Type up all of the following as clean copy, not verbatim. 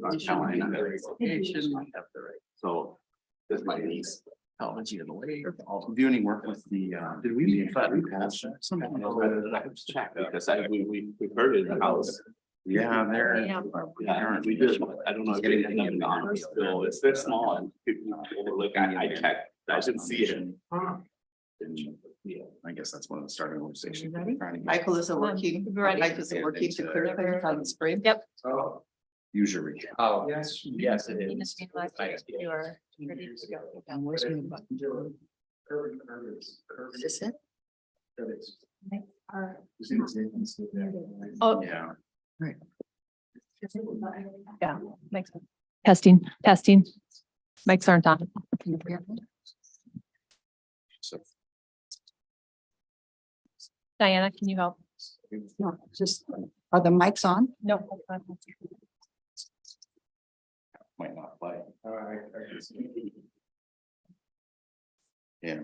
North Carolina. So this is my niece. Technology in the way. Do you any work with the, did we pass something? I have to check because we heard it in the house. Yeah, they're. Yeah, we did. I don't know if anything in the honors bill. It's this small and people overlook. I checked. I didn't see it. Yeah, I guess that's one of the starting conversations. Michael, is it working? Mike, is it working to clear things on the screen? Yep. Usually. Oh, yes, yes, it You is. just realize you are ready to go. And where's my button? Is this it? Oh, Yeah. yeah, makes sense. Testing, testing. Mics aren't on. Can you hear me? So. Diana, can you help? No, just, are the mics on? No. Might not play. Yeah.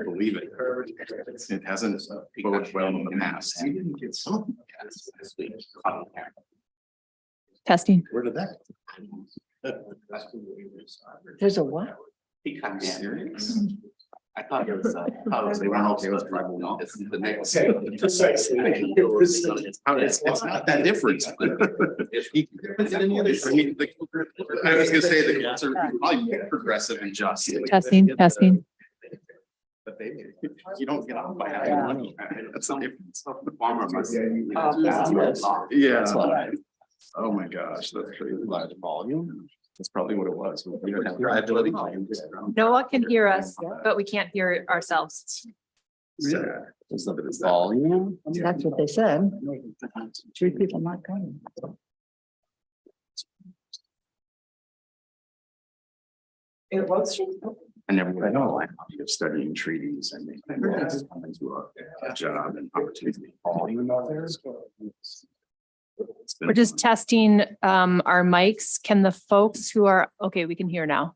Believe it. It hasn't worked well in the past. Testing. Where did that? There's a what? Serious? I thought it was, they weren't okay with tribal law. It's the next. It's not that different. I was gonna say the culture probably progressive and just. Testing, testing. But you don't get off by having money. That's not different. Farmer must. Yeah. Oh my gosh, that's pretty large volume. That's probably what it was. We don't have reliability. Noah can hear us, but we can't hear ourselves. Volume. That's what they said. 3 people not coming. It was. I never would have known of studying treaties and into a job and opportunity. We're just testing our mics. Can the folks who are, okay, we can hear now.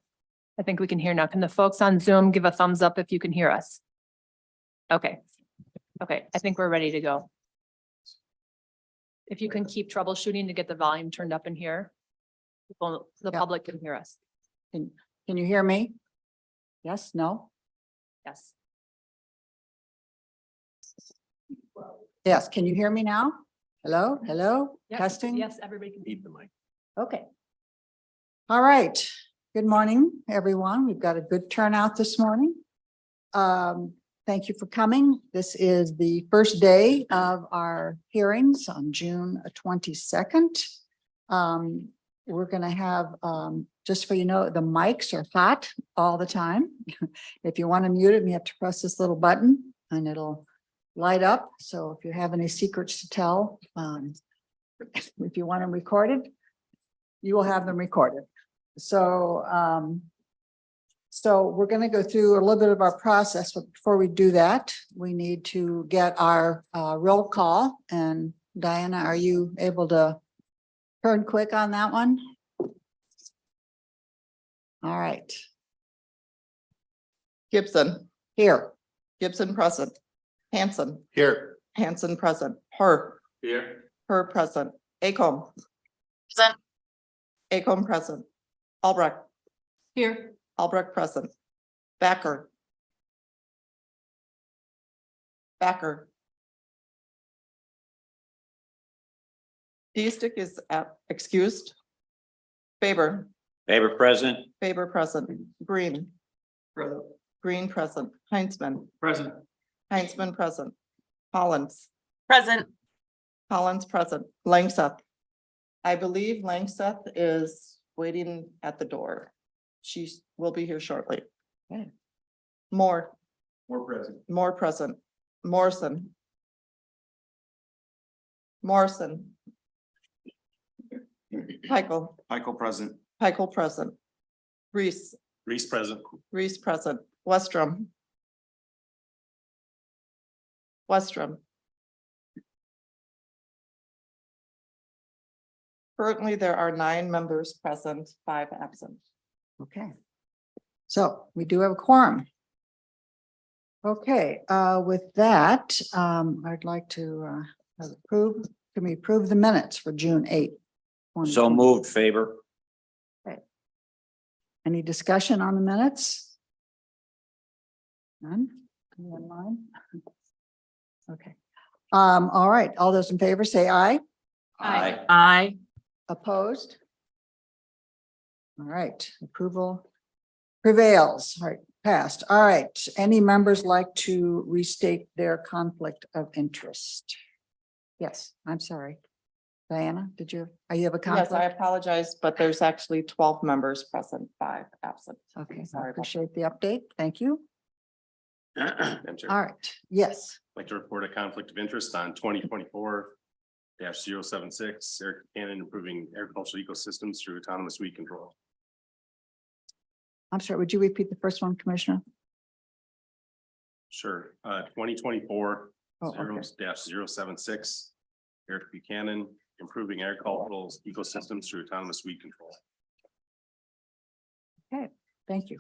I think we can hear now. Can the folks on Zoom give a thumbs up if you can hear us? Okay. Okay, I think we're ready to go. If you can keep troubleshooting to get the volume turned up in here, the Yeah. public can hear us. Can you hear me? Yes, no? Yes. Yes, can you hear me now? Hello, hello, Yep. testing? Yes, everybody can. Need the mic. Okay. All right. Good morning, everyone. We've got a good turnout this morning. Thank you for coming. This is the first day of our hearings on June 22nd. We're going to have, just so you know, the mics are hot all the time. If you want to mute it, you have to press this little button and it'll light up. So if you have any secrets to tell, if you want them recorded, you will have them recorded. So, so we're going to go through a little bit of our process, but before we do that, we need to get our roll call. And Diana, are you able to turn quick on that one? All right. Gibson, Here. Gibson present. Hanson, Here. Hanson present. Her present. Acomb. Present. Acomb present. Albrecht, Here. Albrecht present. Backer. Backer. D-stick is excused. Faber, Faber present. Faber present. Green, Green present. Heinzman, Present. Heinzman present. Collins, Present. Collins present. Langseth. I believe Langseth is waiting at the door. She will be here shortly. Okay. More Present. present. Morrison. Morrison. Michael, Michael present. Michael present. Reese, Reese present. Reese present. Westrom. Westrom. Currently, there are 9 members present, 5 absent. Okay. So we do have a quorum. Okay, with that, I'd like to approve, can we approve the minutes for June 8th? So moved, favor. Any discussion on the minutes? None? Anyone mind? Okay. All right, all those in favor say aye. Aye. Aye. Opposed? All right, approval prevails. All right, passed. All right, any members like to restate their conflict of interest? Yes, I'm sorry. Diana, you have a Yes, I conflict? apologize, but there's actually 12 members present, 5 absent. Okay, I Sorry about that. appreciate the update. Thank you. Madam Chair, All I'd right, yes. like to report a conflict of interest on 2024-076, Eric Cannon improving agricultural ecosystems through autonomous weed control. I'm sorry, would you repeat the first one, Commissioner? Sure, 2024 Oh, okay. 0-076, Eric Buchanan improving agricultural ecosystems through autonomous weed control. Thank you.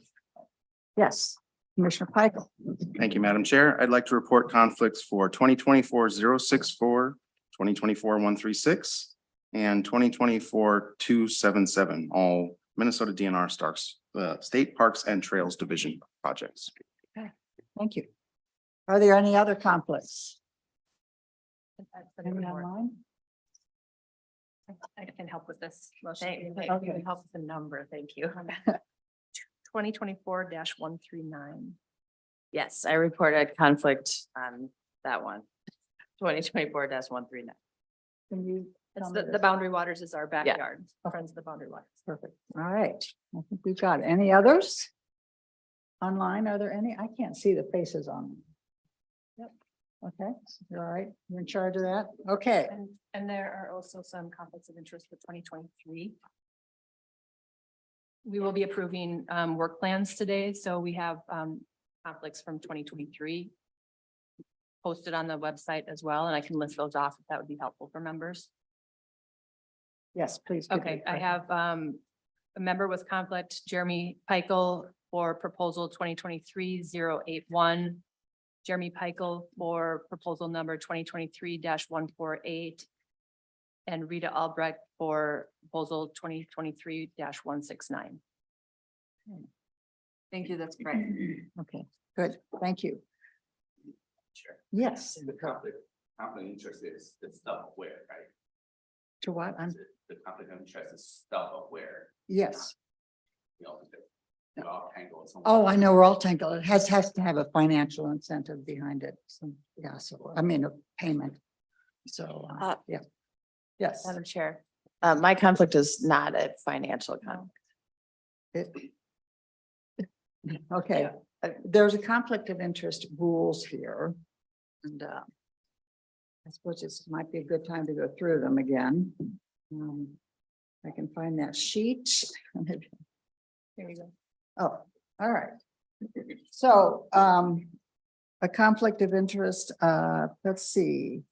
Yes, Commissioner Pickel. Thank you, Madam Chair. I'd like to report conflicts for 2024-064, 2024-136, and 2024-277, all Minnesota DNR Starks, State Parks and Trails Division projects. Thank you. Are there any other conflicts? Any online? I can help with this. motion. Thank I you. can help with the number, thank you. 2024-139. Yes, I reported conflict on that one. 2024-139. Can you? It's tell me the this? Boundary Waters is our backyard, Friends of the Boundary Waters. Perfect. All right. I think we've got it. Any others? Online, are there any? I can't see the faces on them. Yep. Okay, you're all right. You're in charge of that. Okay. And there are also some conflicts of interest for 2023. We will be approving work plans today, so we have conflicts from 2023 posted on the website as well, and I can list those off if that would be helpful for members. Yes, please. give Okay, me- I have a member with conflict, Jeremy Peichel, for proposal 2023-081. Jeremy Peichel for proposal number 2023-148. And Rita Albrecht for proposal 2023-169. Thank you, that's correct. Okay, good. Thank you. Sure. Yes, The conflict of interest is self-aware, right? to what? I'm, The conflict of interest is self-aware. yes. You know, we're all tangled somewhere. Oh, I know, we're all tangled. It has to have a financial incentive behind it. So, yeah, so, I mean, a payment. So, yeah. Yes. Madam Chair, my conflict is not a financial conflict. Okay, there's a conflict of interest rules here. And I suppose this might be a good time to go through them again. I can find that sheet. Here we go. Oh, all right. So, a conflict of interest, let's see.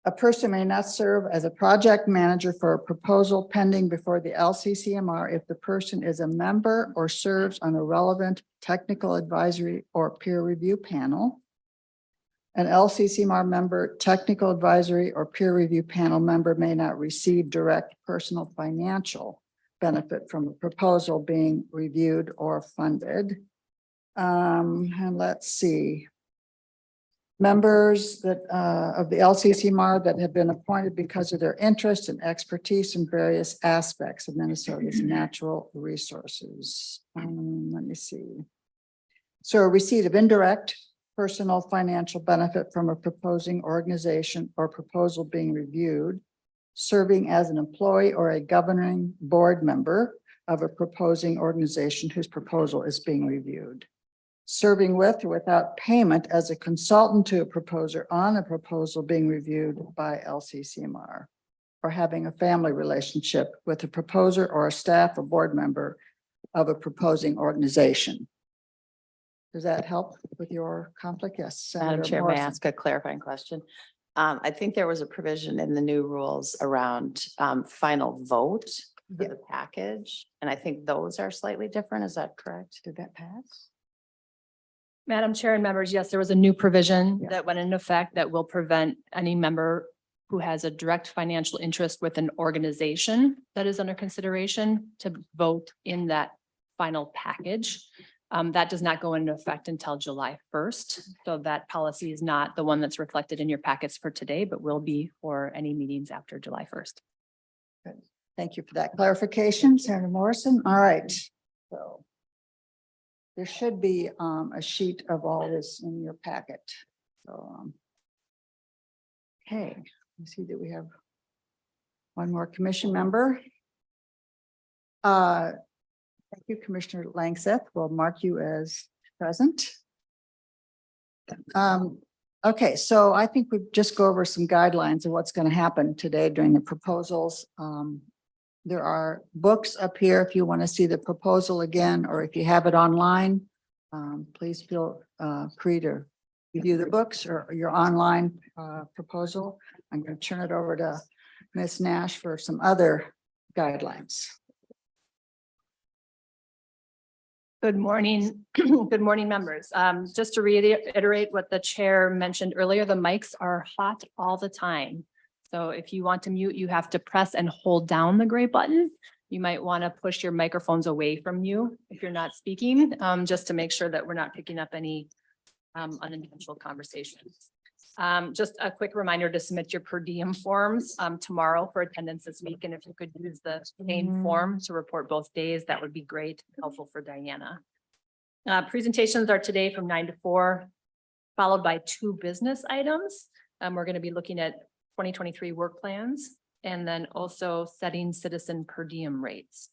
A person may not serve as a project manager for a proposal pending before the LCCMR if the person is a member or serves on a relevant technical advisory or peer review panel. An LCCMR member, technical advisory or peer review panel member may not receive direct personal financial benefit from a proposal being reviewed or funded. And let's see. Members that of the LCCMR that have been appointed because of their interest and expertise in various aspects of Minnesota's natural resources. Let me see. So a receipt of indirect personal financial benefit from a proposing organization or proposal being reviewed, serving as an employee or a governing board member of a proposing organization whose proposal is being reviewed. Serving with or without payment as a consultant to a proposer on a proposal being reviewed by LCCMR, or having a family relationship with a proposer or a staff or board member of a proposing organization. Does that help with your conflict? Yes. Madam Senator Chair, may I Morrison. ask a clarifying question? I think there was a provision in the new rules around final vote for the package, and I think those are slightly different. Is that correct? Did that pass? Madam Chair and members, yes, there was a new provision Yeah. that went into effect that will prevent any member who has a direct financial interest with an organization that is under consideration to vote in that final package. That does not go into effect until July 1st. So that policy is not the one that's reflected in your packets for today, but will be for any meetings after July 1st. Thank you for that clarification, Senator Morrison. All right, so there should be a sheet of all this in your packet. So okay, you see that we have one more commission member. Thank you, Commissioner Langseth. We'll mark you as present. Okay, so I think we just go over some guidelines of what's going to happen today during the proposals. There are books up here if you want to see the proposal again, or if you have it online, please feel free to review the books or your online proposal. I'm going to turn it over to Ms. Nash for some other guidelines. Good morning. Good morning, members. Just to reiterate what the chair mentioned earlier, the mics are hot all the time. So if you want to mute, you have to press and hold down the gray button. You might want to push your microphones away from you if you're not speaking, just to make sure that we're not picking up any unintentional conversations. Just a quick reminder to submit your per diem forms tomorrow for attendance this week. And if you could use the same form to report both days, that would be great, helpful for Diana. Presentations are today from 9 to 4, followed by 2 business items. We're going to be looking at 2023 work plans and then also setting citizen per diem rates.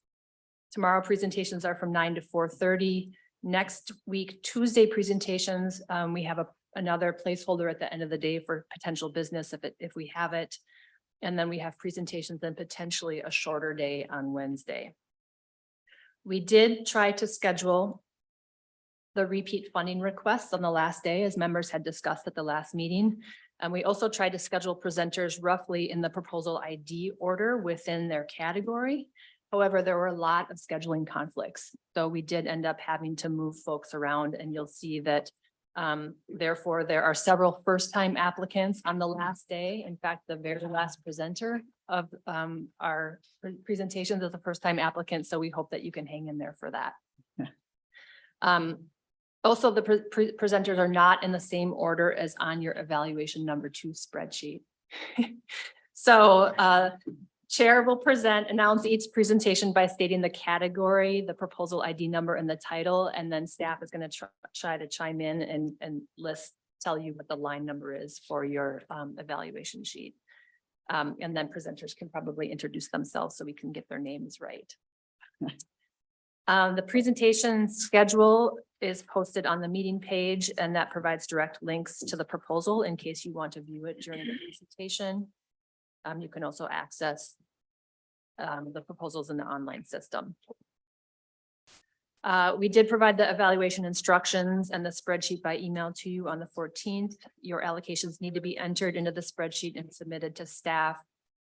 Tomorrow presentations are from 9 to 4:30. Next week, Tuesday presentations, we have another placeholder at the end of the day for potential business if we have it. And then we have presentations and potentially a shorter day on Wednesday. We did try to schedule the repeat funding requests on the last day, as members had discussed at the last meeting. And we also tried to schedule presenters roughly in the proposal ID order within their category. However, there were a lot of scheduling conflicts. So we did end up having to move folks around, and you'll see that therefore, there are several first-time applicants on the last day. In fact, the very last presenter of our presentations is a first-time applicant. So we hope that you can hang in there for that. Also, the presenters are not in the same order as on your evaluation number 2 spreadsheet. So chair will announce each presentation by stating the category, the proposal ID number, and the title, and then staff is going to try to chime in and tell you what the line number is for your evaluation sheet. And then presenters can probably introduce themselves so we can get their names right. The presentation schedule is posted on the meeting page, and that provides direct links to the proposal in case you want to view it during the presentation. You can also access the proposals in the online system. We did provide the evaluation instructions and the spreadsheet by email to you on the 14th. Your allocations need to be entered into the spreadsheet and submitted to staff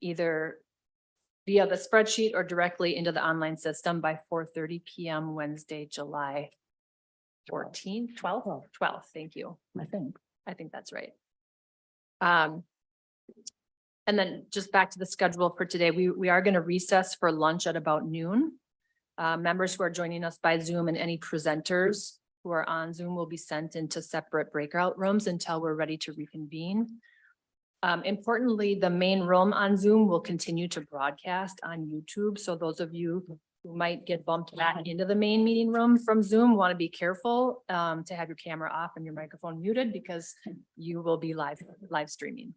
either via the spreadsheet or directly into the online system by 4:30 p.m. Wednesday, July 14th, 12th. Thank you. I think that's right. And then just back to the schedule for today, we are going to recess for lunch at about noon. Members who are joining us by Zoom and any presenters who are on Zoom will be sent into separate breakout rooms until we're ready to reconvene. Importantly, the main room on Zoom will continue to broadcast on YouTube. So those of you who might get bumped back into the main meeting room from Zoom want to be careful to have your camera off and your microphone muted because you will be live streaming.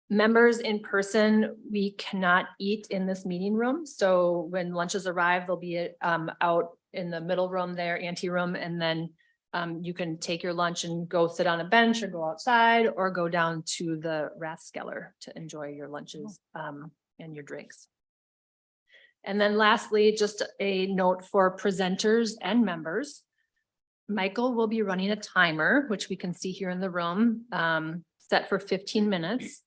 Members in person, we cannot eat in this meeting room. So when lunches arrive, they'll be out in the middle room there, ante room, and then you can take your lunch and go sit on a bench or go outside or go down to the Rathskeller to enjoy your lunches and your drinks. And then lastly, just a note for presenters and members. Michael will be running a timer, which we can see here in the room, set for 15 minutes.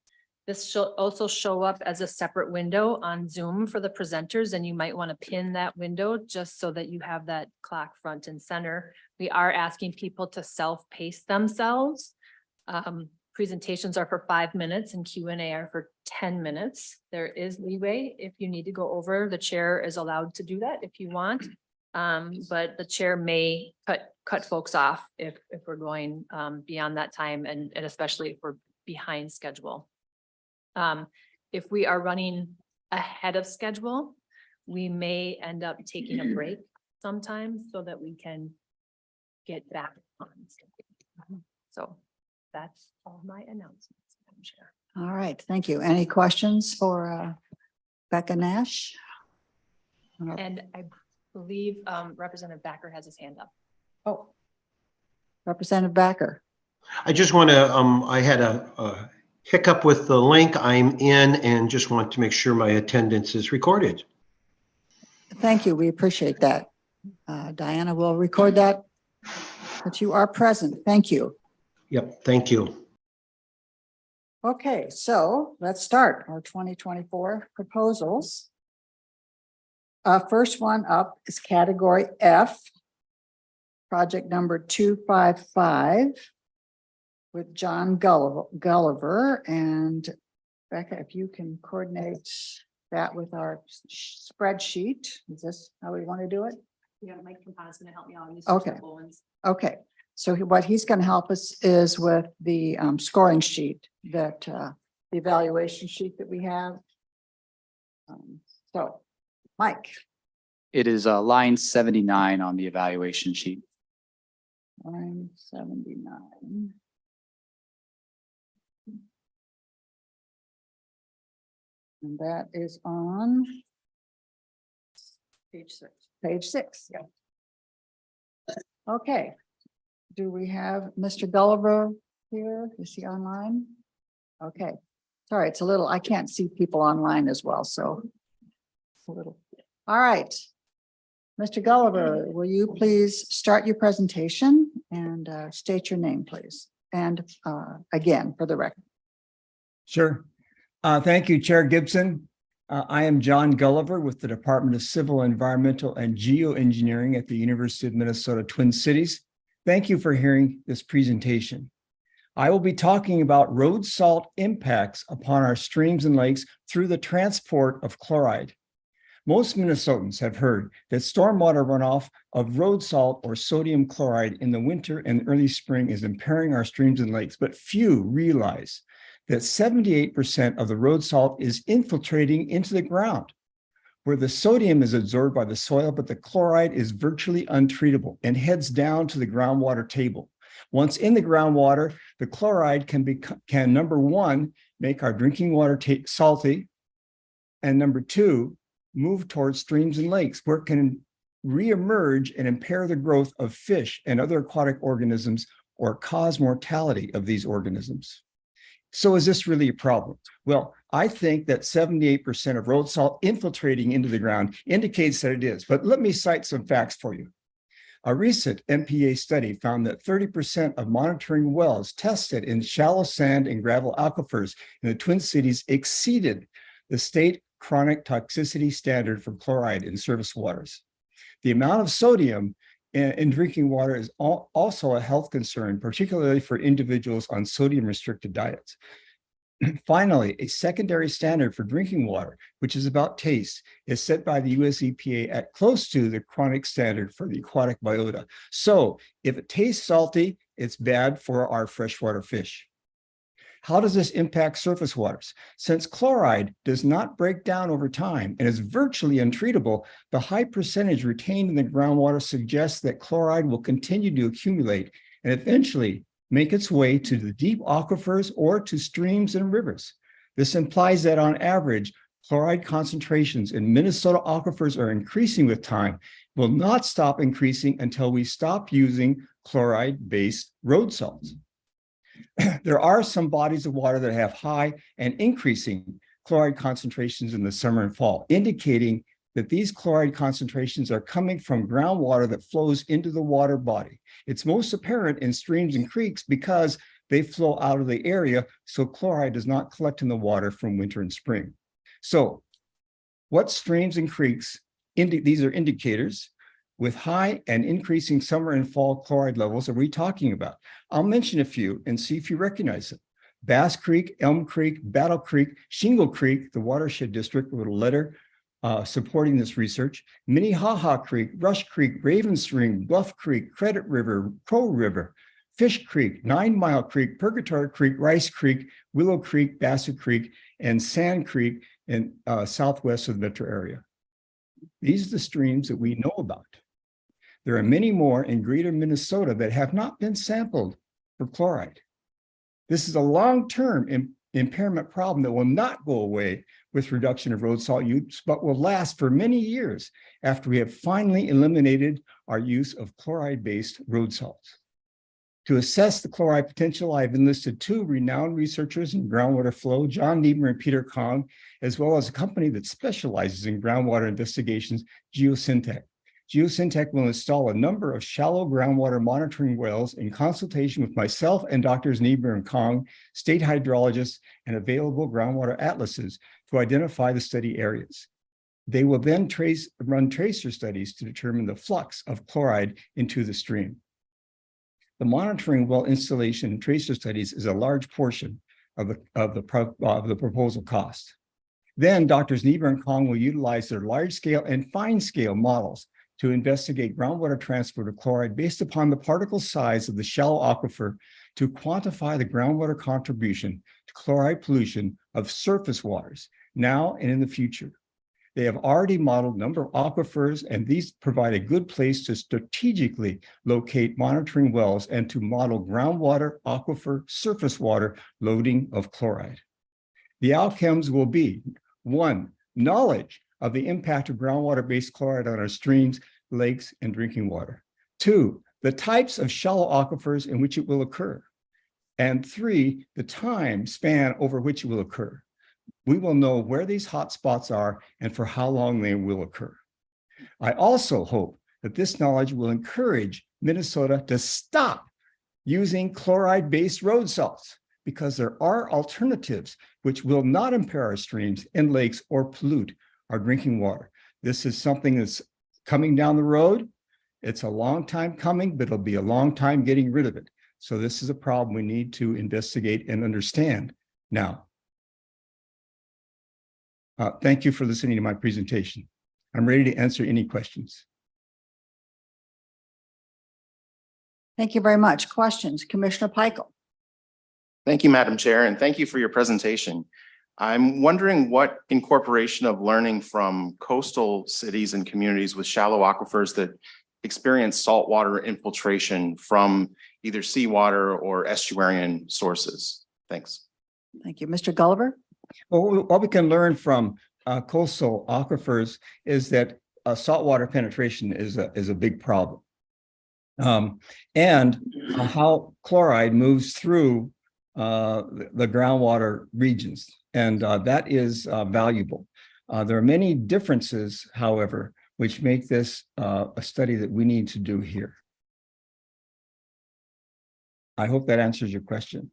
This shall also show up as a separate window on Zoom for the presenters, and you might want to pin that window just so that you have that clock front and center We are asking people to self-pace themselves. Presentations are for 5 minutes and Q&A are for 10 minutes. There is leeway if you need to go over. The chair is allowed to do that if you want. But the chair may cut folks off if we're going beyond that time and especially if we're behind schedule. If we are running ahead of schedule, we may end up taking a break sometimes so that we can get back on schedule. So that's all my announcements, Madam Chair. All right, thank you. Any questions for Becca Nash? And I believe Representative Backer has his hand up. Oh, Representative Backer. I just want to, I had a hiccup with the link I'm in and just want to make sure my attendance is recorded. Thank you. We appreciate that. Diana will record that you are present. Thank you. Yep, thank you. Okay, so let's start our 2024 proposals. First one up is category F, project number 255 with John Gulliver. And Becca, if you can coordinate that with our spreadsheet, is this how we want to do it? Yeah, Mike Campana's going to help me out on these. Okay. Okay, so what he's going to help us is with the scoring sheet that the evaluation sheet that we have. So, Mike. It is line 79 on the evaluation sheet. Line 79. And that is on Page 6. page 6. Yeah. Okay. Do we have Mr. Gulliver here? Is he online? Okay. Sorry, it's a little, I can't see people online as well, so. It's a little. All right. Mr. Gulliver, will you please start your presentation and state your name, please? And again, for the record. Sure. Thank you, Chair Gibson. I am John Gulliver with the Department of Civil, Environmental, and Geoengineering at the University of Minnesota Twin Cities. Thank you for hearing this presentation. I will be talking about road salt impacts upon our streams and lakes through the transport of chloride. Most Minnesotans have heard that stormwater runoff of road salt or sodium chloride in the winter and early spring is impairing our streams and lakes, but few realize that 78% of the road salt is infiltrating into the ground, where the sodium is absorbed by the soil, but the chloride is virtually untreatable and heads down to the groundwater table. Once in the groundwater, the chloride can number one, make our drinking water salty, and number two, move towards streams and lakes, where it can reemerge and impair the growth of fish and other aquatic organisms or cause mortality of these organisms. So is this really a problem? Well, I think that 78% of road salt infiltrating into the ground indicates that it is, but let me cite some facts for you. A recent MPA study found that 30% of monitoring wells tested in shallow sand and gravel aquifers in the Twin Cities exceeded the state chronic toxicity standard for chloride in surface waters. The amount of sodium in drinking water is also a health concern, particularly for individuals on sodium-restricted diets. Finally, a secondary standard for drinking water, which is about taste, is set by the US EPA at close to the chronic standard for the aquatic biota. So if it tastes salty, it's bad for our freshwater fish. How does this impact surface waters? Since chloride does not break down over time and is virtually untreatable, the high percentage retained in the groundwater suggests that chloride will continue to accumulate and eventually make its way to the deep aquifers or to streams and rivers. This implies that on average, chloride concentrations in Minnesota aquifers are increasing with time, will not stop increasing until we stop using chloride-based road salts. There are some bodies of water that have high and increasing chloride concentrations in the summer and fall, indicating that these chloride concentrations are coming from groundwater that flows into the water body. It's most apparent in streams and creeks because they flow out of the area, so chloride does not collect in the water from winter and spring. So what streams and creeks, these are indicators. with high and increasing summer and fall chloride levels are we talking about? I'll mention a few and see if you recognize them. Bass Creek, Elm Creek, Battle Creek, Shingle Creek, the watershed district with a letter supporting this research, Minnehaha Creek, Rush Creek, Raven Spring, Bluff Creek, Credit River, Crow River, Fish Creek, 9 Mile Creek, Purgatory Creek, Rice Creek, Willow Creek, Bassett Creek, and Sand Creek in southwest of the metro area. These are the streams that we know about. There are many more in greater Minnesota that have not been sampled for chloride. This is a long-term impairment problem that will not go away with reduction of road salt use, but will last for many years after we have finally eliminated our use of chloride-based road salts. To assess the chloride potential, I've enlisted 2 renowned researchers in groundwater flow, John Niebuhr and Peter Kong, as well as a company that specializes in groundwater investigations, Geosyntec. Geosyntec will install a number of shallow groundwater monitoring wells in consultation with myself and Drs. Niebuhr and Kong, state hydrologists, and available groundwater atlases to identify the study areas. They will then run tracer studies to determine the flux of chloride into the stream. The monitoring well installation and tracer studies is a large portion of the proposal cost. Then Drs. Niebuhr and Kong will utilize their large-scale and fine-scale models to investigate groundwater transport of chloride based upon the particle size of the shallow aquifer to quantify the groundwater contribution to chloride pollution of surface waters now and in the future. They have already modeled a number of aquifers, and these provide a good place to strategically locate monitoring wells and to model groundwater, aquifer, surface water loading of chloride. The outcomes will be 1, knowledge of the impact of groundwater-based chloride on our streams, lakes, and drinking water. 2, the types of shallow aquifers in which it will occur. And 3, the time span over which it will occur. We will know where these hot spots are and for how long they will occur. I also hope that this knowledge will encourage Minnesota to stop using chloride-based road salts, because there are alternatives which will not impair our streams and lakes or pollute our drinking water. This is something that's coming down the road. It's a long time coming, but it'll be a long time getting rid of it. So this is a problem we need to investigate and understand now. Thank you for listening to my presentation. I'm ready to answer any questions. Thank you very much. Questions? Commissioner Peichel. Thank you, Madam Chair, and thank you for your presentation. I'm wondering what incorporation of learning from coastal cities and communities with shallow aquifers that experience saltwater infiltration from either seawater or estuarine sources. Thanks. Thank you. Mr. Gulliver. Well, what we can learn from coastal aquifers is that saltwater penetration is a big problem. And how chloride moves through the groundwater regions. And that is valuable. There are many differences, however, which make this a study that we need to do here. I hope that answers your question.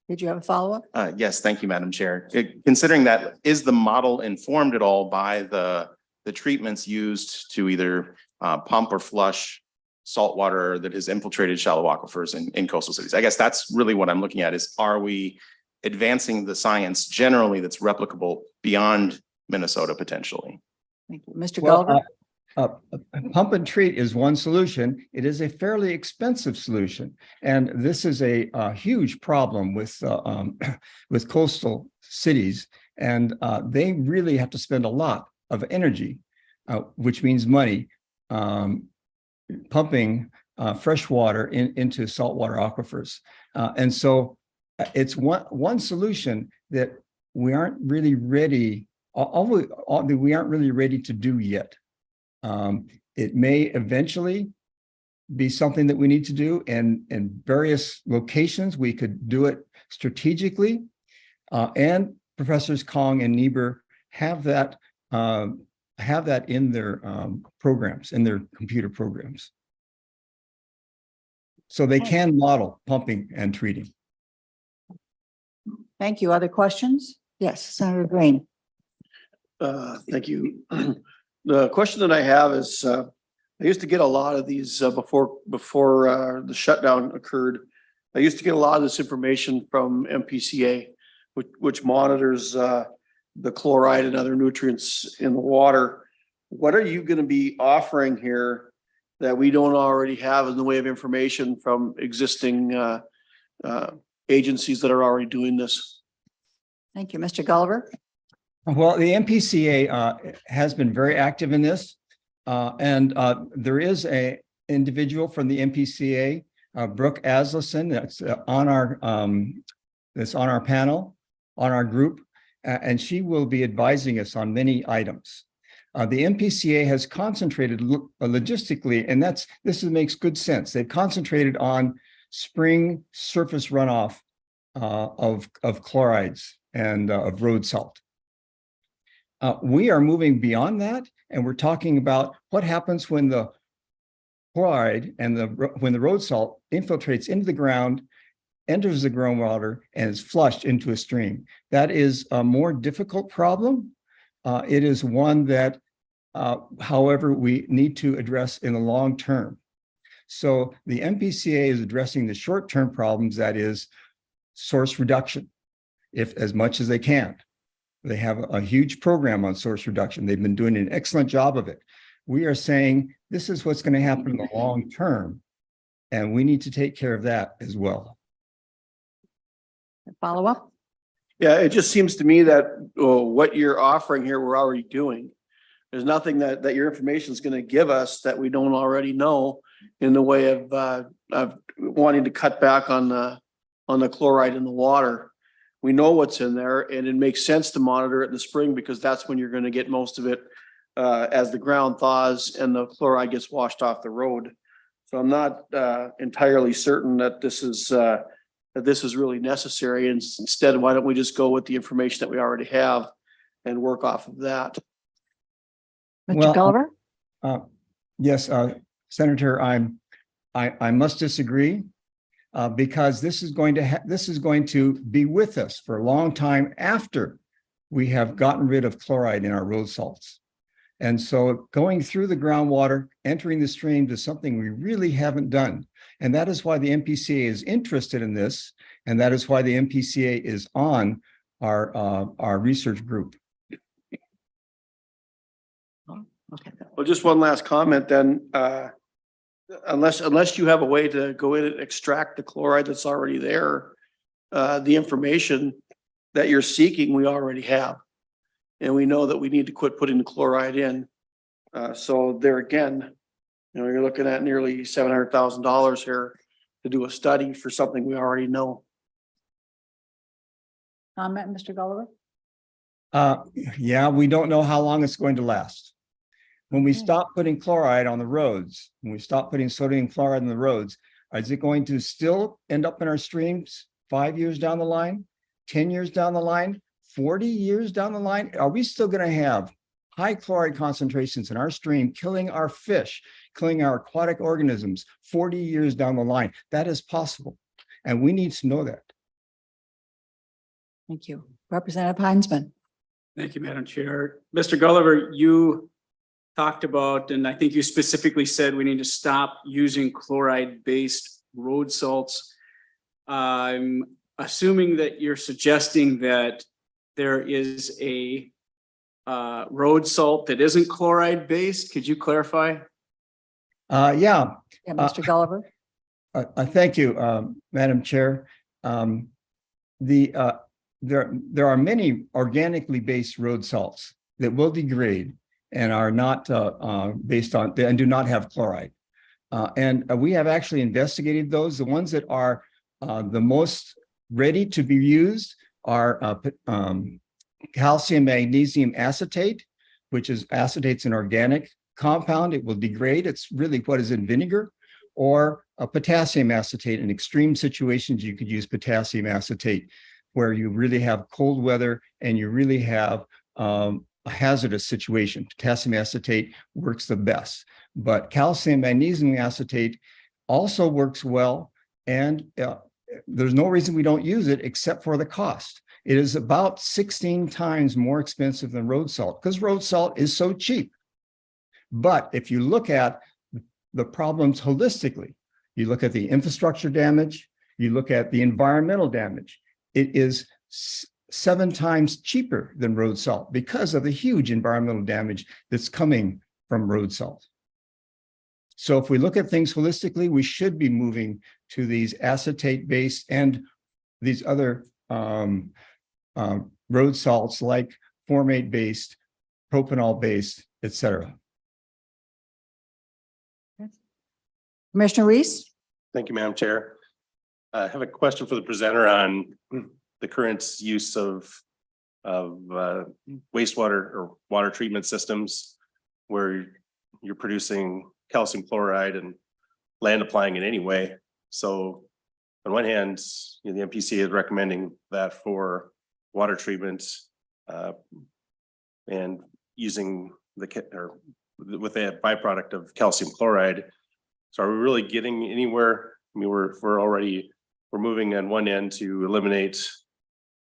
Did you have a follow-up? Yes, thank you, Madam Chair. Considering that, is the model informed at all by the treatments used to either pump or flush saltwater that has infiltrated shallow aquifers in coastal cities? I guess that's really what I'm looking at is, are we advancing the science generally that's replicable beyond Minnesota potentially? Thank you. Mr. Gulliver. Pump and treat is one solution. It is a fairly expensive solution. And this is a huge problem with coastal cities. And they really have to spend a lot of energy, which means money, pumping fresh water into saltwater aquifers. And so it's one solution that we aren't really ready, we aren't really ready to do yet. It may eventually be something that we need to do, and in various locations we could do it strategically. And Professors Kong and Niebuhr have that in their programs, in their computer programs. So they can model pumping and treating. Thank you. Other questions? Yes, Senator Green. Thank you. The question that I have is, I used to get a lot of these before the shutdown occurred. I used to get a lot of this information from MPCA, which monitors the chloride and other nutrients in the water. What are you going to be offering here that we don't already have in the way of information from existing agencies that are already doing this? Thank you, Mr. Gulliver. Well, the MPCA has been very active in this. And there is a individual from the MPCA, Brooke Aslison, that's on our panel, on our group, and she will be advising us on many items. The MPCA has concentrated logistically, and this makes good sense. They've concentrated on spring surface runoff of chlorides and of road salt. We are moving beyond that, and we're talking about what happens when the chloride and when the road salt infiltrates into the ground, enters the groundwater, and is flushed into a stream. That is a more difficult problem. It is one that, however, we need to address in the long term. So the MPCA is addressing the short-term problems, that is source reduction, if as much as they can. They have a huge program on source reduction. They've been doing an excellent job of it. We are saying this is what's going to happen in the long term, and we need to take care of that as well. Follow up? Yeah, it just seems to me that what you're offering here, we're already doing. There's nothing that your information is going to give us that we don't already know in the way of wanting to cut back on the chloride in the water. We know what's in there, and it makes sense to monitor it in the spring because that's when you're going to get most of it as the ground thaws and the chloride gets washed off the road. So I'm not entirely certain that this is really necessary. And instead, why don't we just go with the information that we already have and work off of that? Mr. Gulliver? Yes, Senator, I must disagree. Because this is going to be with us for a long time after we have gotten rid of chloride in our road salts. And so going through the groundwater, entering the streams is something we really haven't done. And that is why the MPCA is interested in this. And that is why the MPCA is on our research group. Okay. Well, just one last comment then. Unless you have a way to go in and extract the chloride that's already there, the information that you're seeking, we already have. And we know that we need to quit putting the chloride in. So there again, you're looking at nearly $700,000 here to do a study for something we already know. Comment, Mr. Gulliver? Yeah, we don't know how long it's going to last. When we stop putting chloride on the roads, when we stop putting sodium chloride on the roads, is it going to still end up in our streams 5 years down the line, 10 years down the line, 40 years down the line? Are we still going to have high chloride concentrations in our stream, killing our fish, killing our aquatic organisms 40 years down the line? That is possible. And we need to know that. Thank you. Representative Heinzman. Thank you, Madam Chair. Mr. Gulliver, you talked about, and I think you specifically said we need to stop using chloride-based road salts. I'm assuming that you're suggesting that there is a road salt that isn't chloride-based. Could you clarify? Yeah. Yeah, Mr. Gulliver. Thank you, Madam Chair. There are many organically based road salts that will degrade and are not based on and do not have chloride. And we have actually investigated those. The ones that are the most ready to be used are calcium magnesium acetate, which is acetate's an organic compound. It will degrade. It's really what is in vinegar, or a potassium acetate. In extreme situations, you could use potassium acetate where you really have cold weather and you really have a hazardous situation. Potassium acetate works the best, but calcium magnesium acetate also works well. And there's no reason we don't use it except for the cost. It is about 16 times more expensive than road salt because road salt is so cheap. But if you look at the the problems holistically. You look at the infrastructure damage, you look at the environmental damage. It is 7 times cheaper than road salt because of the huge environmental damage that's coming from road salt. So if we look at things holistically, we should be moving to these acetate-based and these other road salts like formate-based, propanol-based, et cetera. Commissioner Reese? Thank you, Madam Chair. I have a question for the presenter on the current use of wastewater or water treatment systems where you're producing calcium chloride and land applying it anyway. So on one hand, the MPC is recommending that for water treatment and using with a byproduct of calcium chloride. So are we really getting anywhere? I mean, we're moving on one end to eliminate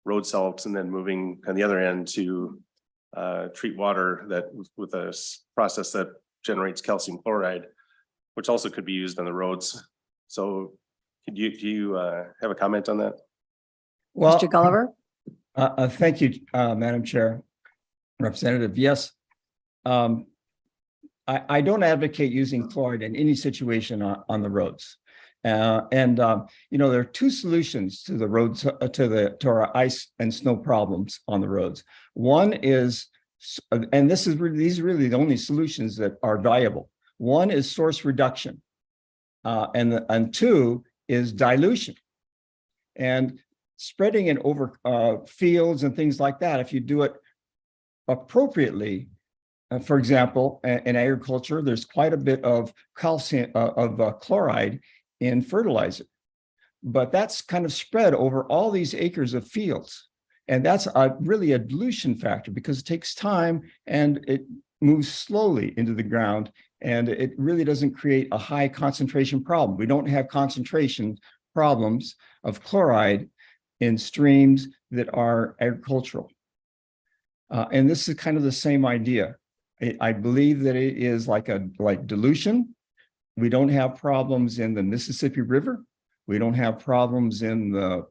road salts and then moving on the other end to treat water that with a process that generates calcium chloride, which also could be do on the roads. So do you have a comment on that? Well, Mr. Gulliver? Thank you, Madam Chair. Representative, yes. I don't advocate using chloride in any situation on the roads. There are 2 solutions to the roads, to our ice and snow problems on the roads. One is, and these are really the only solutions that are viable. One is source reduction, and 2 is dilution. And spreading it over fields and things like that, if you do it appropriately. For example, in agriculture, there's quite a bit of calcium, chloride in fertilizer, but that's kind of spread over all these acres of fields. And that's really a dilution factor because it takes time and it moves slowly into the ground, and it really doesn't create a high concentration problem. We don't have concentration problems of chloride in streams that are agricultural. And this is kind of the same idea. I believe that it is like dilution. We don't have problems in the Mississippi River. We don't have problems in the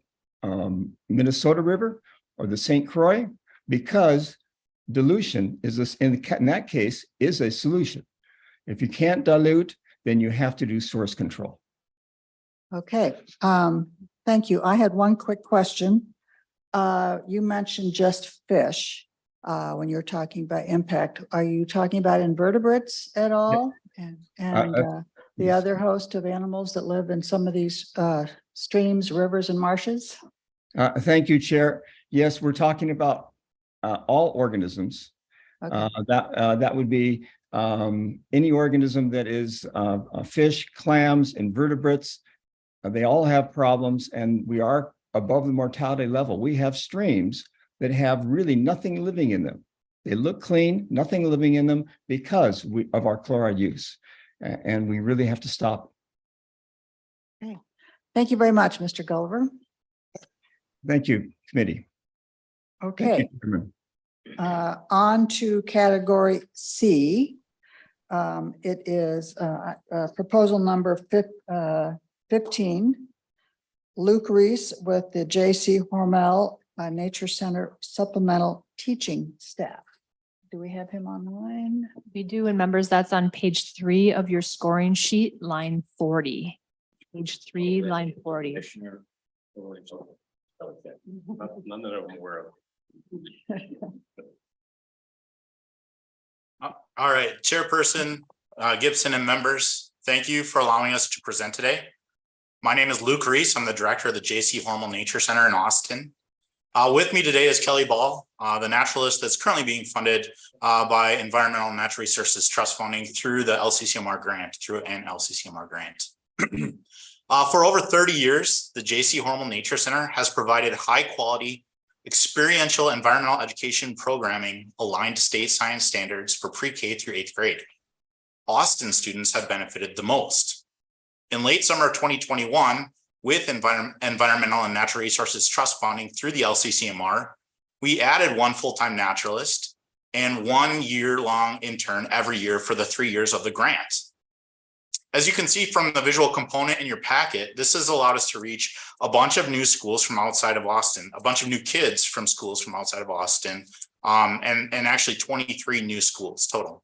Minnesota River or the St. Croix because dilution is in that case is a solution. If you can't dilute, then you have to do source control. Okay, thank you. I had one quick question. You mentioned just fish when you're talking about impact. Are you talking about invertebrates at all? And the other host of animals that live in some of these streams, rivers, and marshes? Thank you, Chair. Yes, we're talking about all organisms. Okay. That would be any organism that is fish, clams, invertebrates. They all have problems, and we are above the mortality level. We have streams that have really nothing living in them. They look clean, nothing living in them because of our chloride use, and we really have to stop. Okay. Thank you very much, Mr. Gulliver. Thank you, committee. Okay. Thank you, on to category C. It is proposal number 15. Luke Reese with the J.C. Hormel Nature Center supplemental teaching staff. Do we have him online? We do, and members, that's on page 3 of your scoring sheet, line 40. Page 3, line 40. None that I'm aware of. All right, Chairperson Gibson and members, thank you for allowing us to present today. My name is Luke Reese. I'm the director of the J.C. Hormel Nature Center in Austin. With me today is Kelly Ball, the naturalist that's currently being funded by Environmental and Natural Resources Trust funding through the LCCMR grant, through an LCCMR grant. For over 30 years, the J.C. Hormel Nature Center has provided high quality experiential environmental education programming aligned to state science standards for pre-K through 8th grade. Austin students have benefited the most. In late summer 2021, with Environmental and Natural Resources Trust funding through the LCCMR, we added 1 full-time naturalist and 1 year-long intern every year for the 3 years of the grant. As you can see from the visual component in your packet, this has allowed us to reach a bunch of new schools from outside of Austin, a bunch of new kids from schools from outside of Austin, and actually 23 new schools total.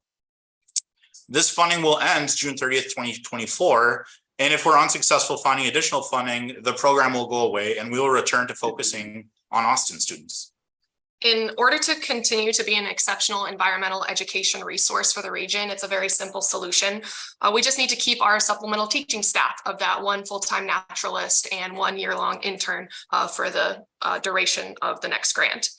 This funding will end June 30th, 2024. And if we're unsuccessful finding additional funding, the program will go away and we will return to focusing on Austin students. In order to continue to be an exceptional environmental education resource for the region, it's a very simple solution. We just need to keep our supplemental teaching staff of that one full-time naturalist and 1 year-long intern for the duration of the next grant.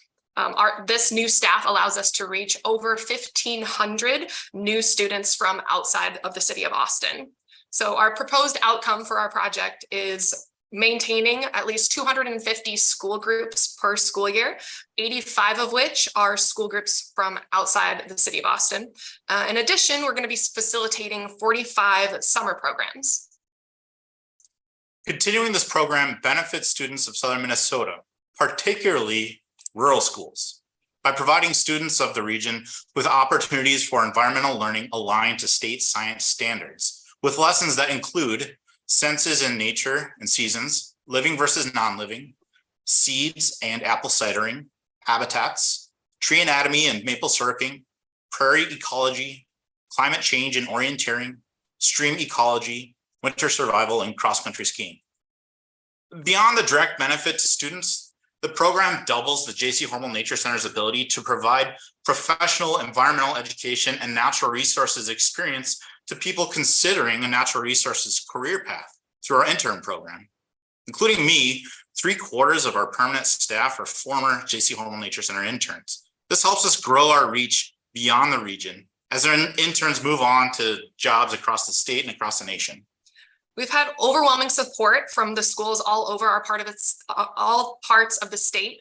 This new staff allows us to reach over 1,500 new students from outside of the city of Austin. So our proposed outcome for our project is maintaining at least 250 school groups per school year, 85 of which are school groups from outside the city of Austin. In addition, we're going to be facilitating 45 summer programs. Continuing this program benefits students of Southern Minnesota, particularly rural schools, by providing students of the region with opportunities for environmental learning aligned to state science standards, with lessons that include senses in nature and seasons, living versus non-living, seeds and apple cidering, habitats, tree anatomy and maple syruping, prairie ecology, climate change and orienteering, stream ecology, winter survival, and cross-country skiing. Beyond the direct benefit to students, the program doubles the J.C. Hormel Nature Center's ability to provide professional environmental education and natural resources experience to people considering a natural resources career path through our intern program. Including me, 3/4 of our permanent staff are former J.C. Hormel Nature Center interns. This helps us grow our reach beyond the region as our interns move on to jobs across the state and across the nation. We've had overwhelming support from the schools all over all parts of the state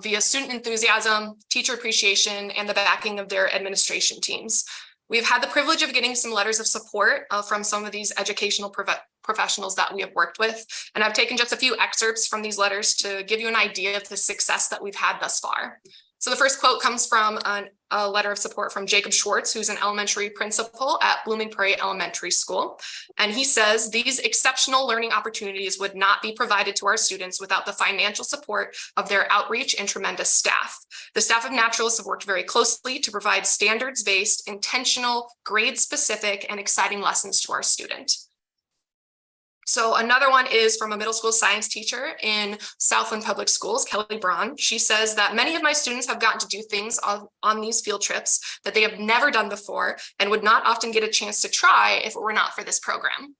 via student enthusiasm, teacher appreciation, and the backing of their administration teams. We've had the privilege of getting some letters of support from some of these educational professionals that we have worked with. And I've taken just a few excerpts from these letters to give you an idea of the success that we've had thus far. So the first quote comes from a letter of support from Jacob Schwartz, who's an elementary principal at Blooming Prairie Elementary School. And he says, these exceptional learning opportunities would not be provided to our students without the financial support of their outreach and tremendous staff. The staff of naturalists have worked very closely to provide standards-based, intentional, grade-specific, and exciting lessons to our students. So another one is from a middle school science teacher in Southland Public Schools, Kelly Braun. She says that many of my students have gotten to do things on these field trips that they have never done before and would not often get a chance to try if it were not for this program.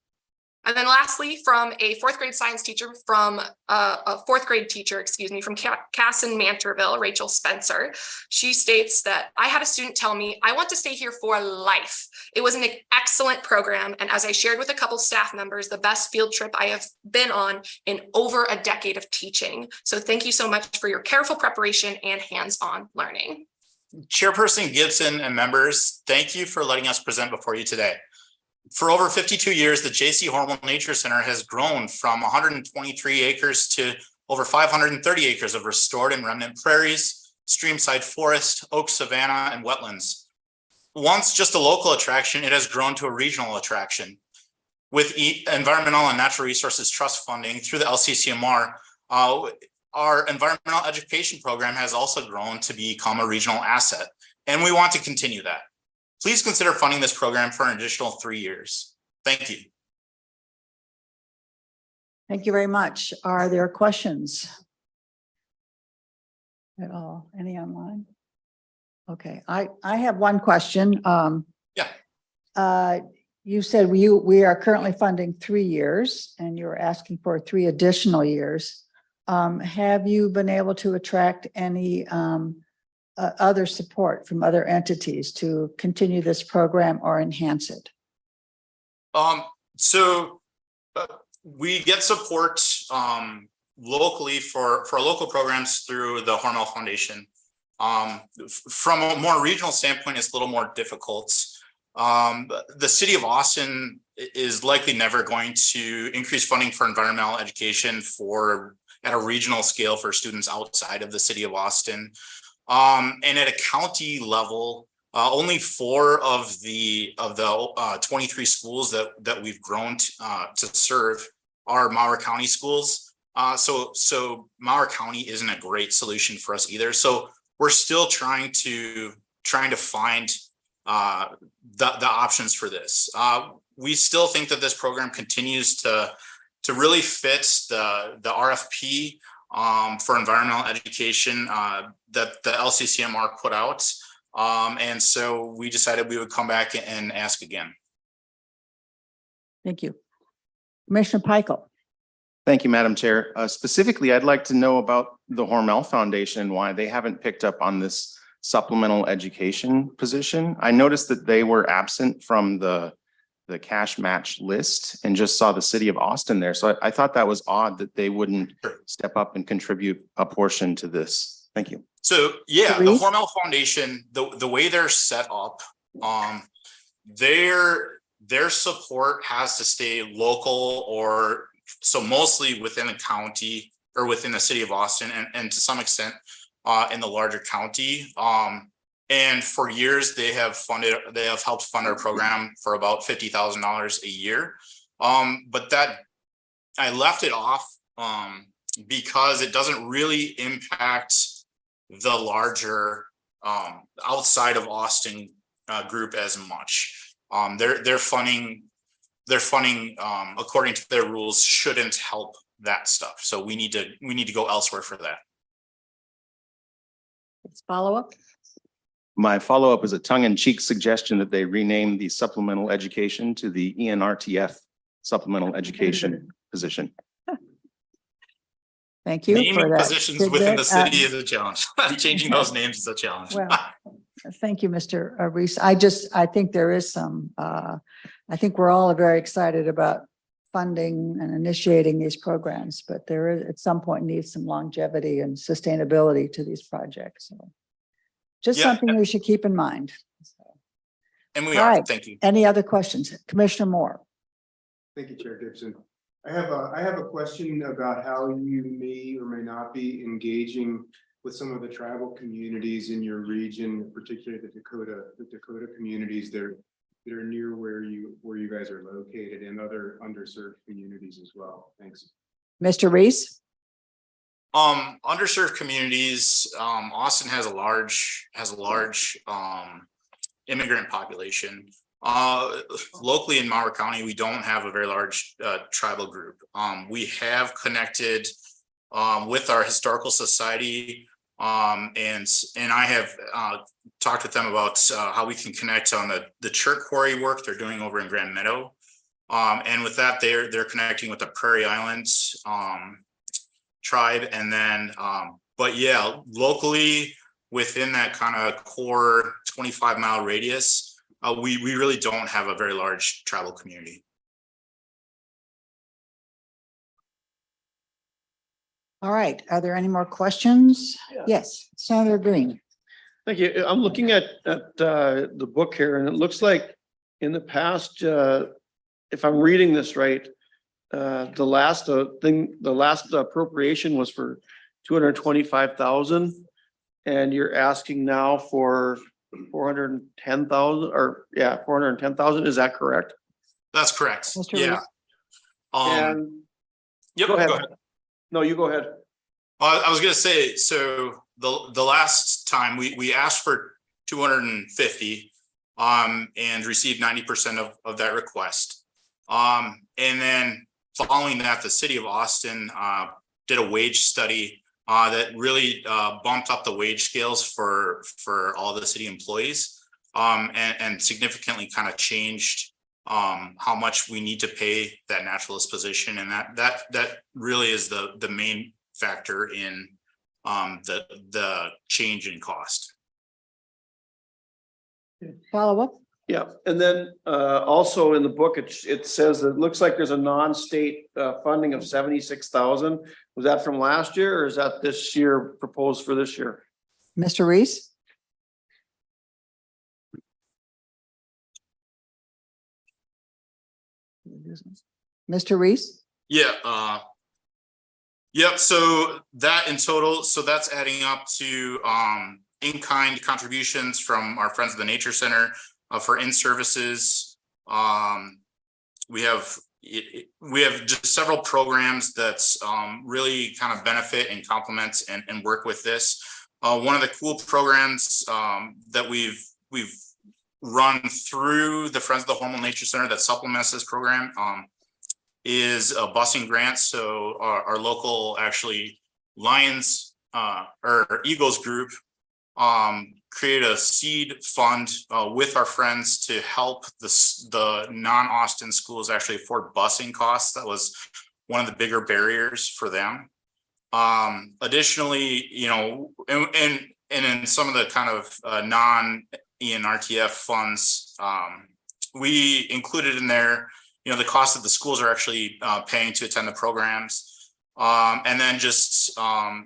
And then lastly, from a fourth grade science teacher from from Casson Manterville, Rachel Spencer. She states that I had a student tell me, I want to stay here for life. It was an excellent program. And as I shared with a couple staff members, the best field trip I have been on in over a decade of teaching. So thank you so much for your careful preparation and hands-on learning. Chairperson Gibson and members, thank you for letting us present before you today. For over 52 years, the J.C. Hormel Nature Center has grown from 123 acres to over 530 acres of restored and remnant prairies, streamside forest, oak savanna, and wetlands. Once just a local attraction, it has grown to a regional attraction. With Environmental and Natural Resources Trust funding through the LCCMR, our environmental education program has also grown to become a regional asset, and we want to continue that. Please consider funding this program for an additional 3 years. Thank you. Thank you very much. Are there questions at all? Any online? Okay, I have one question. You said we are currently funding 3 years and you're asking for 3 additional years. Have you been able to attract any other support from other entities to continue this program or enhance it? We get support locally for local programs through the Hormel Foundation. From a more regional standpoint, it's a little more difficult. The city of Austin is likely never going to increase funding for environmental education at a regional scale for students outside of the city of Austin. And at a county level, Only 4 of the 23 schools that we've grown to serve are Mower County schools. So Mower County isn't a great solution for us either. So we're still trying to find the options for this. We still think that this program continues to really fit the RFP for environmental education that the LCCMR put out. And so we decided we would come back and ask again. Thank you. Commissioner Pickel. Thank you, Madam Chair. Specifically, I'd like to know about the Hormel Foundation and why they haven't picked up on this supplemental education position. I noticed that they were absent from the cash match list and just saw the city of Austin there. So I thought that was odd that they wouldn't step up and contribute a portion to this. Thank you. So yeah, the Therese? Hormel Foundation, the way they're set up, their support has to stay local, or so mostly within the county or within the city of Austin, and to some extent in the larger county. And for years they have helped fund our program for about $50,000 a year. But that I left it off because it doesn't really impact the larger outside of Austin group as much. Their funding according to their rules shouldn't help that stuff. So we need to go elsewhere for that. Let's follow up. My follow-up is a tongue-in-cheek suggestion that they rename the supplemental education to the ENRTF supplemental education position. Thank you. Naming for that positions within the tidbit. city is a challenge. Changing those names is a challenge. Well, thank you, Mr. Reese. I think there is some, I think we're all very excited about funding and initiating these programs, but there is at some point needs some longevity and sustainability to these projects. So just Yeah. something we should keep in mind. And we All are. right. Thank you. Any other questions? Commissioner Moore. Thank you, Chair Gibson. I have a question about how you may or may not be engaging with some of the tribal communities in your region, particularly the Dakota communities that are near where you guys are located, and other underserved communities as well. Thanks. Mr. Reese. Underserved communities, Austin has a large immigrant population. Locally in Mower County, we don't have a very large tribal group. We have connected with our historical society, and I have talked with them about how we can connect on the chert quarry work they're doing over in Grand Meadow. And with that, they're connecting with the Prairie Islands tribe, and then but yeah, locally within that kind of core 25-mile radius, we really don't have a very large tribal community. All right. Are there any more questions? Yes, Senator Green. Thank you. I'm looking at the book here, and it looks like in the past, if I'm reading this right, the last appropriation was for 225,000, and you're asking now for 410,000, or 410,000. Is that correct? That's correct. Mr. Yeah. Reese? And Yep. go ahead. No, you go ahead. I was going to say, so the last time we asked for 250 and received 90% of that request. And then following that, the city of Austin did a wage study that really bumped up the wage scales for all the city employees and significantly kind of changed how much we need to pay that naturalist position. And that really is the main factor in the change in cost. Follow up? Yeah, and then also in the book, it says it looks like there's a non-state funding of 76,000. Was that from last year, or is that this year proposed for this year? Mr. Reese? Mr. Reese? Yeah. Yep. So that in total, so that's adding up to in-kind contributions from our friends of the Nature Center for in-services. We have just several programs that's really kind of benefit and complement and work with this. One of the cool programs that we've run through the Friends of the Hormel Nature Center that supplements this program is a busing grant. So our local actually Lions or Eagles group create a seed fund with our friends to help the non-Austin schools actually afford busing costs. That was one of the bigger barriers for them. Additionally, you know, and in some of the kind of non-ENRTF funds, we included in there, you know, the cost that the schools are actually paying to attend the programs. And then just,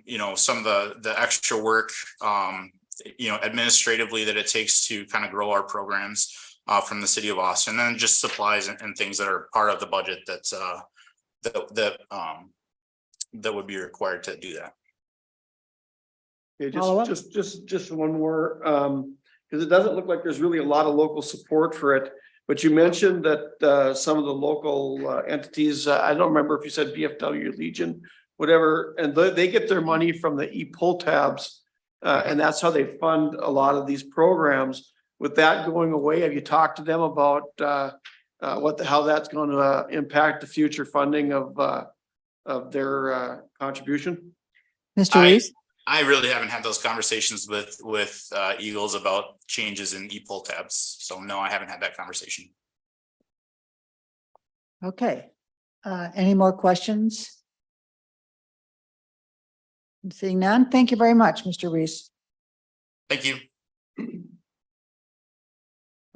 you know, some of the extra work, you know, administratively that it takes to kind of grow our programs from the city of Austin, and then just supplies and things that are part of the budget that's that would be required to do that. Okay, Follow up? just one more, because it doesn't look like there's really a lot of local support for it. But you mentioned that some of the local entities, I don't remember if you said VFW, Legion, whatever, and they get their money from the e-pull tabs. And that's how they fund a lot of these programs. With that going away, have you talked to them about how that's going to impact the future funding of their contribution? Mr. Reese? I really haven't had those conversations with Eagles about changes in e-pull tabs. So no, I haven't had that conversation. Okay. Any more questions? Seeing none, thank you very much, Mr. Reese. Thank you.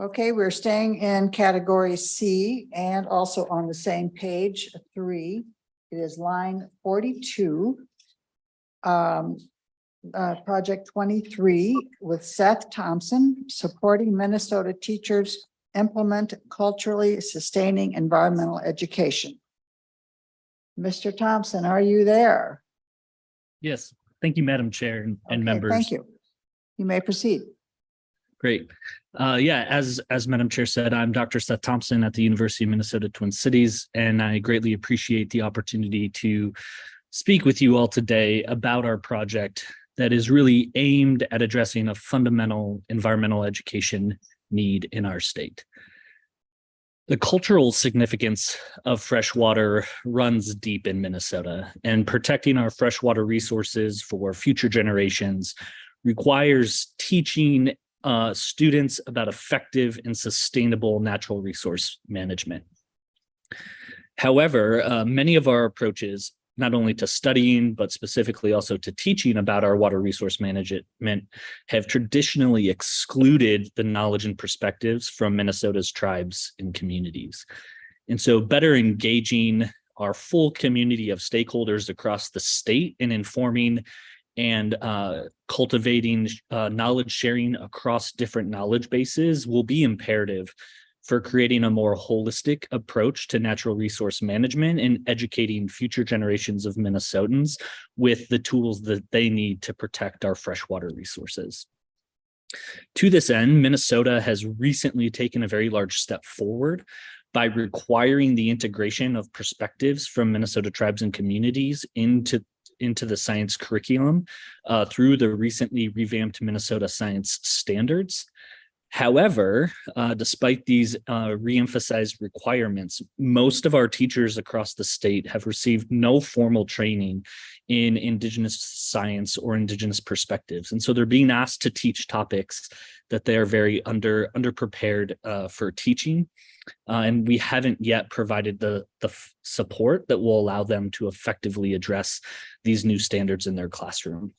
Okay, we're staying in category C and also on the same page 3. It is line 42. Project 23 with Seth Thompson, supporting Minnesota teachers implement culturally sustaining environmental education. Mr. Thompson, are you there? Yes, thank you, Madam Chair and Okay, members. thank you. You may proceed. Great. Yeah, as Madam Chair said, I'm Dr. Seth Thompson at the University of Minnesota Twin Cities, and I greatly appreciate the opportunity to speak with you all today about our project that is really aimed at addressing a fundamental environmental education need in our state. The cultural significance of freshwater runs deep in Minnesota, and protecting our freshwater resources for future generations requires teaching students about effective and sustainable natural resource management. However, many of our approaches, not only to studying, but specifically also to teaching about our water resource management, have traditionally excluded the knowledge and perspectives from Minnesota's tribes and communities. And so better engaging our full community of stakeholders across the state and informing and cultivating knowledge sharing across different knowledge bases will be imperative for creating a more holistic approach to natural resource management and educating future generations of Minnesotans with the tools that they need to protect our freshwater resources. To this end, Minnesota has recently taken a very large step forward by requiring the integration of perspectives from Minnesota tribes and communities into the science curriculum through the recently revamped Minnesota Science Standards. However, despite these reemphasized requirements, most of our teachers across the state have received no formal training in Indigenous science or Indigenous perspectives. And so they're being asked to teach topics that they are very underprepared for teaching. And we haven't yet provided the support that will allow them to effectively address these new standards in their classroom.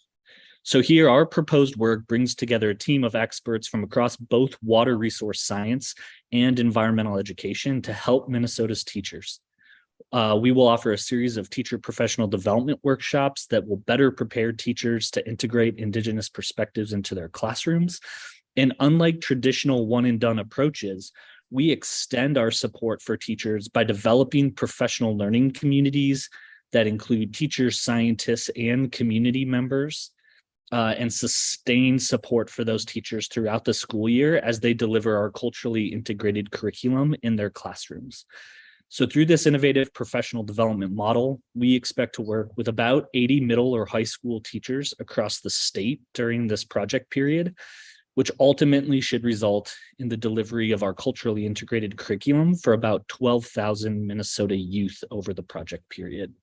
So here, our proposed work brings together a team of experts from across both water resource science and environmental education to help Minnesota's teachers. We will offer a series of teacher professional development workshops that will better prepare teachers to integrate Indigenous perspectives into their classrooms. And unlike traditional one-and-done approaches, we extend our support for teachers by developing professional learning communities that include teachers, scientists, and community members. and sustained support for those teachers throughout the school year as they deliver our culturally integrated curriculum in their classrooms. So through this innovative professional development model, we expect to work with about 80 middle or high school teachers across the state during this project period, which ultimately should result in the delivery of our culturally integrated curriculum for about 12,000 Minnesota youth over the project period.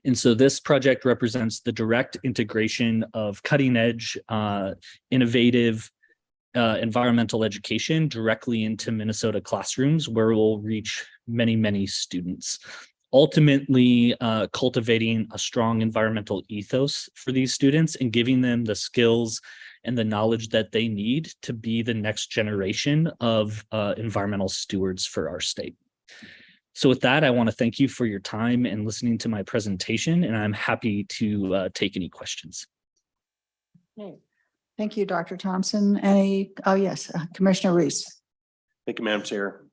And so this project represents the direct integration of cutting edge, innovative environmental education directly into Minnesota classrooms, where we'll reach many, many students. Ultimately, cultivating a strong environmental ethos for these students and giving them the skills and the knowledge that they need to be the next generation of environmental stewards for our state. So with that, I want to thank you for your time and listening to my presentation, and I'm happy to take any questions. Okay. Thank you, Dr. Thompson. Yes, Commissioner Reese. Thank you, Madam Chair.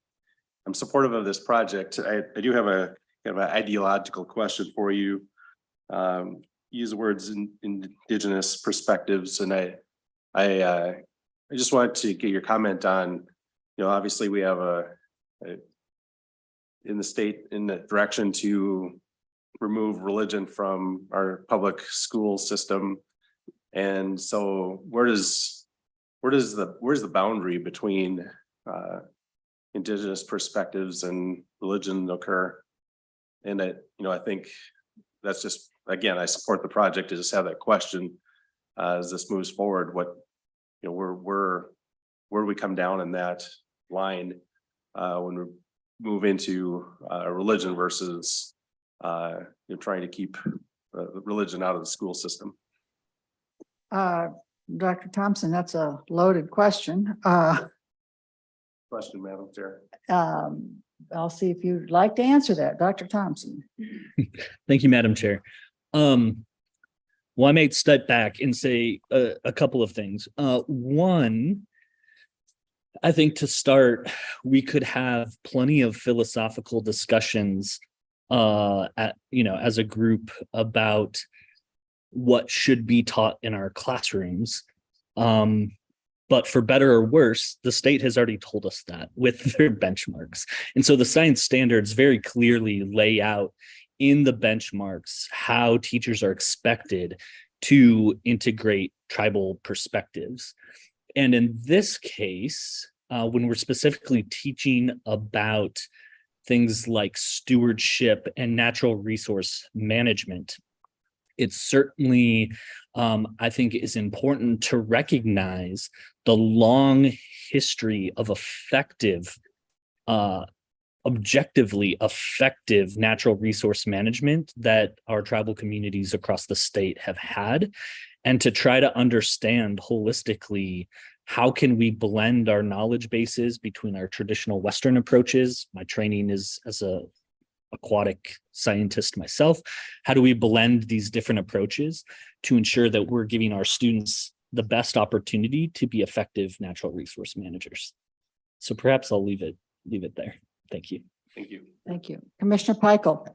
I'm supportive of this project. I do have a kind of an ideological question for you. Use the words in indigenous perspectives, and I just wanted to get your comment on, obviously we have in the state in the direction to remove religion from our public school system. And so where's the boundary between indigenous perspectives and religion occur? And I think that's just, again, I support the project to just have that question as this moves forward. What, where do we come down in that line when we move into religion versus trying to keep religion out of the school system? Dr. Thompson, that's a loaded question. Question, Madam Chair. I'll see if you'd like to answer that, Dr. Thompson. Thank you, Madam Chair. Well, I may step back and say a couple of things. One, I think to start, we could have plenty of philosophical discussions as a group about what should be taught in our classrooms. But for better or worse, the state has already told us that with their benchmarks. And so the science standards very clearly lay out in the benchmarks how teachers are expected to integrate tribal perspectives. And in this case, when we're specifically teaching about things like stewardship and natural resource management, it certainly, I think, is important to recognize the long history of objectively effective natural resource management that our tribal communities across the state have had, and to try to understand holistically how can we blend our knowledge bases between our traditional Western approaches. My training is as a aquatic scientist myself. How do we blend these different approaches to ensure that we're giving our students the best opportunity to be effective natural resource managers? So perhaps I'll leave it there. Thank you. Thank you. Thank you. Commissioner Peichel.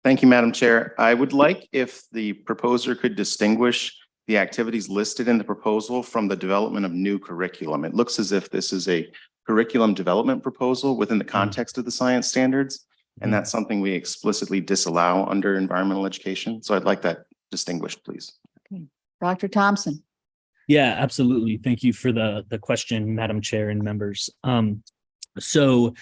Thank you, Madam Chair. I would like if the proposer could distinguish the activities listed in the proposal from the development of new curriculum. It looks as if this is a curriculum development proposal within the context of the science standards. And that's something we explicitly disallow under environmental education. So I'd like that distinguished, please. Okay. Dr. Thompson. Yeah, absolutely. Thank you for the question, Madam Chair and members. So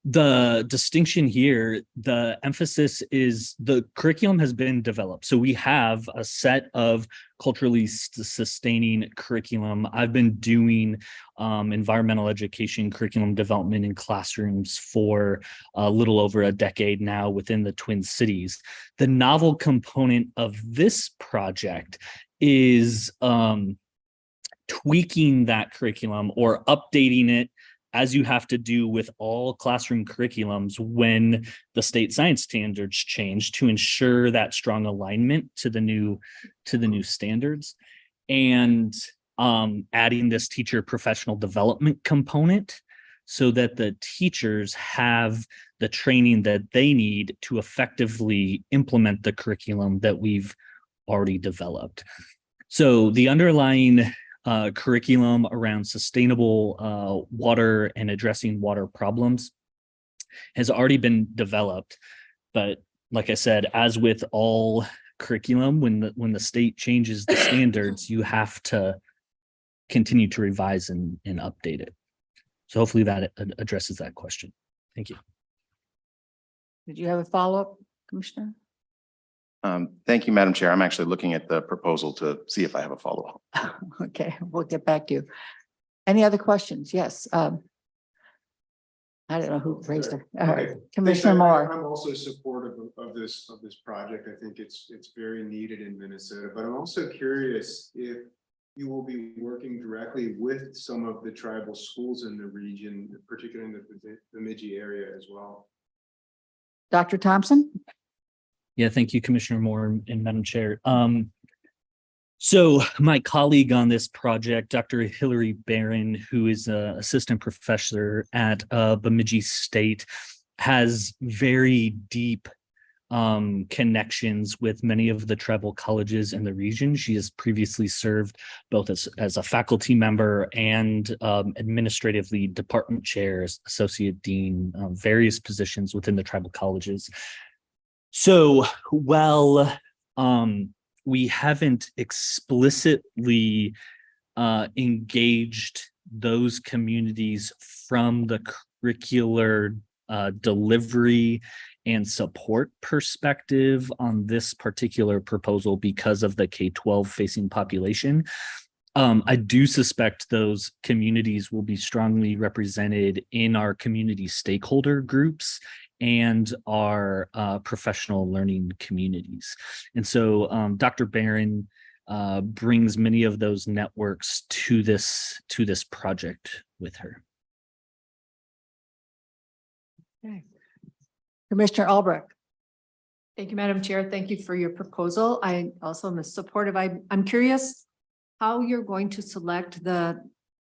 the distinction here, the emphasis is the curriculum has been developed. So we have a set of culturally sustaining curriculum. I've been doing environmental education curriculum development in classrooms for a little over a decade now within the Twin Cities. The novel component of this project is tweaking that curriculum or updating it, as you have to do with all classroom curriculums when the state science standards change, to ensure that strong alignment to the new standards, and adding this teacher professional development component so that the teachers have the training that they need to effectively implement the curriculum that we've already developed. So the underlying curriculum around sustainable water and addressing water problems has already been developed. But like I said, as with all curriculum, when the state changes the standards, you have to continue to revise and update it. So hopefully that addresses that question. Thank you. Did you have a follow-up, Commissioner? Thank you, Madam Chair. I'm actually looking at the proposal to see if I have a follow-up. Okay, we'll get back to you. Any other questions? Yes. I don't know who raised it. Okay. Commissioner Thanks. Moore. I'm also supportive of this project. I think it's very needed in Minnesota, but I'm also curious if you will be working directly with some of the tribal schools in the region, particularly in the Bemidji area as well. Dr. Thompson? Yeah, thank you, Commissioner Moore and Madam Chair. So my colleague on this project, Dr. Hillary Barron, who is an assistant professor at Bemidji State, has very deep connections with many of the tribal colleges in the region. She has previously served both as a faculty member and administratively department chair, associate dean, various positions within the tribal colleges. So while we haven't explicitly engaged those communities from the curricular delivery and support perspective on this particular proposal because of the K-12 facing population, I do suspect those communities will be strongly represented in our community stakeholder groups and our professional learning communities. And so Dr. Barron brings many of those networks to this project with her. Okay. Commissioner Albrecht. Thank you, Madam Chair. Thank you for your proposal. I also am supportive. I'm curious how you're going to select the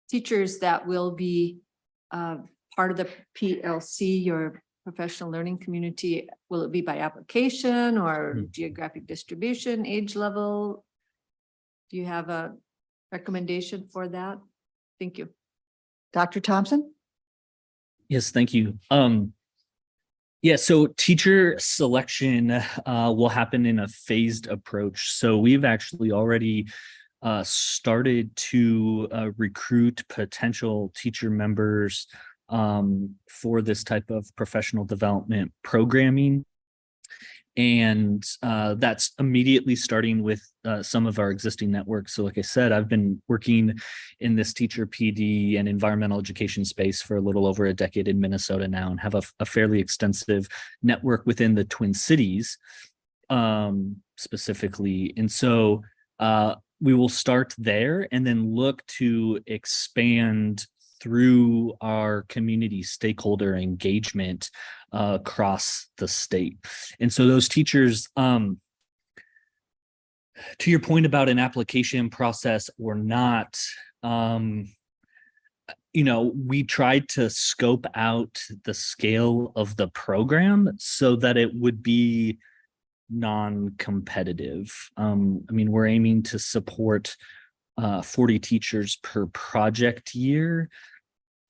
teachers that will be part of the PLC, your professional learning community. Will it be by application or geographic distribution, age level? Do you have a recommendation for that? Thank you. Dr. Thompson? Yes, thank you. Yeah, so teacher selection will happen in a phased approach. So we've actually already started to recruit potential teacher members for this type of professional development programming. And that's immediately starting with some of our existing networks. So like I said, I've been working in this teacher PD and environmental education space for a little over a decade in Minnesota now and have a fairly extensive network within the Twin Cities specifically. And so we will start there and then look to expand through our community stakeholder engagement across the state. And so those teachers, to your point about an application process or not, we tried to scope out the scale of the program so that it would be non-competitive. We're aiming to support 40 teachers per project year.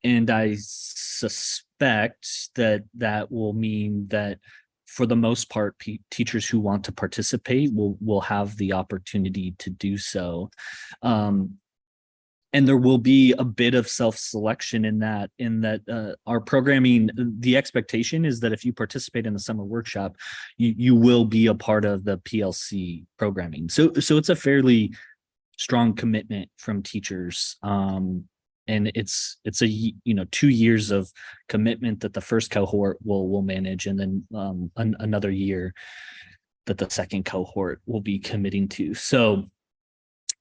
And I suspect that will mean that for the most part, teachers who want to participate will have the opportunity to do so. And there will be a bit of self-selection in that our programming, the expectation is that if you participate in the summer workshop, you will be a part of the PLC programming. So it's a fairly strong commitment from teachers. And it's a 2 years of commitment that the first cohort will manage, and then another year that the second cohort will be committing to. So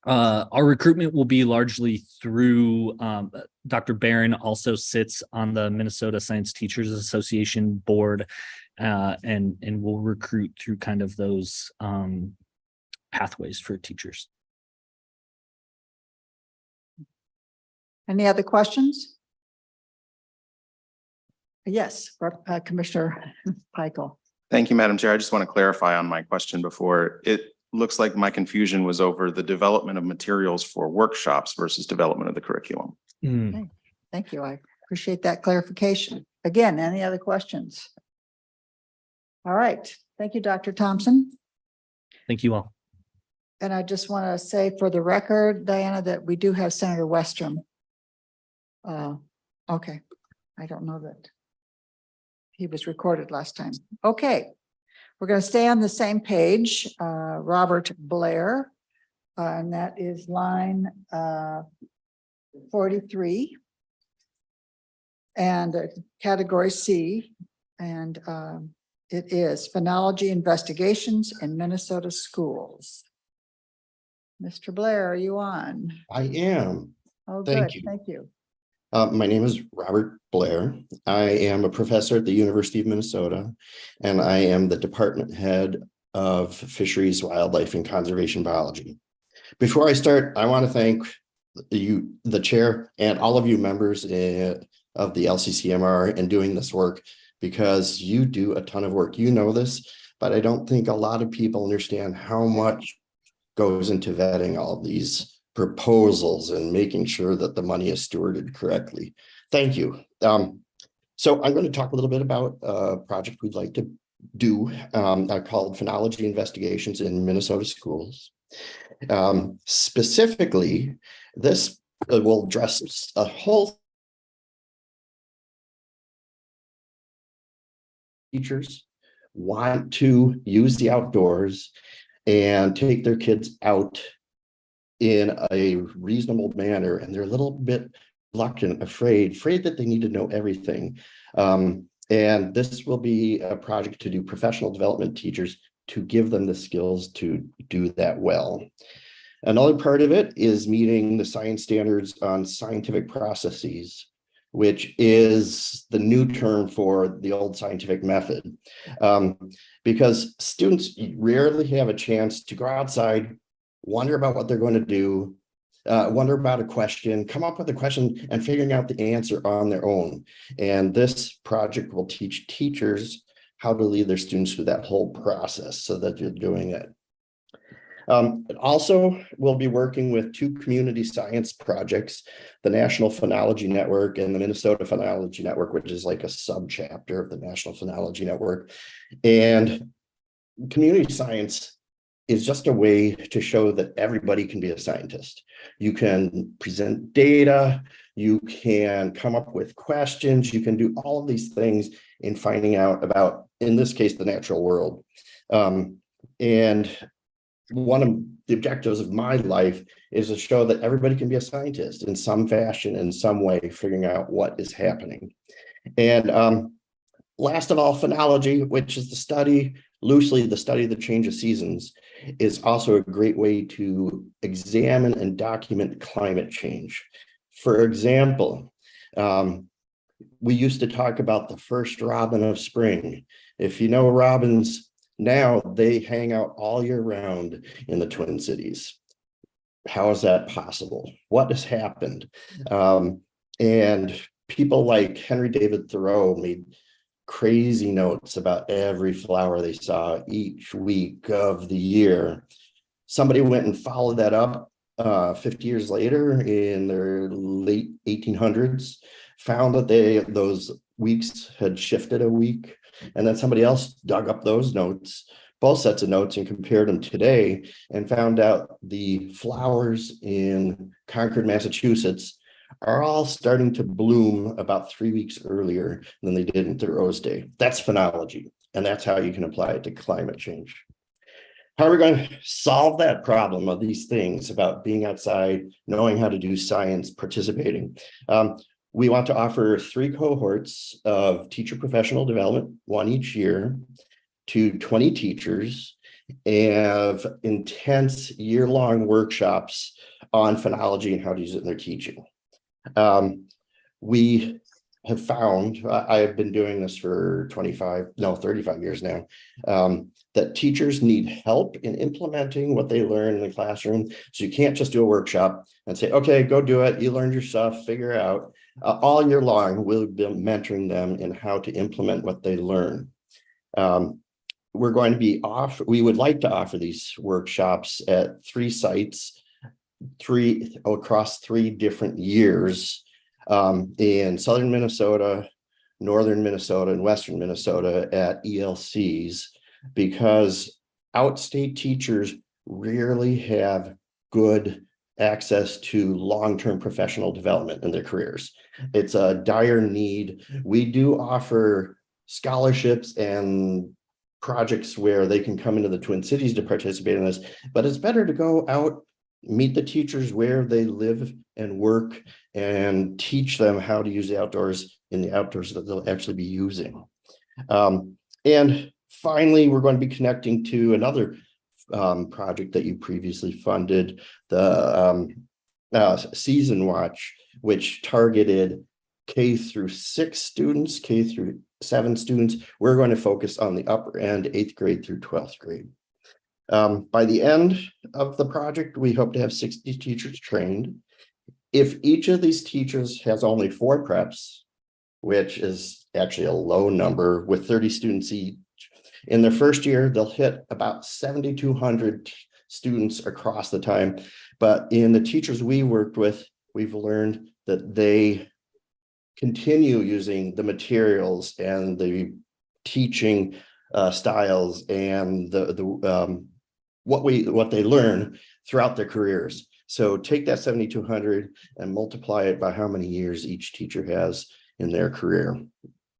our recruitment will be largely through Dr. Barron also sits on the Minnesota Science Teachers Association board, and will recruit through kind of those pathways for teachers. Any other questions? Yes, Commissioner Peichel. Thank you, Madam Chair. I just want to clarify on my question before. looks like my confusion was over the development of materials for workshops versus development of the curriculum. Thank you. I appreciate that clarification. Again, any other questions? All right. Thank you, Dr. Thompson. Thank you all. And I just want to say for the record, Diana, that we do have Senator Westrom. Okay. I don't know that he was recorded last time. Okay. We're going to stay on the same page. Robert Blair, and that is line 43. And category C, and it is phenology investigations in Minnesota schools. Mr. Blair, are you on? I am. Oh, Thank good. you. Thank you. My name is Robert Blair. I am a professor at the University of Minnesota, and I am the department head of Fisheries, Wildlife, and Conservation Biology. Before I start, I want to thank you, the chair, and all of you members of the LCCMR in doing this work, because you do a ton of work. You know this, but I don't think a lot of people understand how much goes into vetting all of these proposals and making sure that the money is stewarded correctly. Thank you. So I'm going to talk a little bit about a project we'd like to do called Phenology Investigations in Minnesota Schools. Specifically, this will address a whole teachers want to use the outdoors and take their kids out in a reasonable manner, and they're a little bit reluctant, afraid that they need to know everything. And this will be a project to do professional development teachers to give them the skills to do that well. Another part of it is meeting the science standards on scientific processes, which is the new term for the old scientific method. Because students rarely have a chance to go outside, wonder about what they're going to do, wonder about a question, come up with a question, and figuring out the answer on their own. And this project will teach teachers how to lead their students through that whole process so that you're doing it. Also, we'll be working with two community science projects, the National Phenology Network and the Minnesota Phenology Network, which is like a subchapter of the National Phenology Network. And community science is just a way to show that everybody can be a scientist. You can present data, you can come up with questions, you can do all of these things in finding out about, in this case, the natural world. And one of the objectives of my life is to show that everybody can be a scientist in some fashion, in some way, figuring out what is happening. And last of all, phenology, which is the study, loosely the study of the change of seasons, is also a great way to examine and document climate change. For example, we used to talk about the first robin of spring. If you know robins, now they hang out all year round in the Twin Cities. How is that possible? What has happened? And people like Henry David Thoreau made crazy notes about every flower they saw each week of the year. Somebody went and followed that up 50 years later in their late 1800s, found that those weeks had shifted a week. And then somebody else dug up those notes, both sets of notes, and compared them today and found out the flowers in Concord, Massachusetts are all starting to bloom about 3 weeks earlier than they did in Thoreau's day. That's phenology, and that's how you can apply it to climate change. How are we going to solve that problem of these things about being outside, knowing how to do science, participating? We want to offer 3 cohorts of teacher professional development, 1 each year, to 20 teachers, and intense year-long workshops on phenology and how to use it in their teaching. We have found, I have been doing this for 35 years now, that teachers need help in implementing what they learn in the classroom. So you can't just do a workshop and say, okay, go do it. You learned your stuff, figure it out. All year long, we'll be mentoring them in how to implement what they learn. we're going to be we would like to offer these workshops at 3 sites, across 3 different years, in southern Minnesota, northern Minnesota, and western Minnesota at ELCs, because outstate teachers rarely have good access to long-term professional development in their careers. It's a dire need. We do offer scholarships and projects where they can come into the Twin Cities to participate in this, but it's better to go out, meet the teachers where they live and work, and teach them how to use the outdoors in the outdoors that they'll actually be using. And finally, we're going to be connecting to another project that you previously funded, the Season Watch, which targeted K-6 students, K-7 students. We're going to focus on the upper end, 8th grade through 12th grade. By the end of the project, we hope to have 60 teachers trained. If each of these teachers has only 4 preps, which is actually a low number with 30 students each, in their first year, they'll hit about 7,200 students across the time. But in the teachers we worked with, we've learned that they continue using the materials and the teaching styles and what they learn throughout their careers. So take that 7,200 and multiply it by how many years each teacher has in their career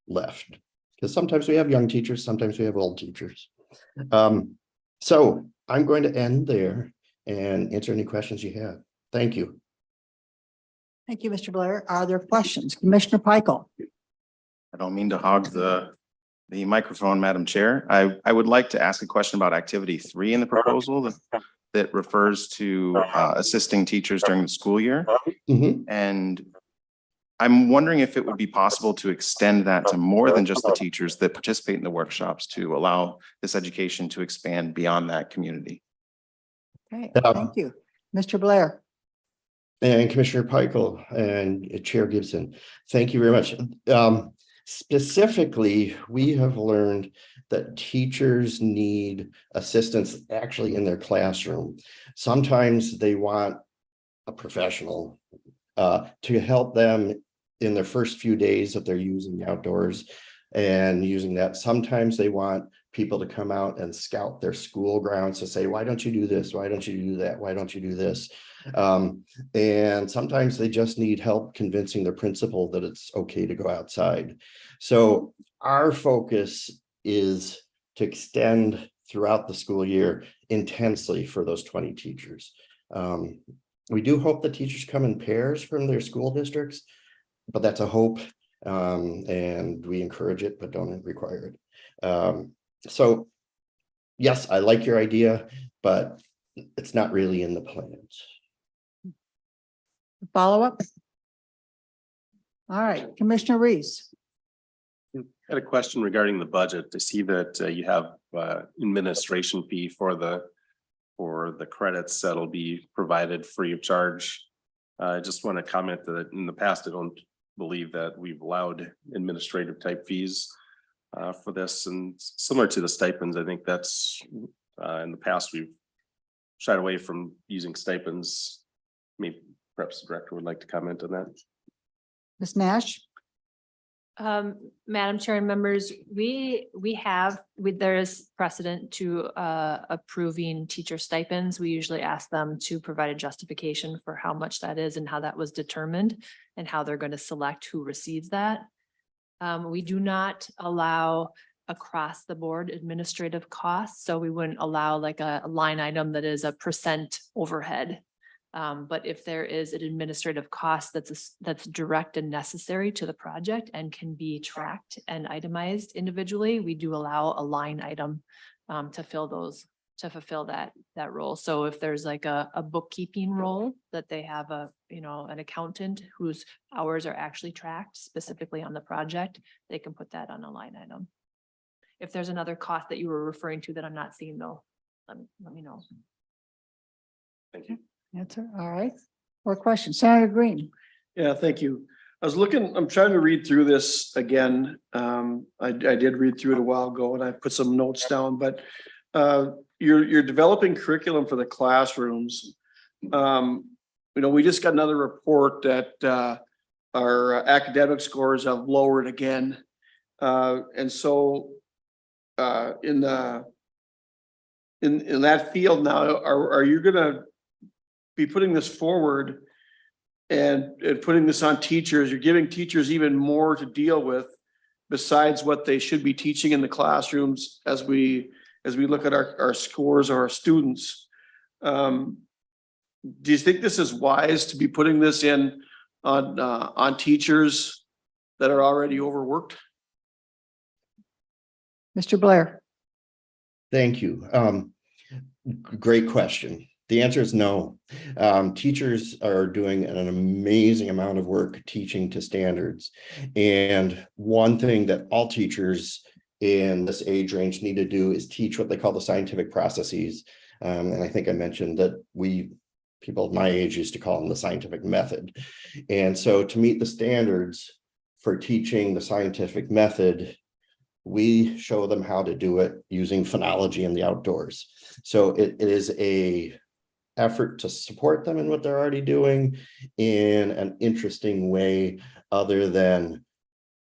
left. Because sometimes we have young teachers, sometimes we have old teachers. So I'm going to end there and answer any questions you have. Thank you. Thank you, Mr. Blair. Are there questions? Commissioner Peichel? I don't mean to hog the microphone, Madam Chair. I would like to ask a question about activity 3 in the proposal that refers to assisting teachers during the school year. And I'm wondering if it would be possible to extend that to more than just the teachers that participate in the workshops, to allow this education to expand beyond that community. Okay, thank you. Mr. Blair? And Commissioner Peichel and Chair Gibson, thank you very much. Specifically, we have learned that teachers need assistance actually in their classroom. Sometimes they want a professional to help them in their first few days that they're using the outdoors and using that. Sometimes they want people to come out and scout their school grounds to say, why don't you do this? Why don't you do that? Why don't you do this? And sometimes they just need help convincing their principal that it's okay to go outside. So our focus is to extend throughout the school year intensely for those 20 teachers. We do hope that teachers come in pairs from their school districts, but that's a hope, and we encourage it, but don't require it. So yes, I like your idea, but it's not really in the plans. Follow up? All right, Commissioner Reese. I had a question regarding the budget. I see that you have administration fee for the credits that'll be provided free of charge. I just want to comment that in the past, I don't believe that we've allowed administrative type fees for this, and similar to the stipends, I think that's in the past we've shied away from using stipends. Maybe perhaps the director would like to comment on that. Ms. Nash? Madam Chair and members, there is precedent to approving teacher stipends. We usually ask them to provide a justification for how much that is and how that was determined and how they're going to select who receives that. We do not allow across the board administrative costs, so we wouldn't allow like a line item that is a % overhead. But if there is an administrative cost that's direct and necessary to the project and can be tracked and itemized individually, we do allow a line item to fulfill that role. So if there's like a bookkeeping role that they have an accountant whose hours are actually tracked specifically on the project, they can put that on a line item. If there's another cost that you were referring to that I'm not seeing though, let me know. Thank you. Answer. All right. More questions? Senator Green. Yeah, thank you. was looking, I'm trying to read through this again. I did read through it a while ago and I put some notes down, but you're developing curriculum for the classrooms. We just got another report that our academic scores have lowered again. And so in that field now, are you gonna be putting this forward and putting this on teachers? You're giving teachers even more to deal with besides what they should be teaching in the classrooms as we look at our scores of our students. Do you think this is wise to be putting this in on teachers that are already overworked? Mr. Blair. Thank you. Great question. The answer is no. Teachers are doing an amazing amount of work teaching to standards. And one thing that all teachers in this age range need to do is teach what they call the scientific processes. And I think I mentioned that people of my age used to call them the scientific method. And so to meet the standards for teaching the scientific method, we show them how to do it using phenology in the outdoors. So it is a effort to support them in what they're already doing in an interesting way, other than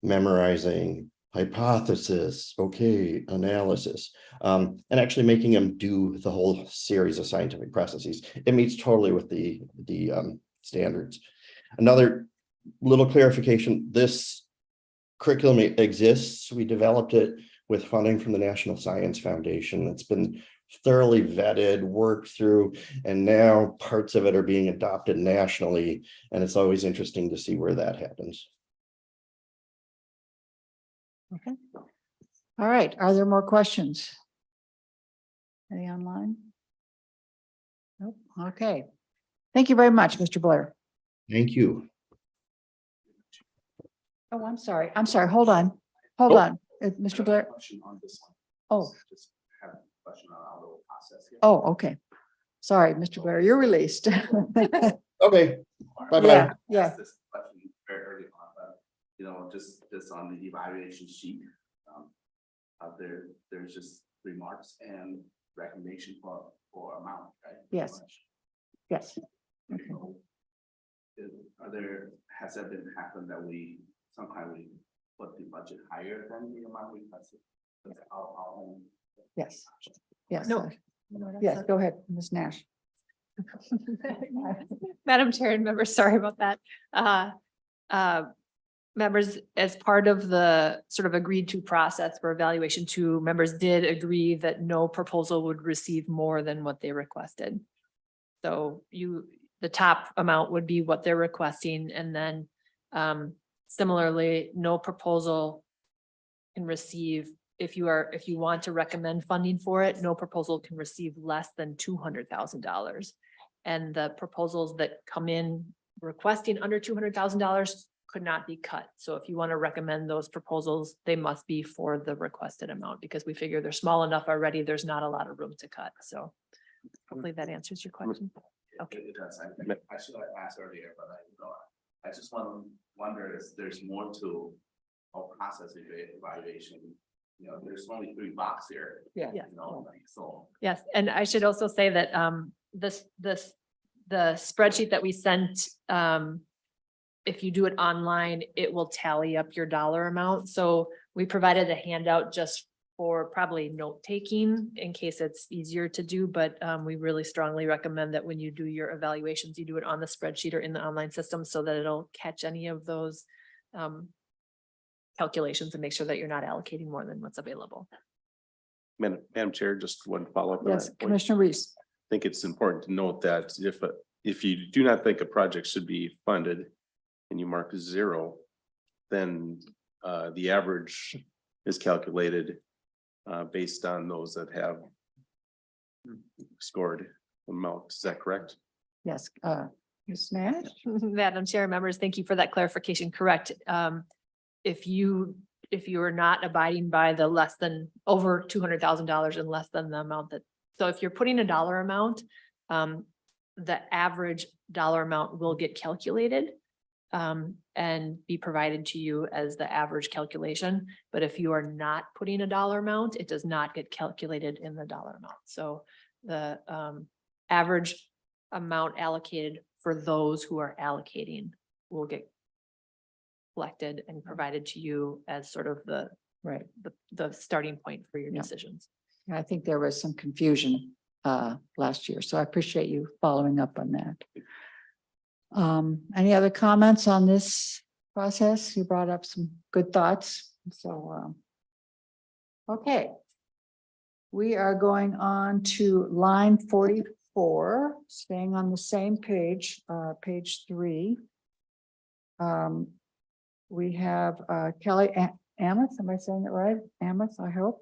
memorizing hypothesis, analysis, and actually making them do the whole series of scientific processes. It meets totally with the standards. Another little clarification, this curriculum exists. We developed it with funding from the National Science Foundation. It's been thoroughly vetted, worked through, and now parts of it are being adopted nationally. And it's always interesting to see where that happens. Okay. All right. Are there more questions? Any online? Nope. Okay. Thank you very much, Mr. Blair. Thank you. Oh, I'm sorry. I'm sorry. Hold on. Hold on. Mr. Blair. Oh. Oh, okay. Sorry, Mr. Blair, you're released. Okay. Bye-bye. Yeah, yeah. This question very early on, but, just on the evaluation sheet. There's just remarks and recommendation for amount, right? Yes. Yes. Has that been happened that sometimes we put the budget higher than the amount we requested? Our own. Yes. Yes. No. Yes, go ahead, Ms. Nash. Madam Chair and members, sorry about that. Members, as part of the sort of agreed to process for evaluation 2, members did agree that no proposal would receive more than what they requested. So the top amount would be what they're requesting, and then similarly, no proposal can receive, if you want to recommend funding for it, no proposal can receive less than $200,000. And the proposals that come in requesting under $200,000 could not be cut. So if you want to recommend those proposals, they must be for the requested amount, because we figure they're small enough already. There's not a lot of room to cut. So hopefully that answers your question. Okay. It does. I should have asked earlier, but I just wonder if there's more to a process evaluation. There's only 3 boxes here. Yeah. So. Yes, and I should also say that the spreadsheet that we sent, if you do it online, it will tally up your dollar amount. So we provided a handout just for probably note taking in case it's easier to do, but we really strongly recommend that when you do your evaluations, you do it on the spreadsheet or in the online system so that it'll catch any of those calculations and make sure that you're not allocating more than what's available. Madam Chair, just one follow-up. Yes, Commissioner Reese. I think it's important to note that if you do not think a project should be funded and you mark 0, then the average is calculated based on those that have scored amount. Is that correct? Yes, Ms. Nash. Madam Chair, members, thank you for that clarification. Correct. If you are not abiding by the less than over $200,000 and less than the amount so if you're putting a dollar amount, the average dollar amount will get calculated. and be provided to you as the average calculation. But if you are not putting a dollar amount, it does not get calculated in the dollar amount. So the average amount allocated for those who are allocating will get collected and provided to you as sort of the Right. the starting point for your Yeah. decisions. I think there was some confusion last year, so I appreciate you following up on that. Any other comments on this process? You brought up some good thoughts, so okay. We are going on to line 44, staying on the same page, page 3. We have Kelly Amos, am I saying it right? Amos, I hope.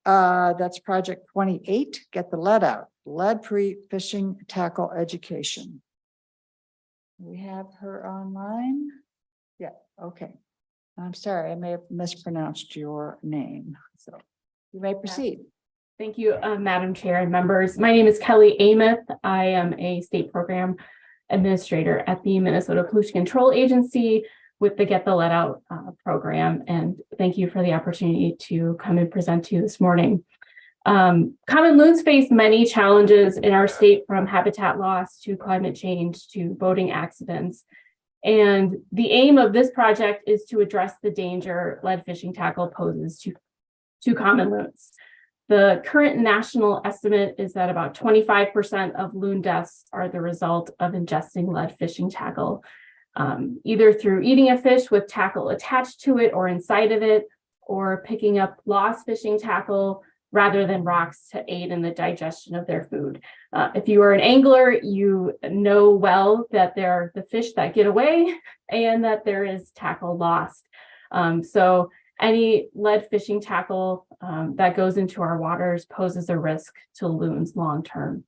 That's project 28, Get the Lead Out, lead-free fishing tackle education. We have her online. Yeah, okay. I'm sorry, I may have mispronounced your name, so you may proceed. Thank you, Madam Chair and members. My name is Kelly Amos. I am a state program administrator at the Minnesota Pollution Control Agency with the Get the Lead Out program. And thank you for the opportunity to come and present to you this morning. Common loons face many challenges in our state, from habitat loss to climate change to boating accidents. And the aim of this project is to address the danger lead fishing tackle poses to common loons. The current national estimate is that about 25% of loon deaths are the result of ingesting lead fishing tackle, either through eating a fish with tackle attached to it or inside of it, or picking up lost fishing tackle rather than rocks to aid in the digestion of their food. If you are an angler, you know well that there are the fish that get away and that there is tackle lost. So any lead fishing tackle that goes into our waters poses a risk to loons long-term.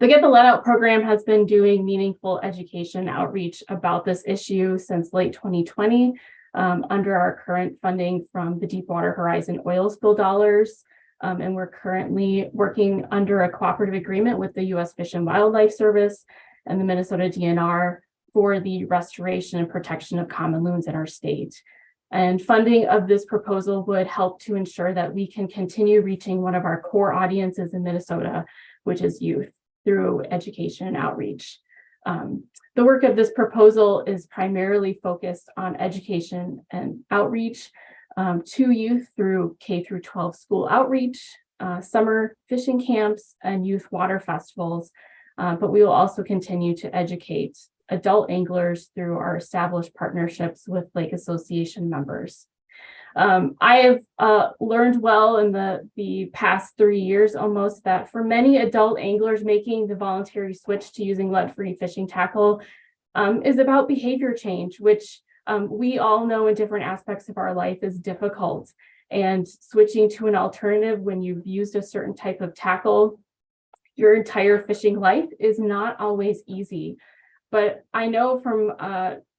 The Get the Lead Out program has been doing meaningful education outreach about this issue since late 2020 under our current funding from the Deepwater Horizon oil spill dollars. And we're currently working under a cooperative agreement with the U.S. Fish and Wildlife Service and the Minnesota DNR for the restoration and protection of common loons in our state. And funding of this proposal would help to ensure that we can continue reaching one of our core audiences in Minnesota, which is youth, through education and outreach. The work of this proposal is primarily focused on education and outreach to youth through K-12 school outreach, summer fishing camps, and youth water festivals. But we will also continue to educate adult anglers through our established partnerships with Lake Association members. I have learned well in the past 3 years almost that for many adult anglers, making the voluntary switch to using lead-free fishing tackle is about behavior change, which we all know in different aspects of our life is difficult. And switching to an alternative when you've used a certain type of tackle your entire fishing life is not always easy. But I know from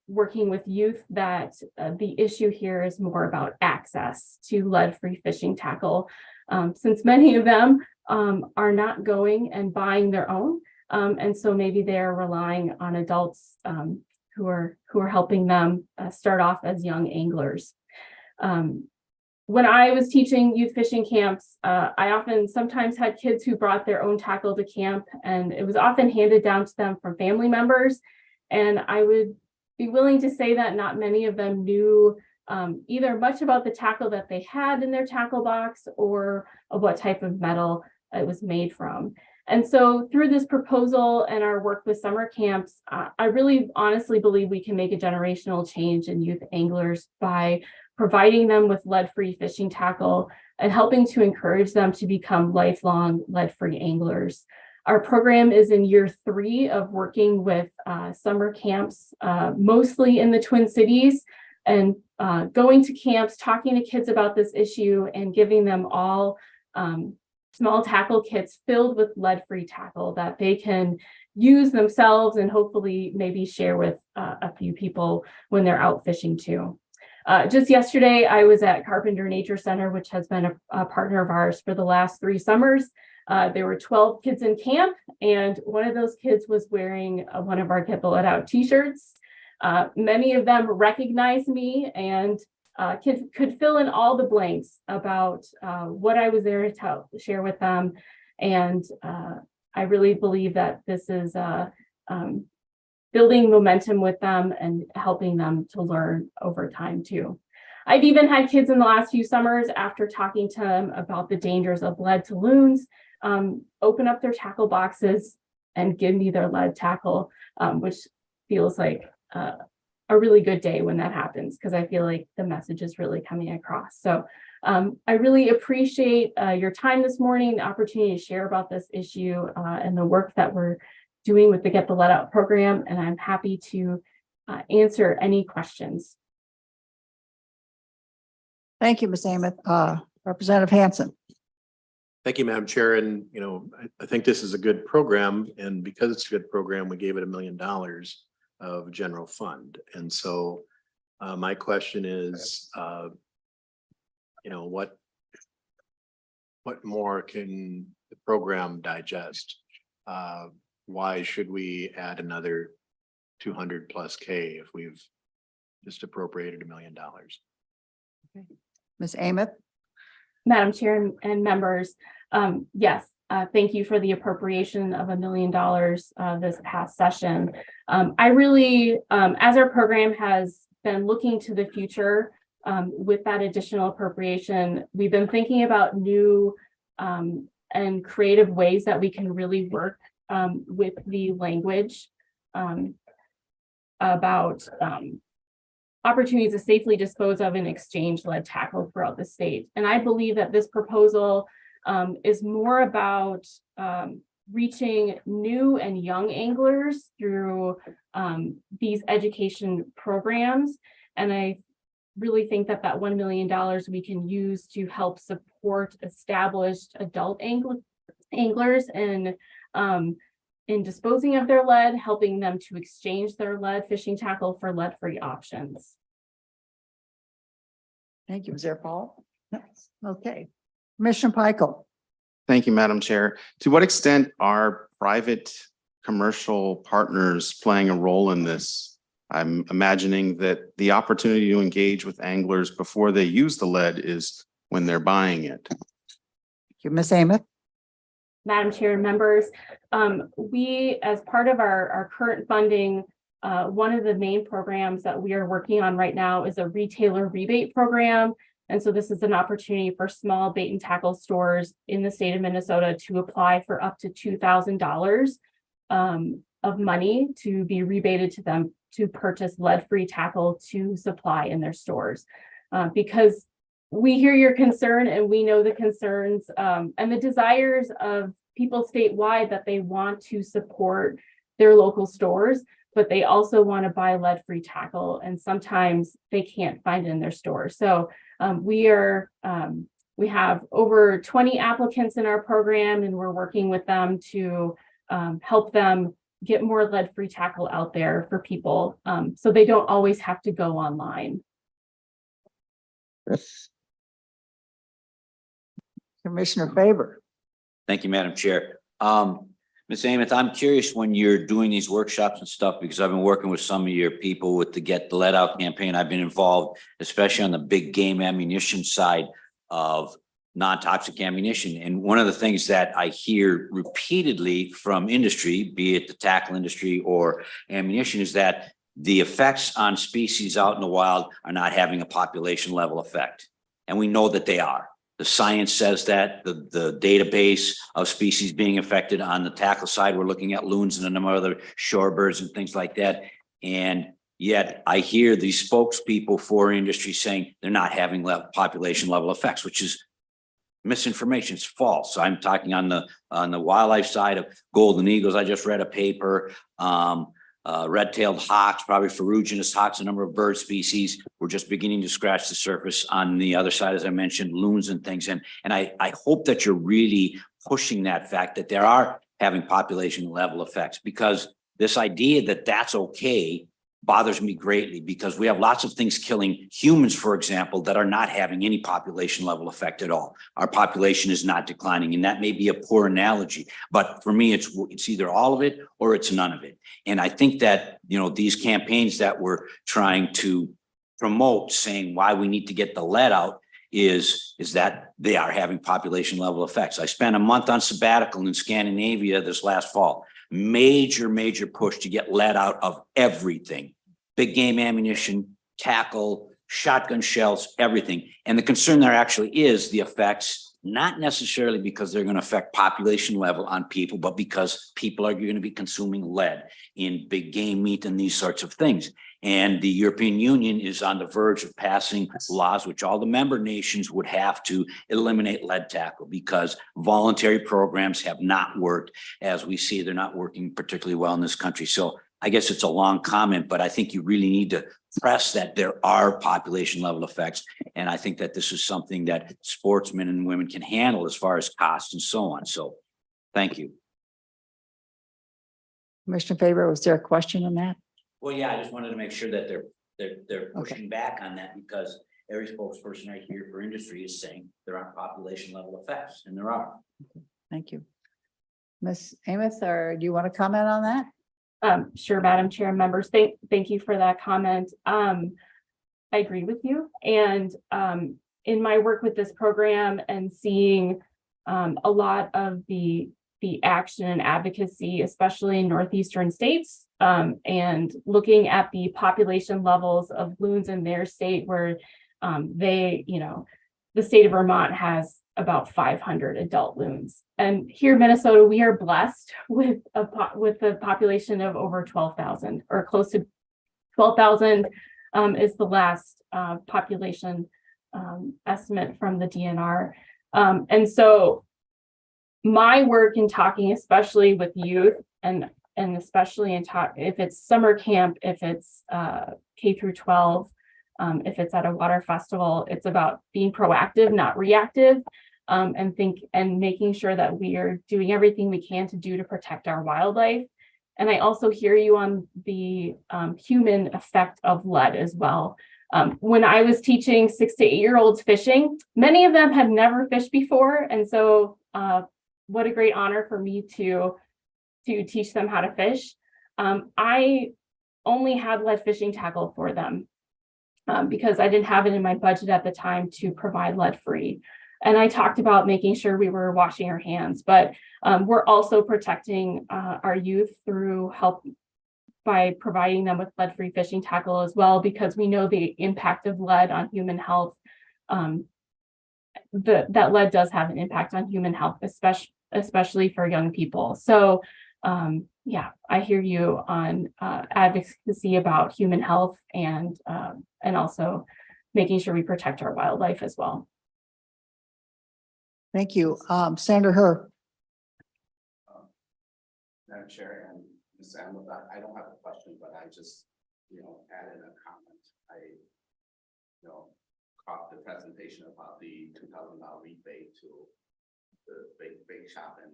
working with youth that the issue here is more about access to lead-free fishing tackle, since many of them are not going and buying their own. And so maybe they're relying on adults who are helping them start off as young anglers. When I was teaching youth fishing camps, I sometimes had kids who brought their own tackle to camp, and it was often handed down to them from family members. And I would be willing to say that not many of them knew either much about the tackle that they had in their tackle box or of what type of metal it was made from. And so through this proposal and our work with summer camps, I really honestly believe we can make a generational change in youth anglers by providing them with lead-free fishing tackle and helping to encourage them to become lifelong lead-free anglers. Our program is in year 3 of working with summer camps, mostly in the Twin Cities, and going to camps, talking to kids about this issue and giving them all small tackle kits filled with lead-free tackle that they can use themselves and hopefully maybe share with a few people when they're out fishing too. Just yesterday, I was at Carpenter Nature Center, which has been a partner of ours for the last 3 summers. There were 12 kids in camp, and one of those kids was wearing one of our Get the Lead Out t-shirts. Many of them recognize me and could fill in all the blanks about what I was there to share with them. And I really believe that this is building momentum with them and helping them to learn over time too. I've even had kids in the last few summers, after talking to them about the dangers of lead to loons, open up their tackle boxes and give me their lead tackle, which feels like a really good day when that happens, because I feel like the message is really coming across. So I really appreciate your time this morning, the opportunity to share about this issue and the work that we're doing with the Get the Lead Out program. And I'm happy to answer any questions. Thank you, Ms. Amos. Representative Hanson. Thank you, Madam Chair. And, you know, I think this is a good program. And because it's a good program, we gave it $1 million of general fund. And so my question is, you know, what more can the program digest? Why should we add another 200+ K if we've just appropriated $1 million? Okay. Ms. Amos. Madam Chair and members, yes, thank you for the appropriation of $1 million this past session. I really, as our program has been looking to the future with that additional appropriation, we've been thinking about new and creative ways that we can really work with the language about opportunities to safely dispose of and exchange lead tackle throughout the state. And I believe that this proposal is more about reaching new and young anglers through these education programs. And I really think that that $1 million we can use to help support established adult anglers and in disposing of their lead, helping them to exchange their lead fishing tackle for lead-free options. Thank you. Is there Paul? No. Okay. Commissioner Peichel. Thank you, Madam Chair. To what extent are private commercial partners playing a role in this? I'm imagining that the opportunity to engage with anglers before they use the lead is when they're buying it. Thank you, Ms. Amos. Madam Chair and members, we, as part of our current funding, one of the main programs that we are working on right now is a retailer rebate program. And so this is an opportunity for small bait and tackle stores in the state of Minnesota to apply for up to $2,000 of money to be rebated to them to purchase lead-free tackle to supply in their stores. Because we hear your concern and we know the concerns and the desires of people statewide that they want to support their local stores, but they also want to buy lead-free tackle, and sometimes they can't find it in their stores. So we have over 20 applicants in our program, and we're working with them to help them get more lead-free tackle out there for people, so they don't always have to go online. Commissioner Faber. Thank you, Madam Chair. Ms. Amos, I'm curious when you're doing these workshops and stuff, because I've been working with some of your people with the Get the Lead Out campaign. I've been involved, especially on the big game ammunition side of non-toxic ammunition. And one of the things that I hear repeatedly from industry, be it the tackle industry or ammunition, is that the effects on species out in the wild are not having a population level effect. And we know that they are. The science says that the database of species being affected on the tackle side, we're looking at loons and a number of other shorebirds and things like that. And yet I hear these spokespeople for industry saying they're not having population level effects, which is misinformation. It's false. I'm talking on the wildlife side of golden eagles. I just read a paper, red-tailed hawks, probably ferruginous hawks, a number of bird species. We're just beginning to scratch the surface on the other side, as I mentioned, loons and things. And I hope that you're really pushing that fact that there are having population level effects, because this idea that that's okay bothers me greatly because we have lots of things killing humans, for example, that are not having any population level effect at all. Our population is not declining, and that may be a poor analogy, but for me, it's either all of it or it's none of it. And I think that, you know, these campaigns that we're trying to promote, saying why we need to get the lead out, is that they are having population level effects. I spent a month on sabbatical in Scandinavia this last fall. Major push to get lead out of everything. Big game ammunition, tackle, shotgun shells, everything. And the concern there actually is the effects, not necessarily because they're going to affect population level on people, but because people are going to be consuming lead in big game meat and these sorts of things. And the European Union is on the verge of passing laws, which all the member nations would have to eliminate lead tackle, because voluntary programs have not worked. As we see, they're not working particularly well in this country. So I guess it's a long comment, but I think you really need to press that there are population level effects. And I think that this is something that sportsmen and women can handle as far as cost and so on. So thank you. Commissioner Faber, was there a question on that? Well, yeah, I just wanted to make sure that they're pushing back on that, because every spokesperson I hear for industry is saying there aren't population level effects, and there are. Thank you. Ms. Amos, or do you want to comment on that? Sure, Madam Chair and members, thank you for that comment. I agree with you. And in my work with this program and seeing a lot of the action and advocacy, especially in northeastern states, and looking at the population levels of loons in their state, where they, you know, the state of Vermont has about 500 adult loons. And here in Minnesota, we are blessed with a population of over 12,000, or close to 12,000 is the last population estimate from the DNR. And so my work in talking, especially with youth, and especially in if it's summer camp, if it's K through 12, if it's at a water festival, it's about being proactive, not reactive, and making sure that we are doing everything we can to do to protect our wildlife. And I also hear you on the human effect of lead as well. When I was teaching 6 to 8-year-olds fishing, many of them had never fished before, and so what a great honor for me to teach them how to fish. I only had lead fishing tackle for them because I didn't have it in my budget at the time to provide lead free. And I talked about making sure we were washing our hands, but we're also protecting our youth through help by providing them with lead free fishing tackle as well, because we know the impact of lead on human health. That lead does have an impact on human health, especially for young people. So yeah, I hear you on advocacy about human health and also making sure we protect our wildlife as well. Thank you. Senator Herr. Madam Chair and Ms. Amleth, I don't have a question, but I just, added a comment. I, caught the presentation about the $2,000 rebate to the bake shop, and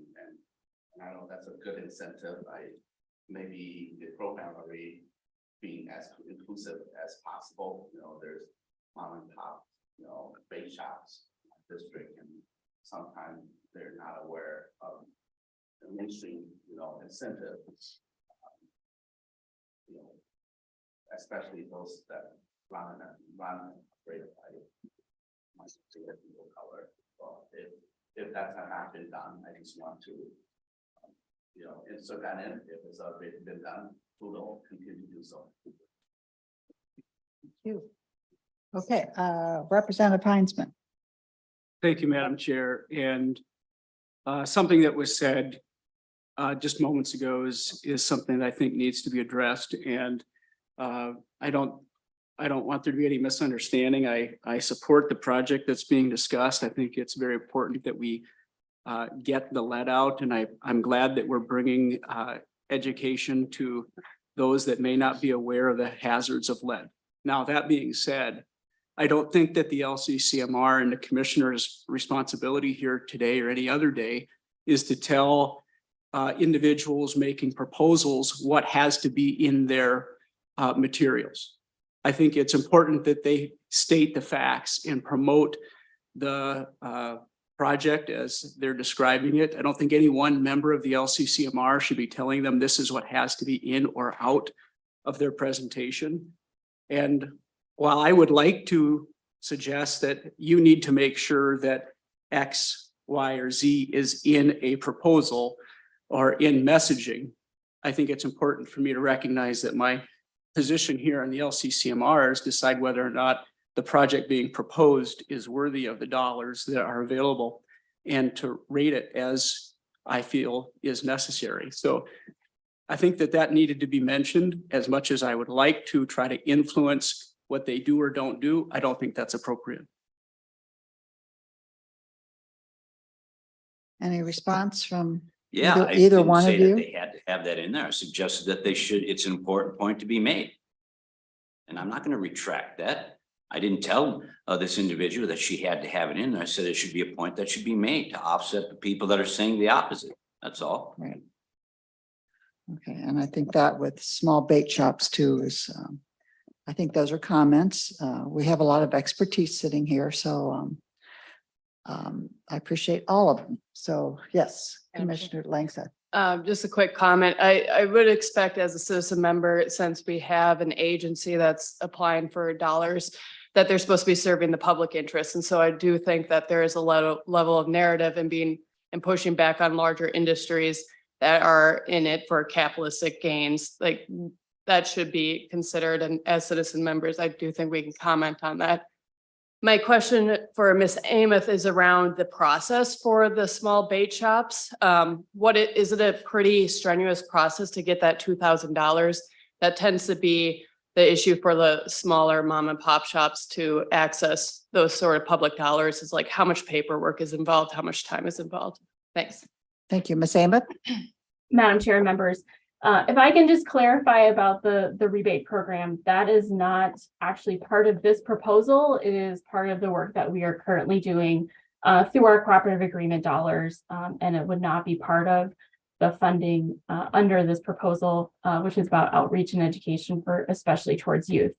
I know that's a good incentive. Maybe the program already being as inclusive as possible. There's mom and pop, bake shops in the district, and sometimes they're not aware of the mainstream, incentives. Especially those that run operated by people of color. So if that's not been done, I just want to, insert that in. If it's already been done, we will continue to do so. Thank you. Okay, Representative Heinzman. Thank you, Madam Chair. And something that was said just moments ago is something that I think needs to be addressed. And I don't want there to be any misunderstanding. I support the project that's being discussed. I think it's very important that we get the lead out, and I'm glad that we're bringing education to those that may not be aware of the hazards of lead. Now, that being said, I don't think that the LCCMR and the commissioner's responsibility here today or any other day is to tell individuals making proposals what has to be in their materials. I think it's important that they state the facts and promote the project as they're describing it. I don't think any one member of the LCCMR should be telling them this is what has to be in or out of their presentation. And while I would like to suggest that you need to make sure that X, Y, or Z is in a proposal or in messaging, I think it's important for me to recognize that my position here on the LCCMR is decide whether or not the project being proposed is worthy of the dollars that are available and to rate it as I feel is necessary. So I think that that needed to be mentioned. As much as I would like to try to influence what they do or don't do, I don't think that's appropriate. Any response from Yeah, I either didn't one say of that you? they had to have that in there. I suggested that they should, it's an important point to be made. And I'm not going to retract that. I didn't tell this individual that she had to have it in there. I said it should be a point that should be made to offset the people that are saying the opposite. That's all. Right. Okay, and I think that with small bait shops too is, I think those are comments. We have a lot of expertise sitting here, so I appreciate all of them. So yes, Commissioner Langseth. Just a quick comment. I would expect as a citizen member, since we have an agency that's applying for dollars, that they're supposed to be serving the public interest. And so I do think that there is a level of narrative and pushing back on larger industries that are in it for capitalistic gains. Like that should be considered. And as citizen members, I do think we can comment on that. My question for Ms. Amos is around the process for the small bait shops. Is it a pretty strenuous process to get that $2,000? That tends to be the issue for the smaller mom and pop shops to access those sort of public dollars, is like how much paperwork is involved, how much time is involved. Thanks. Thank you, Ms. Amos. Madam Chair and members, if I can just clarify about the rebate program, that is not actually part of this proposal. It is part of the work that we are currently doing through our cooperative agreement dollars, and it would not be part of the funding under this proposal, which is about outreach and education for especially towards youth.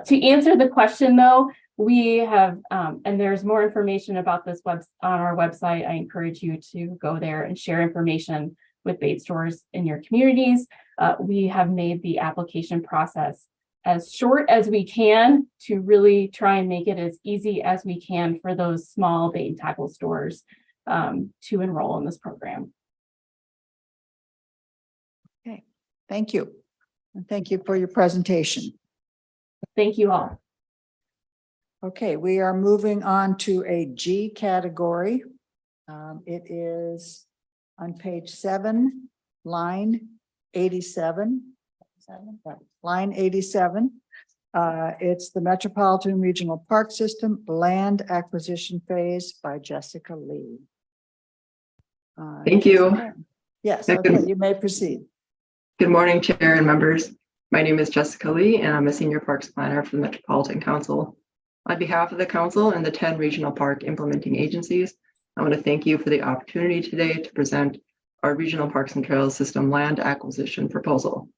To answer the question though, we have, and there's more information about this on our website. I encourage you to go there and share information with bait stores in your communities. We have made the application process as short as we can to really try and make it as easy as we can for those small bait and tackle stores to enroll in this program. Okay, thank you. And thank you for your presentation. Thank you all. Okay, we are moving on to a G category. It is on page 7, line 87. Line 87. It's the Metropolitan Regional Park System Land Acquisition Phase by Jessica Lee. Thank you. Yes, Good- okay, you may proceed. Good morning, Chair and members. My name is Jessica Lee, and I'm a Senior Parks Planner for the Metropolitan Council. On behalf of the Council and the 10 regional park implementing agencies, I want to thank you for the opportunity today to present our Regional Parks and Trails System Land Acquisition Proposal.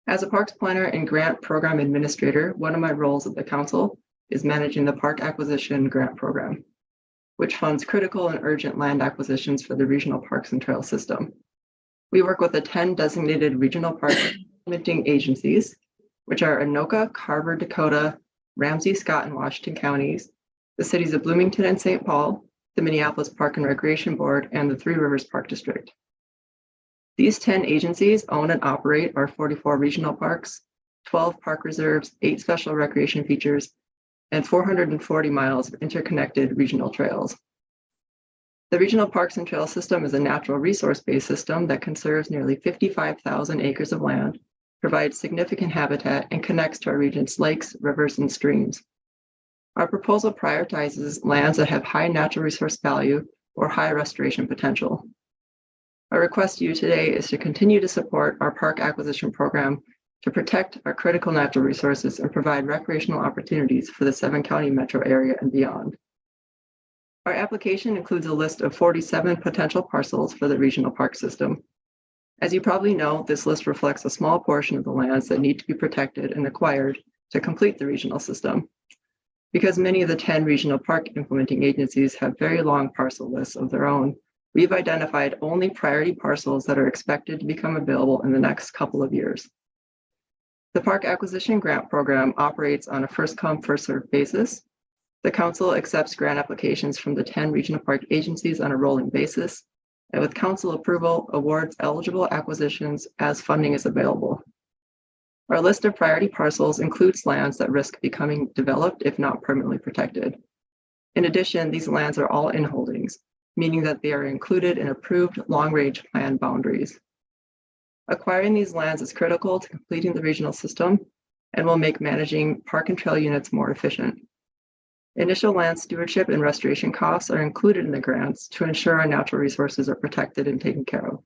As a Parks Planner and Grant Program Administrator, one of my roles at the Council is managing the Park Acquisition Grant Program, which funds critical and urgent land acquisitions for the Regional Parks and Trails System. We work with the 10 designated regional park implementing agencies, which are Anoka, Carver, Dakota, Ramsey, Scott, and Washington counties, the cities of Bloomington and St. Paul, the Minneapolis Park and Recreation Board, and the Three Rivers Park District. These 10 agencies own and operate our 44 regional parks, 12 park reserves, 8 special recreation features, and 440 miles of interconnected regional trails. The Regional Parks and Trails System is a natural resource-based system that conserves nearly 55,000 acres of land, provides significant habitat, and connects to our region's lakes, rivers, and streams. Our proposal prioritizes lands that have high natural resource value or high restoration potential. Our request to you today is to continue to support our park acquisition program to protect our critical natural resources and provide recreational opportunities for the 7-county metro area and beyond. Our application includes a list of 47 potential parcels for the regional park system. As you probably know, this list reflects a small portion of the lands that need to be protected and acquired to complete the regional system. Because many of the 10 regional park implementing agencies have very long parcel lists of their own, we've identified only priority parcels that are expected to become available in the next couple of years. The Park Acquisition Grant Program operates on a first-come, first-served basis. The council accepts grant applications from the 10 regional park agencies on a rolling basis, and with council approval, awards eligible acquisitions as funding is available. Our list of priority parcels includes lands that risk becoming developed if not permanently protected. In addition, these lands are all in holdings, meaning that they are included in approved long-range plan boundaries. Acquiring these lands is critical to completing the regional system and will make managing park and trail units more efficient. Initial land stewardship and restoration costs are included in the grants to ensure our natural resources are protected and taken care of.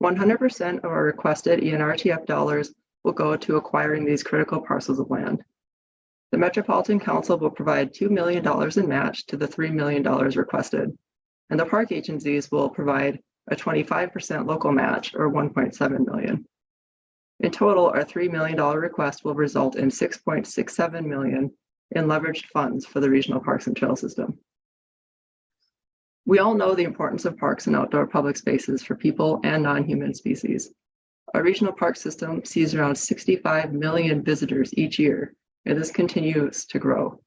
100% of our requested ENRTF dollars will go to acquiring these critical parcels of land. The Metropolitan Council will provide $2 million in match to the $3 million requested, and the park agencies will provide a 25% local match or $1.7 million. In total, our $3 million request will result in $6.67 million in leveraged funds for the regional parks and trail system. We all know the importance of parks and outdoor public spaces for people and non-human species. Our regional park system sees around 65 million visitors each year, and this continues to grow.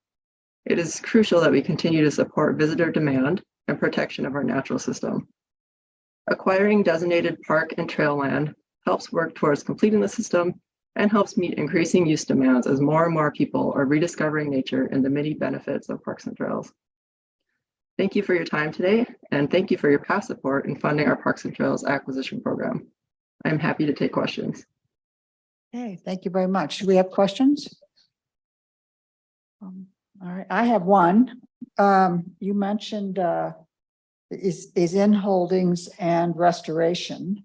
It is crucial that we continue to support visitor demand and protection of our natural system. Acquiring designated park and trail land helps work towards completing the system and helps meet increasing use demands as more and more people are rediscovering nature and the many benefits of parks and trails. Thank you for your time today, and thank you for your past support in funding our Parks and Trails acquisition program. I'm happy to take questions. Okay, thank you very much. Do we have questions? All right, I have one. You mentioned is in holdings and restoration.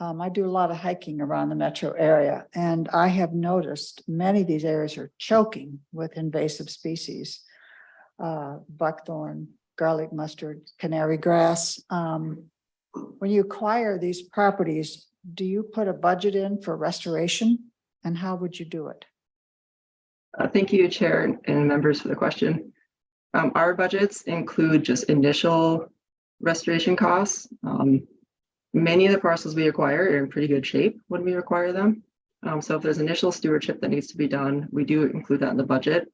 I do a lot of hiking around the metro area, and I have noticed many of these areas are choking with invasive species, buckthorn, garlic mustard, canary grass. When you acquire these properties, do you put a budget in for restoration, and how would you do it? Thank you, Chair and members, for the question. Our budgets include just initial restoration costs. Many of the parcels we acquire are in pretty good shape when we acquire them. So if there's initial stewardship that needs to be done, we do include that in the budget.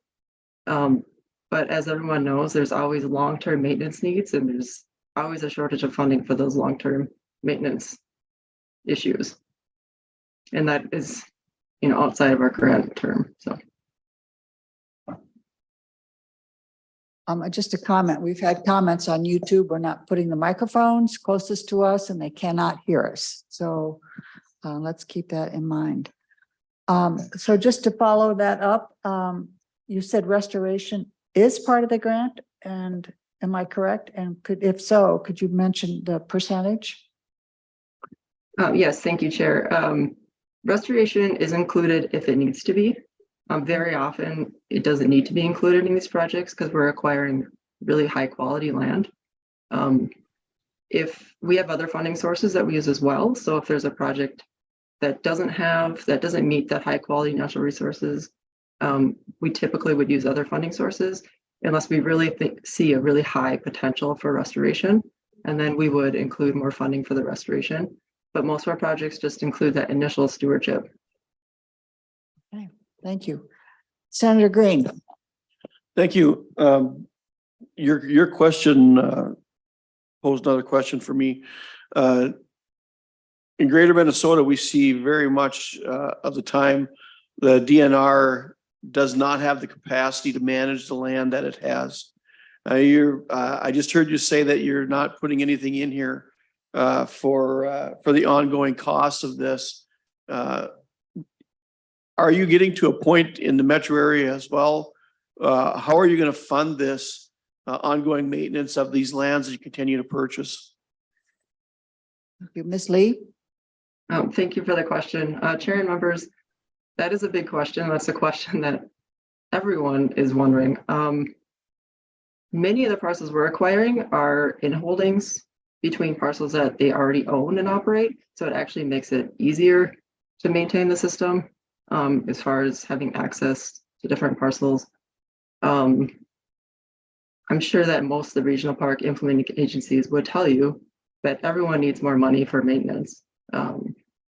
But as everyone knows, there's always long-term maintenance needs, and there's always a shortage of funding for those long-term maintenance issues. And that is, outside of our grant term, so. Just a comment. We've had comments on YouTube. We're not putting the microphones closest to us and they cannot hear us. So let's keep that in mind. So just to follow that up, you said restoration is part of the grant, and am I correct? And if so, could you mention the percentage? Yes, thank you, Chair. Restoration is included if it needs to be. Very often, it doesn't need to be included in these projects because we're acquiring really high quality land. If we have other funding sources that we use as well, so if there's a project that doesn't meet that high quality natural resources, we typically would use other funding sources unless we really see a really high potential for restoration, and then we would include more funding for the restoration. But most of our projects just include that initial stewardship. Okay, thank you. Senator Green. Thank you. Your question posed another question for me. In Greater Minnesota, we see very much of the time the DNR does not have the capacity to manage the land that it has. I just heard you say that you're not putting anything in here for the ongoing costs of this. Are you getting to a point in the metro area as well? How are you going to fund this ongoing maintenance of these lands that you continue to purchase? Thank you, Ms. Lee. Thank you for the question. Chair and members, that is a big question. That's a question that everyone is wondering. Many of the parcels we're acquiring are in holdings. between parcels that they already own and operate. So it actually makes it easier to maintain the system as far as having access to different parcels. I'm sure that most of the regional park implementing agencies would tell you that everyone needs more money for maintenance.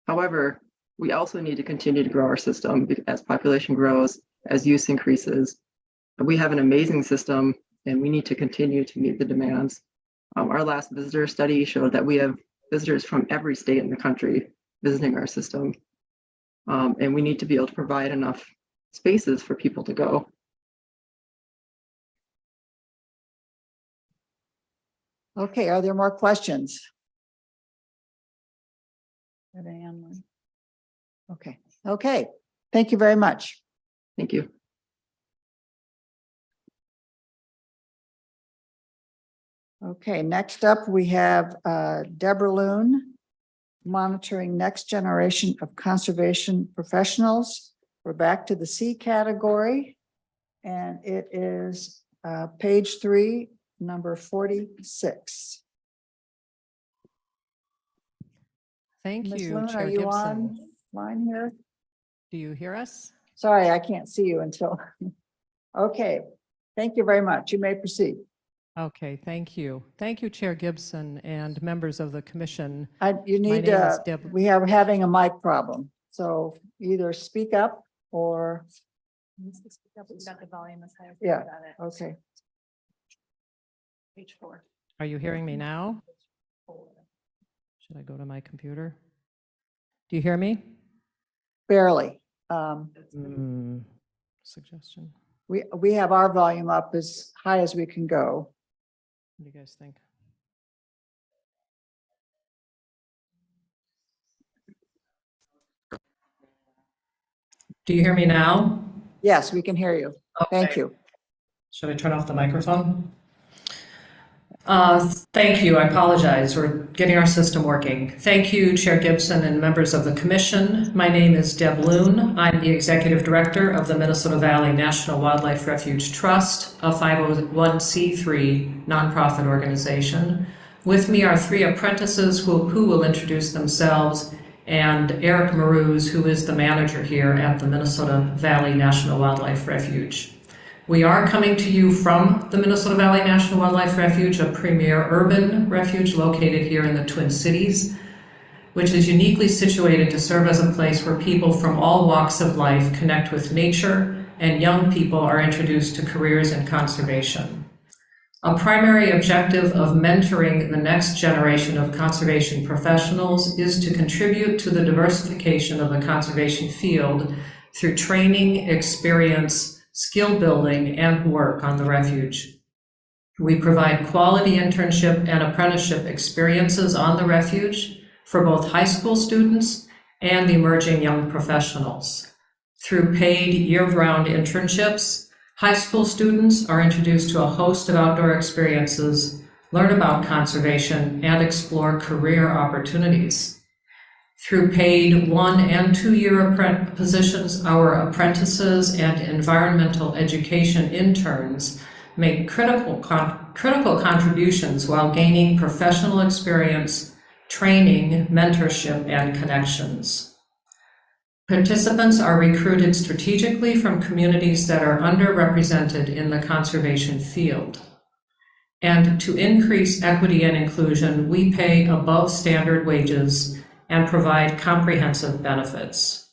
However, we also need to continue to grow our system as population grows, as use increases. We have an amazing system and we need to continue to meet the demands. Our last visitor study showed that we have visitors from every state in the country visiting our system. And we need to be able to provide enough spaces for people to go. Okay, are there more questions? Okay, thank you very much. Thank you. Okay, next up, we have Deborah Loon, monitoring next generation of conservation professionals. We're back to the C category, and it is page 3, number 46. Thank Ms. you, Loon, Chair are you Gibson. online here? Do you hear us? Sorry, I can't see you until. Okay, thank you very much. You may proceed. Okay, thank you. Thank you, Chair Gibson and members of the commission. You My need name is we are having a mic problem, so either speak up or. We've got the volume as high as Yeah, okay. Page 4. Are you hearing me now? Should I go to my computer? Do you hear me? Barely. Suggestion. We have our volume up as high as we can go. What do you guys think? Do you hear me now? Yes, we can hear you. Thank you. Should I turn off the microphone? Thank you. I apologize. We're getting our system working. Thank you, Chair Gibson and members of the commission. My name is Deb Loon. I'm the executive director of the Minnesota Valley National Wildlife Refuge Trust, a 501c3 nonprofit organization. With me are 3 apprentices who will introduce themselves, and Eric Marouz, who is the manager here at the Minnesota Valley National Wildlife Refuge. We are coming to you from the Minnesota Valley National Wildlife Refuge, a premier urban refuge located here in the Twin Cities, which is uniquely situated to serve as a place where people from all walks of life connect with nature and young people are introduced to careers in conservation. A primary objective of mentoring the next generation of conservation professionals is to contribute to the diversification of the conservation field through training, experience, skill building, and work on the refuge. We provide quality internship and apprenticeship experiences on the refuge for both high school students and emerging young professionals. Through paid year-round internships, high school students are introduced to a host of outdoor experiences, learn about conservation, and explore career opportunities. Through paid 1- and 2-year positions, our apprentices and environmental education interns make critical contributions while gaining professional experience, training, mentorship, and connections. Participants are recruited strategically from communities that are underrepresented in the conservation field. And to increase equity and inclusion, we pay above standard wages and provide comprehensive benefits.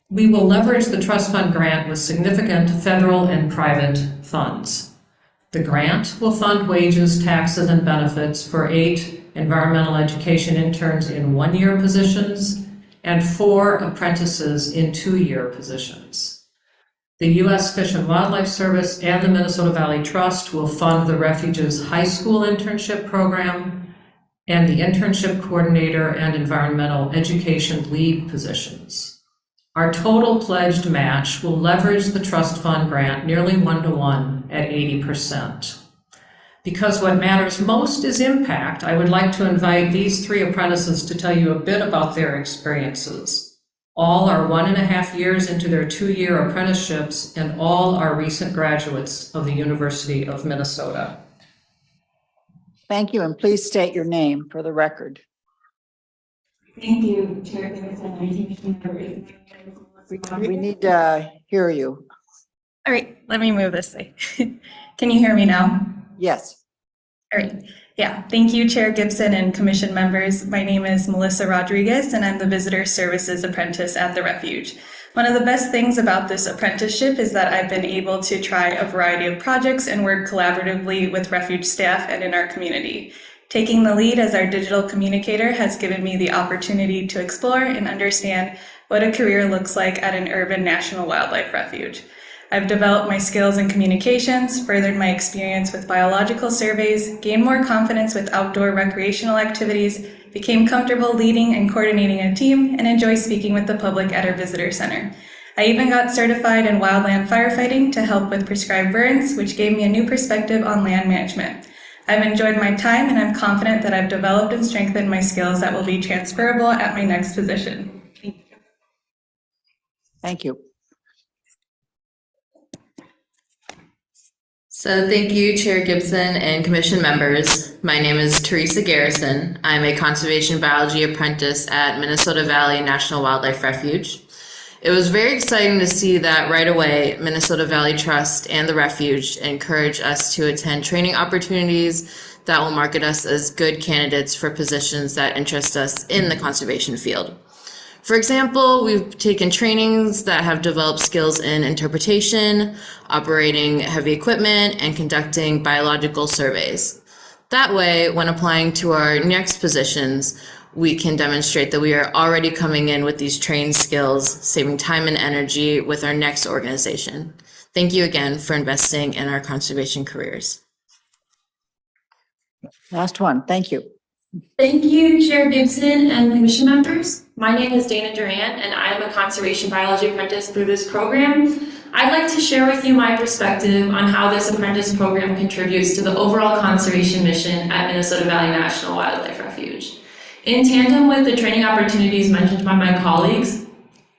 We will leverage the trust fund grant with significant federal and private funds. The grant will fund wages, taxes, and benefits for 8 environmental education interns in 1-year positions and 4 apprentices in 2-year positions. The U.S. Fish and Wildlife Service and the Minnesota Valley Trust will fund the refuge's high school internship program and the internship coordinator and environmental education lead positions. Our total pledged match will leverage the trust fund grant nearly 1-to-1 at 80%. Because what matters most is impact, I would like to invite these 3 apprentices to tell you a bit about their experiences. All are 1.5 years into their 2-year apprenticeships, and all are recent graduates of the University of Minnesota. Thank you, and please state your name for the record. Thank you, Chair Gibson. We need to hear you. All right, let me move this way. Can you hear me now? Yes. All right. Yeah, thank you, Chair Gibson and Commission members. My name is Melissa Rodriguez, and I'm the Visitor Services Apprentice at the Refuge. One of the best things about this apprenticeship is that I've been able to try a variety of projects and work collaboratively with Refuge staff and in our community. Taking the lead as our digital communicator has given me the opportunity to explore and understand what a career looks like at an urban national wildlife refuge. I've developed my skills in communications, furthered my experience with biological surveys, gained more confidence with outdoor recreational activities, became comfortable leading and coordinating a team, and enjoy speaking with the public at our visitor center. I even got certified in wildland firefighting to help with prescribed burns, which gave me a new perspective on land management. I've enjoyed my time, and I'm confident that I've developed and strengthened my skills that will be transferable at my next position. Thank you. Thank you. So thank you, Chair Gibson and Commission members. My name is Teresa Garrison. I'm a conservation biology apprentice at Minnesota Valley National Wildlife Refuge. It was very exciting to see that right away, Minnesota Valley Trust and the Refuge encourage us to attend training opportunities that will market us as good candidates for positions that interest us in the conservation field. For example, we've taken trainings that have developed skills in interpretation, operating heavy equipment, and conducting biological surveys. That way, when applying to our next positions, we can demonstrate that we are already coming in with these trained skills, saving time and energy with our next organization. Thank you again for investing in our conservation careers. Last one. Thank you. Thank you, Chair Gibson and Commission members. My name is Dana Durant, and I am a conservation biology apprentice through this program. I'd like to share with you my perspective on how this apprentice program contributes to the overall conservation mission at Minnesota Valley National Wildlife Refuge. In tandem with the training opportunities mentioned by my colleagues,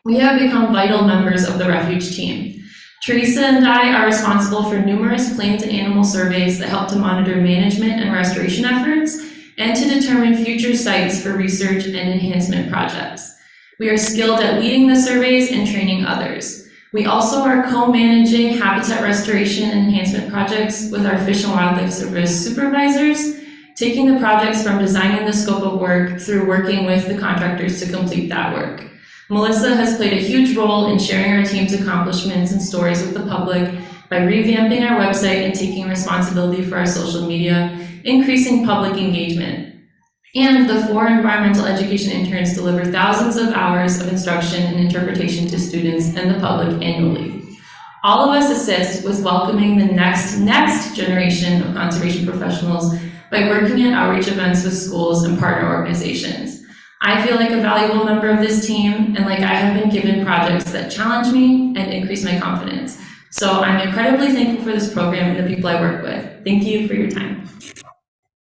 we have become vital members of the Refuge team. Teresa and I are responsible for numerous plant and animal surveys that help to monitor management and restoration efforts and to determine future sites for research and enhancement projects. We are skilled at leading the surveys and training others. We also are co-managing habitat restoration and enhancement projects with our Fish and Wildlife Service supervisors, taking the projects from designing the scope of work through working with the contractors to complete that work. Melissa has played a huge role in sharing our team's accomplishments and stories with the public by revamping our website and taking responsibility for our social media, increasing public engagement. And the 4 environmental education interns deliver thousands of hours of instruction and interpretation to students and the public annually. All of us assist with welcoming the next generation of conservation professionals by working at outreach events with schools and partner organizations. I feel like a valuable member of this team, and like I have been given projects that challenge me and increase my confidence. So I'm incredibly thankful for this program and the people I work with. Thank you for your time.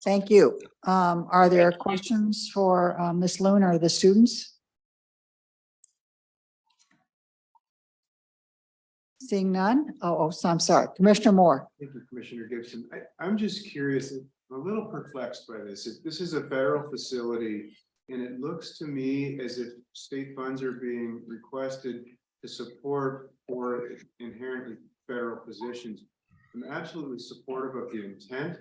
Thank you. Are there questions for Ms. Loon or the students? Seeing none? So I'm sorry. Commissioner Moore. Thank you, Commissioner Gibson. I'm just curious, I'm a little perplexed by this. This is a federal facility, and it looks to me as if state funds are being requested to support for inherently federal positions. I'm absolutely supportive of the intent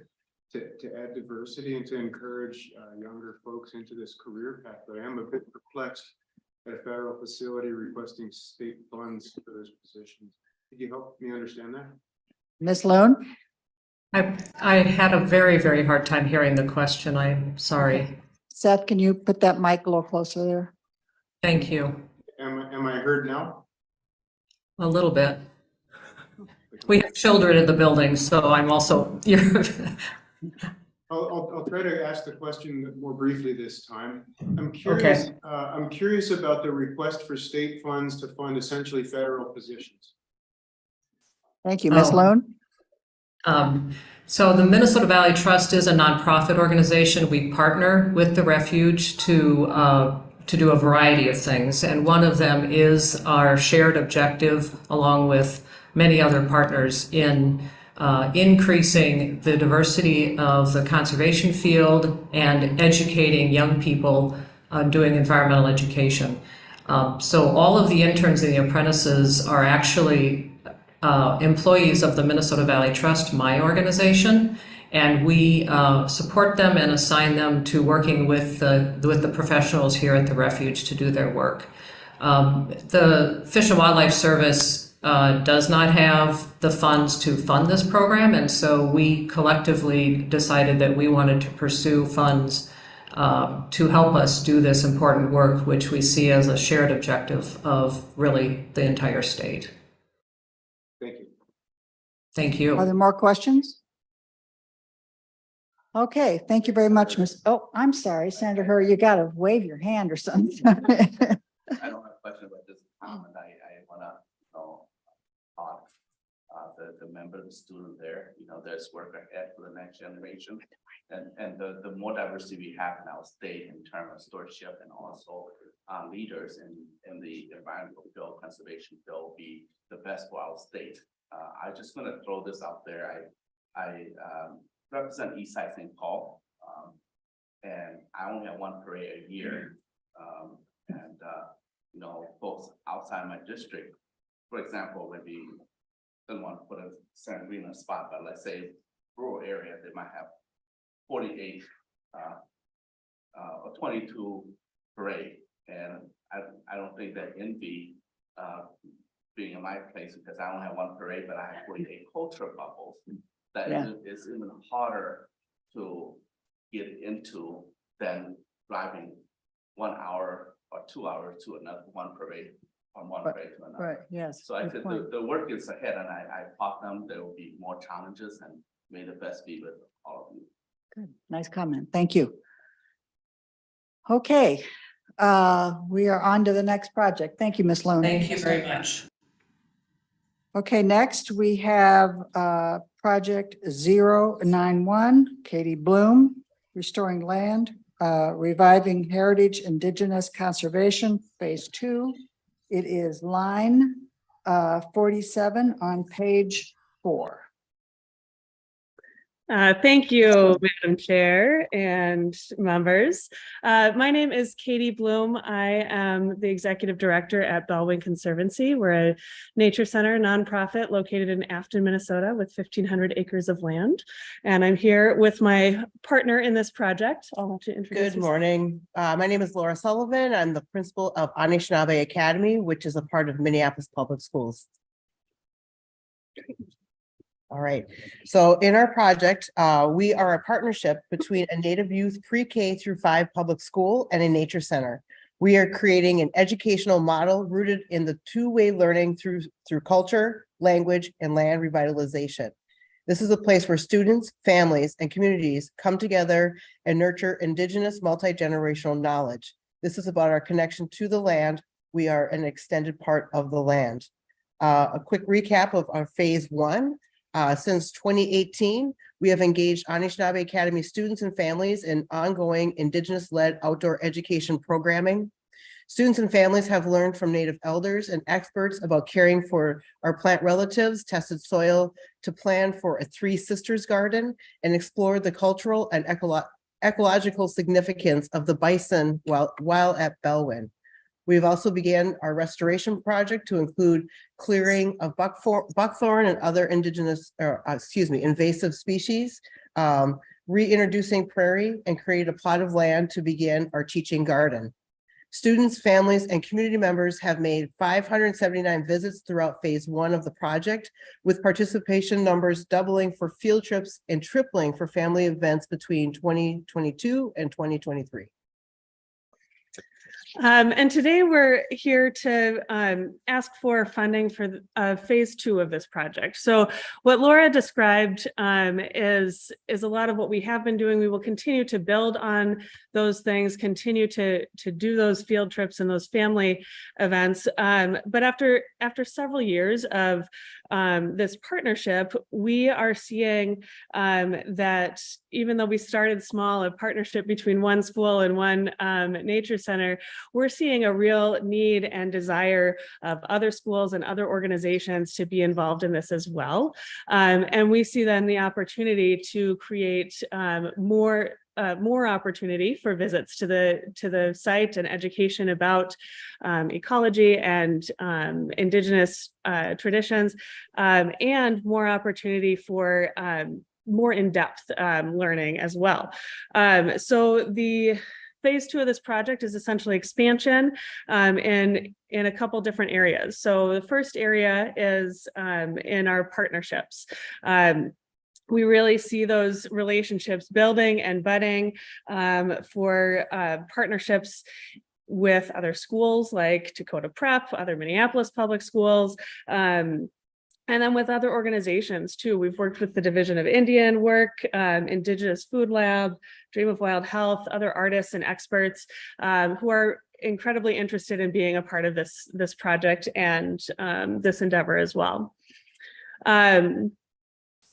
to add diversity and to encourage younger folks into this career path, but I am a bit perplexed at a federal facility requesting state funds for those positions. Could you help me understand that? Ms. Loon? I had a very, very hard time hearing the question. I'm sorry. Seth, can you put that mic a little closer there? Thank you. Am I heard now? A little bit. We have children in the building, so I'm also. I'll try to ask the question more briefly this time. I'm curious. Okay. I'm curious about the request for state funds to fund essentially federal positions. Thank you, Ms. Loon. So the Minnesota Valley Trust is a nonprofit organization. We partner with the Refuge to to do a variety of things. And one of them is our shared objective, along with many other partners, in increasing the diversity of the conservation field and educating young people on doing environmental education. So all of the interns and the apprentices are actually employees of the Minnesota Valley Trust, my organization, and we support them and assign them to working with the professionals here at the refuge to do their work. The Fish and Wildlife Service does not have the funds to fund this program, and so we collectively decided that we wanted to pursue funds to help us do this important work, which we see as a shared objective of really the entire state. Thank you. Thank you. Are there more questions? Okay, thank you very much, Miss. Oh, I'm sorry, Senator Hurry, you gotta wave your hand or something. I don't have a question, but just a comment. I wanna the member, the student there, there's work ahead for the next generation. And the more diversity we have in our state in terms of stewardship and also leaders in the environmental field, conservation field, will be the best for our state. I just want to throw this out there. I represent Eastside St. Paul, and I only have one parade a year. Folks outside my district, for example, maybe don't want to put a San Green spot, but let's say rural area, they might have 48 or 22 parade, and I don't think that envy being in my place, because I only have one parade, but I have 48 culture bubbles. That is even harder to get into than driving 1 hour or 2 hours to another one parade, from one parade to another. Right, yes. So I good think point. the work is ahead, and I thought there will be more challenges, and may the best be with all of you. Good, nice comment. Thank you. Okay, we are on to the next project. Thank you, Ms. Loon. Thank you very much. Okay, next we have project 091, Katie Bloom, Restoring Land, Reviving Heritage Indigenous Conservation, Phase 2. It is line 47 on page 4. Thank you, Madam Chair and members. My name is Katie Bloom. I am the Executive Director at Bellwin Conservancy. We're a nature center nonprofit located in Afton, Minnesota with 1,500 acres of land. And I'm here with my partner in this project. I'll let you introduce yourself. Good morning. My name is Laura Sullivan. I'm the principal of Anishinaabe Academy, which is a part of Minneapolis Public Schools. All right, so in our project, we are a partnership between a Native youth pre-K through 5 public school and a nature center. We are creating an educational model rooted in the two-way learning through culture, language, and land revitalization. This is a place where students, families, and communities come together and nurture Indigenous multi-generational knowledge. This is about our connection to the land. We are an extended part of the land. A quick recap of our phase 1. Since 2018, we have engaged Anishinaabe Academy students and families in ongoing Indigenous-led outdoor education programming. Students and families have learned from Native elders and experts about caring for our plant relatives, tested soil to plan for a 3 Sisters garden, and explored the cultural and ecological significance of the bison while at Bellwin. We've also began our restoration project to include clearing of buckthorn and other invasive species, reintroducing prairie, and create a plot of land to begin our teaching garden. Students, families, and community members have made 579 visits throughout phase 1 of the project, with participation numbers doubling for field trips and tripling for family events between 2022 and 2023. And today we're here to ask for funding for phase 2 of this project. So what Laura described is a lot of what we have been doing. We will continue to build on those things, continue to do those field trips and those family events. But after several years of this partnership, we are seeing that even though we started small, a partnership between one school and one nature center, we're seeing a real need and desire of other schools and other organizations to be involved in this as well. And we see then the opportunity to create more opportunity for visits to the site and education about ecology and indigenous traditions, and more opportunity for more in-depth learning as well. So the phase 2 of this project is essentially expansion in a couple different areas. So the first area is in our partnerships. We really see those relationships building and budding for partnerships with other schools like Dakota Prep, other Minneapolis public schools, and then with other organizations too. We've worked with the Division of Indian Work, Indigenous Food Lab, Dream of Wild Health, other artists and experts who are incredibly interested in being a part of this project and this endeavor as well.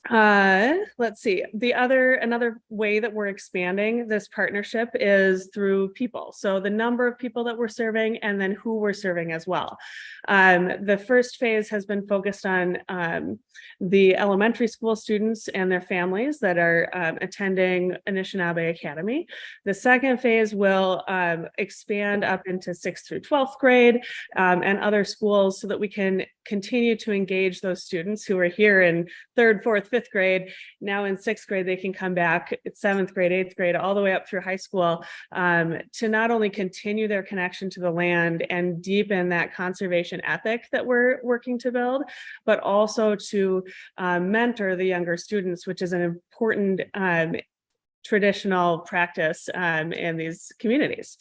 Let's see. Another way that we're expanding this partnership is through people. So the number of people that we're serving and then who we're serving as well. The first phase has been focused on the elementary school students and their families that are attending Anishinaabe Academy. The second phase will expand up into 6th through 12th grade and other schools so that we can continue to engage those students who are here in 3rd, 4th, 5th grade. Now in 6th grade, they can come back at 7th grade, 8th grade, all the way up through high school to not only continue their connection to the land and deepen that conservation ethic that we're working to build, but also to mentor the younger students, which is an important traditional practice in these communities.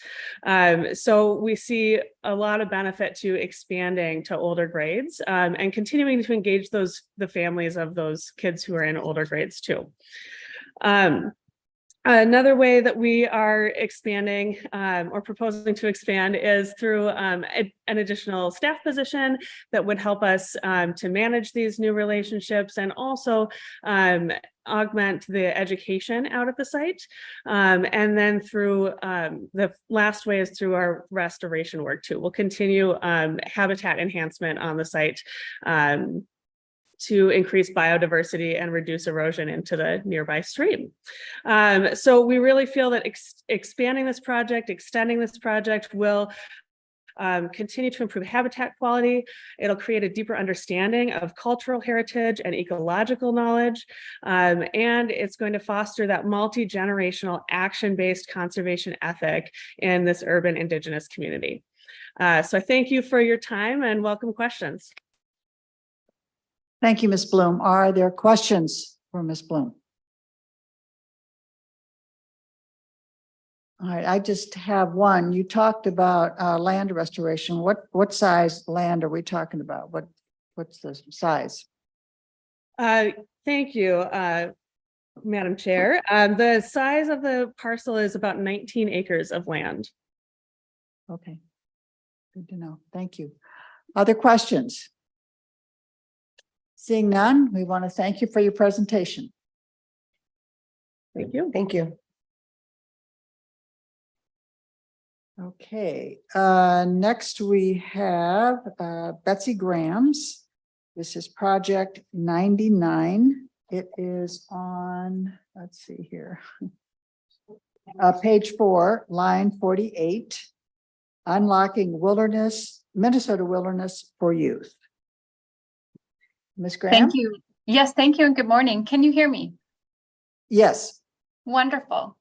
So we see a lot of benefit to expanding to older grades and continuing to engage the families of those kids who are in older grades too. Another way that we are expanding or proposing to expand is through an additional staff position that would help us to manage these new relationships and also augment the education out at the site. And then through the last way is through our restoration work too. We'll continue habitat enhancement on the site to increase biodiversity and reduce erosion into the nearby stream. So we really feel that expanding this project, extending this project will continue to improve habitat quality. It'll create a deeper understanding of cultural heritage and ecological knowledge. And it's going to foster that multi-generational action-based conservation ethic in this urban Indigenous community. So I thank you for your time and welcome questions. Thank you, Ms. Bloom. Are there questions for Ms. Bloom? All right, I just have one. You talked about land restoration. What size land are we talking about? What's the size? Thank you, Madam Chair. The size of the parcel is about 19 acres of land. Okay, good to know. Thank you. Other questions? Seeing none, we want to thank you for your presentation. Thank you. Thank you. Okay, next we have Betsy Graham's. This is project 99. It is on, let's see here, page 4, line 48, unlocking Minnesota wilderness for youth. Ms. Graham? Thank you. Yes, thank you and good morning. Can you hear me? Yes. Wonderful.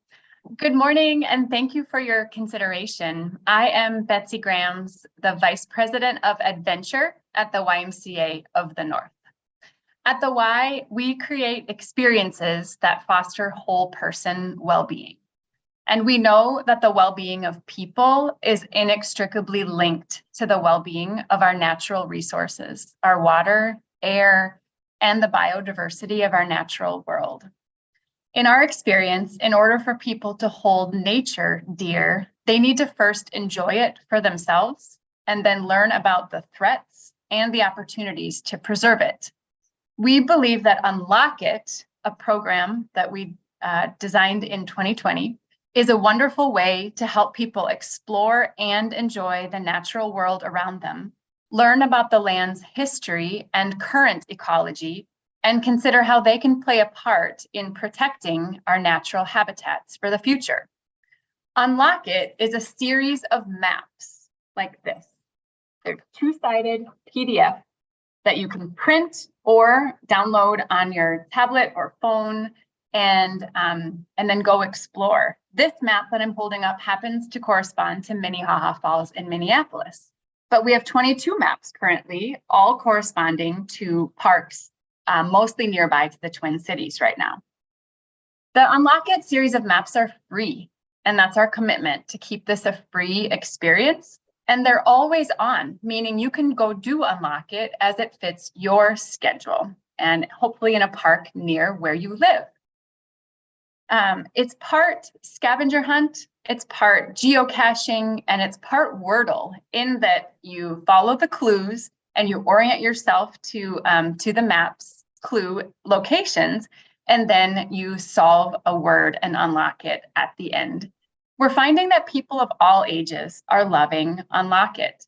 Good morning and thank you for your consideration. I am Betsy Grahams, the Vice President of Adventure at the YMCA of the North. At the Y, we create experiences that foster whole person well-being. And we know that the well-being of people is inextricably linked to the well-being of our natural resources, our water, air, and the biodiversity of our natural world. In our experience, in order for people to hold nature dear, they need to first enjoy it for themselves and then learn about the threats and the opportunities to preserve it. We believe that Unlock It, a program that we designed in 2020, is a wonderful way to help people explore and enjoy the natural world around them, learn about the land's history and current ecology, and consider how they can play a part in protecting our natural habitats for the future. Unlock It is a series of maps like this. They're two-sided PDF that you can print or download on your tablet or phone and then go explore. This map that I'm holding up happens to correspond to Minnehaha Falls in Minneapolis. But we have 22 maps currently, all corresponding to parks mostly nearby to the Twin Cities right now. The Unlock It series of maps are free, and that's our commitment to keep this a free experience. And they're always on, meaning you can go do Unlock It as it fits your schedule and hopefully in a park near where you live. It's part scavenger hunt, it's part geocaching, and it's part Wordle in that you follow the clues and you orient yourself to the map's clue locations, and then you solve a word and unlock it at the end. We're finding that people of all ages are loving Unlock It.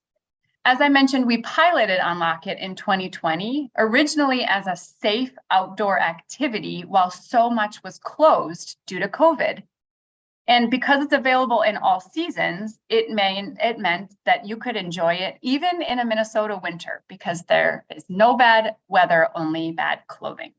As I mentioned, we piloted Unlock It in 2020, originally as a safe outdoor activity while so much was closed due to COVID. And because it's available in all seasons, it meant that you could enjoy it even in a Minnesota winter because there is no bad weather, only bad clothing.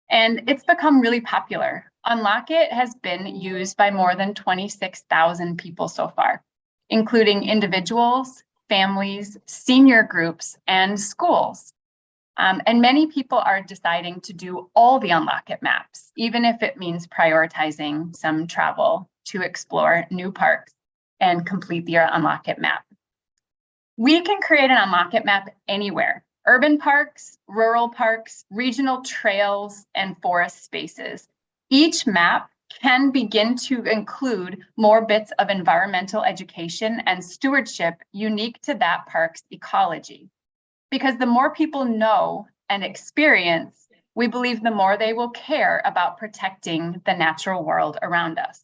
And it's become really popular. Unlock It has been used by more than 26,000 people so far, including individuals, families, senior groups, and schools. And many people are deciding to do all the Unlock It maps, even if it means prioritizing some travel to explore new parks and complete the Unlock It map. We can create an Unlock It map anywhere: urban parks, rural parks, regional trails, and forest spaces. Each map can begin to include more bits of environmental education and stewardship unique to that park's ecology. Because the more people know and experience, we believe the more they will care about protecting the natural world around us.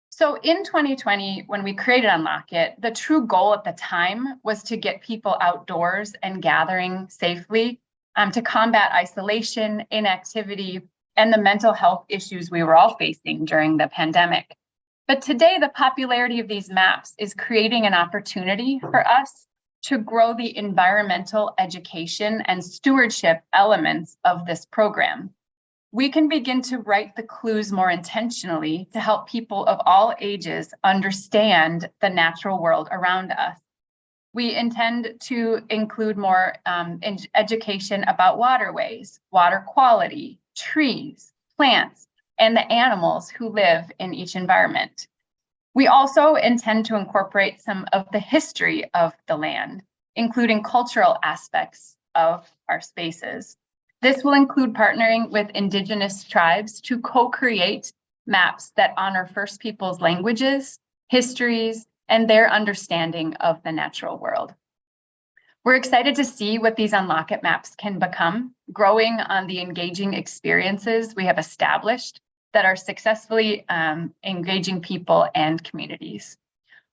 So in 2020, when we created Unlock It, the true goal at the time was to get people outdoors and gathering safely, to combat isolation, inactivity, and the mental health issues we were all facing during the pandemic. But today, the popularity of these maps is creating an opportunity for us to grow the environmental education and stewardship elements of this program. We can begin to write the clues more intentionally to help people of all ages understand the natural world around us. We intend to include more education about waterways, water quality, trees, plants, and the animals who live in each environment. We also intend to incorporate some of the history of the land, including cultural aspects of our spaces. This will include partnering with Indigenous tribes to co-create maps that honor First Peoples languages, histories, and their understanding of the natural world. We're excited to see what these Unlock It maps can become, growing on the engaging experiences we have established that are successfully engaging people and communities.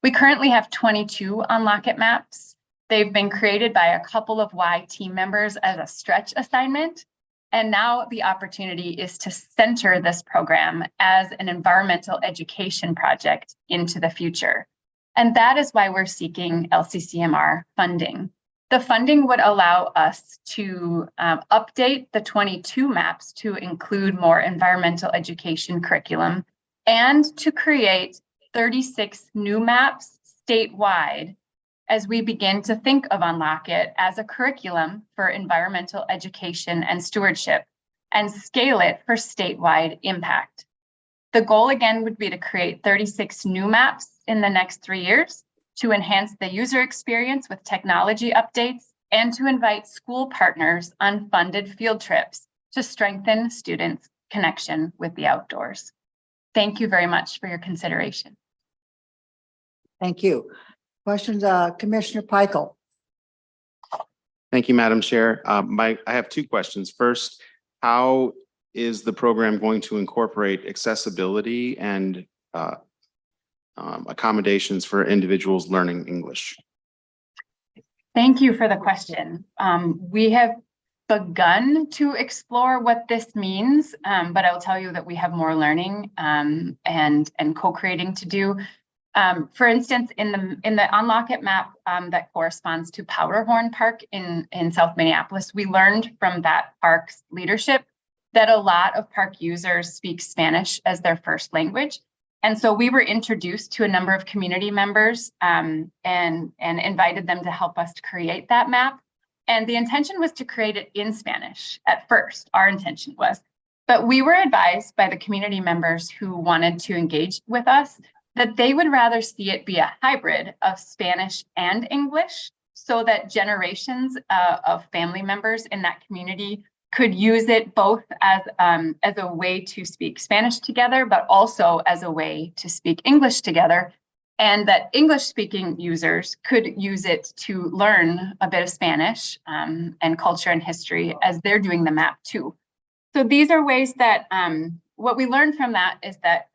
We currently have 22 Unlock It maps. They've been created by a couple of Y team members as a stretch assignment. And now the opportunity is to center this program as an environmental education project into the future. And that is why we're seeking LCCMR funding. The funding would allow us to update the 22 maps to include more environmental education curriculum and to create 36 new maps statewide as we begin to think of Unlock It as a curriculum for environmental education and stewardship and scale it for statewide impact. The goal again would be to create 36 new maps in the next 3 years to enhance the user experience with technology updates and to invite school partners on funded field trips to strengthen students' connection with the outdoors. Thank you very much for your consideration. Thank you. Questions, Commissioner Peichel? Thank you, Madam Chair. I have two questions. First, how is the program going to incorporate accessibility and accommodations for individuals learning English? Thank you for the question. We have begun to explore what this means, but I'll tell you that we have more learning and co-creating to do. For instance, in the Unlock It map that corresponds to Powderhorn Park in South Minneapolis, we learned from that park's leadership that a lot of park users speak Spanish as their first language. And so we were introduced to a number of community members and invited them to help us to create that map. And the intention was to create it in Spanish at first, our intention was. But we were advised by the community members who wanted to engage with us that they would rather see it be a hybrid of Spanish and English so that generations of family members in that community could use it both as a way to speak Spanish together, but also as a way to speak English together, and that English-speaking users could use it to learn a bit of Spanish and culture and history as they're doing the map too. So these are ways that what we learned from that is that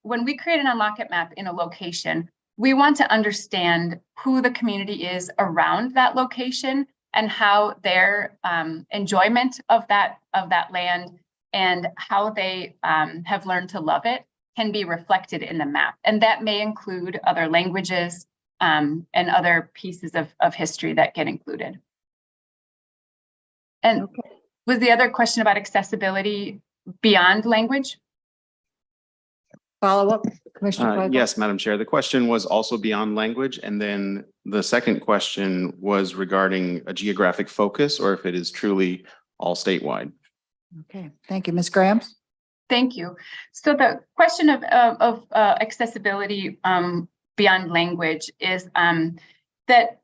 when we create an Unlock It map in a location, we want to understand who the community is around that location and how their enjoyment of that land and how they have learned to love it can be reflected in the map. And that may include other languages and other pieces of history that get included. And was the other question about accessibility beyond language? Follow-up, Commissioner Claypool? Yes, Madam Chair. The question was also beyond language. And then the second question was regarding a geographic focus or if it is truly all statewide. Okay, thank you. Ms. Grams? Thank you. So the question of accessibility beyond language is that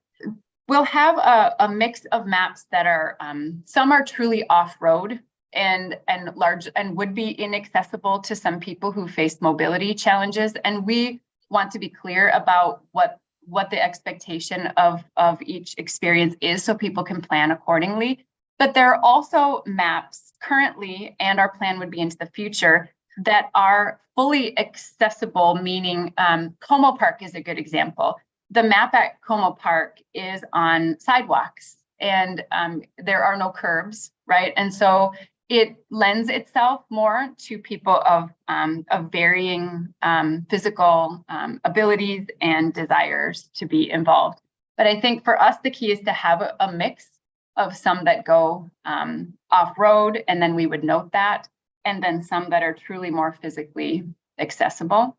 we'll have a mix of maps that are, some are truly off-road and large and would be inaccessible to some people who face mobility challenges. And we want to be clear about what the expectation of each experience is so people can plan accordingly. But there are also maps currently, and our plan would be into the future, that are fully accessible, meaning Como Park is a good example. The map at Como Park is on sidewalks and there are no curbs, right? And so it lends itself more to people of varying physical abilities and desires to be involved. But I think for us, the key is to have a mix of some that go off-road, and then we would note that, and then some that are truly more physically accessible.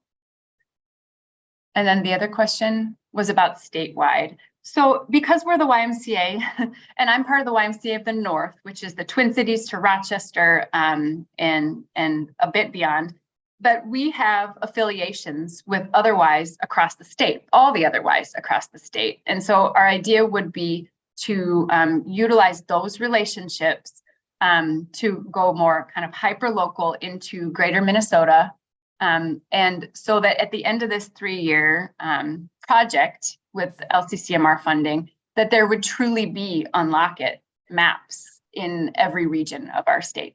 And then the other question was about statewide. So because we're the YMCA, and I'm part of the YMCA of the North, which is the Twin Cities to Rochester and a bit beyond, but we have affiliations with otherwise across the state, all the otherwise across the state. And so our idea would be to utilize those relationships to go more kind of hyper-local into greater Minnesota. And so that at the end of this 3-year project with LCCMR funding, that there would truly be Unlock It maps in every region of our state.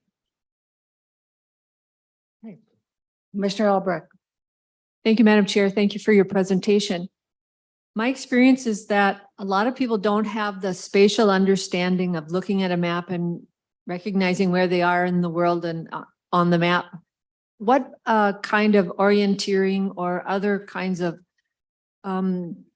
Commissioner Albrecht. Thank you, Madam Chair. Thank you for your presentation. My experience is that a lot of people don't have the spatial understanding of looking at a map and recognizing where they are in the world and on the map. What kind of orienteering or other kinds of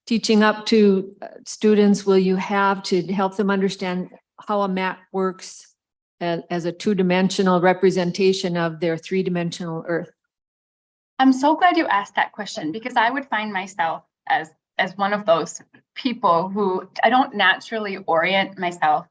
teaching up to students will you have to help them understand how a map works as a two-dimensional representation of their three-dimensional Earth? I'm so glad you asked that question because I would find myself as one of those people who I don't naturally orient myself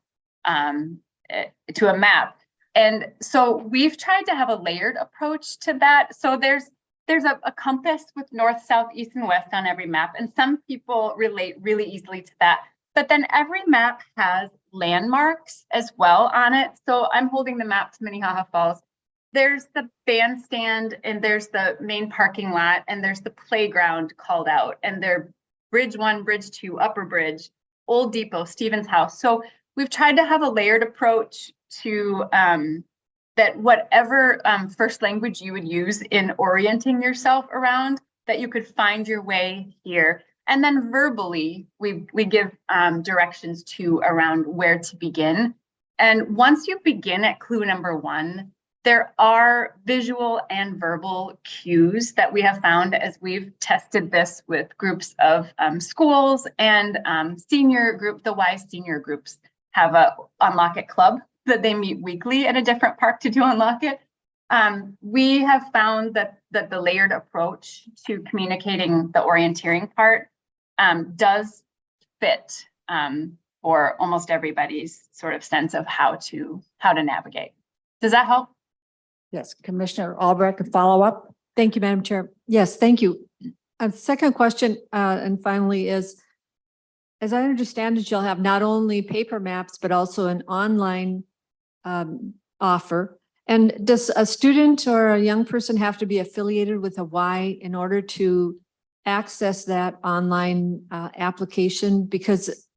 to a map. And so we've tried to have a layered approach to that. So there's a compass with north, south, east, and west on every map. And some people relate really easily to that. But then every map has landmarks as well on it. So I'm holding the map to Minnehaha Falls. There's the bandstand and there's the main parking lot and there's the playground called out. And they're Bridge 1, Bridge 2, Upper Bridge, Old Depot, Stevens House. So we've tried to have a layered approach to that whatever first language you would use in orienting yourself around, that you could find your way here. And then verbally, we give directions to around where to begin. And once you begin at clue number 1, there are visual and verbal cues that we have found as we've tested this with groups of schools and senior group. The Y senior groups have a Unlock It club that they meet weekly at a different park to do Unlock It. We have found that the layered approach to communicating the orienteering part does fit for almost everybody's sort of sense of how to navigate. Does that help? Yes, Commissioner Albrecht, a follow-up. Thank you, Madam Chair. Yes, thank you. A second question, and finally is, as I understand it, you'll have not only paper maps, but also an online offer. And does a student or a young person have to be affiliated with a Y in order to access that online application? Because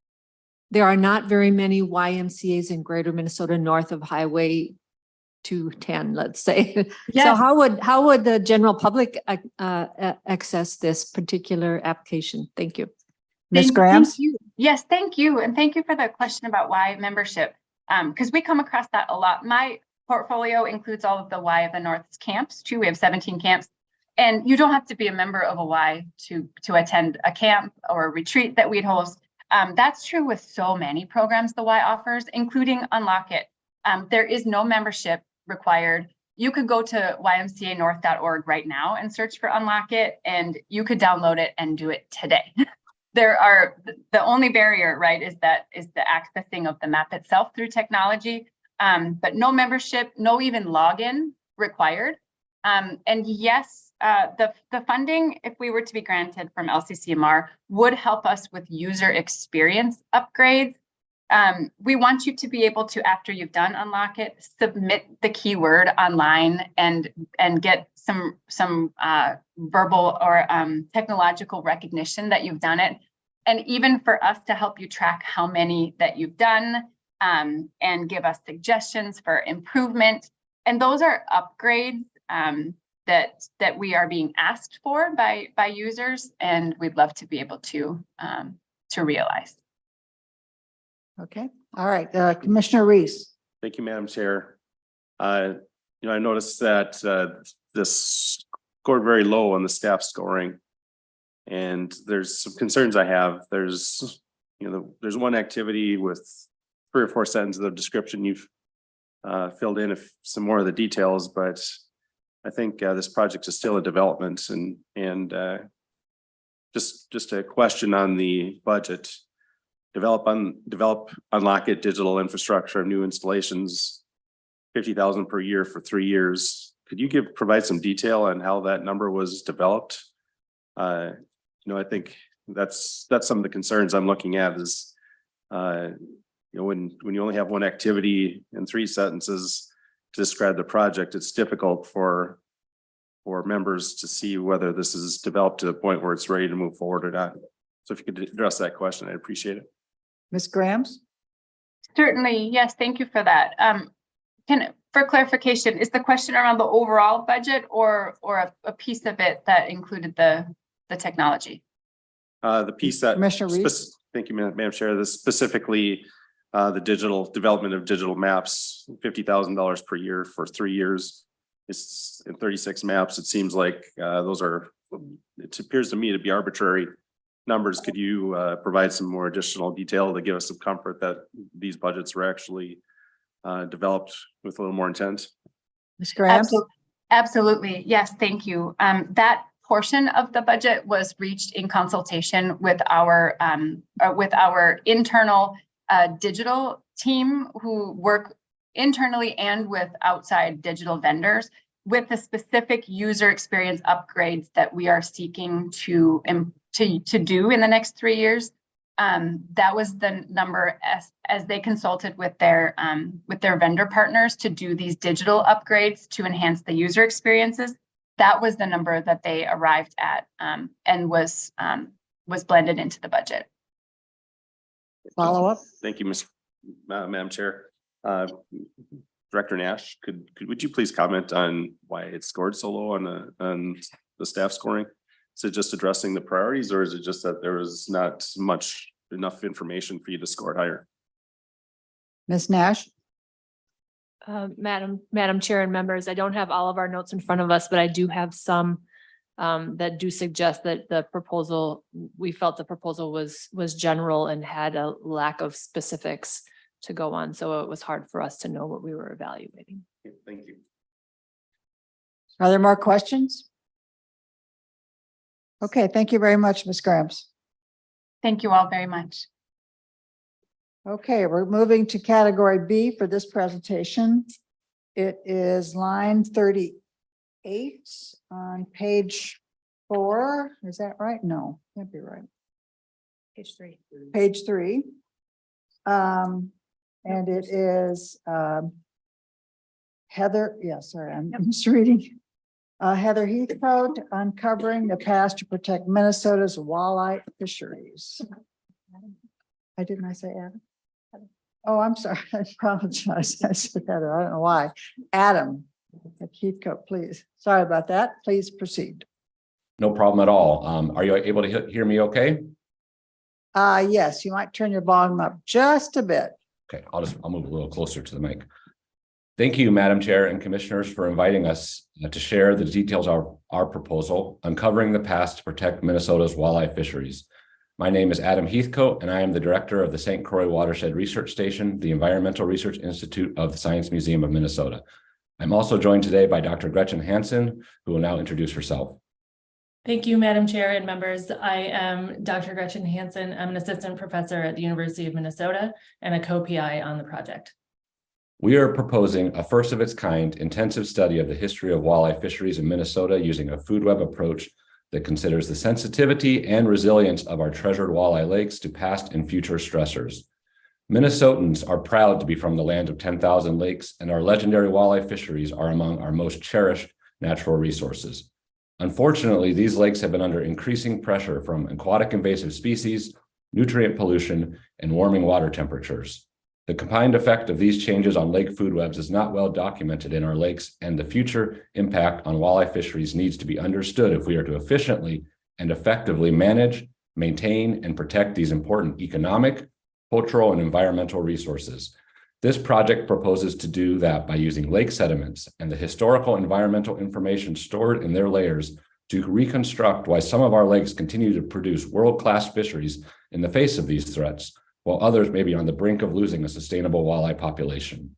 there are not very many YMCAs in Greater Minnesota north of Highway 210, let's say. Yes. So how would the general public access this particular application? Thank you. Ms. Grams? Thank you. Yes, thank you. And thank you for the question about Y membership, because we come across that a lot. My portfolio includes all of the Y of the North's camps too. We have 17 camps. And you don't have to be a member of a Y to attend a camp or a retreat that we'd host. That's true with so many programs the Y offers, including Unlock It. There is no membership required. You could go to ymcanorth.org right now and search for Unlock It, and you could download it and do it today. The only barrier, right, is the accessing of the map itself through technology, but no membership, no even login required. And yes, the funding, if we were to be granted from LCCMR, would help us with user experience upgrades. We want you to be able to, after you've done Unlock It, submit the keyword online and get some verbal or technological recognition that you've done it. And even for us to help you track how many that you've done and give us suggestions for improvement. And those are upgrades that we are being asked for by users, and we'd love to be able to realize. Okay, all right, Commissioner Reese. Thank you, Madam Chair. I noticed that this scored very low on the staff scoring. And there's some concerns I have. There's one activity with 3 or 4 sentences of description. You've filled in some more of the details, but I think this project is still a development and just a question on the budget. Develop, Unlock It digital infrastructure of new installations, 50,000 per year for 3 years. Could you provide some detail on how that number was developed? I think that's some of the concerns I'm looking at is, when you only have one activity in 3 sentences to describe the project, it's difficult for members to see whether this is developed to the point where it's ready to move forward or not. So if you could address that question, I'd appreciate it. Ms. Grams? Certainly, yes, thank you for that. For clarification, is the question around the overall budget or a piece of it that included the technology? The piece that, Commissioner Reese? thank you, Madam Chair, this specifically the digital development of digital maps, $50,000 per year for 3 years. It's in 36 maps. It seems like it appears to me to be arbitrary numbers. Could you provide some more additional detail to give us some comfort that these budgets were actually developed with a little more intent? Ms. Grams? Absolutely. Yes, thank you. That portion of the budget was reached in consultation with our internal digital team who work internally and with outside digital vendors with the specific user experience upgrades that we are seeking to do in the next 3 years. That was the number as they consulted with their vendor partners to do these digital upgrades to enhance the user experiences. That was the number that they arrived at and was blended into the budget. Follow up. Thank you, Madam Chair. Director Nash, would you please comment on why it scored so low on the staff scoring? Is it just addressing the priorities, or is it just that there was not enough information for you to score it higher? Ms. Nash? Madam Chair and members, I don't have all of our notes in front of us, but I do have some that do suggest that we felt the proposal was general and had a lack of specifics to go on. So it was hard for us to know what we were evaluating. Thank you. Are there more questions? Okay, thank you very much, Ms. Grams. Thank you all very much. Okay, we're moving to category B for this presentation. It is line 38 on page 4. Is that right? No, can't be right. Page 3. Page 3. And it is Heather, yeah, sorry, I'm just reading. Heather Heathcote, uncovering the past to protect Minnesota's walleye fisheries. Didn't I say Adam? Oh, I'm sorry, I apologize. I said Heather, I don't know why. Adam Heathcote, please. Sorry about that. Please proceed. No problem at all. Are you able to hear me okay? Yes, you might turn your volume up just a bit. Okay, I'll move a little closer to the mic. Thank you, Madam Chair and Commissioners, for inviting us to share the details of our proposal, Uncovering the Past to Protect Minnesota's Walleye Fisheries. My name is Adam Heathcote, and I am the director of the St. Croix Watershed Research Station, the Environmental Research Institute of the Science Museum of Minnesota. I'm also joined today by Dr. Gretchen Hansen, who will now introduce herself. Thank you, Madam Chair and members. I am Dr. Gretchen Hansen. I'm an assistant professor at the University of Minnesota and a co-PI on the project. We are proposing a first of its kind intensive study of the history of walleye fisheries in Minnesota using a food web approach that considers the sensitivity and resilience of our treasured walleye lakes to past and future stressors. Minnesotans are proud to be from the land of 10,000 lakes, and our legendary walleye fisheries are among our most cherished natural resources. Unfortunately, these lakes have been under increasing pressure from aquatic invasive species, nutrient pollution, and warming water temperatures. The combined effect of these changes on lake food webs is not well documented in our lakes, and the future impact on walleye fisheries needs to be understood if we are to efficiently and effectively manage, maintain, and protect these important economic, cultural, and environmental resources. This project proposes to do that by using lake sediments and the historical environmental information stored in their layers to reconstruct why some of our lakes continue to produce world-class fisheries in the face of these threats, while others may be on the brink of losing a sustainable walleye population.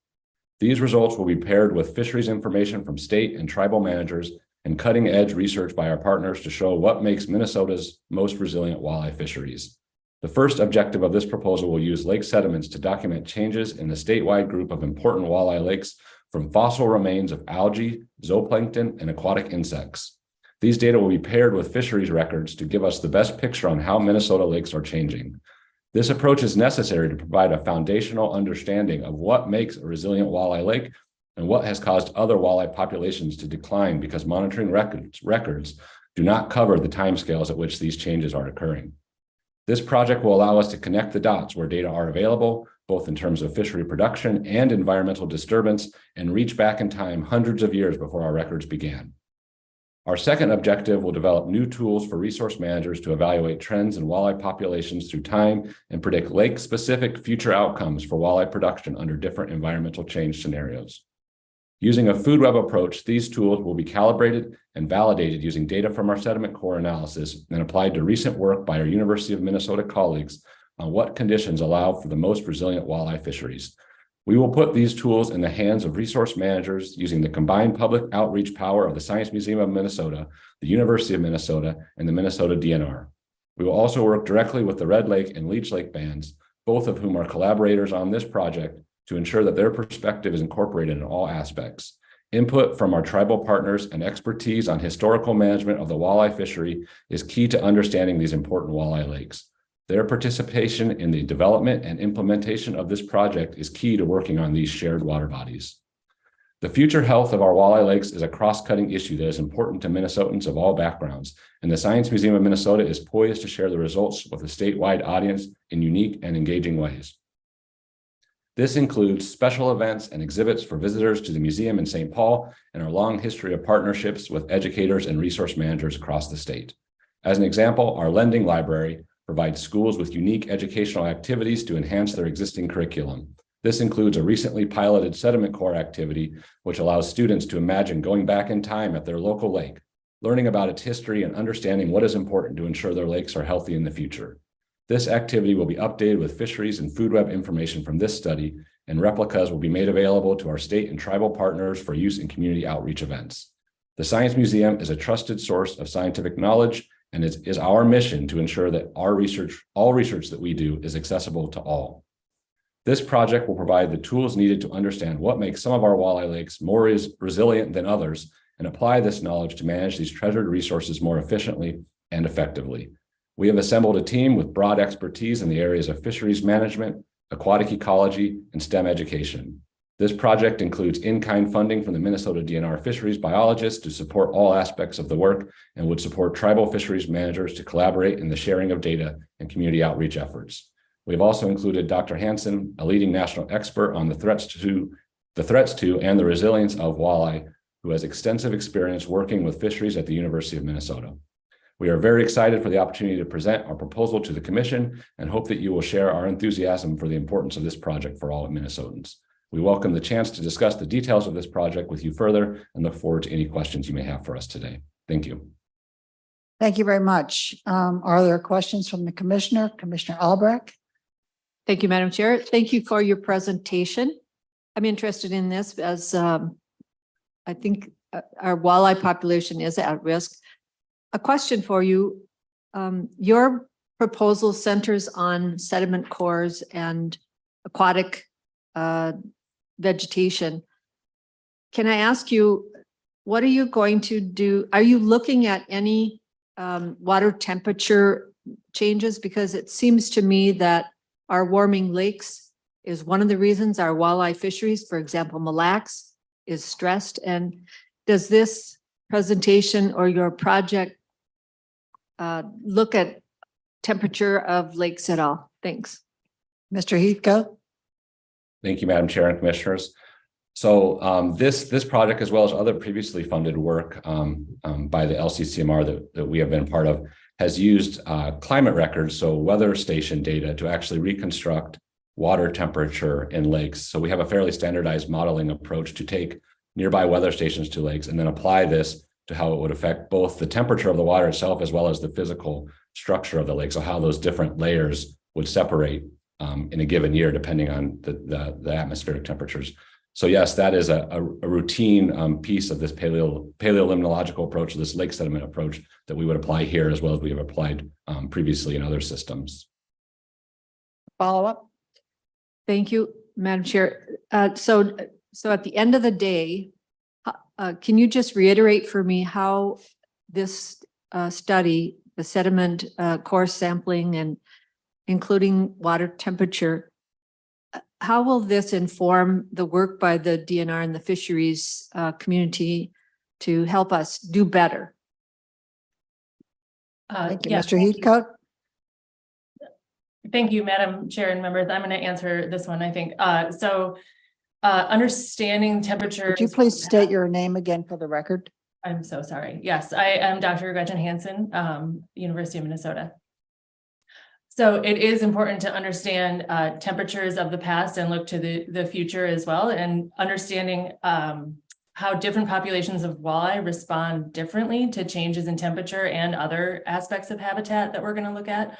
These results will be paired with fisheries information from state and tribal managers and cutting-edge research by our partners to show what makes Minnesota's most resilient walleye fisheries. The first objective of this proposal will use lake sediments to document changes in the statewide group of important walleye lakes from fossil remains of algae, zooplankton, and aquatic insects. These data will be paired with fisheries records to give us the best picture on how Minnesota lakes are changing. This approach is necessary to provide a foundational understanding of what makes a resilient walleye lake and what has caused other walleye populations to decline because monitoring records do not cover the timescales at which these changes are occurring. This project will allow us to connect the dots where data are available, both in terms of fishery production and environmental disturbance, and reach back in time hundreds of years before our records began. Our second objective will develop new tools for resource managers to evaluate trends in walleye populations through time and predict lake-specific future outcomes for walleye production under different environmental change scenarios. Using a food web approach, these tools will be calibrated and validated using data from our sediment core analysis and applied to recent work by our University of Minnesota colleagues on what conditions allow for the most resilient walleye fisheries. We will put these tools in the hands of resource managers using the combined public outreach power of the Science Museum of Minnesota, the University of Minnesota, and the Minnesota DNR. We will also work directly with the Red Lake and Leech Lake bands, both of whom are collaborators on this project, to ensure that their perspective is incorporated in all aspects. Input from our tribal partners and expertise on historical management of the walleye fishery is key to understanding these important walleye lakes. Their participation in the development and implementation of this project is key to working on these shared water bodies. The future health of our walleye lakes is a cross-cutting issue that is important to Minnesotans of all backgrounds, and the Science Museum of Minnesota is poised to share the results with a statewide audience in unique and engaging ways. This includes special events and exhibits for visitors to the museum in St. Paul and our long history of partnerships with educators and resource managers across the state. As an example, our lending library provides schools with unique educational activities to enhance their existing curriculum. This includes a recently piloted sediment core activity, which allows students to imagine going back in time at their local lake, learning about its history and understanding what is important to ensure their lakes are healthy in the future. This activity will be updated with fisheries and food web information from this study, and replicas will be made available to our state and tribal partners for use in community outreach events. The Science Museum is a trusted source of scientific knowledge, and it is our mission to ensure that all research that we do is accessible to all. This project will provide the tools needed to understand what makes some of our walleye lakes more resilient than others, and apply this knowledge to manage these treasured resources more efficiently and effectively. We have assembled a team with broad expertise in the areas of fisheries management, aquatic ecology, and STEM education. This project includes in-kind funding from the Minnesota DNR fisheries biologists to support all aspects of the work, and would support tribal fisheries managers to collaborate in the sharing of data and community outreach efforts. We have also included Dr. Hansen, a leading national expert on the threats to and the resilience of walleye, who has extensive experience working with fisheries at the University of Minnesota. We are very excited for the opportunity to present our proposal to the Commission and hope that you will share our enthusiasm for the importance of this project for all Minnesotans. We welcome the chance to discuss the details of this project with you further and look forward to any questions you may have for us today. Thank you. Thank you very much. Are there questions from the Commissioner, Commissioner Albrecht? Thank you, Madam Chair. Thank you for your presentation. I'm interested in this as I think our walleye population is at risk. A question for you. Your proposal centers on sediment cores and aquatic vegetation. Can I ask you, what are you going to do? Are you looking at any water temperature changes? Because it seems to me that our warming lakes is one of the reasons our walleye fisheries, for example, Mille Lacs, is stressed. And does this presentation or your project look at temperature of lakes at all? Thanks. Mr. Heathcote. Thank you, Madam Chair and Commissioners. So this project, as well as other previously funded work by the LCCMR that we have been part of, has used climate records, so weather station data, to actually reconstruct water temperature in lakes. So we have a fairly standardized modeling approach to take nearby weather stations to lakes and then apply this to how it would affect both the temperature of the water itself as well as the physical structure of the lake. So how those different layers would separate in a given year, depending on the atmospheric temperatures. So yes, that is a routine piece of this paleolimnological approach, this lake sediment approach that we would apply here as well as we have applied previously in other systems. Follow up. Thank you, Madam Chair. So at the end of the day, can you just reiterate for me how this study, the sediment core sampling and including water temperature, how will this inform the work by the DNR and the fisheries community to help us do better? Thank you, Mr. Heathcote. Thank you, Madam Chair and members. I'm going to answer this one, I think. Understanding temperature. Could you please state your name again for the record? I'm so sorry. Yes, I am Dr. Gretchen Hansen, University of Minnesota. So it is important to understand temperatures of the past and look to the future as well, and understanding how different populations of walleye respond differently to changes in temperature and other aspects of habitat that we're going to look at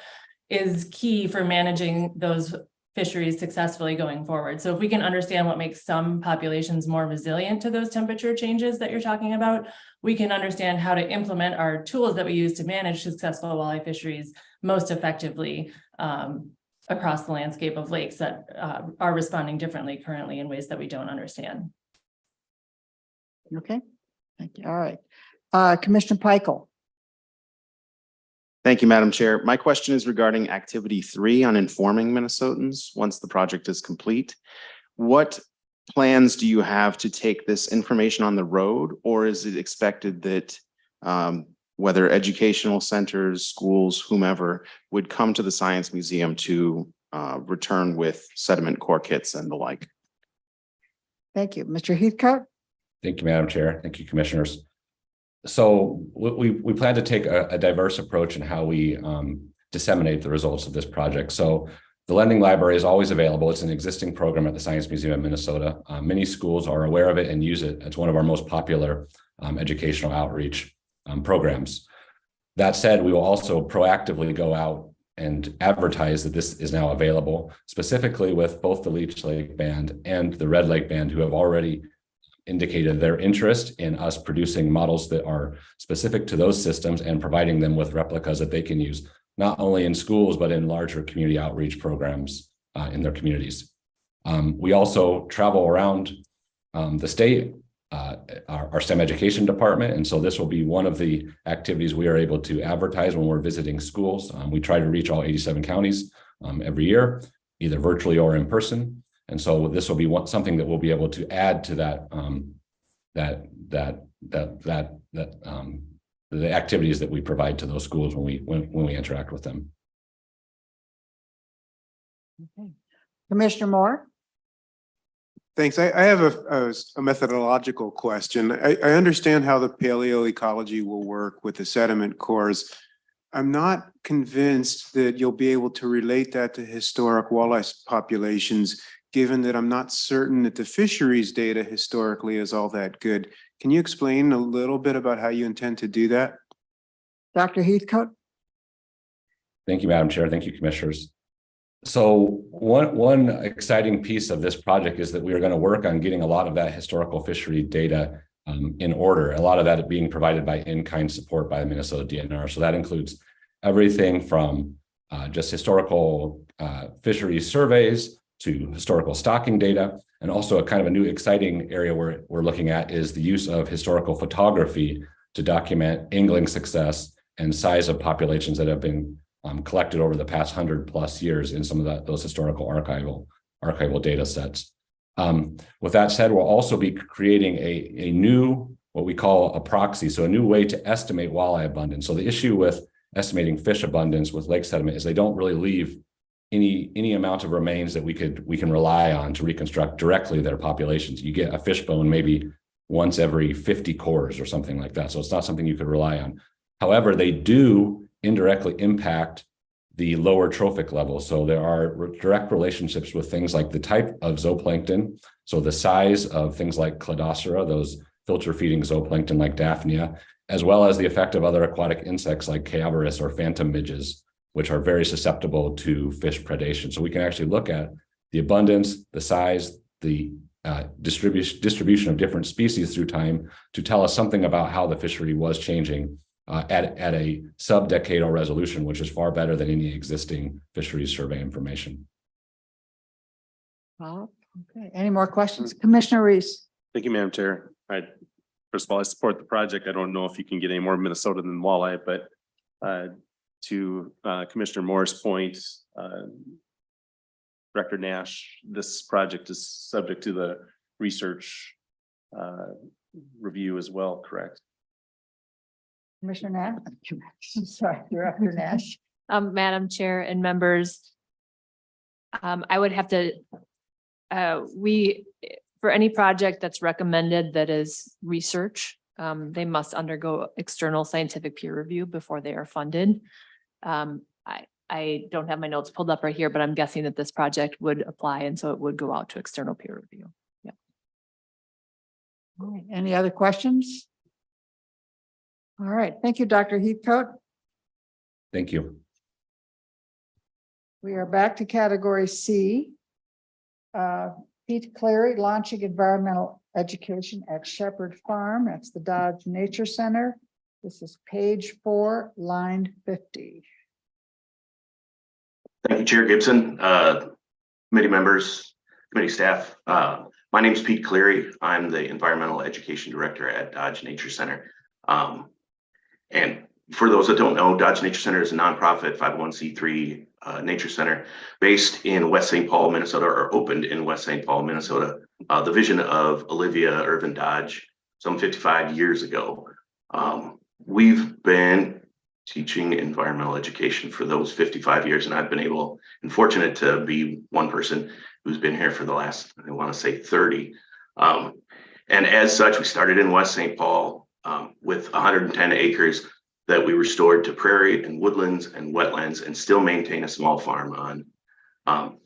is key for managing those fisheries successfully going forward. So if we can understand what makes some populations more resilient to those temperature changes that you're talking about, we can understand how to implement our tools that we use to manage successful walleye fisheries most effectively across the landscape of lakes that are responding differently currently in ways that we don't understand. Okay, thank you. All right. Commissioner Peichel. Thank you, Madam Chair. My question is regarding activity 3 on informing Minnesotans once the project is complete. What plans do you have to take this information on the road, or is it expected that whether educational centers, schools, whomever would come to the Science Museum to return with sediment core kits and the like. Thank you. Mr. Heathcote? Thank you, Madam Chair. Thank you, Commissioners. So we plan to take a diverse approach in how we disseminate the results of this project. So the lending library is always available. It's an existing program at the Science Museum of Minnesota. Many schools are aware of it and use it. It's one of our most popular educational outreach programs. That said, we will also proactively go out and advertise that this is now available, specifically with both the Leech Lake Band and the Red Lake Band, who have already indicated their interest in us producing models that are specific to those systems and providing them with replicas that they can use, not only in schools, but in larger community outreach programs in their communities. We also travel around the state, our STEM education department. And so this will be one of the activities we are able to advertise when we're visiting schools. We try to reach all 87 counties every year, either virtually or in person. And so this will be something that we'll be able to add to the activities that we provide to those schools when we interact with them. Okay. Commissioner Moore? Thanks. I have a methodological question. I understand how the paleoecology will work with the sediment cores. I'm not convinced that you'll be able to relate that to historic walleye populations, given that I'm not certain that the fisheries data historically is all that good. Can you explain a little bit about how you intend to do that? Dr. Heathcote? Thank you, Madam Chair. Thank you, Commissioners. So one exciting piece of this project is that we are going to work on getting a lot of that historical fishery data in order, a lot of that being provided by in-kind support by the Minnesota DNR. So that includes everything from just historical fishery surveys to historical stocking data, and also a kind of a new exciting area we're looking at is the use of historical photography to document angling success and size of populations that have been collected over the past 100+ years in some of those historical archival data sets. With that said, we'll also be creating a new, what we call a proxy, so a new way to estimate walleye abundance. So the issue with estimating fish abundance with lake sediment is they don't really leave any amount of remains that we can rely on to reconstruct directly their populations. You get a fish bone maybe once every 50 cores or something like that. So it's not something you could rely on. However, they do indirectly impact the lower trophic level. So there are direct relationships with things like the type of zooplankton. So the size of things like Cladocera, those filter feeding zooplankton like Daphnia, as well as the effect of other aquatic insects like Chaeborus or phantom midges, which are very susceptible to fish predation. So we can actually look at the abundance, the size, the distribution of different species through time to tell us something about how the fishery was changing at a sub-decadal resolution, which is far better than any existing fisheries survey information. Okay. Any more questions? Commissioner Reese? Thank you, Madam Chair. First of all, I support the project. I don't know if you can get any more Minnesota than walleye, but to Commissioner Moore's point, Director Nash, this project is subject to the research review as well, correct? Commissioner Nash? Sorry, Director Nash. Madam Chair and members, I would have to, for any project that's recommended that is research, they must undergo external scientific peer review before they are funded. I don't have my notes pulled up right here, but I'm guessing that this project would apply, and so it would go out to external peer review. Yeah. All right. Any other questions? All right. Thank you, Dr. Heathcote. Thank you. We are back to category C. Pete Clary, launching environmental education at Shepherd Farm. That's the Dodge Nature Center. This is page 4, line 50. Thank you, Chair Gibson, committee members, committee staff. My name is Pete Cleary. I'm the Environmental Education Director at Dodge Nature Center. And for those that don't know, Dodge Nature Center is a nonprofit 501c3 nature center based in West St. Paul, Minnesota, or opened in West St. Paul, Minnesota. The vision of Olivia Irvin Dodge some 55 years ago. We've been teaching environmental education for those 55 years. And I've been able and fortunate to be one person who's been here for the last, I want to say 30. And as such, we started in West St. Paul with 110 acres that we restored to prairie and woodlands and wetlands and still maintain a small farm on.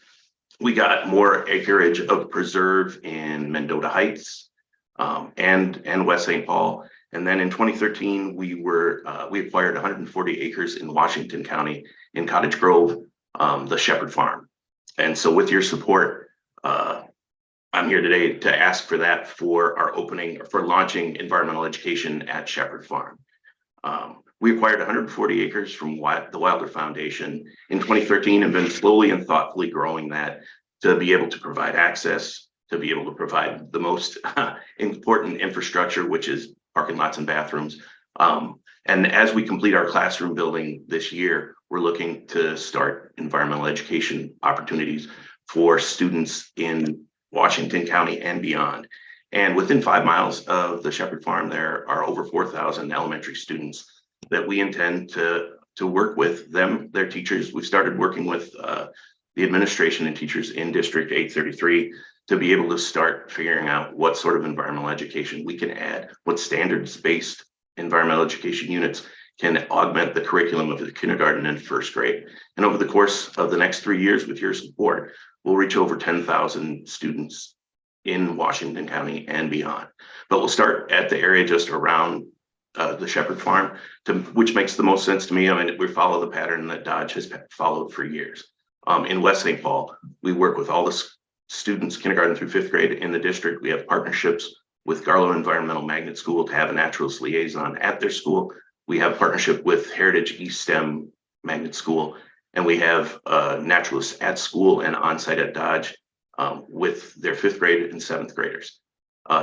We got more acreage of preserve in Mendota Heights and West St. Paul. And then in 2013, we acquired 140 acres in Washington County in Cottage Grove, the Shepherd Farm. And so with your support, I'm here today to ask for that for our opening, for launching environmental education at Shepherd Farm. We acquired 140 acres from the Wilder Foundation in 2013 and been slowly and thoughtfully growing that to be able to provide access, to be able to provide the most important infrastructure, which is parking lots and bathrooms. And as we complete our classroom building this year, we're looking to start environmental education opportunities for students in Washington County and beyond. And within 5 miles of the Shepherd Farm, there are over 4,000 elementary students that we intend to work with them, their teachers. We started working with the administration and teachers in District 833 to be able to start figuring out what sort of environmental education we can add, what standards-based environmental education units can augment the curriculum of the kindergarten and first grade. And over the course of the next 3 years, with your support, we'll reach over 10,000 students in Washington County and beyond. But we'll start at the area just around the Shepherd Farm, which makes the most sense to me. I mean, we follow the pattern that Dodge has followed for years. In West St. Paul, we work with all the students, kindergarten through 5th grade in the district. We have partnerships with Garlow Environmental Magnet School to have a naturalist liaison at their school. We have partnership with Heritage East STEM Magnet School, and we have naturalists at school and on-site at Dodge with their 5th grade and 7th graders.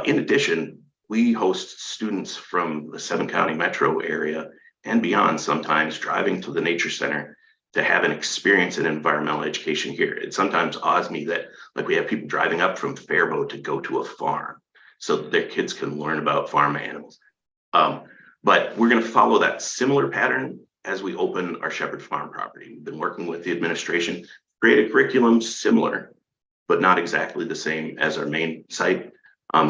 In addition, we host students from the 7-county metro area and beyond, sometimes driving to the nature center to have an experience in environmental education here. It sometimes awes me that like we have people driving up from Faribault to go to a farm so that their kids can learn about farm animals. But we're going to follow that similar pattern as we open our Shepherd Farm property. We've been working with the administration, create a curriculum similar, but not exactly the same as our main site,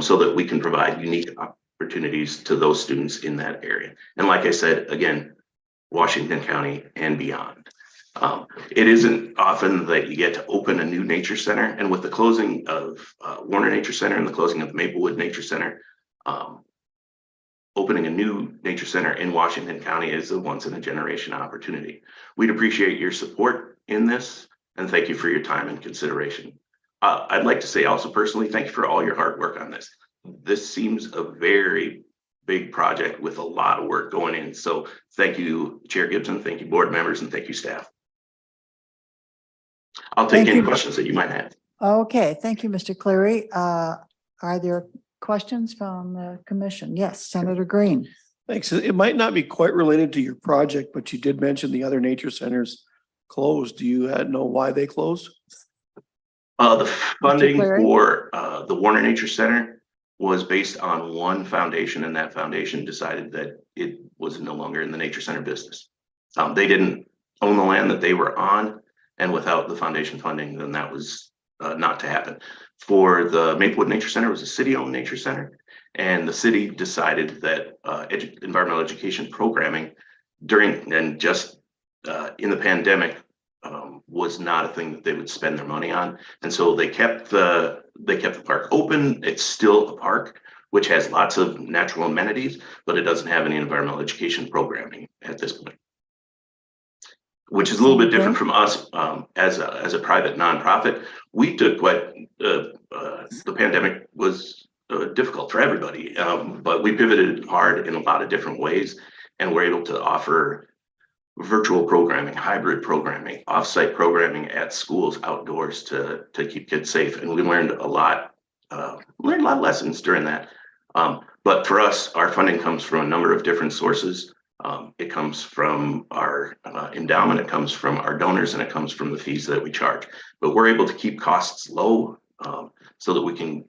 so that we can provide unique opportunities to those students in that area. And like I said, again, Washington County and beyond. It isn't often that you get to open a new nature center, and with the closing of Warner Nature Center and the closing of Maplewood Nature Center, opening a new nature center in Washington County is a once-in-a-generation opportunity. We'd appreciate your support in this, and thank you for your time and consideration. I'd like to say also personally, thank you for all your hard work on this. This seems a very big project with a lot of work going in. So thank you, Chair Gibson, thank you, board members, and thank you, staff. I'll take any questions that you might have. Okay, thank you, Mr. Cleary. Are there questions from the commission? Yes, Senator Green. Thanks. It might not be quite related to your project, but you did mention the other nature centers closed. Do you know why they closed? The funding for the Warner Nature Center was based on one foundation, and that foundation decided that it was no longer in the nature center business. They didn't own the land that they were on, and without the foundation funding, then that was not to happen. For the Maplewood Nature Center, it was a city-owned nature center, and the city decided that environmental education programming during and just in the pandemic was not a thing that they would spend their money on, and so they kept the park open. It's still a park which has lots of natural amenities, but it doesn't have any environmental education programming at this point, which is a little bit different from us as a private nonprofit. We took what the pandemic was difficult for everybody, but we pivoted hard in a lot of different ways, and we're able to offer virtual programming, hybrid programming, offsite programming at schools outdoors to keep kids safe. And we learned a lot of lessons during that. But for us, our funding comes from a number of different sources. It comes from our endowment, it comes from our donors, and it comes from the fees that we charge. But we're able to keep costs low so that we can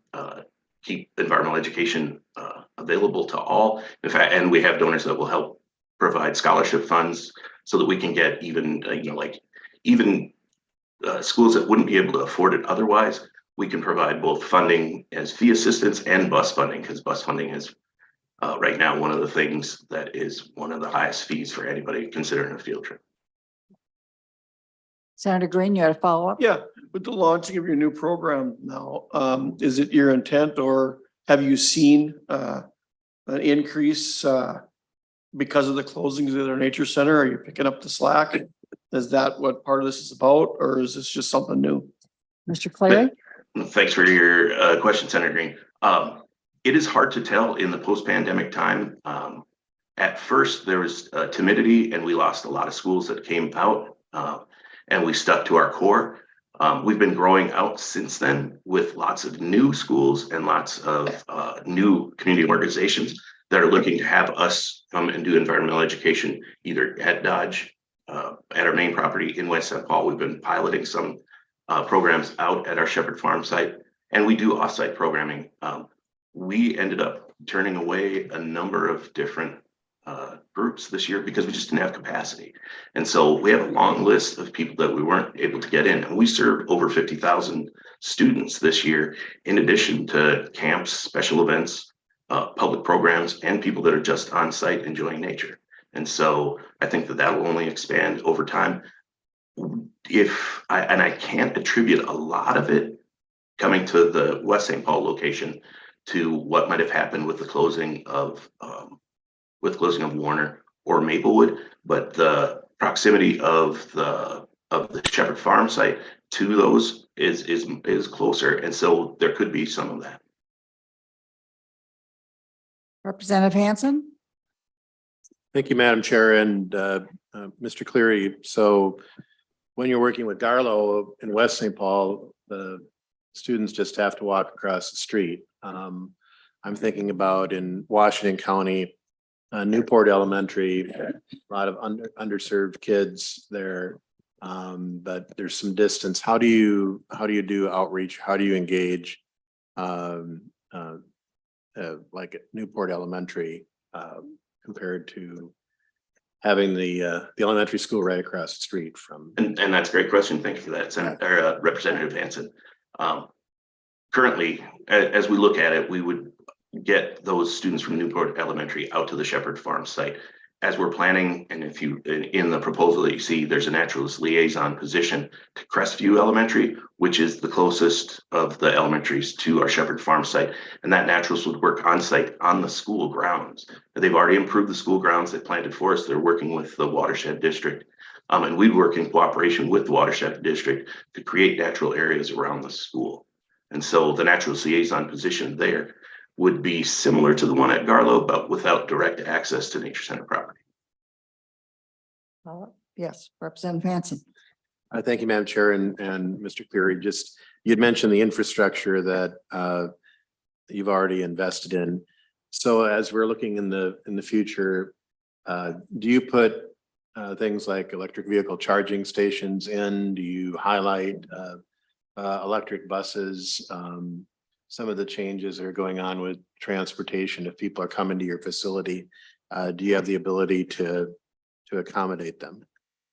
keep environmental education available to all. In fact, and we have donors that will help provide scholarship funds so that we can get even, schools that wouldn't be able to afford it otherwise. We can provide both funding as fee assistance and bus funding, because bus funding is right now one of the things that is one of the highest fees for anybody considering a field trip. Senator Green, you had a follow-up? Yeah, with the launching of your new program now, is it your intent, or have you seen an increase because of the closings of their nature center? Are you picking up the slack? Is that what part of this is about, or is this just something new? Mr. Clary? Thanks for your question, Senator Green. It is hard to tell in the post-pandemic time. At first, there was timidity, and we lost a lot of schools that came out, and we stuck to our core. We've been growing out since then with lots of new schools and lots of new community organizations that are looking to have us come and do environmental education, either at Dodge, at our main property in West St. Paul. We've been piloting some programs out at our Shepherd Farm site, and we do offsite programming. We ended up turning away a number of different groups this year because we just didn't have capacity. And so we have a long list of people that we weren't able to get in, and we served over 50,000 students this year, in addition to camps, special events, public programs, and people that are just on site enjoying nature. And so I think that will only expand over time. I can't attribute a lot of it coming to the West St. Paul location to what might have happened with the closing of Warner or Maplewood, but the proximity of the Shepherd Farm site to those is closer, and so there could be some of that. Representative Hansen? Thank you, Madam Chair, and Mr. Cleary. So when you're working with Darlow in West St. Paul, the students just have to walk across the street. I'm thinking about in Washington County, Newport Elementary, a lot of underserved kids there, but there's some distance. How do you do outreach? How do you engage like at Newport Elementary compared to having the elementary school right across the street from? And that's a great question. Thank you for that, Senator, Representative Hansen. Currently, as we look at it, we would get those students from Newport Elementary out to the Shepherd Farm site. As we're planning, and if you, in the proposal that you see, there's a naturalist liaison position to Crestview Elementary, which is the closest of the elementaries to our Shepherd Farm site. And that naturalist would work on site on the school grounds. They've already improved the school grounds. They planted forests. They're working with the watershed district. And we'd work in cooperation with the watershed district to create natural areas around the school. And so the naturalist liaison position there would be similar to the one at Garlow, but without direct access to nature center property. Yes, Representative Hansen. Thank you, Madam Chair, and Mr. Cleary. Just you'd mentioned the infrastructure that you've already invested in. So as we're looking in the future, do you put things like electric vehicle charging stations in? Do you highlight electric buses? Some of the changes that are going on with transportation, if people are coming to your facility, do you have the ability to accommodate them?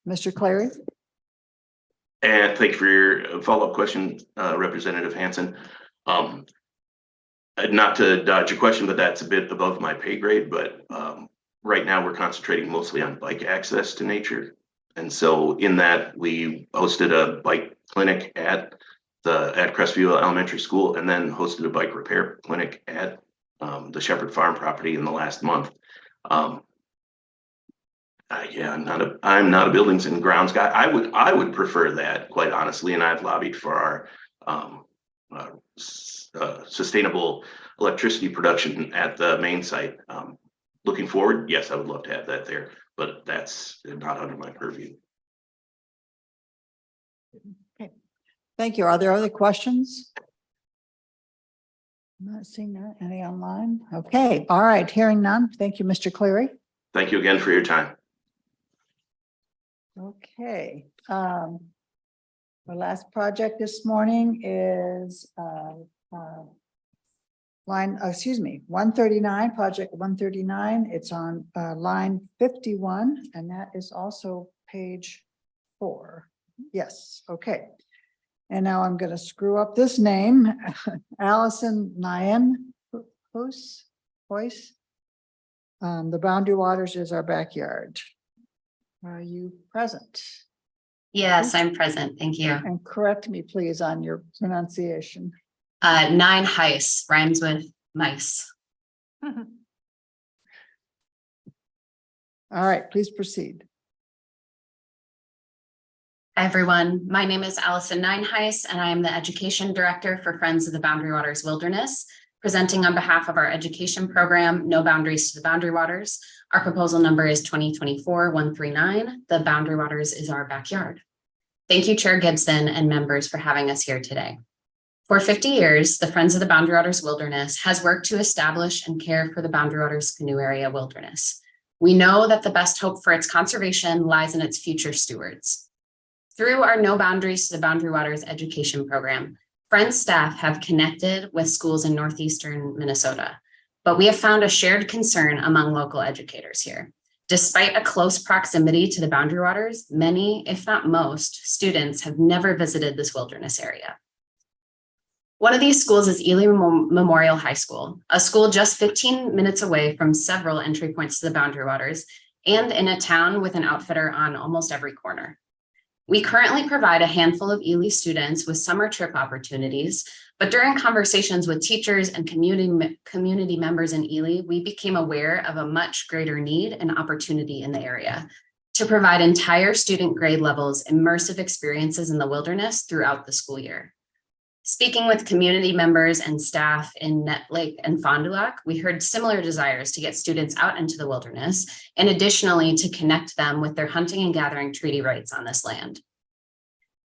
Mr. Clary? And thank you for your follow-up question, Representative Hansen. Not to dodge your question, but that's a bit above my pay grade, but right now we're concentrating mostly on bike access to nature. And so in that, we hosted a bike clinic at Crestview Elementary School, and then hosted a bike repair clinic at the Shepherd Farm property in the last month. Yeah, I'm not a buildings and grounds guy. I would prefer that, quite honestly, and I've lobbied for our sustainable electricity production at the main site. Looking forward, yes, I would love to have that there, but that's not under my purview. Okay. Thank you. Are there other questions? I'm not seeing that. Any online? Okay. All right. Hearing none. Thank you, Mr. Cleary. Thank you again for your time. Okay. The last project this morning is 139, project 139. It's on line 51, and that is also page 4. Yes, okay. And now I'm going to screw up this name. Allison Nyan Hoyce. The Boundary Waters is our backyard. Are you present? Yes, I'm present. Thank you. And correct me, please, on your pronunciation. 9 Heis rhymes with mice. All right, please proceed. Hi, everyone. My name is Allison Nineheis, and I am the Education Director for Friends of the Boundary Waters Wilderness, presenting on behalf of our education program, No Boundaries to the Boundary Waters. Our proposal number is 2024-139. The Boundary Waters is our backyard. Thank you, Chair Gibson and members for having us here today. For 50 years, the Friends of the Boundary Waters Wilderness has worked to establish and care for the Boundary Waters Canoe Area Wilderness. We know that the best hope for its conservation lies in its future stewards. Through our No Boundaries to the Boundary Waters education program, Friends staff have connected with schools in northeastern Minnesota, but we have found a shared concern among local educators here. Despite a close proximity to the Boundary Waters, many, if not most, students have never visited this wilderness area. One of these schools is Ely Memorial High School, a school just 15 minutes away from several entry points to the Boundary Waters and in a town with an outfitter on almost every corner. We currently provide a handful of Ely students with summer trip opportunities, but during conversations with teachers and community members in Ely, we became aware of a much greater need and opportunity in the area to provide entire student grade levels immersive experiences in the wilderness throughout the school year. Speaking with community members and staff in Net Lake and Fond du Lac, we heard similar desires to get students out into the wilderness and additionally to connect them with their hunting and gathering treaty rights on this land.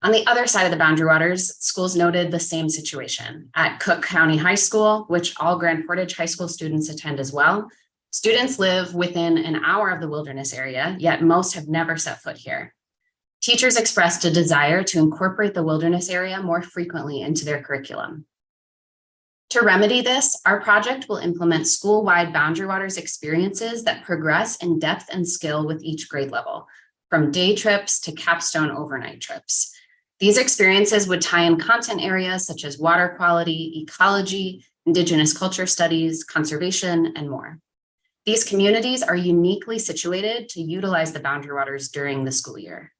On the other side of the Boundary Waters, schools noted the same situation. At Cook County High School, which all Grand Portage High School students attend as well, students live within an hour of the wilderness area, yet most have never set foot here. Teachers expressed a desire to incorporate the wilderness area more frequently into their curriculum. To remedy this, our project will implement school-wide Boundary Waters experiences that progress in depth and skill with each grade level, from day trips to capstone overnight trips. These experiences would tie in content areas such as water quality, ecology, Indigenous culture studies, conservation, and more. These communities are uniquely situated to utilize the Boundary Waters during the school year.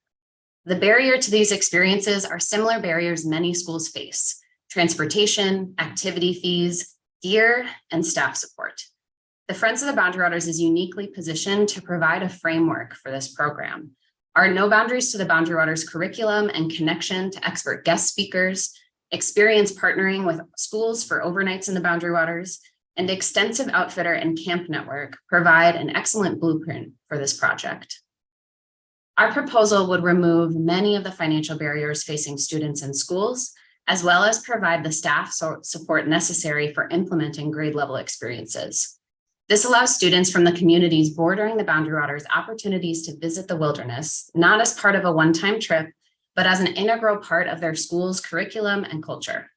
The barrier to these experiences are similar barriers many schools face: transportation, activity fees, gear, and staff support. The Friends of the Boundary Waters is uniquely positioned to provide a framework for this program. Our No Boundaries to the Boundary Waters curriculum and connection to expert guest speakers, experience partnering with schools for overnights in the Boundary Waters, and extensive outfitter and camp network provide an excellent blueprint for this project. Our proposal would remove many of the financial barriers facing students in schools, as well as provide the staff support necessary for implementing grade level experiences. This allows students from the communities bordering the Boundary Waters opportunities to visit the wilderness, not as part of a one-time trip, but as an integral part of their school's curriculum and culture.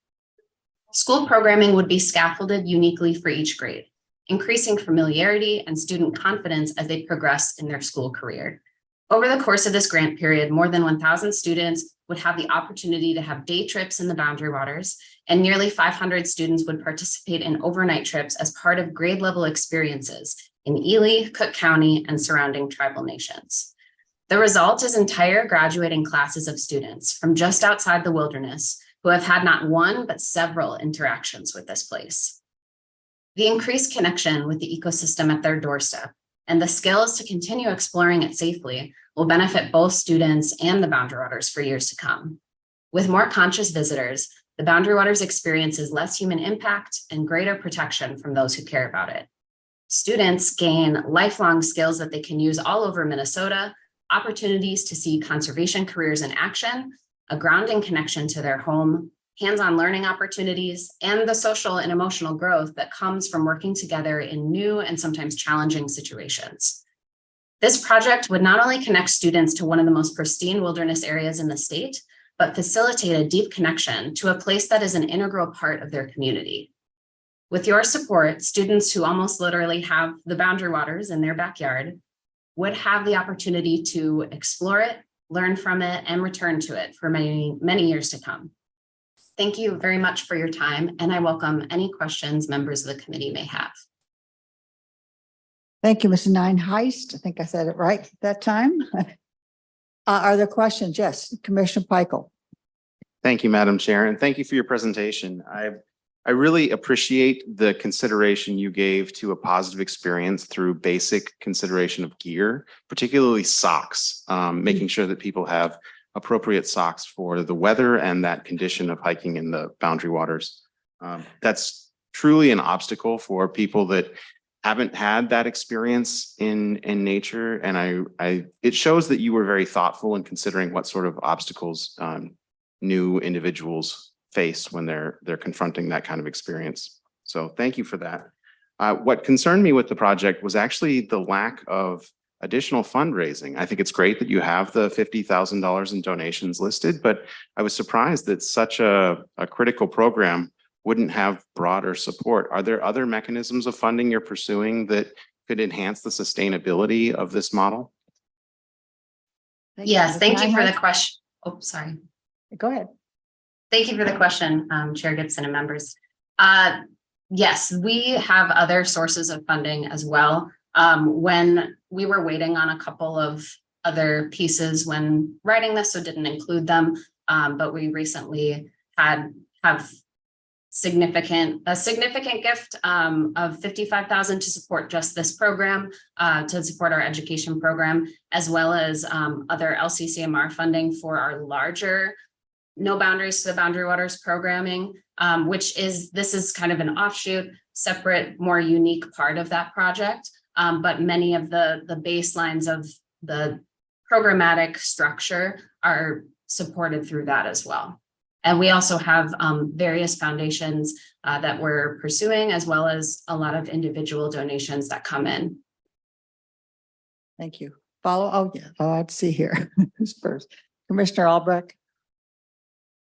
School programming would be scaffolded uniquely for each grade, increasing familiarity and student confidence as they progress in their school career. Over the course of this grant period, more than 1,000 students would have the opportunity to have day trips in the Boundary Waters, and nearly 500 students would participate in overnight trips as part of grade level experiences in Ely, Cook County, and surrounding tribal nations. The result is entire graduating classes of students from just outside the wilderness who have had not one, but several interactions with this place. The increased connection with the ecosystem at their doorstep and the skills to continue exploring it safely will benefit both students and the Boundary Waters for years to come. With more conscious visitors, the Boundary Waters experiences less human impact and greater protection from those who care about it. Students gain lifelong skills that they can use all over Minnesota, opportunities to see conservation careers in action, a grounding connection to their home, hands-on learning opportunities, and the social and emotional growth that comes from working together in new and sometimes challenging situations. This project would not only connect students to one of the most pristine wilderness areas in the state, but facilitate a deep connection to a place that is an integral part of their community. With your support, students who almost literally have the Boundary Waters in their backyard would have the opportunity to explore it, learn from it, and return to it for many, many years to come. Thank you very much for your time, and I welcome any questions members of the committee may have. Thank you, Mrs. Nine Heist. I think I said it right that time. Are there questions? Yes, Commissioner Peichel. Thank you, Madam Chair, and thank you for your presentation. I really appreciate the consideration you gave to a positive experience through basic consideration of gear, particularly socks, making sure that people have appropriate socks for the weather and that condition of hiking in the Boundary Waters. That's truly an obstacle for people that haven't had that experience in nature. And it shows that you were very thoughtful in considering what sort of obstacles new individuals face when they're confronting that kind of experience. So thank you for that. What concerned me with the project was actually the lack of additional fundraising. I think it's great that you have the $50,000 in donations listed, but I was surprised that such a critical program wouldn't have broader support. Are there other mechanisms of funding you're pursuing that could enhance the sustainability of this model? Yes, thank you for the question. Oh, sorry. Go ahead. Thank you for the question, Chair Gibson and members. Yes, we have other sources of funding as well. When we were waiting on a couple of other pieces when writing this, so didn't include them, but we recently have a significant gift of $55,000 to support just this program, to support our education program, as well as other LCCMR funding for our larger No Boundaries to the Boundary Waters programming, this is kind of an offshoot, separate, more unique part of that project. But many of the baselines of the programmatic structure are supported through that as well. And we also have various foundations that we're pursuing, as well as a lot of individual donations that come in. Thank you. Let's see here. Who's first? Commissioner Albrecht.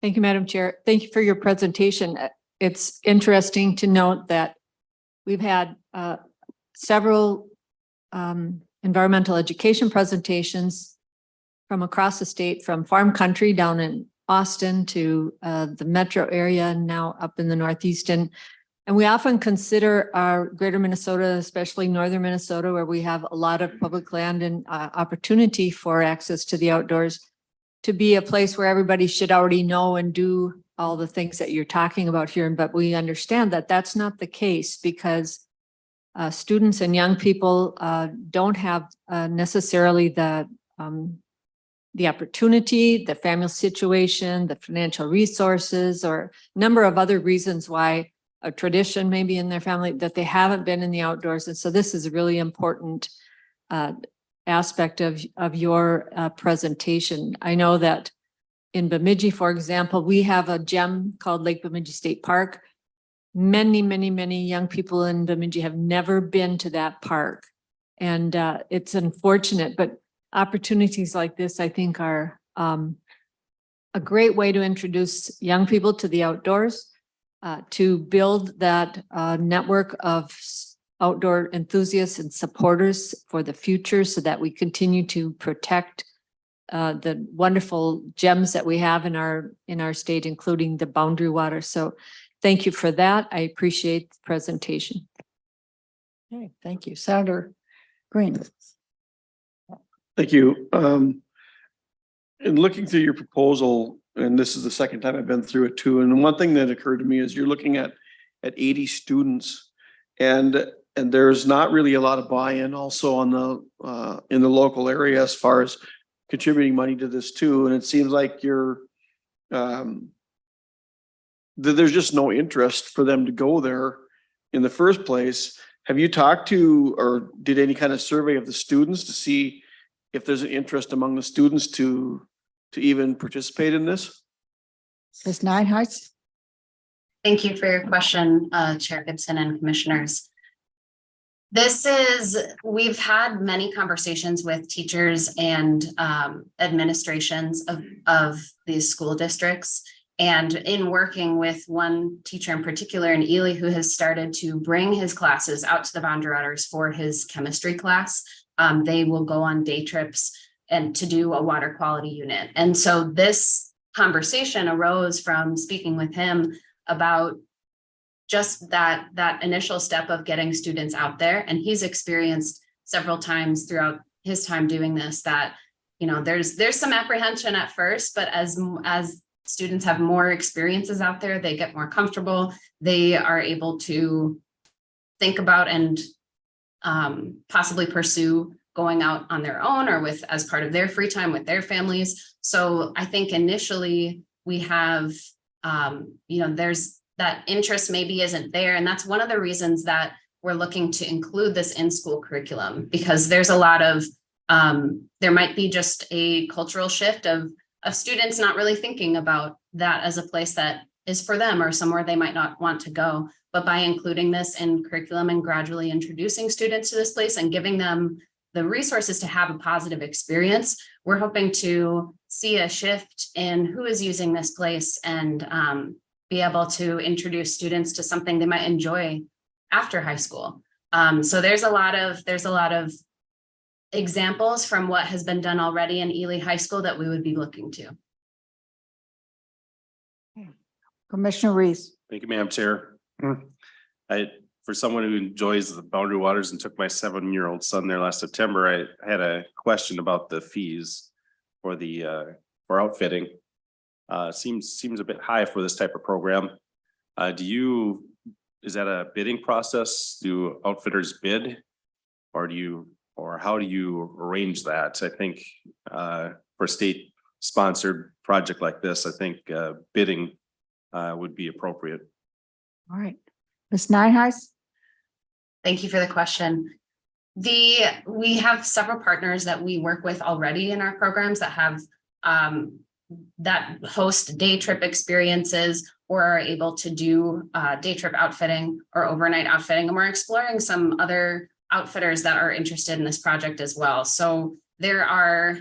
Thank you, Madam Chair. Thank you for your presentation. It's interesting to note that we've had several environmental education presentations from across the state, from farm country down in Austin to the metro area, and now up in the Northeast. And we often consider our greater Minnesota, especially northern Minnesota, where we have a lot of public land and opportunity for access to the outdoors, to be a place where everybody should already know and do all the things that you're talking about here. But we understand that that's not the case, because students and young people don't have necessarily the opportunity, the family situation, the financial resources, or a number of other reasons why a tradition maybe in their family that they haven't been in the outdoors. And so this is a really important aspect of your presentation. I know that in Bemidji, for example, we have a gem called Lake Bemidji State Park. Many young people in Bemidji have never been to that park. And it's unfortunate, but opportunities like this, I think, are a great way to introduce young people to the outdoors, to build that network of outdoor enthusiasts and supporters for the future, so that we continue to protect the wonderful gems that we have in our state, including the Boundary Water. So thank you for that. I appreciate the presentation. Okay, thank you. Senator Green. Thank you. In looking through your proposal, and this is the second time I've been through it too, and one thing that occurred to me is you're looking at 80 students, and there's not really a lot of buy-in also on the in the local area as far as contributing money to this too. And it seems like you're there's just no interest for them to go there in the first place. Have you talked to or did any kind of survey of the students to see if there's an interest among the students to even participate in this? Ms. Neinheitz. Thank you for your question, Chair Gibson and commissioners. We've had many conversations with teachers and administrations of these school districts. And in working with one teacher in particular in Ely, who has started to bring his classes out to the Boundary Waters for his chemistry class, they will go on day trips and to do a water quality unit. And so this conversation arose from speaking with him about just that initial step of getting students out there. And he's experienced several times throughout his time doing this that, you know, there's some apprehension at first, but as students have more experiences out there, they get more comfortable, they are able to think about and possibly pursue going out on their own or with as part of their free time with their families. So I think initially we have, you know, there's that interest maybe isn't there. And that's one of the reasons that we're looking to include this in-school curriculum, because there's a lot of, there might be just a cultural shift of students not really thinking about that as a place that is for them or somewhere they might not want to go. But by including this in curriculum and gradually introducing students to this place and giving them the resources to have a positive experience, we're hoping to see a shift in who is using this place and be able to introduce students to something they might enjoy after high school. So there's a lot of examples from what has been done already in Ely High School that we would be looking to. Commissioner Reese. Thank you, Madam Chair. For someone who enjoys the Boundary Waters and took my 7-year-old son there last September, I had a question about the fees for for outfitting. Seems a bit high for this type of program. Is that a bidding process? Do outfitters bid, or how do you arrange that? I think for a state sponsored project like this, I think bidding would be appropriate. All right, Ms. Nyheis. Thank you for the question. We have several partners that we work with already in our programs that have that host day trip experiences or are able to do day trip outfitting or overnight outfitting. And we're exploring some other outfitters that are interested in this project as well. So there are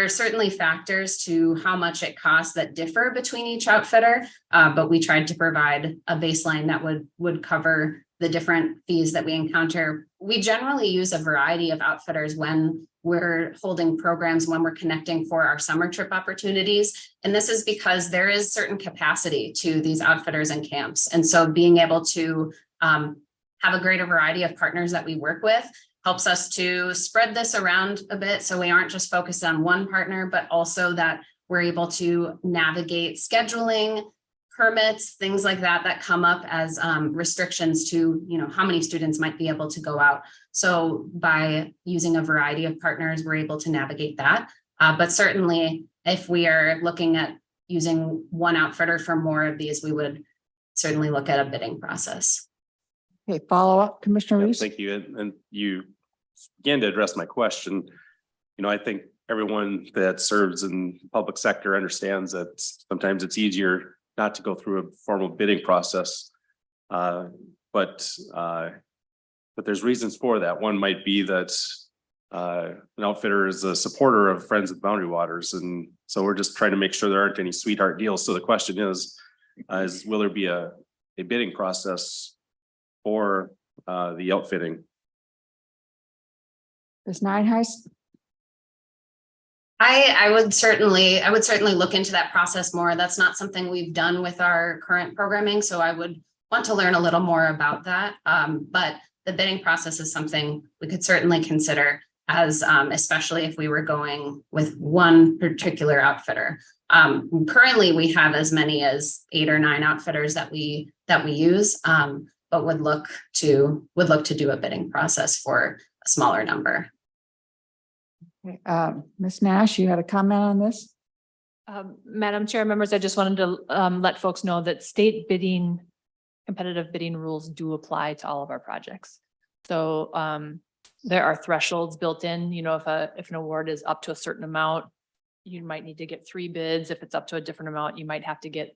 certainly factors to how much it costs that differ between each outfitter, but we tried to provide a baseline that would cover the different fees that we encounter. We generally use a variety of outfitters when we're holding programs, when we're connecting for our summer trip opportunities. And this is because there is certain capacity to these outfitters and camps. And so being able to have a greater variety of partners that we work with helps us to spread this around a bit. So we aren't just focused on one partner, but also that we're able to navigate scheduling, permits, things like that come up as restrictions to, you know, how many students might be able to go out. So by using a variety of partners, we're able to navigate that. But certainly if we are looking at using one outfitter for more of these, we would certainly look at a bidding process. Okay, follow up, Commissioner Reese. Thank you. And you began to address my question. You know, I think everyone that serves in the public sector understands that sometimes it's easier not to go through a formal bidding process. But there's reasons for that. One might be that an outfitter is a supporter of Friends of Boundary Waters. And so we're just trying to make sure there aren't any sweetheart deals. So the question is will there be a bidding process for the outfitting? Ms. Nyheis. I would certainly look into that process more. That's not something we've done with our current programming. So I would want to learn a little more about that. But the bidding process is something we could certainly consider as, especially if we were going with one particular outfitter. Currently we have as many as 8 or 9 outfitters that we use, but would look to do a bidding process for a smaller number. Okay, Ms. Nash, you had a comment on this? Madam Chair, members, I just wanted to let folks know that state bidding, competitive bidding rules do apply to all of our projects. So there are thresholds built in, you know, if an award is up to a certain amount, you might need to get 3 bids. If it's up to a different amount, you might have to get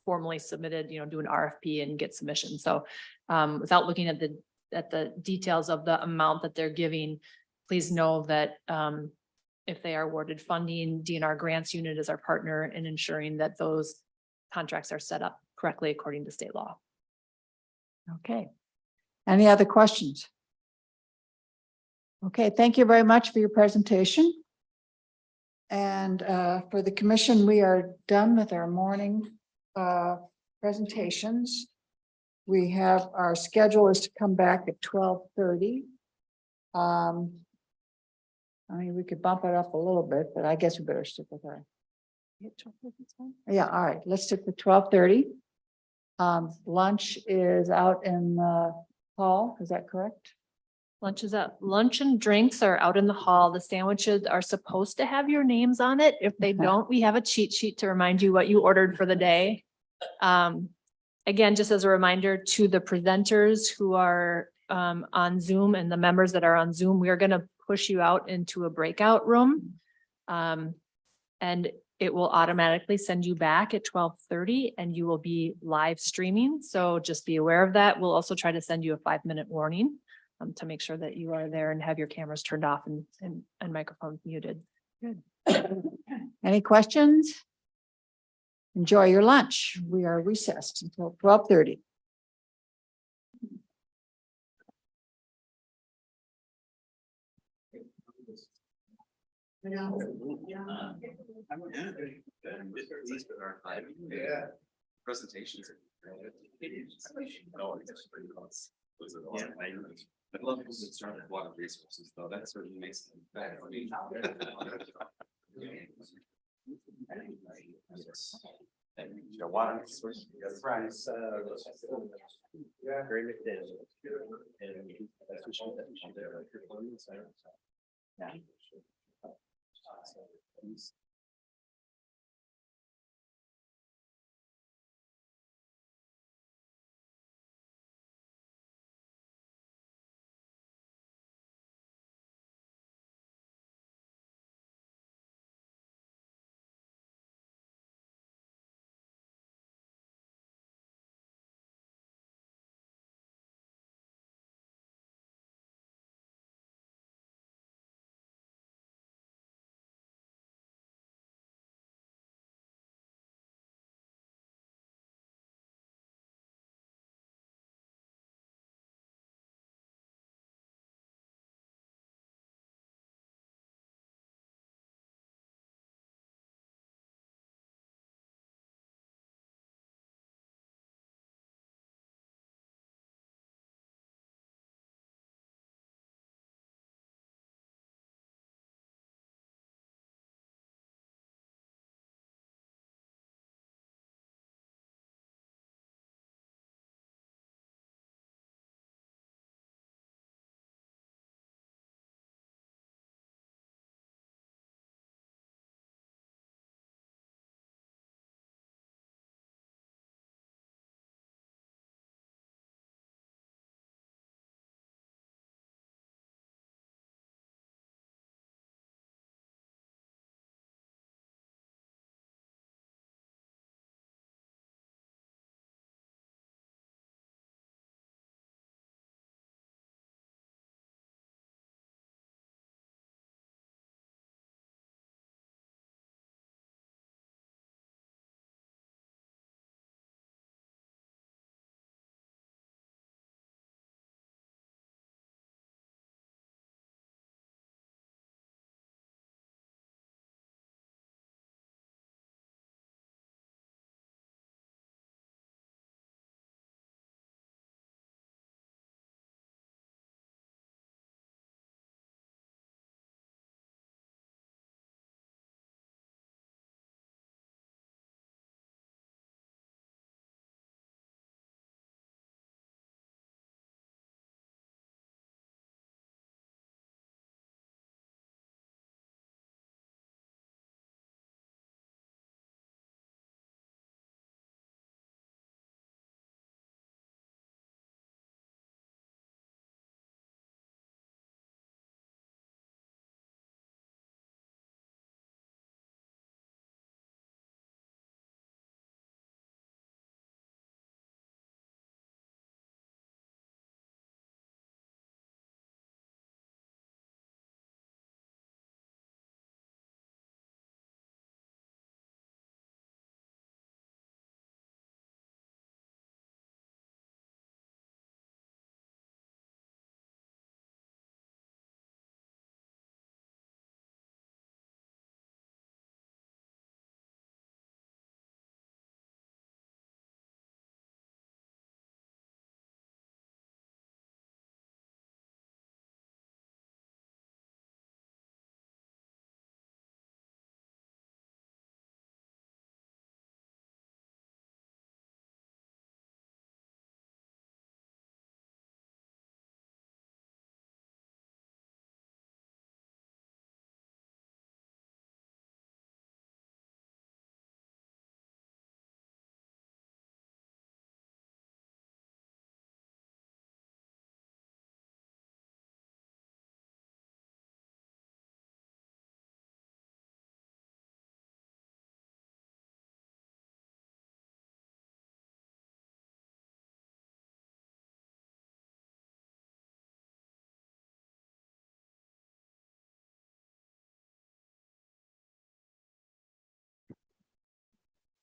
formally submitted, you know, do an RFP and get submission. So without looking at the details of the amount that they're giving, please know that if they are awarded funding, DNR Grants Unit is our partner in ensuring that those contracts are set up correctly according to state law. Okay. Any other questions? Okay, thank you very much for your presentation. And for the commission, we are done with our morning presentations. We have, our schedule is to come back at 12:30. I mean, we could bump it up a little bit, but I guess we better stick with our. Yeah, all right, let's stick with 12:30. Lunch is out in the hall, is that correct? Lunch is up. Lunch and drinks are out in the hall. The sandwiches are supposed to have your names on it. If they don't, we have a cheat sheet to remind you what you ordered for the day. Again, just as a reminder to the presenters who are on Zoom and the members that are on Zoom, we are going to push you out into a breakout room. And it will automatically send you back at 12:30 and you will be live streaming. So just be aware of that. We'll also try to send you a 5-minute warning to make sure that you are there and have your cameras turned off and microphones muted. Good. Any questions? Enjoy your lunch. We are recessed until 12:30. Yeah. Presentations. No, it's pretty close. Yeah. I love it because it started with water resources, though. That certainly makes them better. I mean. And your water resources, that's right. Yeah. Very good. And that's what yeah.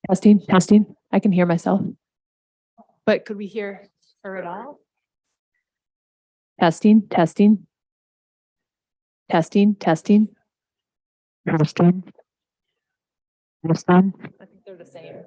Testing, testing. I can hear myself. But could we hear her at all? Testing, testing. Testing, testing. Testing. Testing. I think they're the same.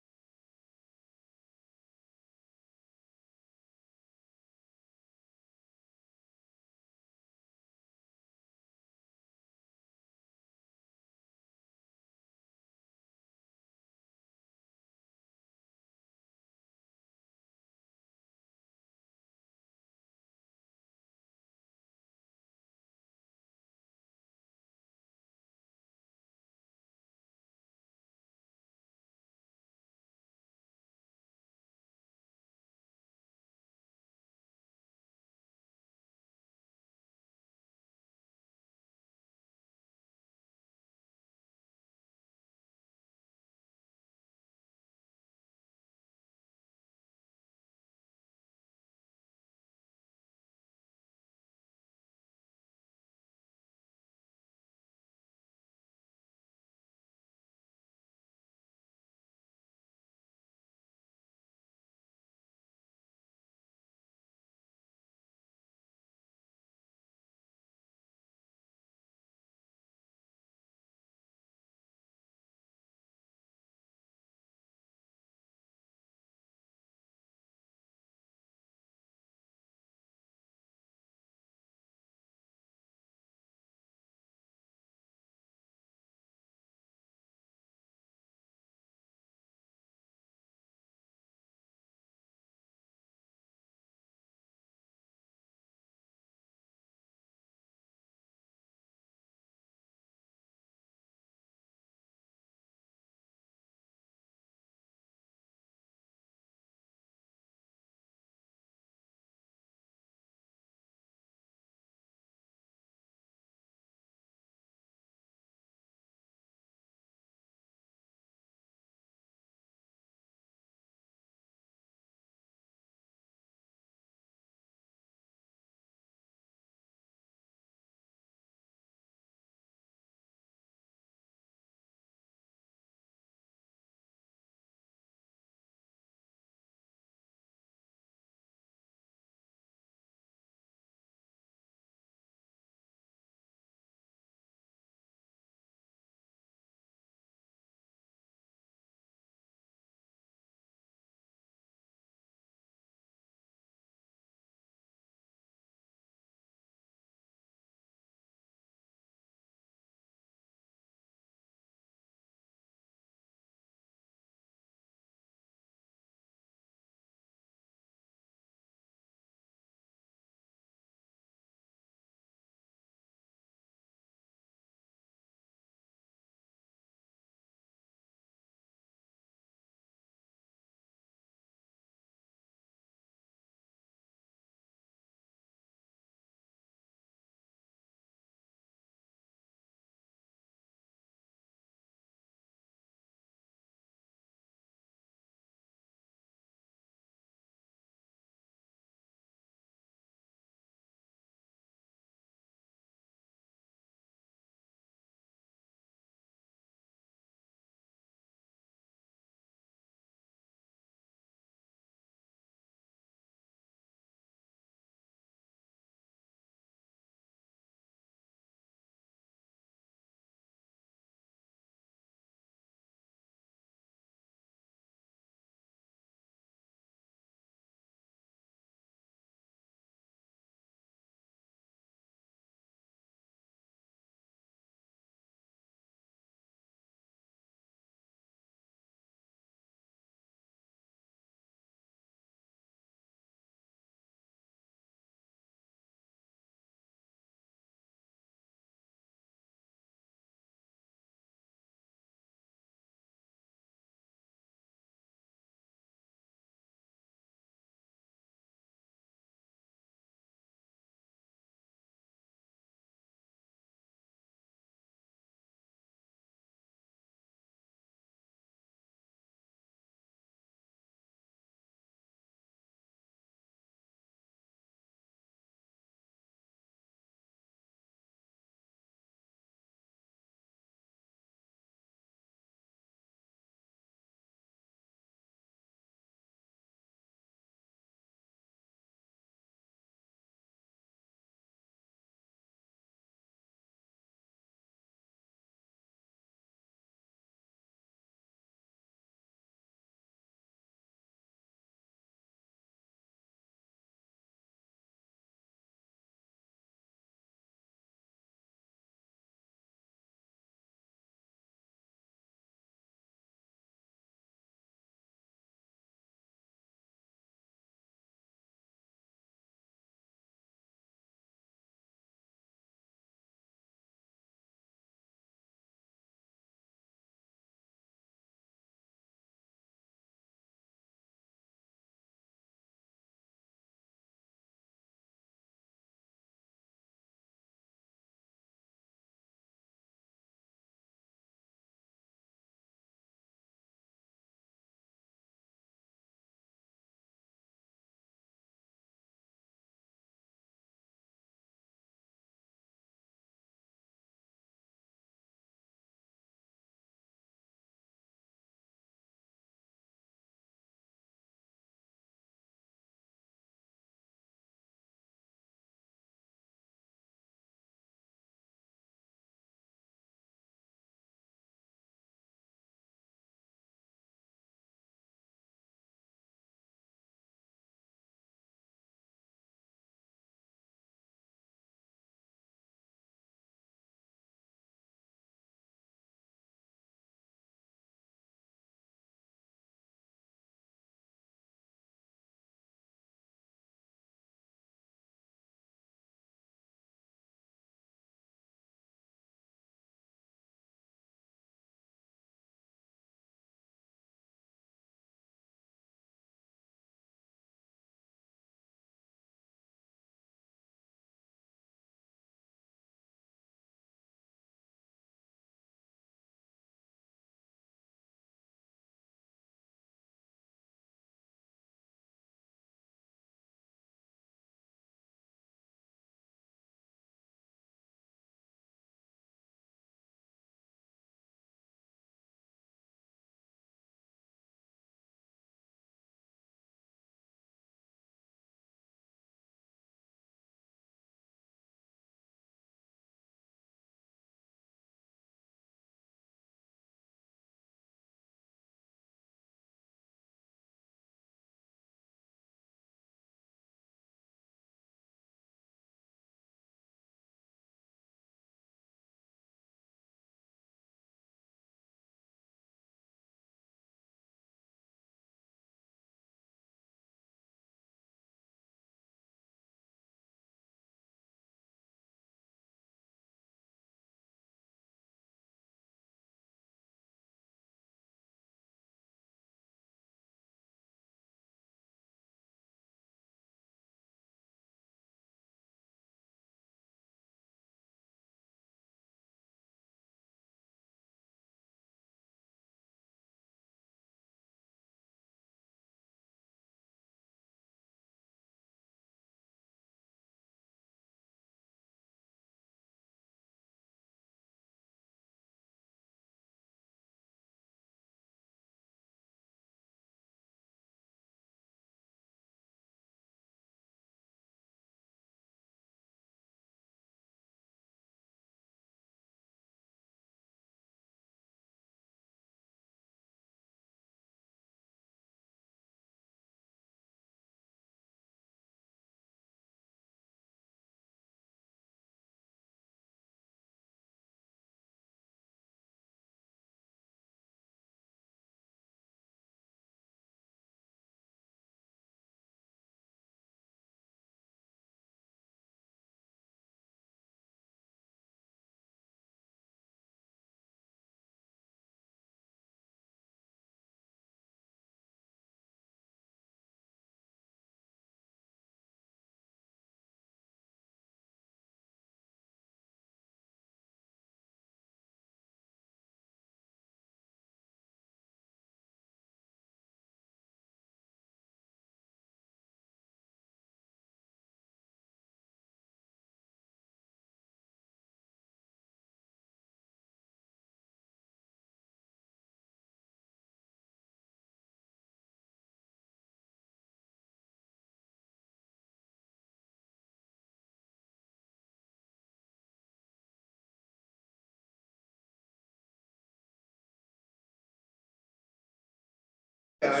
Yeah,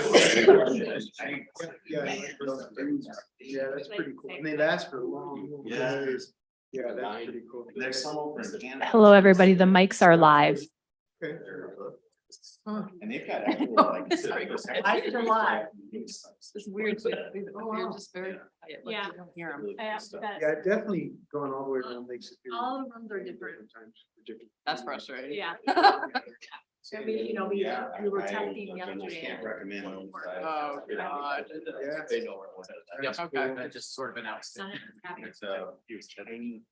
that's pretty cool. And they last for long. Days. Yeah, that's pretty cool. There's some over in Canada. Hello, everybody. The mics are live. Okay. And they've got actual like. It's weird. You're just very quiet. Like Yeah. you don't hear 'em. Yeah, I've definitely gone all the way around Lake Superior. All the rooms are different. Sometimes different. That's frustrating. Yeah. I mean, you know, we were I testing yesterday. can't recommend. Oh, God. Yeah. They know where it was. That's Okay, cool. I just sort of announced it. It's huge. This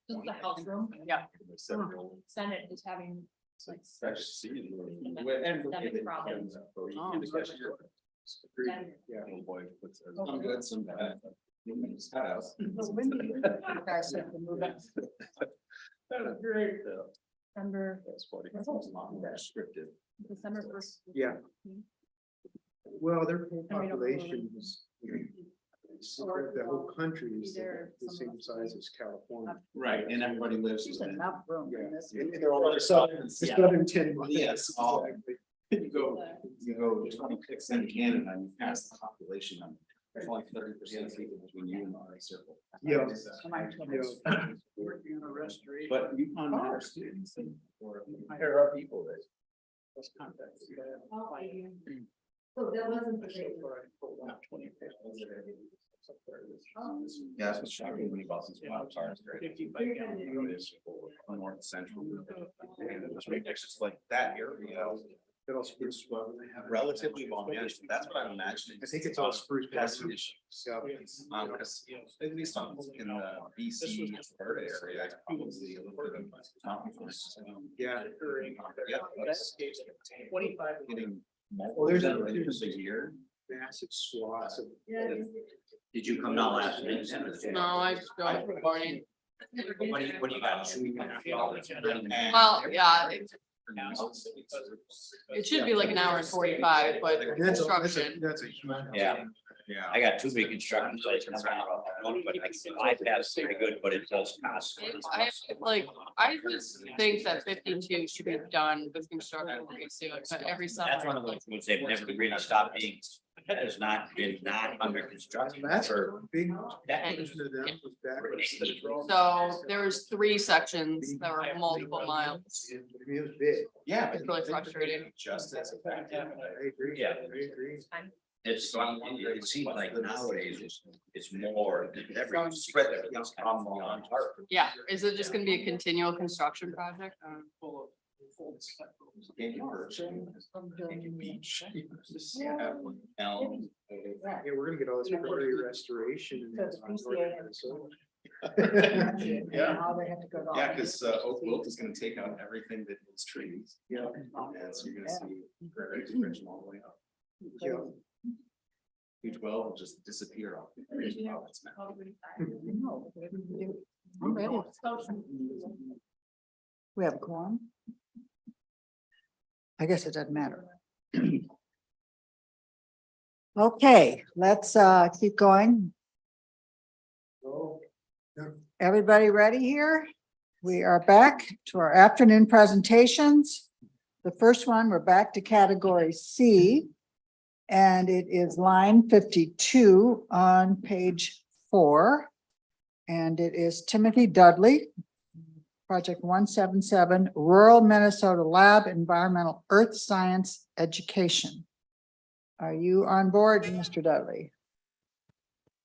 is the house room. Yeah. Senate is having. like, Systemic problems. Yeah. Some good, some bad. Guys have to move it. That's great though. December. That's what it's restricted. December 1st. Yeah. Well, their whole population is, the whole country is the same size as California. Right, and everybody lives. There's enough room in this. They're all southern 10 miles. Yes, all. You go 26 in Canada and you pass the population number. There's only 30% of people between you and our circle. Yeah. But you found our students and there are people that. Those contacts. So that wasn't the case. Yeah, that's what's shocking when you bought these wild cars. North central. It's just like that area. It all spruce well. Relatively long managed, that's what I'm imagining. I think it's all spruce. Has some issues. Because at least in the BC, Alberta area, it's probably a little bit of. Yeah. Yeah. 25 getting. Well, there's a year. Massive swaths of. Did you come down last week? No, I just go every morning. What do you got? Well, yeah. It should be like an hour and 45, but construction. That's a huge. Yeah. Yeah. I got two big construction sites, but I pass pretty good, but it does cost. I just think that 52 should be done with construction pretty soon, but every summer. That's one of those roads they've never really stopped being, has not been not under construction That's for a big. decades. So there was 3 sections that were multiple miles. It was big. Yeah. It's really frustrating. Justice. I agree. Yeah. I agree. It's, it seems like nowadays it's more, every spread that it's come on target. Yeah, is it just gonna be a continual construction project? Beach. Yeah, we're gonna get all this prairie restoration. Yeah. How they have to go. Yeah, because Oak Wilt is gonna take out everything that is trees. Yeah. And so you're gonna see prairie expansion all the way up. Yeah. U12 will just disappear off. It's meant. I'm ready. We have a quorum? I guess it doesn't matter. Okay, let's keep going. Everybody ready here? We are back to our afternoon presentations. The first one, we're back to category C. And it is line 52 on page 4. And it is Timothy Dudley, project 177, Rural Minnesota Lab Environmental Earth Science Education. Are you on board, Mr. Dudley?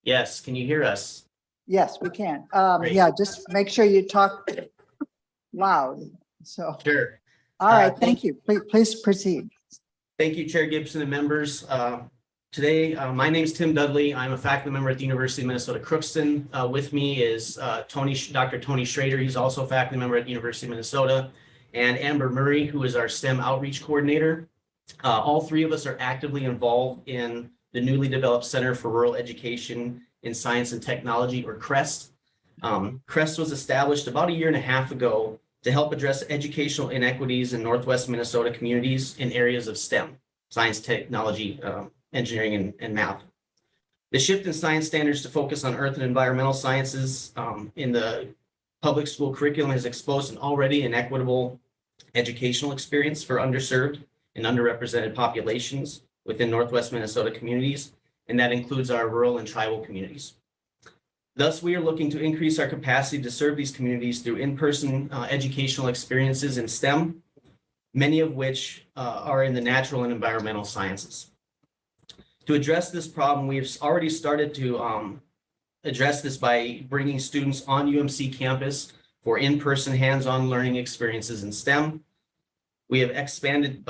Yes, can you hear us? Yes, we can. Great. Yeah, just make sure you talk loud. So, Sure. all right, thank you. Please proceed. Thank you, Chair Gibson and members. Today, my name is Tim Dudley. I'm a faculty member at the University of Minnesota Crookston. With me is Dr. Tony Schrader. He's also a faculty member at the University of Minnesota, and Amber Murray, who is our STEM outreach coordinator. All 3 of us are actively involved in the newly developed Center for Rural Education in Science and Technology, or CREST. CREST was established about 1.5 years ago to help address educational inequities in Northwest Minnesota communities in areas of STEM, science, technology, engineering, and math. The shift in science standards to focus on earth and environmental sciences in the public school curriculum has exposed an already inequitable educational experience for underserved and underrepresented populations within Northwest Minnesota communities, and that includes our rural and tribal communities. Thus, we are looking to increase our capacity to serve these communities through in-person educational experiences in STEM, many of which are in the natural and environmental sciences. To address this problem, we have already started to address this by bringing students on UMC campus for in-person hands-on learning experiences in STEM. We've expanded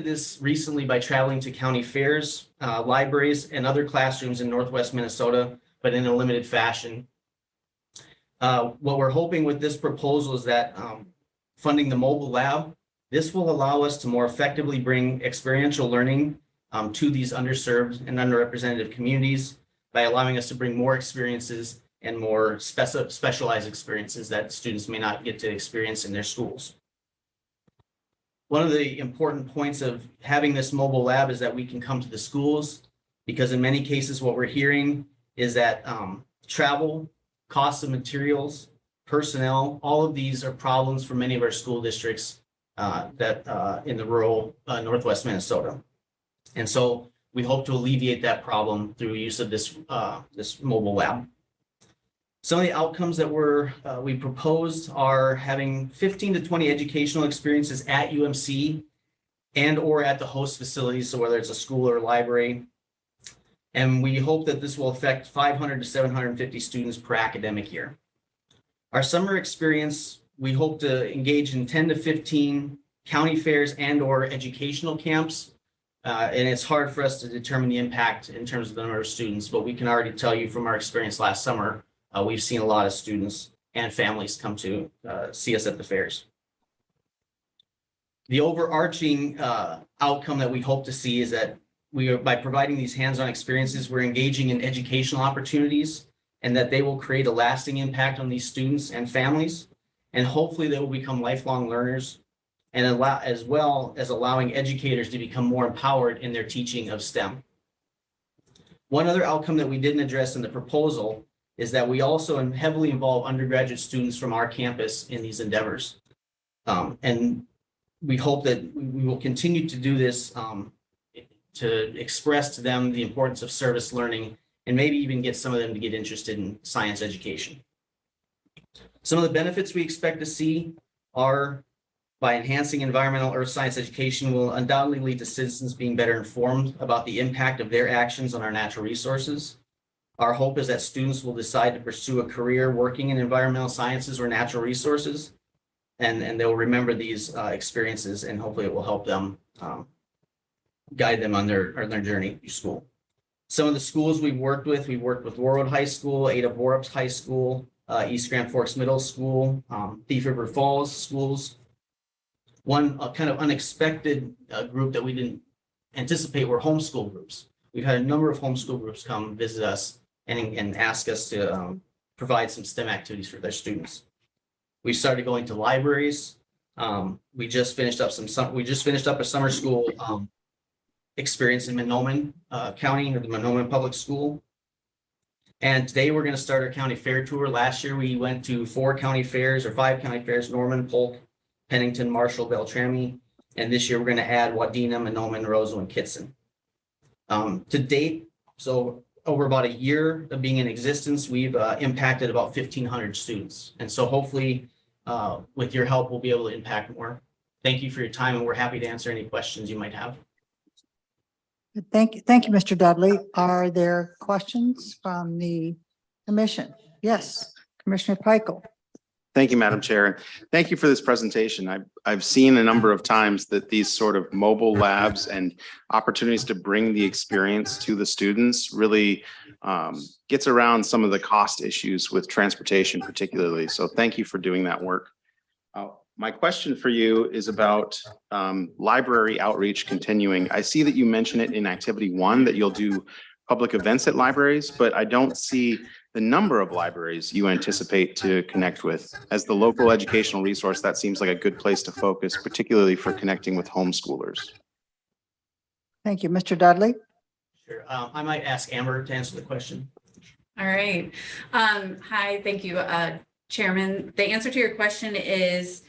this recently by traveling to county fairs, libraries, and other classrooms in Northwest Minnesota, but in a limited fashion. What we're hoping with this proposal is that funding the mobile lab, this will allow us to more effectively bring experiential learning to these underserved and underrepresented communities by allowing us to bring more experiences and more specialized experiences that students may not get to experience in their schools. One of the important points of having this mobile lab is that we can come to the schools, because in many cases what we're hearing is that travel, cost of materials, personnel, all of these are problems for many of our school districts that in the rural Northwest Minnesota. And so we hope to alleviate that problem through use of this mobile lab. Some of the outcomes that we proposed are having 15 to 20 educational experiences at UMC and or at the host facilities, so whether it's a school or a library. And we hope that this will affect 500 to 750 students per academic year. Our summer experience, we hope to engage in 10 to 15 county fairs and or educational camps. And it's hard for us to determine the impact in terms of the number of students, but we can already tell you from our experience last summer, we've seen a lot of students and families come to see us at the fairs. The overarching outcome that we hope to see is that by providing these hands-on experiences, we're engaging in educational opportunities, and that they will create a lasting impact on these students and families. And hopefully they will become lifelong learners, and as well as allowing educators to become more empowered in their teaching of STEM. One other outcome that we didn't address in the proposal is that we also heavily involve undergraduate students from our campus in these endeavors. And we hope that we will continue to do this to express to them the importance of service learning, and maybe even get some of them to get interested in science education. Some of the benefits we expect to see are, by enhancing environmental earth science education, will undoubtedly lead to citizens being better informed about the impact of their actions on our natural resources. Our hope is that students will decide to pursue a career working in environmental sciences or natural resources, and they'll remember these experiences, and hopefully it will help them guide them on their journey through school. Some of the schools we've worked with Warroad High School, Ada Borups High School, East Grand Forks Middle School, Thief River Falls schools. One kind of unexpected group that we didn't anticipate were homeschool groups. We've had a number of homeschool groups come visit us and ask us to provide some STEM activities for their students. We started going to libraries. We just finished up a summer school experience in Monoman County, or the Monoman Public School. And today we're going to start our county fair tour. Last year we went to 5 county fairs, Norman, Polk, Pennington, Marshall, Beltrami. And this year we're going to add Wadena, Monoman, Roseau, and Kitson. To date, so over about a year of being in existence, we've impacted about 1,500 students. And so hopefully with your help, we'll be able to impact more. Thank you for your time, and we're happy to answer any questions you might have. Thank you, Mr. Dudley. Are there questions from the commission? Yes, Commissioner Peichel. Thank you, Madam Chair. Thank you for this presentation. I've seen a number of times that these sort of mobile labs and opportunities to bring the experience to the students really gets around some of the cost issues with transportation particularly. So thank you for doing that work. My question for you is about library outreach continuing. I see that you mention it in activity 1 that you'll do public events at libraries, but I don't see the number of libraries you anticipate to connect with. As the local educational resource, that seems like a good place to focus, particularly for connecting with homeschoolers. Thank you, Mr. Dudley. Sure. I might ask Amber to answer the question. All right. Hi, thank you, Chairman. The answer to your question is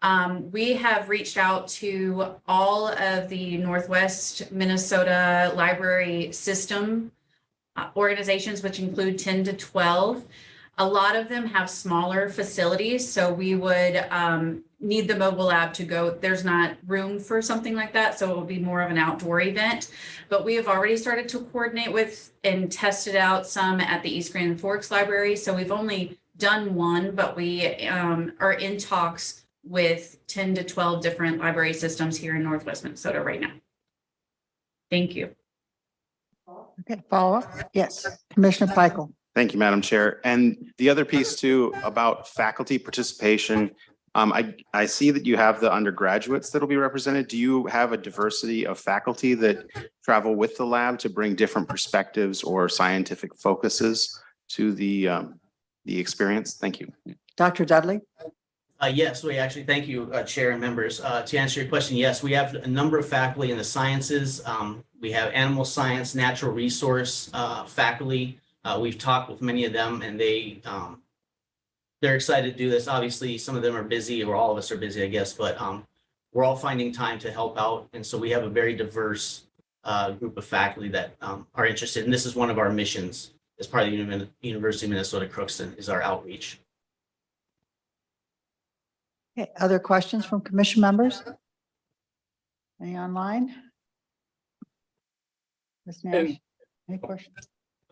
We have reached out to all of the Northwest Minnesota library system organizations, which include 10 to 12. A lot of them have smaller facilities, so we would need the mobile lab to go. There's not room for something like that, so it will be more of an outdoor event. But we have already started to coordinate with and tested out some at the East Grand Forks Library. So we've only done one, but we are in talks with 10 to 12 different library systems here in Northwest Minnesota right now. Thank you. Okay, follow up? Yes, Commissioner Pickel. Thank you, Madam Chair. And the other piece too, about faculty participation. I see that you have the undergraduates that will be represented. Do you have a diversity of faculty that travel with the lab to bring different perspectives or scientific focuses to the experience? Thank you. Dr. Dudley? Yes, we actually, thank you, Chair and members. To answer your question, yes, we have a number of faculty in the sciences. We have animal science, natural resource faculty. We've talked with many of them and they're excited to do this. Obviously, some of them are busy, or all of us are busy, I guess, but we're all finding time to help out. And so we have a very diverse group of faculty that are interested. And this is one of our missions as part of the University of Minnesota Crookston, is our outreach. Okay, other questions from commission members? Any online? Ms. Nash, any questions?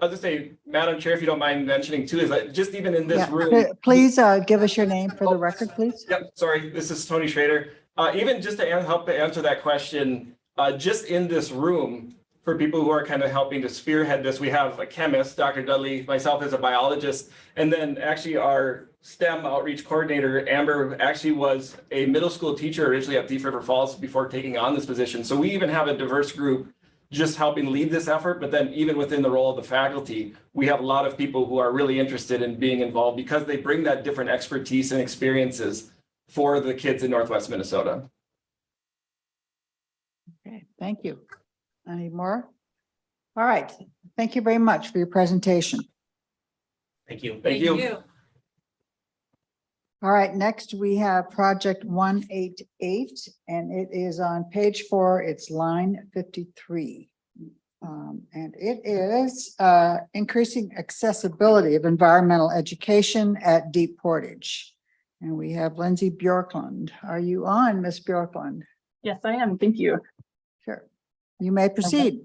I'll just say, Madam Chair, if you don't mind mentioning too, is that just even in this Yeah, room. please give us your name for the record, please. Yep, sorry, this is Tony Schrader. Even just to help to answer that question, just in this room, for people who are kind of helping to spearhead this, we have a chemist, Dr. Dudley, myself as a biologist, and then actually our STEM outreach coordinator, Amber, actually was a middle school teacher originally at Thief River Falls before taking on this position. So we even have a diverse group just helping lead this effort, but then even within the role of the faculty, we have a lot of people who are really interested in being involved because they bring that different expertise and experiences for the kids in Northwest Minnesota. Okay, thank you. Any more? All right, thank you very much for your presentation. Thank you. Thank you. All right, next we have project 188, and it is on page 4, it's line 53. And it is increasing accessibility of environmental education at Deep Portage. And we have Lindsay Bjorklund. Are you on, Ms. Bjorklund? Yes, I am. Thank you. Sure. You may proceed.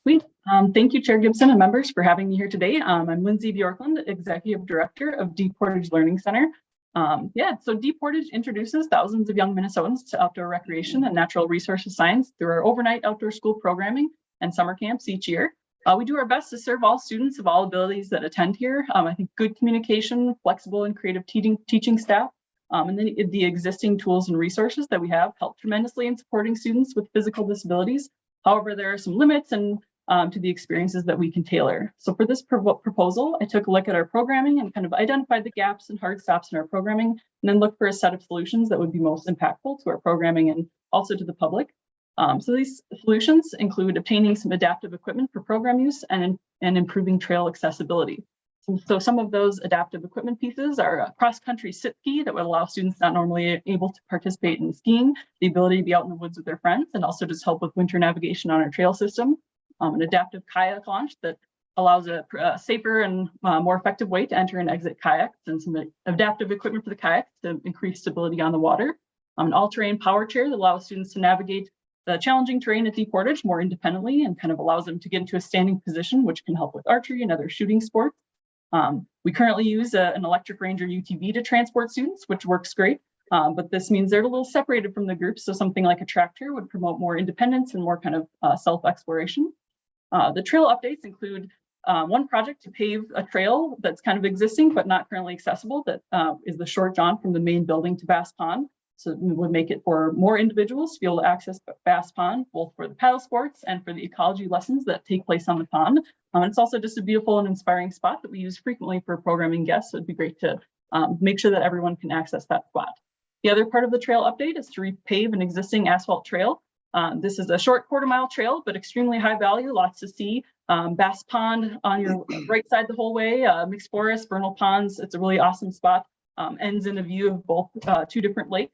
Sweet. Thank you, Chair Gibson and members, for having me here today. I'm Lindsay Bjorklund, Executive Director of Deep Portage Learning Center. So Deep Portage introduces thousands of young Minnesotans to outdoor recreation and natural resources science through our overnight outdoor school programming and summer camps each year. We do our best to serve all students of all abilities that attend here. I think good communication, flexible and creative teaching staff, and then the existing tools and resources that we have help tremendously in supporting students with physical disabilities. However, there are some limits and to the experiences that we can tailor. So for this proposal, I took a look at our programming and kind of identified the gaps and hard stops in our programming, and then looked for a set of solutions that would be most impactful to our programming and also to the public. So these solutions include obtaining some adaptive equipment for program use and improving trail accessibility. So some of those adaptive equipment pieces are a cross-country sit ski that would allow students not normally able to participate in skiing, the ability to be out in the woods with their friends, and also just help with winter navigation on our trail system. An adaptive kayak launch that allows a safer and more effective way to enter and exit kayaks, and some adaptive equipment for the kayaks to increase stability on the water. An all-terrain power chair that allows students to navigate the challenging terrain at Deep Portage more independently and kind of allows them to get into a standing position, which can help with archery and other shooting sports. We currently use an electric Ranger UTV to transport students, which works great. But this means they're a little separated from the group. So something like a tractor would promote more independence and more kind of self-exploration. The trail updates include one project to pave a trail that's kind of existing, but not currently accessible. That is the short jaunt from the main building to Bass Pond. So it would make it for more individuals to be able to access Bass Pond, both for the paddle sports and for the ecology lessons that take place on the pond. And it's also just a beautiful and inspiring spot that we use frequently for programming guests. So it'd be great to make sure that everyone can access that spot. The other part of the trail update is to repave an existing asphalt trail. This is a short quarter-mile trail, but extremely high value, lots to see. Bass Pond on your right side the whole way, mixed forest, vernal ponds. It's a really awesome spot. Ends in a view of both two different lakes.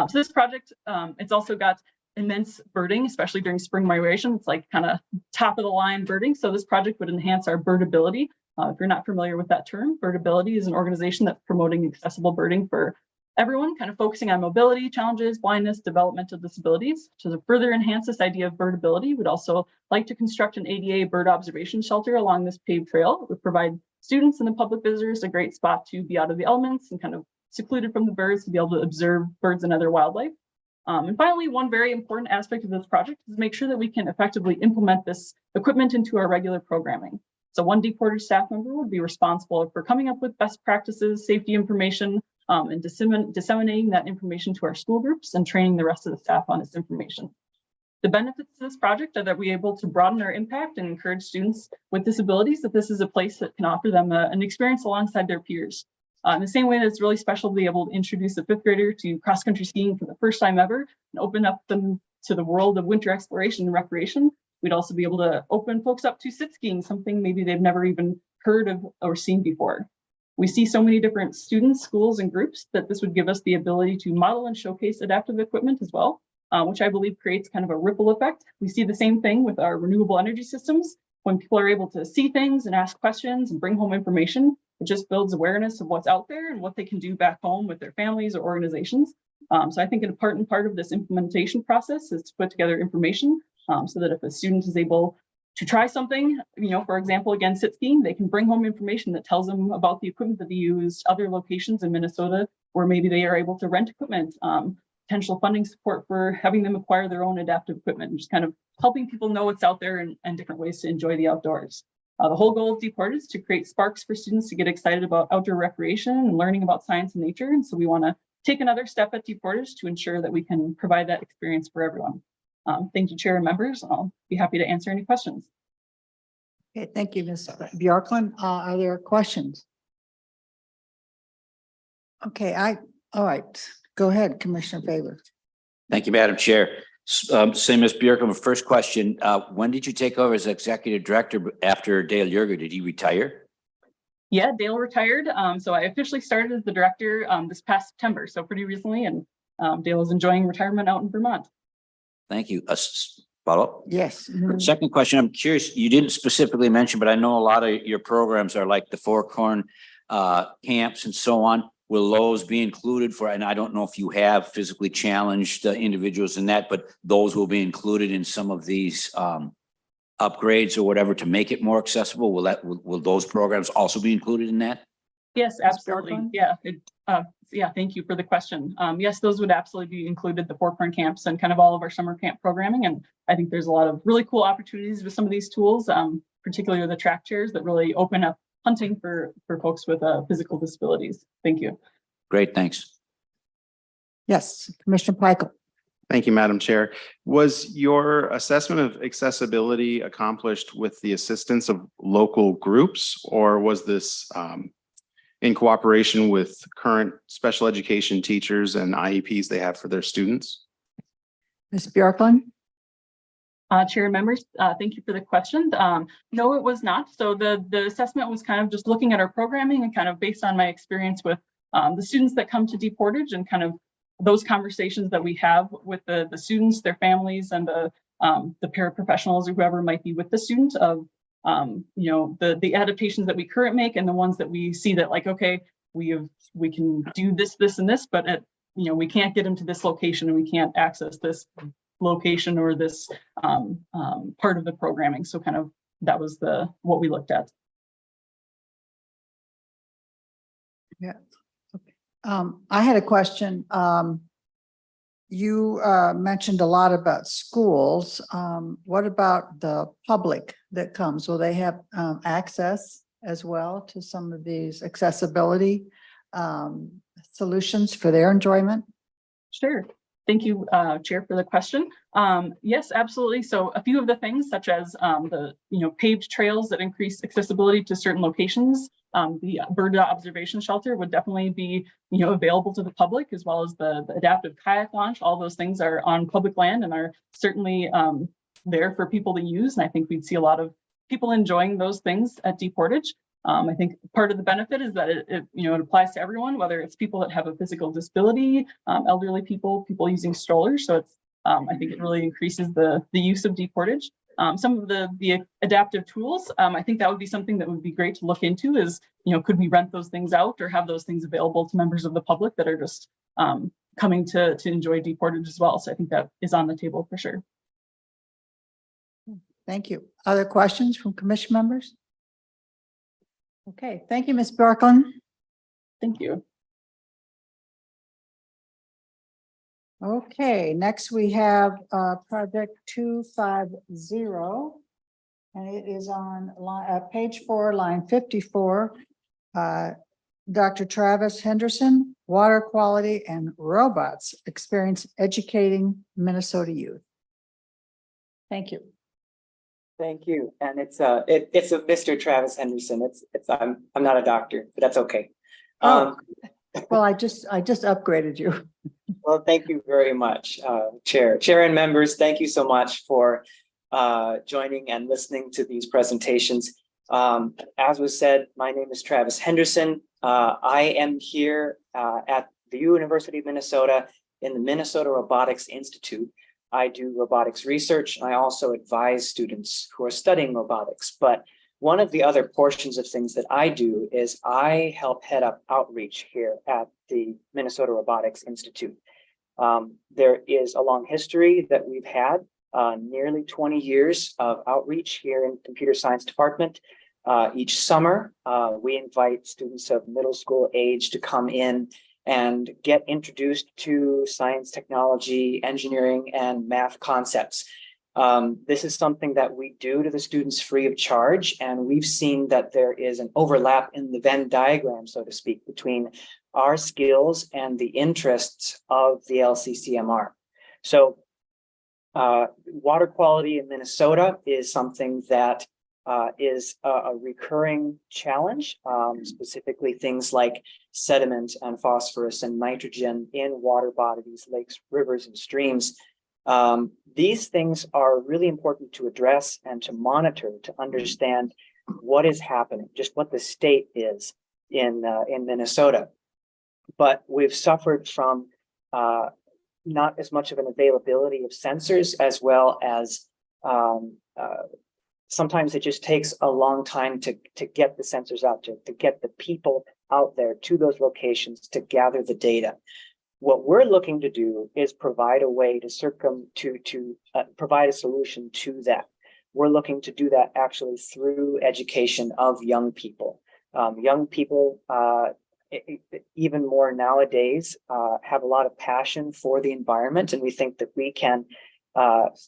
So this project, it's also got immense birding, especially during spring migration. It's like kind of top of the line birding. So this project would enhance our birdability. If you're not familiar with that term, birdability is an organization that's promoting accessible birding for everyone, kind of focusing on mobility challenges, blindness, developmental disabilities. To further enhance this idea of birdability, we'd also like to construct an ADA bird observation shelter along this paved trail. It would provide students and the public visitors a great spot to be out of the elements and kind of secluded from the birds to be able to observe birds and other wildlife. And finally, one very important aspect of this project is make sure that we can effectively implement this equipment into our regular programming. So one Deep Portage staff member would be responsible for coming up with best practices, safety information, and disseminating that information to our school groups and training the rest of the staff on this information. The benefits of this project are that we're able to broaden our impact and encourage students with disabilities that this is a place that can offer them an experience alongside their peers. In the same way that it's really special to be able to introduce a fifth grader to cross-country skiing for the first time ever and open up them to the world of winter exploration and recreation, we'd also be able to open folks up to sit skiing, something maybe they've never even heard of or seen before. We see so many different students, schools, and groups that this would give us the ability to model and showcase adaptive equipment as well, which I believe creates kind of a ripple effect. We see the same thing with our renewable energy systems. When people are able to see things and ask questions and bring home information, it just builds awareness of what's out there and what they can do back home with their families or organizations. So I think an important part of this implementation process is to put together information so that if a student is able to try something, for example, again, sit skiing, they can bring home information that tells them about the equipment that they use, other locations in Minnesota where maybe they are able to rent equipment, potential funding support for having them acquire their own adaptive equipment, and just kind of helping people know what's out there and different ways to enjoy the outdoors. The whole goal of Deep Portage is to create sparks for students to get excited about outdoor recreation and learning about science and nature. And so we want to take another step at Deep Portage to ensure that we can provide that experience for everyone. Thank you, Chair and members. I'll be happy to answer any questions. Okay, thank you, Ms. Bjorklund. Are there questions? Okay, all right. Go ahead, Commissioner Faber. Thank you, Madam Chair. Same Ms. Bjorklund, first question. When did you take over as executive director after Dale Yerger? Did he retire? Yeah, Dale retired. So I officially started as the director this past September, so pretty recently, and Dale is enjoying retirement out in Vermont. Thank you. Follow up? Yes. Second question, I'm curious, you didn't specifically mention, but I know a lot of your programs are like the Four Corn camps and so on. Will those be included for, and I don't know if you have physically challenged individuals in that, but those will be included in some of these upgrades or whatever to make it more accessible? Will those programs also be included in that? Yes, absolutely. Yeah. Yeah, thank you for the question. Yes, those would absolutely be included, the Four Corn camps and kind of all of our summer camp programming. And I think there's a lot of really cool opportunities with some of these tools, particularly the track chairs that really open up hunting for folks with physical disabilities. Thank you. Great, thanks. Yes, Commissioner Pickel. Thank you, Madam Chair. Was your assessment of accessibility accomplished with the assistance of local groups, or was this in cooperation with current special education teachers and IEPs they have for their students? Ms. Bjorklund. Chair and members, thank you for the question. No, it was not. So the assessment was kind of just looking at our programming and kind of based on my experience with the students that come to Deep Portage and kind of those conversations that we have with the students, their families, and the paraprofessionals or whoever might be with the student of the adaptations that we currently make and the ones that we see that like, okay, we can do this, and this, but we can't get them to this location and we can't access this location or this part of the programming. So kind of that was what we looked at. Yeah. Okay. I had a question. You mentioned a lot about schools. What about the public that comes? Will they have access as well to some of these accessibility solutions for their enjoyment? Sure. Thank you, Chair, for the question. Yes, absolutely. So a few of the things such as the paved trails that increase accessibility to certain locations, the bird observation shelter would definitely be available to the public, as well as the adaptive kayak launch. All those things are on public land and are certainly there for people to use. And I think we'd see a lot of people enjoying those things at Deep Portage. I think part of the benefit is that it applies to everyone, whether it's people that have a physical disability, elderly people using strollers. So it's, I think it really increases the use of deportage. Some of the adaptive tools, I think that would be something that would be great to look into is, could we rent those things out or have those things available to members of the public that are just coming to enjoy deportage as well. So I think that is on the table for sure. Thank you. Other questions from commission members? Okay, thank you, Ms. Bjorklund. Thank you. Okay, next we have project 250, and it is on page 4, line 54. Dr. Travis Henderson, Water Quality and Robots Experience Educating Minnesota Youth. Thank you. Thank you. And it's a Mr. Travis Henderson. I'm not a doctor, but that's okay. Well, I just upgraded you. Well, thank you very much, Chair and members. Thank you so much for joining and listening to these presentations. As was said, my name is Travis Henderson. I am here at the University of Minnesota in the Minnesota Robotics Institute. I do robotics research. I also advise students who are studying robotics. But one of the other portions of things that I do is I help head up outreach here at the Minnesota Robotics Institute. There is a long history that we've had, nearly 20 years of outreach here in the computer science department. Each summer, we invite students of middle school age to come in and get introduced to science, technology, engineering, and math concepts. This is something that we do to the students free of charge, and we've seen that there is an overlap in the Venn diagram, so to speak, between our skills and the interests of the LCCMR. So water quality in Minnesota is something that is a recurring challenge, specifically things like sediment and phosphorus and nitrogen in water bodies, lakes, rivers, and streams. These things are really important to address and to monitor, to understand what is happening, just what the state is in Minnesota. But we've suffered from not as much of an availability of sensors, as well as sometimes it just takes a long time to get the sensors out, to get the people out there to those locations to gather the data. What we're looking to do is provide a way to provide a solution to that. We're looking to do that actually through education of young people. Young people, even more nowadays, have a lot of passion for the environment, and we think that we can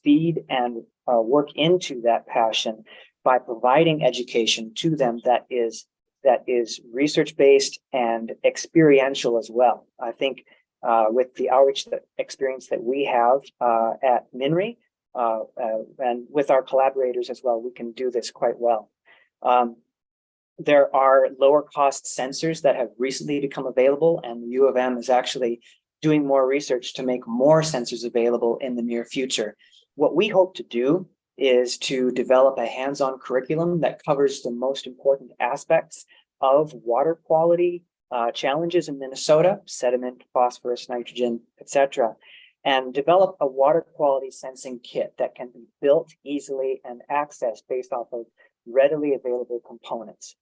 feed and work into that passion by providing education to them that is research-based and experiential as well. I think with the outreach experience that we have at MINRI and with our collaborators as well, we can do this quite well. There are lower cost sensors that have recently become available, and the U of M is actually doing more research to make more sensors available in the near future. What we hope to do is to develop a hands-on curriculum that covers the most important aspects of water quality challenges in Minnesota, sediment, phosphorus, nitrogen, etc., and develop a water quality sensing kit that can be built easily and accessed based off of readily available components.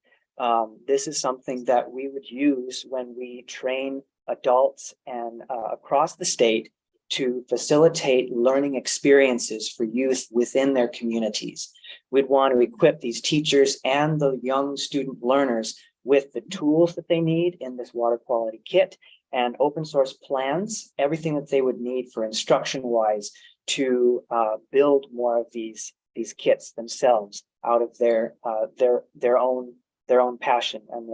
This is something that we would use when we train adults and across the state to facilitate learning experiences for youth within their communities. We'd want to equip these teachers and the young student learners with the tools that they need in this water quality kit and open source plans, everything that they would need for instruction wise to build more of these kits themselves out of their own passion and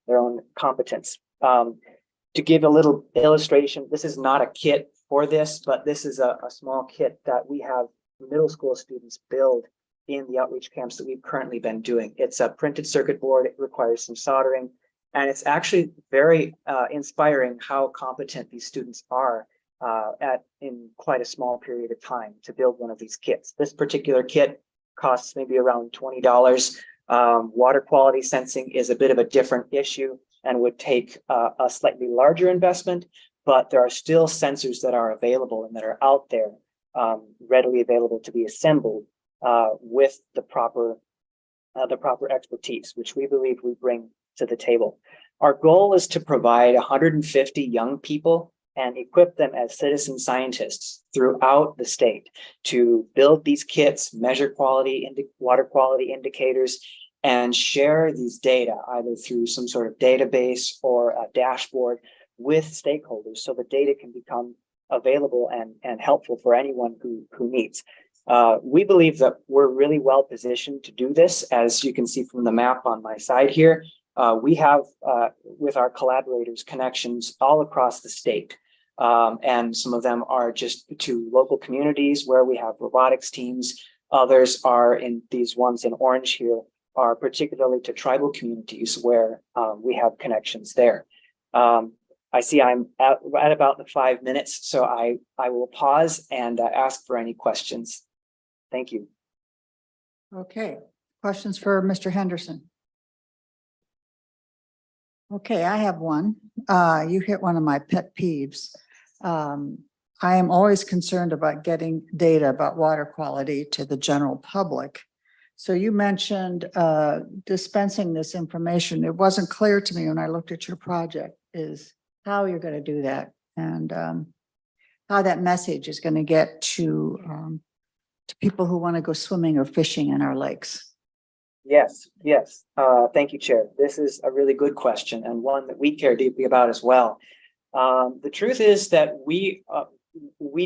their own competence. To give a little illustration, this is not a kit for this, but this is a small kit that we have middle school students build in the outreach camps that we've currently been doing. It's a printed circuit board. It requires some soldering, and it's actually very inspiring how competent these students are in quite a small period of time to build one of these kits. This particular kit costs maybe around $20. Water quality sensing is a bit of a different issue and would take a slightly larger investment, but there are still sensors that are available and that are out there, readily available to be assembled with the proper expertise, which we believe we bring to the table. Our goal is to provide 150 young people and equip them as citizen scientists throughout the state to build these kits, measure water quality indicators, and share these data either through some sort of database or a dashboard with stakeholders so the data can become available and helpful for anyone who needs. We believe that we're really well positioned to do this. As you can see from the map on my side here, we have, with our collaborators, connections all across the state. And some of them are just to local communities where we have robotics teams. Others are in these ones in orange here are particularly to tribal communities where we have connections there. I see I'm at about the 5 minutes, so I will pause and ask for any questions. Thank you. Okay, questions for Mr. Henderson? Okay, I have one. You hit one of my pet peeves. I am always concerned about getting data about water quality to the general public. So you mentioned dispensing this information. It wasn't clear to me when I looked at your project is how you're going to do that and how that message is going to get to people who want to go swimming or fishing in our lakes. Yes. Thank you, Chair. This is a really good question and one that we care deeply about as well. The truth is that we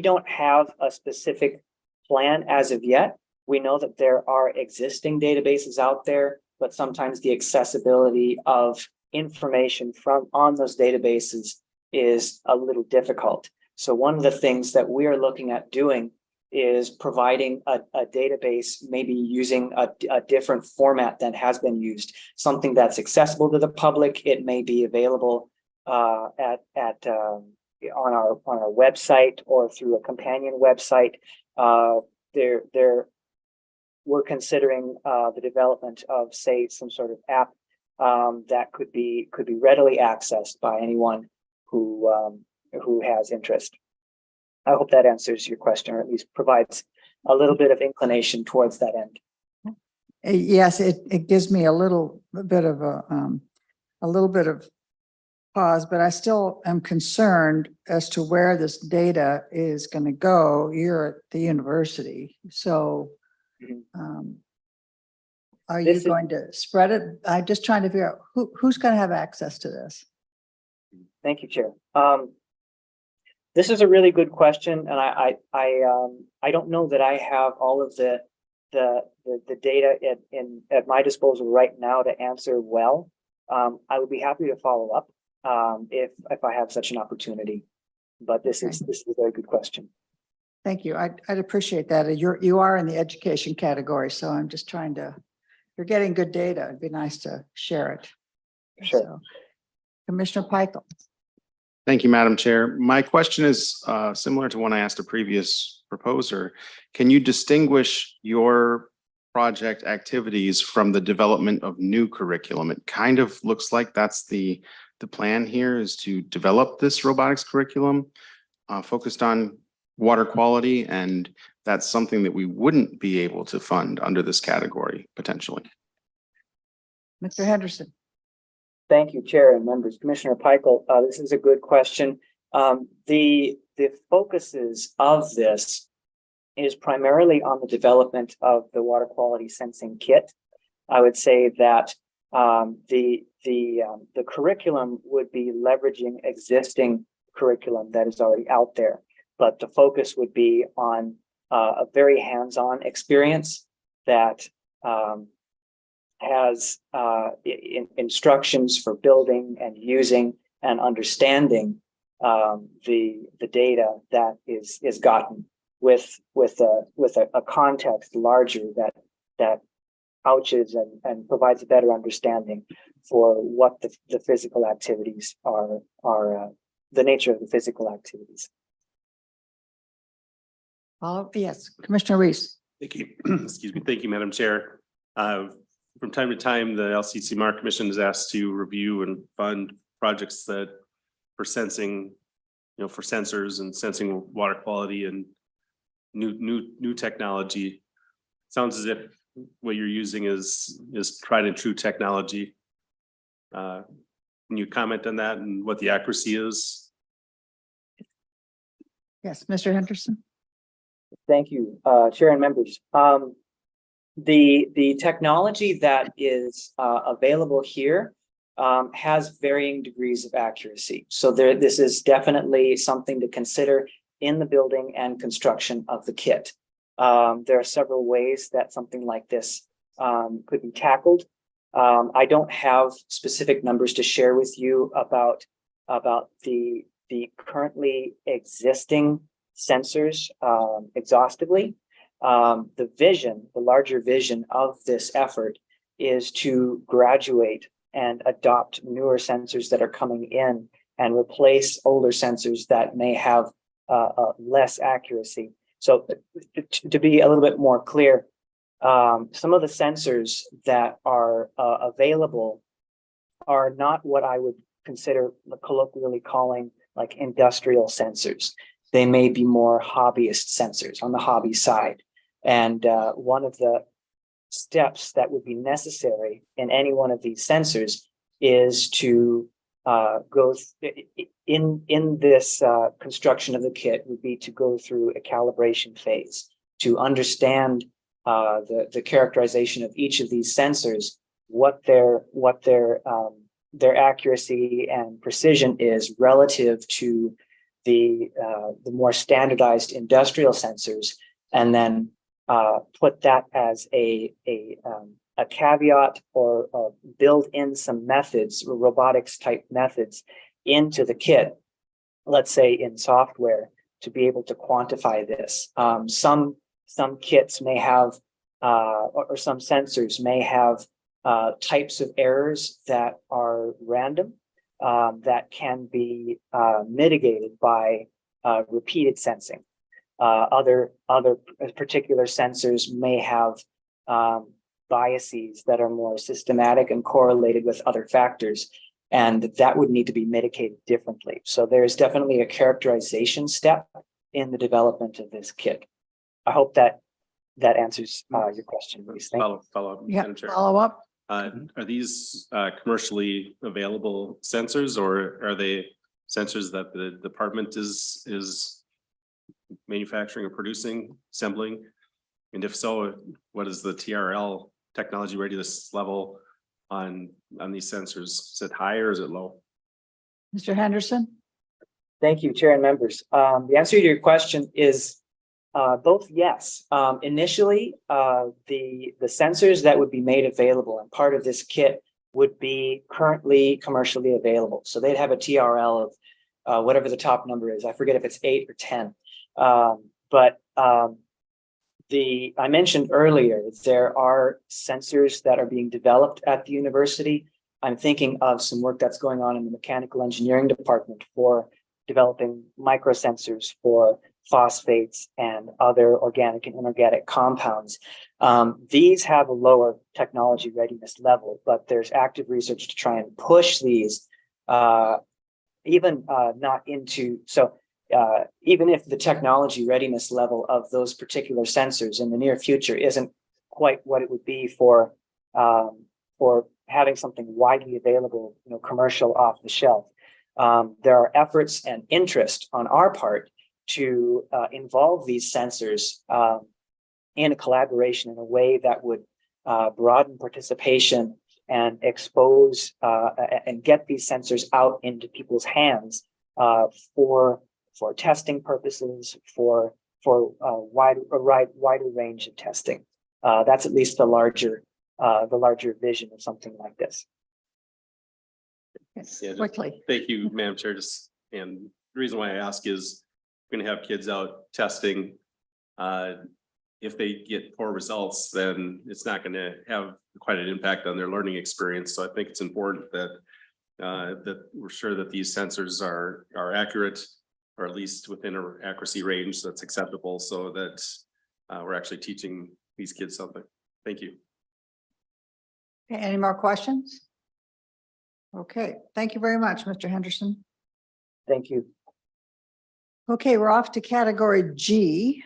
don't have a specific plan as of yet. We know that there are existing databases out there, but sometimes the accessibility of information on those databases is a little difficult. So one of the things that we are looking at doing is providing a database, maybe using a different format than has been used, something that's accessible to the public. It may be available on our website or through a companion website. We're considering the development of, say, some sort of app that could be readily accessed by anyone who has interest. I hope that answers your question, or at least provides a little bit of inclination towards that end. Yes, it gives me a little bit of pause, but I still am concerned as to where this data is going to go. You're at the university, so are you going to spread it? I'm just trying to figure out who's going to have access to this. Thank you, Chair. This is a really good question, and I don't know that I have all of the data at my disposal right now to answer well. I would be happy to follow up if I have such an opportunity. But this is a very good question. Thank you. I'd appreciate that. You are in the education category, so I'm just trying to. You're getting good data. It'd be nice to share it. Sure. So, Commissioner Peichel. Thank you, Madam Chair. My question is similar to one I asked a previous proposer. Can you distinguish your project activities from the development of new curriculum? It kind of looks like that's the plan here, is to develop this robotics curriculum focused on water quality, and that's something that we wouldn't be able to fund under this category potentially. Mr. Henderson. Thank you, Chair and members. Commissioner Peichel, this is a good question. The focuses of this is primarily on the development of the water quality sensing kit. I would say that the curriculum would be leveraging existing curriculum that is already out there, but the focus would be on a very hands-on experience that has instructions for building and using and understanding the data that is gotten with a context larger that couches and provides a better understanding for what the physical activities are the nature of the physical activities. Yes, Commissioner Reese. Thank you. Excuse me. Thank you, Madam Chair. from time to time, the LCCMR Commission is asked to review and fund projects that for sensing, for sensors and sensing water quality and new technology. Sounds as if what you're using is tried and true technology. Can you comment on that and what the accuracy is? Yes, Mr. Henderson. Thank you, Chair and members. The technology that is available here has varying degrees of accuracy. So this is definitely something to consider in the building and construction of the kit. There are several ways that something like this could be tackled. I don't have specific numbers to share with you about the currently existing sensors exhaustively. The larger vision of this effort is to graduate and adopt newer sensors that are coming in and replace older sensors that may have less accuracy. So to be a little bit more clear, some of the sensors that are available are not what I would consider colloquially calling like industrial sensors. They may be more hobbyist sensors on the hobby side. And one of the steps that would be necessary in any one of these sensors is to go in this construction of the kit would be to go through a calibration phase to understand the characterization of each of these sensors, what their accuracy and precision is relative to the more standardized industrial sensors, and then put that as a caveat or build in some methods, robotics type methods into the kit, let's say in software, to be able to quantify this. Some kits may have, or some sensors may have types of errors that are random, that can be mitigated by repeated sensing. Other particular sensors may have biases that are more systematic and correlated with other factors, and that would need to be mitigated differently. So there's definitely a characterization step in the development of this kit. I hope that answers your question, Luis. Thank you. Follow up. Yeah, Madam Chair. follow up. Are these commercially available sensors, or are they sensors that the department is manufacturing or producing, assembling? And if so, what is the TRL technology readiness level on these sensors? Is it high or is it low? Mr. Henderson. Thank you, Chair and members. The answer to your question is both yes. Initially, the sensors that would be made available and part of this kit would be currently commercially available. So they'd have a TRL of whatever the top number is. I forget if it's 8 or 10. I mentioned earlier, there are sensors that are being developed at the university. I'm thinking of some work that's going on in the mechanical engineering department for developing microsensors for phosphates and other organic and inorganic compounds. These have a lower technology readiness level, but there's active research to try and push these even if the technology readiness level of those particular sensors in the near future isn't quite what it would be for having something widely available, commercial off the shelf. There are efforts and interest on our part to involve these sensors in a collaboration in a way that would broaden participation and expose and get these sensors out into people's hands for testing purposes, for a wider range of testing. That's at least the larger vision of something like this. Yes, Yeah, quickly. Thank you, Madam Chair. And the reason why I ask is we're going to have kids out testing. If they get poor results, then it's not going to have quite an impact on their learning experience. So I think it's important that we're sure that these sensors are accurate, or at least within an accuracy range that's acceptable, so that we're actually teaching these kids something. Thank you. Okay, any more questions? Okay, thank you very much, Mr. Henderson. Thank you. Okay, we're off to category G.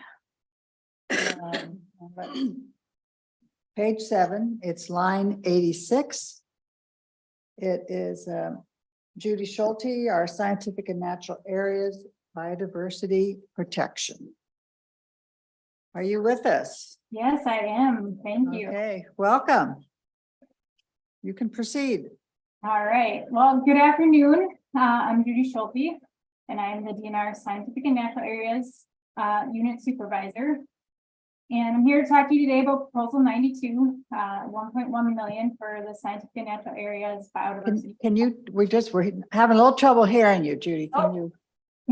Page 7, it's line 86. It is Judy Schulte, our scientific and natural areas, biodiversity protection. Are you with us? Yes, I am. Thank you. Okay, welcome. You can proceed. All right. Well, good afternoon. I'm Judy Schulte, and I am the DNR Scientific and Natural Areas Unit Supervisor. And I'm here to talk to you today about Proposal 92, 1.1 million for the Scientific and Natural Areas biodiversity. Can you, we're having a little trouble hearing you, Judy. Can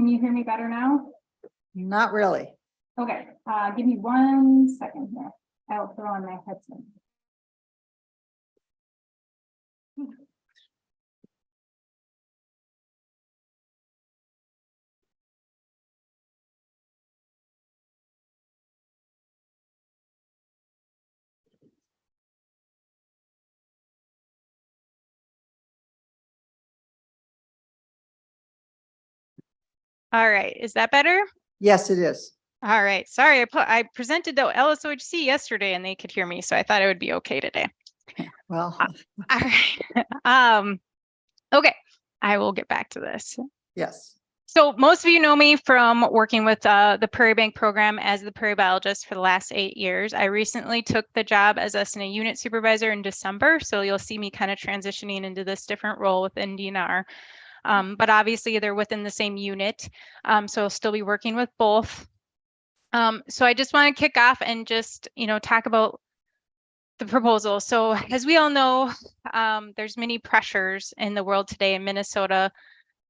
you hear me better now? Not really. Okay, give me 1 second here. I'll throw on my headset. All right, is that better? Yes, it is. All right, sorry, I presented the LSOHC yesterday and they could hear me, so I thought it would be okay today. Well, all right. Okay, I will get back to this. Yes. So most of you know me from working with the Prairie Bank program as the prairie biologist for the last 8 years. I recently took the job as SNA unit supervisor in December, so you'll see me kind of transitioning into this different role within DNR. But obviously they're within the same unit, so I'll still be working with both. So I just want to kick off and just, talk about the proposal. So as we all know, there's many pressures in the world today in Minnesota,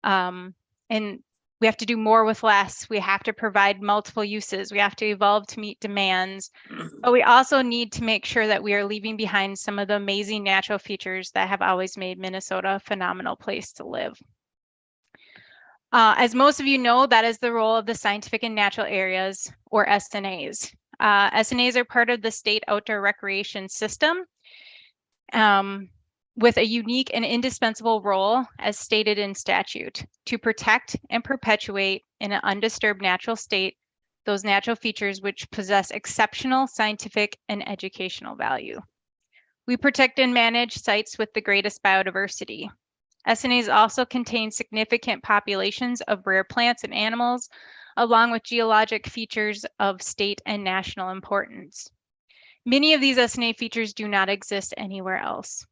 and we have to do more with less. We have to provide multiple uses. We have to evolve to meet demands, but we also need to make sure that we are leaving behind some of the amazing natural features that have always made Minnesota a phenomenal place to live. As most of you know, that is the role of the Scientific and Natural Areas, or SNAs. SNAs are part of the state outdoor recreation system with a unique and indispensable role, as stated in statute, to protect and perpetuate in an undisturbed natural state those natural features which possess exceptional scientific and educational value. We protect and manage sites with the greatest biodiversity. SNAs also contain significant populations of rare plants and animals, along with geologic features of state and national importance. Many of these SNA features do not exist anywhere else.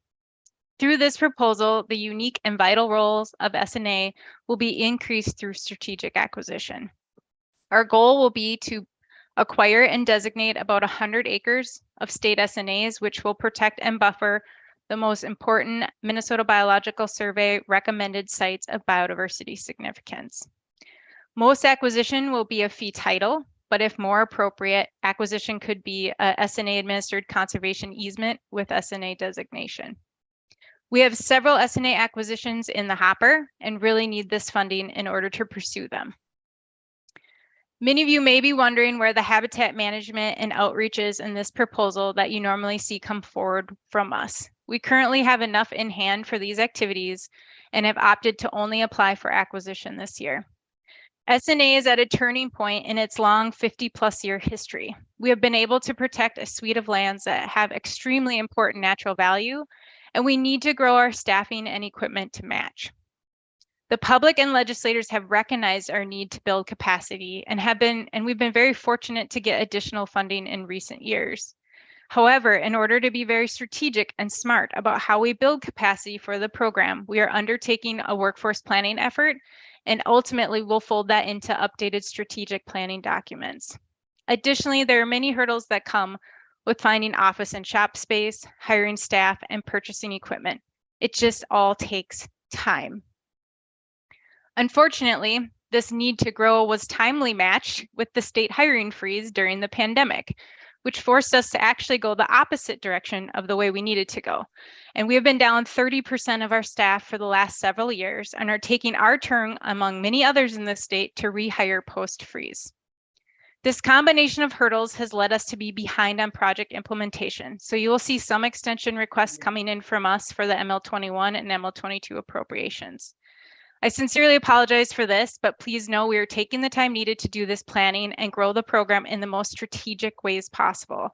Through this proposal, the unique and vital roles of SNA will be increased through strategic acquisition. Our goal will be to acquire and designate about 100 acres of state SNAs, which will protect and buffer the most important Minnesota Biological Survey recommended sites of biodiversity significance. Most acquisition will be a fee title, but if more appropriate, acquisition could be a SNA administered conservation easement with SNA designation. We have several SNA acquisitions in the hopper and really need this funding in order to pursue them. Many of you may be wondering where the habitat management and outreach is in this proposal that you normally see come forward from us. We currently have enough in hand for these activities and have opted to only apply for acquisition this year. SNA is at a turning point in its long 50+ year history. We have been able to protect a suite of lands that have extremely important natural value, and we need to grow our staffing and equipment to match. The public and legislators have recognized our need to build capacity and we've been very fortunate to get additional funding in recent years. However, in order to be very strategic and smart about how we build capacity for the program, we are undertaking a workforce planning effort, and ultimately we'll fold that into updated strategic planning documents. Additionally, there are many hurdles that come with finding office and shop space, hiring staff, and purchasing equipment. It just all takes time. Unfortunately, this need to grow was timely matched with the state hiring freeze during the pandemic, which forced us to actually go the opposite direction of the way we needed to go. And we have been down 30% of our staff for the last several years and are taking our turn, among many others in the state, to rehire post-freeze. This combination of hurdles has led us to be behind on project implementation. So you will see some extension requests coming in from us for the ML21 and ML22 appropriations. I sincerely apologize for this, but please know we are taking the time needed to do this planning and grow the program in the most strategic ways possible.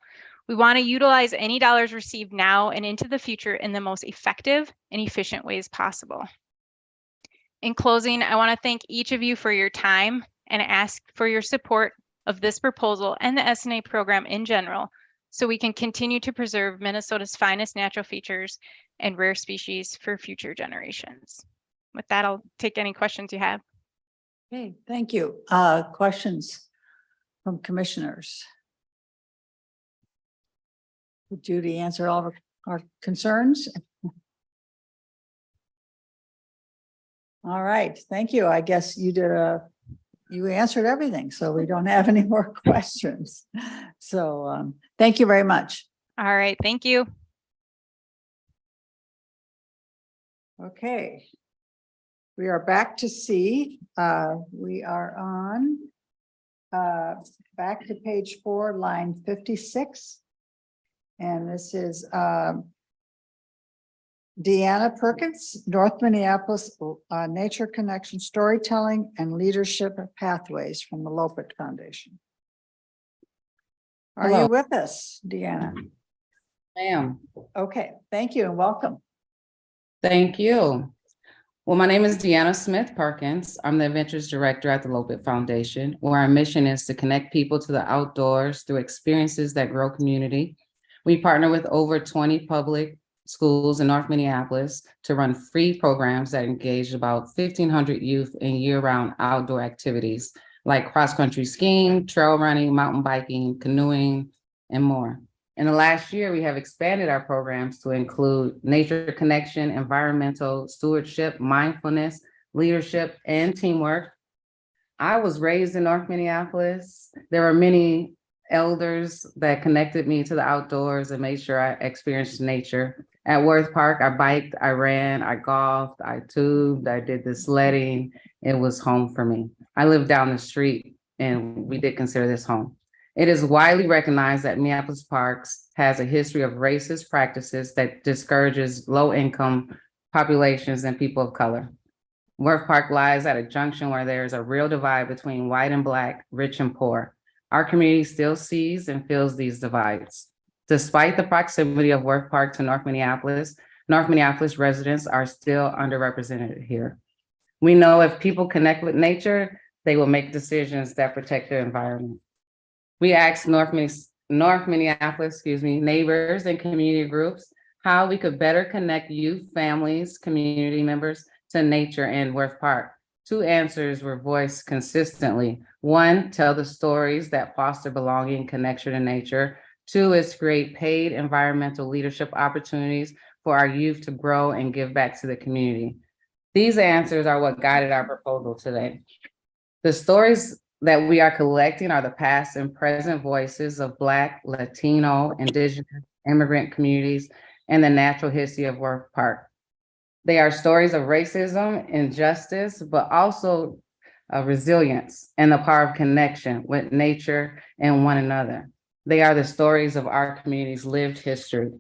We want to utilize any dollars received now and into the future in the most effective and efficient ways possible. In closing, I want to thank each of you for your time and ask for your support of this proposal and the SNA program in general, so we can continue to preserve Minnesota's finest natural features and rare species for future generations. With that, I'll take any questions you have. Okay, thank you. Questions from commissioners? Would Judy answer all of our concerns? All right, thank you. I guess you answered everything, so we don't have any more questions. So thank you very much. All right, thank you. Okay. We are back to C. We are on back to page 4, line 56. And this is Deanna Perkins, North Minneapolis Nature Connection Storytelling and Leadership Pathways from the Lopet Foundation. Are you with us, Deanna? I am. Okay, thank you and welcome. Thank you. Well, my name is Deanna Smith Perkins. I'm the Adventures Director at the Lopet Foundation, where our mission is to connect people to the outdoors through experiences that grow community. We partner with over 20 public schools in North Minneapolis to run free programs that engage about 1,500 youth in year-round outdoor activities like cross-country skiing, trail running, mountain biking, canoeing, and more. In the last year, we have expanded our programs to include nature connection, environmental stewardship, mindfulness, leadership, and teamwork. I was raised in North Minneapolis. There are many elders that connected me to the outdoors and made sure I experienced nature. At Worth Park, I biked, I ran, I golfed, I tubed, I did the sledding. It was home for me. I lived down the street and we did consider this home. It is widely recognized that Minneapolis Parks has a history of racist practices that discourages low-income populations and people of color. Worth Park lies at a junction where there is a real divide between white and Black, rich and poor. Our community still sees and feels these divides. Despite the proximity of Worth Park to North Minneapolis residents are still underrepresented here. We know if people connect with nature, they will make decisions that protect their environment. We asked North Minneapolis, neighbors and community groups how we could better connect youth, families, community members to nature in Worth Park. 2 answers were voiced consistently. 1, tell the stories that foster belonging, connection to nature. 2 is create paid environmental leadership opportunities for our youth to grow and give back to the community. These answers are what guided our proposal today. The stories that we are collecting are the past and present voices of Black, Latino, Indigenous, immigrant communities, and the natural history of Worth Park. They are stories of racism, injustice, but also resilience and the power of connection with nature and one another. They are the stories of our community's lived history.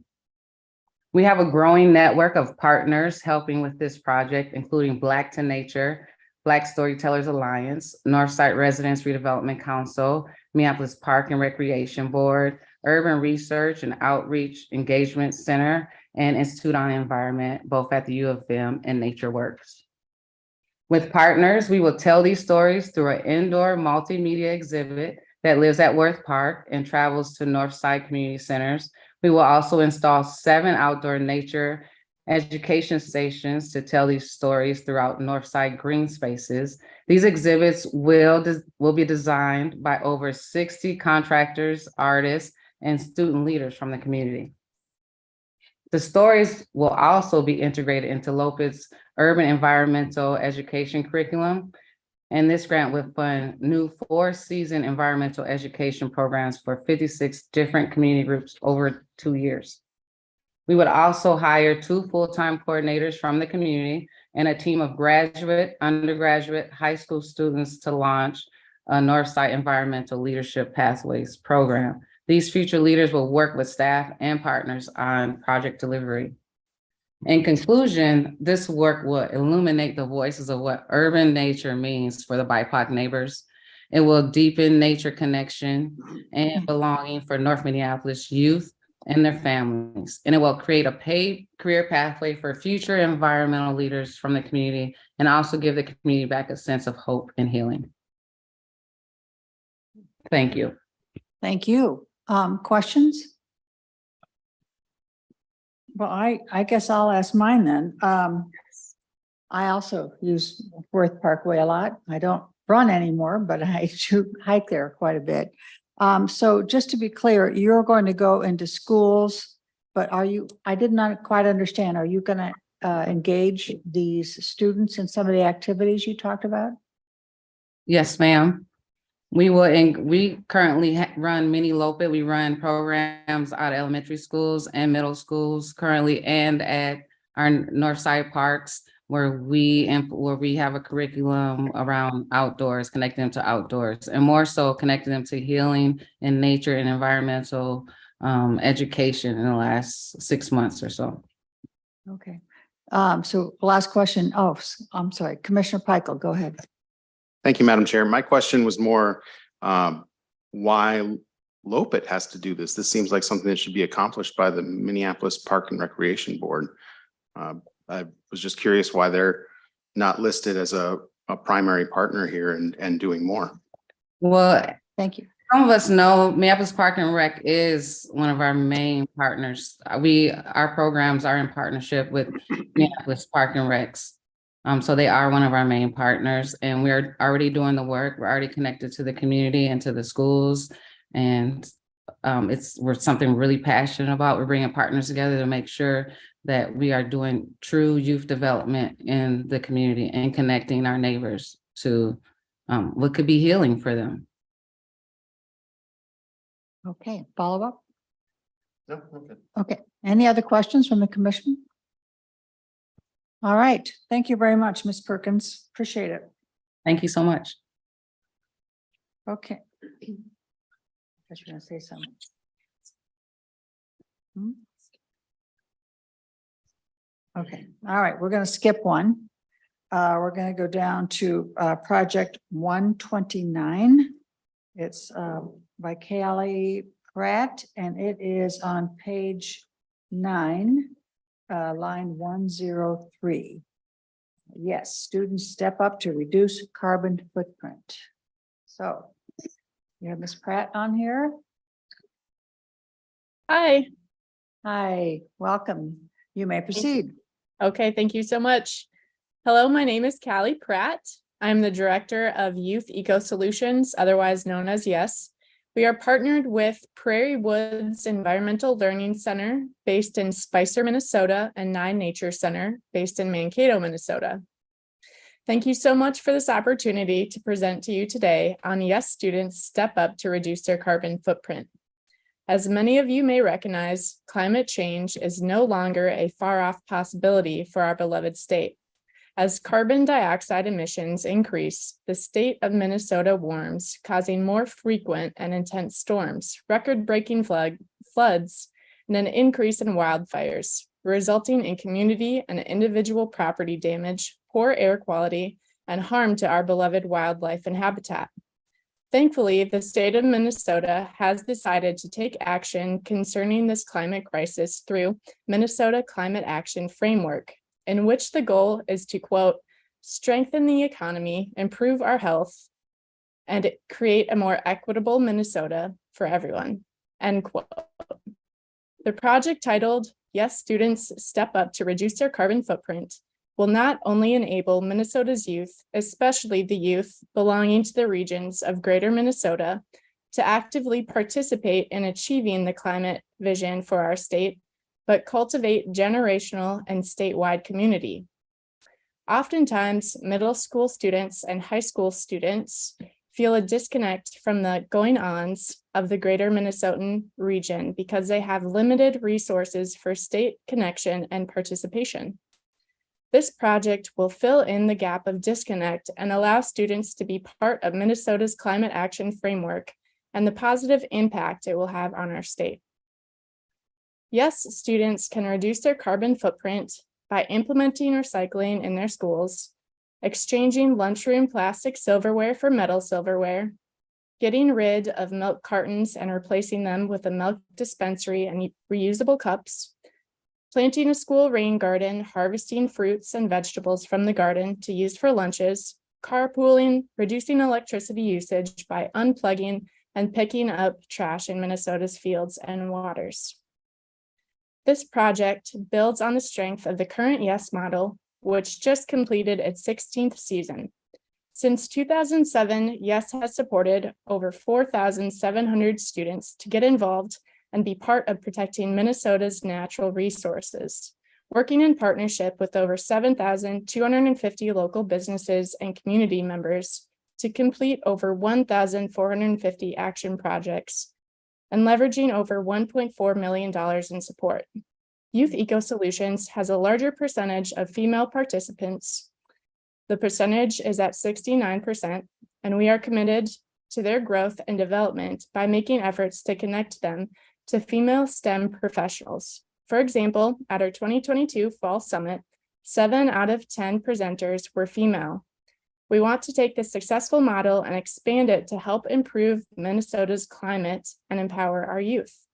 We have a growing network of partners helping with this project, including Black to Nature, Black Storytellers Alliance, Northside Residents Redevelopment Council, Minneapolis Park and Recreation Board, Urban Research and Outreach Engagement Center, and Institute on Environment, both at the U of M and NatureWorks. With partners, we will tell these stories through an indoor multimedia exhibit that lives at Worth Park and travels to Northside community centers. We will also install 7 outdoor nature education stations to tell these stories throughout Northside green spaces. These exhibits will be designed by over 60 contractors, artists, and student leaders from the community. The stories will also be integrated into Lopet's urban environmental education curriculum, and this grant will fund new 4-season environmental education programs for 56 different community groups over 2 years. We would also hire 2 full-time coordinators from the community and a team of graduate, undergraduate, high school students to launch a Northside Environmental Leadership Pathways Program. These future leaders will work with staff and partners on project delivery. In conclusion, this work will illuminate the voices of what urban nature means for the BIPOC neighbors. It will deepen nature connection and belonging for North Minneapolis youth and their families. And it will create a paid career pathway for future environmental leaders from the community, and also give the community back a sense of hope and healing. Thank you. Thank you. Questions? Well, I guess I'll ask mine then. I also use Worth Parkway a lot. I don't run anymore, but I do hike there quite a bit. So just to be clear, you're going to go into schools, but I did not quite understand. Are you going to engage these students in some of the activities you talked about? Yes, ma'am. We will, and we currently run mini LOPIT. We run programs out of elementary schools and middle schools currently, and at our Northside parks where we have a curriculum around outdoors, connecting them to outdoors, and more so connecting them to healing and nature and environmental education in the last 6 months or so. Okay. So last question. Oh, I'm sorry. Commissioner Peichel, go ahead. Thank you, Madam Chair. My question was more why LOPIT has to do this. This seems like something that should be accomplished by the Minneapolis Park and Recreation Board. I was just curious why they're not listed as a primary partner here and doing more. Well, thank you. Some of us know Minneapolis Park and Rec is one of our main partners. Our programs are in partnership with Minneapolis Park and Recs. So they are one of our main partners, and we're already doing the work. We're already connected to the community and to the schools. And we're something really passionate about. We're bringing partners together to make sure that we are doing true youth development in the community and connecting our neighbors to what could be healing for them. Okay, follow up? No, okay. Okay, any other questions from the commission? All right, thank you very much, Ms. Perkins. Appreciate it. Thank you so much. Okay. I was gonna say something. Okay, all right, we're gonna skip one. We're gonna go down to project 129. It's by Kelly Pratt, and it is on page 9, line 103. Yes, students step up to reduce carbon footprint. So you have Ms. Pratt on here. Hi. Hi, welcome. You may proceed. Okay, thank you so much. Hello, my name is Callie Pratt. I'm the Director of Youth Eco Solutions, otherwise known as YES. We are partnered with Prairie Woods Environmental Learning Center based in Spicer, Minnesota, and 9 Nature Center based in Mankato, Minnesota. Thank you so much for this opportunity to present to you today on YES students step up to reduce their carbon footprint. As many of you may recognize, climate change is no longer a far-off possibility for our beloved state. As carbon dioxide emissions increase, the state of Minnesota warms, causing more frequent and intense storms, record-breaking floods, and an increase in wildfires, resulting in community and individual property damage, poor air quality, and harm to our beloved wildlife and habitat. Thankfully, the state of Minnesota has decided to take action concerning this climate crisis through Minnesota Climate Action Framework, in which the goal is to, quote, strengthen the economy, improve our health, and create a more equitable Minnesota for everyone, end quote. The project, titled Yes, Students Step Up to Reduce Their Carbon Footprint, will not only enable Minnesota's youth, especially the youth belonging to the regions of Greater Minnesota, to actively participate in achieving the climate vision for our state, but cultivate generational and statewide community. Oftentimes, middle school students and high school students feel a disconnect from the going-ons of the Greater Minnesotan region because they have limited resources for state connection and participation. This project will fill in the gap of disconnect and allow students to be part of Minnesota's climate action framework and the positive impact it will have on our state. Yes, students can reduce their carbon footprint by implementing recycling in their schools, exchanging lunchroom plastic silverware for metal silverware, getting rid of milk cartons and replacing them with a milk dispensary and reusable cups, planting a school rain garden, harvesting fruits and vegetables from the garden to use for lunches, carpooling, reducing electricity usage by unplugging and picking up trash in Minnesota's fields and waters. This project builds on the strength of the current YES model, which just completed its 16th season. Since 2007, YES has supported over 4,700 students to get involved and be part of protecting Minnesota's natural resources, working in partnership with over 7,250 local businesses and community members to complete over 1,450 action projects and leveraging over $1.4 million in support. Youth Eco Solutions has a larger percentage of female participants. The percentage is at 69%, and we are committed to their growth and development by making efforts to connect them to female STEM professionals. For example, at our 2022 Fall Summit, 7 out of 10 presenters were female. We want to take this successful model and expand it to help improve Minnesota's climate and empower our youth.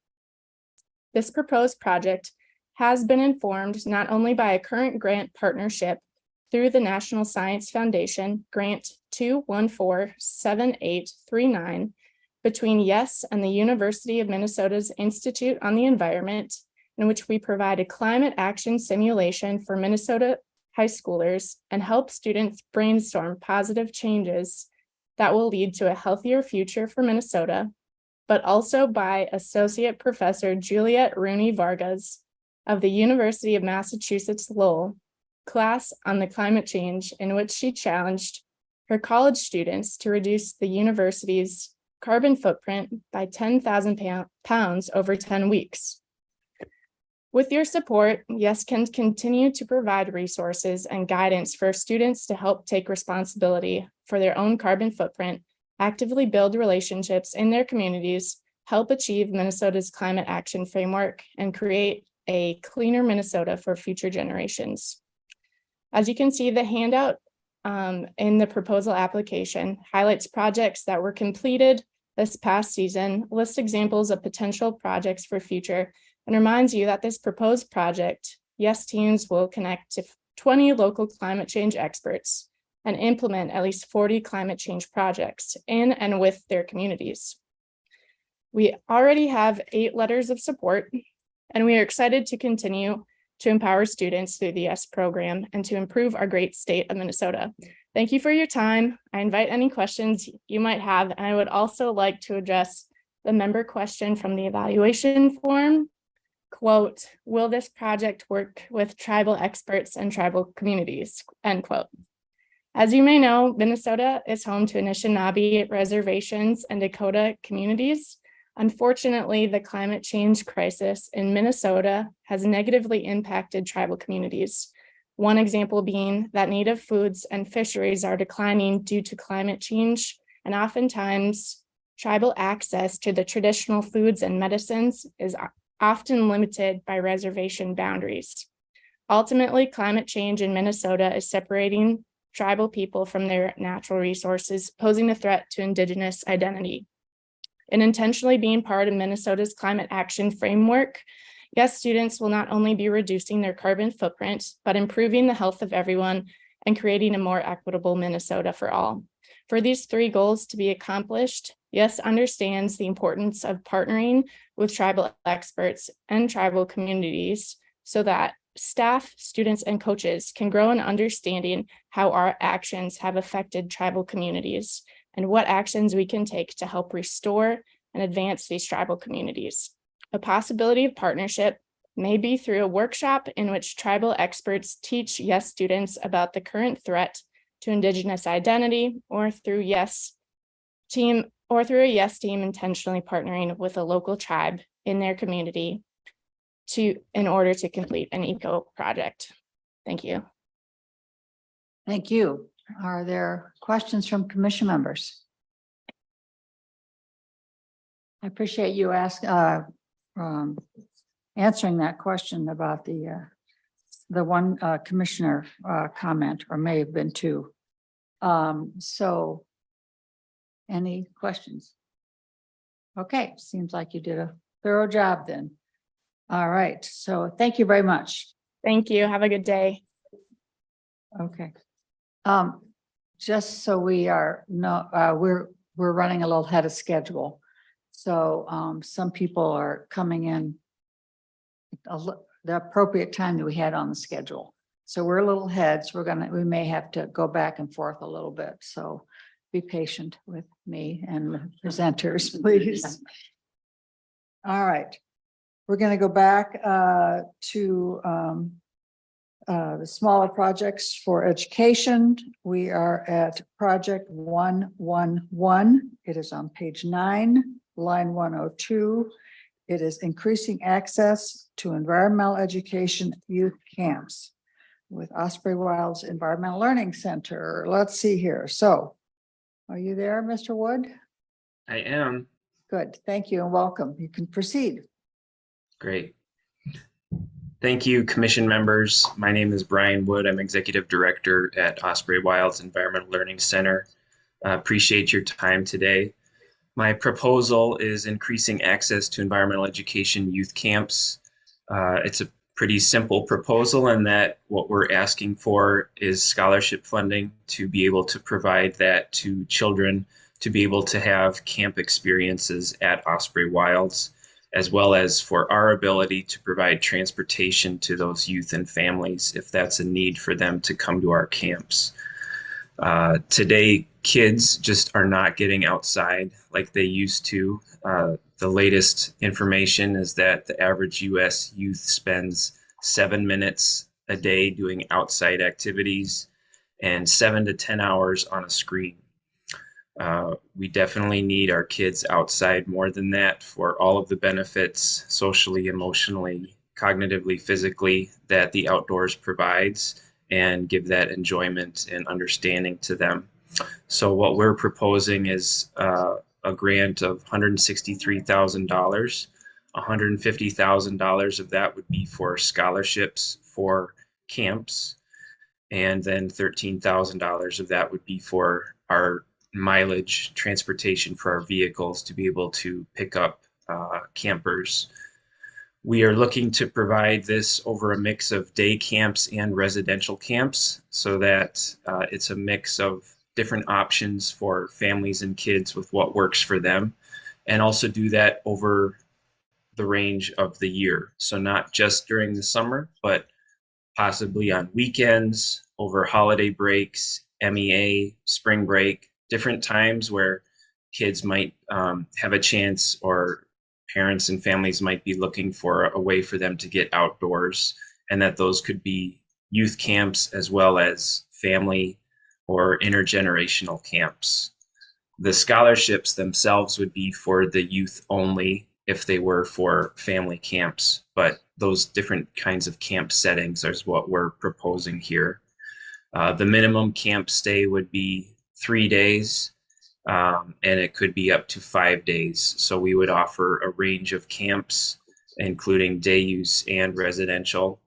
This proposed project has been informed not only by a current grant partnership through the National Science Foundation, Grant 2147839, between YES and the University of Minnesota's Institute on the Environment, in which we provide a climate action simulation for Minnesota high schoolers and help students brainstorm positive changes that will lead to a healthier future for Minnesota, but also by Associate Professor Juliet Rooney Vargas of the University of Massachusetts Lowell class on the climate change, in which she challenged her college students to reduce the university's carbon footprint by 10,000 pounds over 10 weeks. With your support, YES can continue to provide resources and guidance for students to help take responsibility for their own carbon footprint, actively build relationships in their communities, help achieve Minnesota's climate action framework, and create a cleaner Minnesota for future generations. As you can see, the handout in the proposal application highlights projects that were completed this past season, lists examples of potential projects for future, and reminds you that this proposed project, YES teams will connect to 20 local climate change experts and implement at least 40 climate change projects in and with their communities. We already have 8 letters of support, and we are excited to continue to empower students through the YES program and to improve our great state of Minnesota. Thank you for your time. I invite any questions you might have, and I would also like to address the member question from the evaluation form. Quote, will this project work with tribal experts and tribal communities? End quote. As you may know, Minnesota is home to Anishinaabe reservations and Dakota communities. Unfortunately, the climate change crisis in Minnesota has negatively impacted tribal communities. One example being that native foods and fisheries are declining due to climate change, and oftentimes tribal access to the traditional foods and medicines is often limited by reservation boundaries. Ultimately, climate change in Minnesota is separating tribal people from their natural resources, posing a threat to Indigenous identity. In intentionally being part of Minnesota's climate action framework, YES students will not only be reducing their carbon footprint, but improving the health of everyone and creating a more equitable Minnesota for all. For these 3 goals to be accomplished, YES understands the importance of partnering with tribal experts and tribal communities so that staff, students, and coaches can grow in understanding how our actions have affected tribal communities and what actions we can take to help restore and advance these tribal communities. A possibility of partnership may be through a workshop in which tribal experts teach YES students about the current threat to Indigenous identity, or through a YES team intentionally partnering with a local tribe in their community in order to complete an eco project. Thank you. Thank you. Are there questions from commission members? I appreciate you answering that question about the one commissioner comment, or may have been two. So any questions? Okay, seems like you did a thorough job then. All right, so thank you very much. Thank you. Have a good day. Okay. Just so we are we're running a little ahead of schedule. So some people are coming in the appropriate time that we had on the schedule. So we're a little ahead, so we may have to go back and forth a little bit. So be patient with me and the presenters, please. All right. We're going to go back to the smaller projects for education. We are at project 111. It is on page 9, line 102. It is increasing access to environmental education youth camps with Osprey Wilds Environmental Learning Center. Let's see here. So are you there, Mr. Wood? I am. Good. Thank you and welcome. You can proceed. Great. Thank you, commission members. My name is Brian Wood. I'm Executive Director at Osprey Wilds Environmental Learning Center. Appreciate your time today. My proposal is increasing access to environmental education youth camps. It's a pretty simple proposal in that what we're asking for is scholarship funding to be able to provide that to children to be able to have camp experiences at Osprey Wilds, as well as for our ability to provide transportation to those youth and families if that's a need for them to come to our camps. Today, kids just are not getting outside like they used to. The latest information is that the average US youth spends 7 minutes a day doing outside activities and 7 to 10 hours on a screen. We definitely need our kids outside more than that for all of the benefits socially, emotionally, cognitively, physically that the outdoors provides, and give that enjoyment and understanding to them. So what we're proposing is a grant of $163,000. $150,000 of that would be for scholarships for camps, and then $13,000 of that would be for our mileage transportation for our vehicles to be able to pick up campers. We are looking to provide this over a mix of day camps and residential camps so that it's a mix of different options for families and kids with what works for them, and also do that over the range of the year. So not just during the summer, but possibly on weekends, over holiday breaks, MEA, spring break, different times where kids might have a chance, or parents and families might be looking for a way for them to get outdoors, and that those could be youth camps as well as family or intergenerational camps. The scholarships themselves would be for the youth only if they were for family camps, but those different kinds of camp settings is what we're proposing here. The minimum camp stay would be 3 days, and it could be up to 5 days. So we would offer a range of camps, including day use and residential.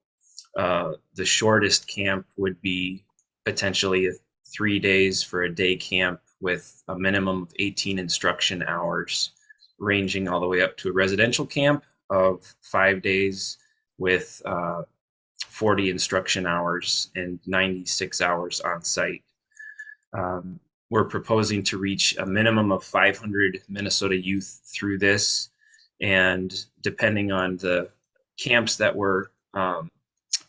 The shortest camp would be potentially 3 days for a day camp with a minimum of 18 instruction hours, ranging all the way up to a residential camp of 5 days with 40 instruction hours and 96 hours on site. We're proposing to reach a minimum of 500 Minnesota youth through this, and depending on the camps that were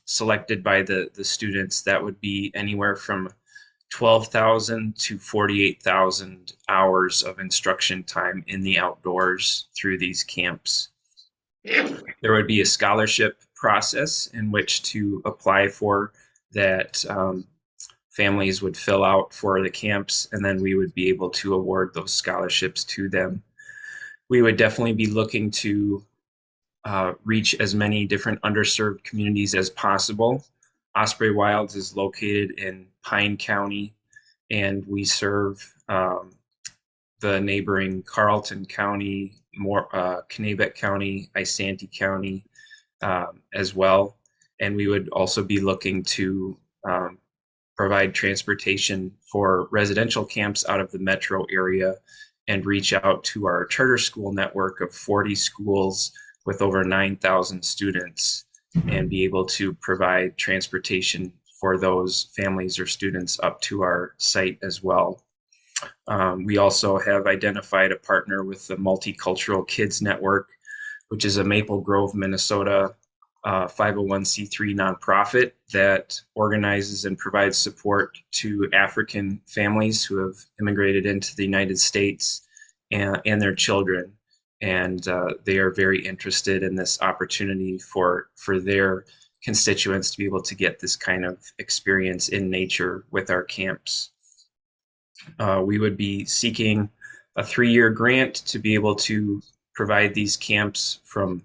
selected by the students, that would be anywhere from 12,000 to 48,000 hours of instruction time in the outdoors through these camps. There would be a scholarship process in which to apply for that. Families would fill out for the camps, and then we would be able to award those scholarships to them. We would definitely be looking to reach as many different underserved communities as possible. Osprey Wilds is located in Pine County, and we serve the neighboring Carlton County, Kanabec County, Isanti County as well. And we would also be looking to provide transportation for residential camps out of the metro area and reach out to our charter school network of 40 schools with over 9,000 students and be able to provide transportation for those families or students up to our site as well. We also have identified a partner with the Multicultural Kids Network, which is a Maple Grove, Minnesota 501c3 nonprofit that organizes and provides support to African families who have immigrated into the United States and their children. And they are very interested in this opportunity for their constituents to be able to get this kind of experience in nature with our camps. We would be seeking a 3-year grant to be able to provide these camps from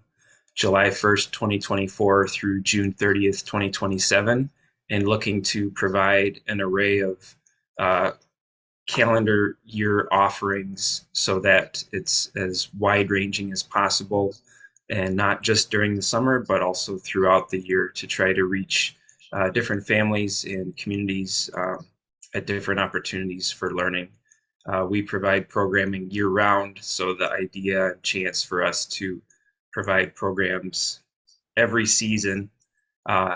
July 1st, 2024 through June 30th, 2027, and looking to provide an array of calendar year offerings so that it's as wide-ranging as possible, and not just during the summer, but also throughout the year to try to reach different families and communities at different opportunities for learning. We provide programming year-round, so the idea and chance for us to provide programs every season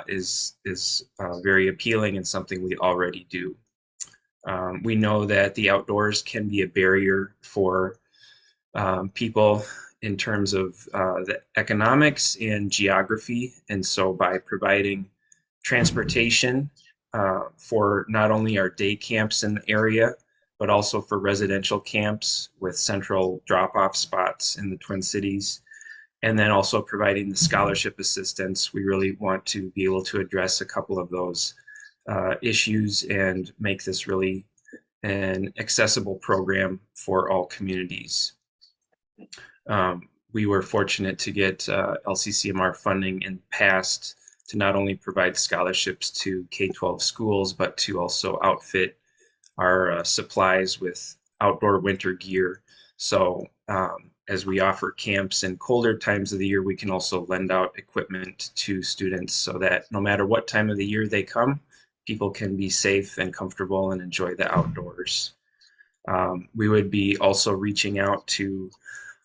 is very appealing and something we already do. We know that the outdoors can be a barrier for people in terms of the economics and geography. And so by providing transportation for not only our day camps in the area, but also for residential camps with central drop-off spots in the Twin Cities, and then also providing the scholarship assistance, we really want to be able to address a couple of those issues and make this really an accessible program for all communities. We were fortunate to get LCCMR funding in the past to not only provide scholarships to K-12 schools, but to also outfit our supplies with outdoor winter gear. So as we offer camps in colder times of the year, we can also lend out equipment to students so that no matter what time of the year they come, people can be safe and comfortable and enjoy the outdoors. We would be also reaching out to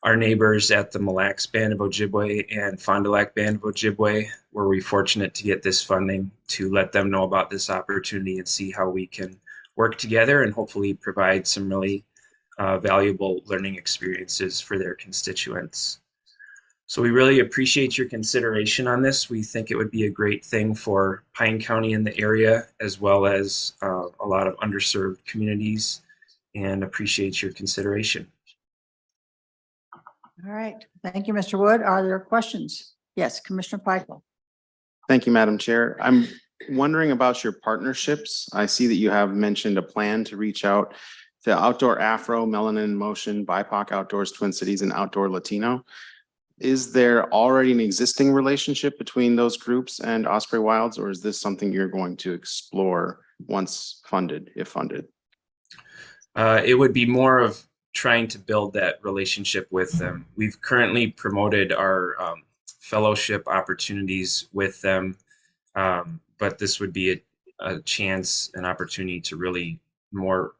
our neighbors at the Mille Lacs Band of Ojibwe and Fond du Lac Band of Ojibwe. Were we fortunate to get this funding to let them know about this opportunity and see how we can work together and hopefully provide some really valuable learning experiences for their constituents. So we really appreciate your consideration on this. We think it would be a great thing for Pine County in the area, as well as a lot of underserved communities, and appreciate your consideration. All right. Thank you, Mr. Wood. Are there questions? Yes, Commissioner Peichel. Thank you, Madam Chair. I'm wondering about your partnerships. I see that you have mentioned a plan to reach out to Outdoor Afro, Melanin in Motion, BIPOC Outdoors, Twin Cities, and Outdoor Latino. Is there already an existing relationship between those groups and Osprey Wilds, or is this something you're going to explore once funded, if funded? It would be more of trying to build that relationship with them. We've currently promoted our fellowship opportunities with them, but this would be a chance, an opportunity to really more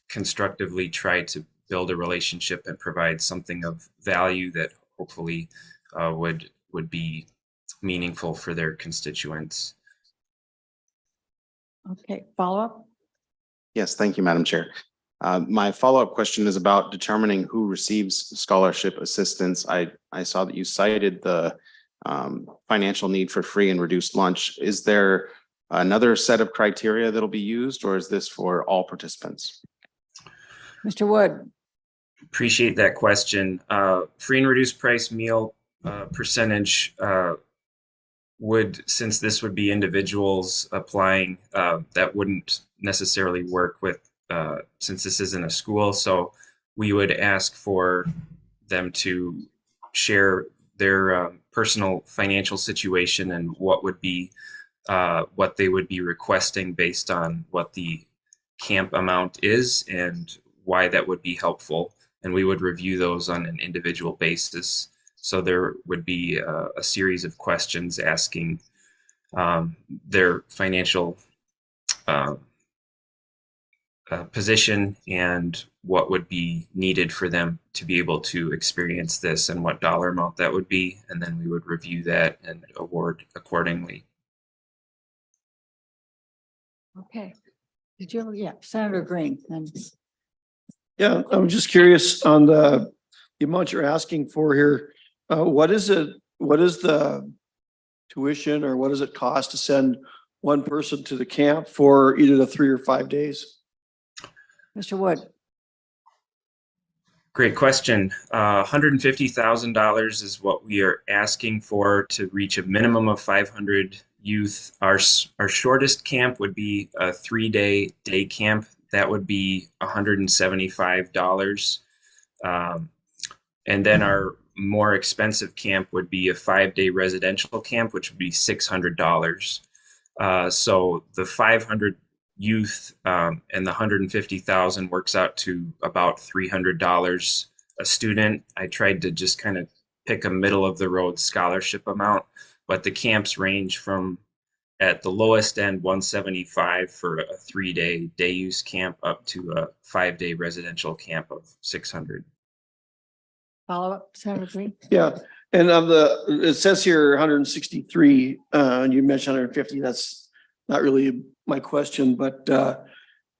constructively try to build a relationship and provide something of value that hopefully would be meaningful for their constituents. Okay, follow up. Yes, thank you, Madam Chair. My follow-up question is about determining who receives scholarship assistance. I saw that you cited the financial need for free and reduced lunch. Is there another set of criteria that'll be used, or is this for all participants? Mr. Wood. Appreciate that question. Free and reduced price meal percentage would, since this would be individuals applying, that wouldn't necessarily work with, since this isn't a school. So we would ask for them to share their personal financial situation and what would be what they would be requesting based on what the camp amount is and why that would be helpful. And we would review those on an individual basis. So there would be a series of questions asking their financial position and what would be needed for them to be able to experience this and what dollar amount that would be. And then we would review that and award accordingly. Okay. Did you, yeah, Senator Green and. Yeah, I'm just curious on the amount you're asking for here. What is it? What is the tuition or what does it cost to send one person to the camp for either the 3 or 5 days? Mr. Wood. Great question. $150,000 is what we are asking for to reach a minimum of 500 youth. Our shortest camp would be a 3-day day camp. That would be $175. And then our more expensive camp would be a 5-day residential camp, which would be $600. So the 500 youth and the 150,000 works out to about $300 a student. I tried to just kind of pick a middle of the road scholarship amount, but the camps range from at the lowest end 175 for a 3-day day use camp up to a 5-day residential camp of 600. Follow up, Senator Green. Yeah, and it says here 163, and you mentioned 150. That's not really my question, but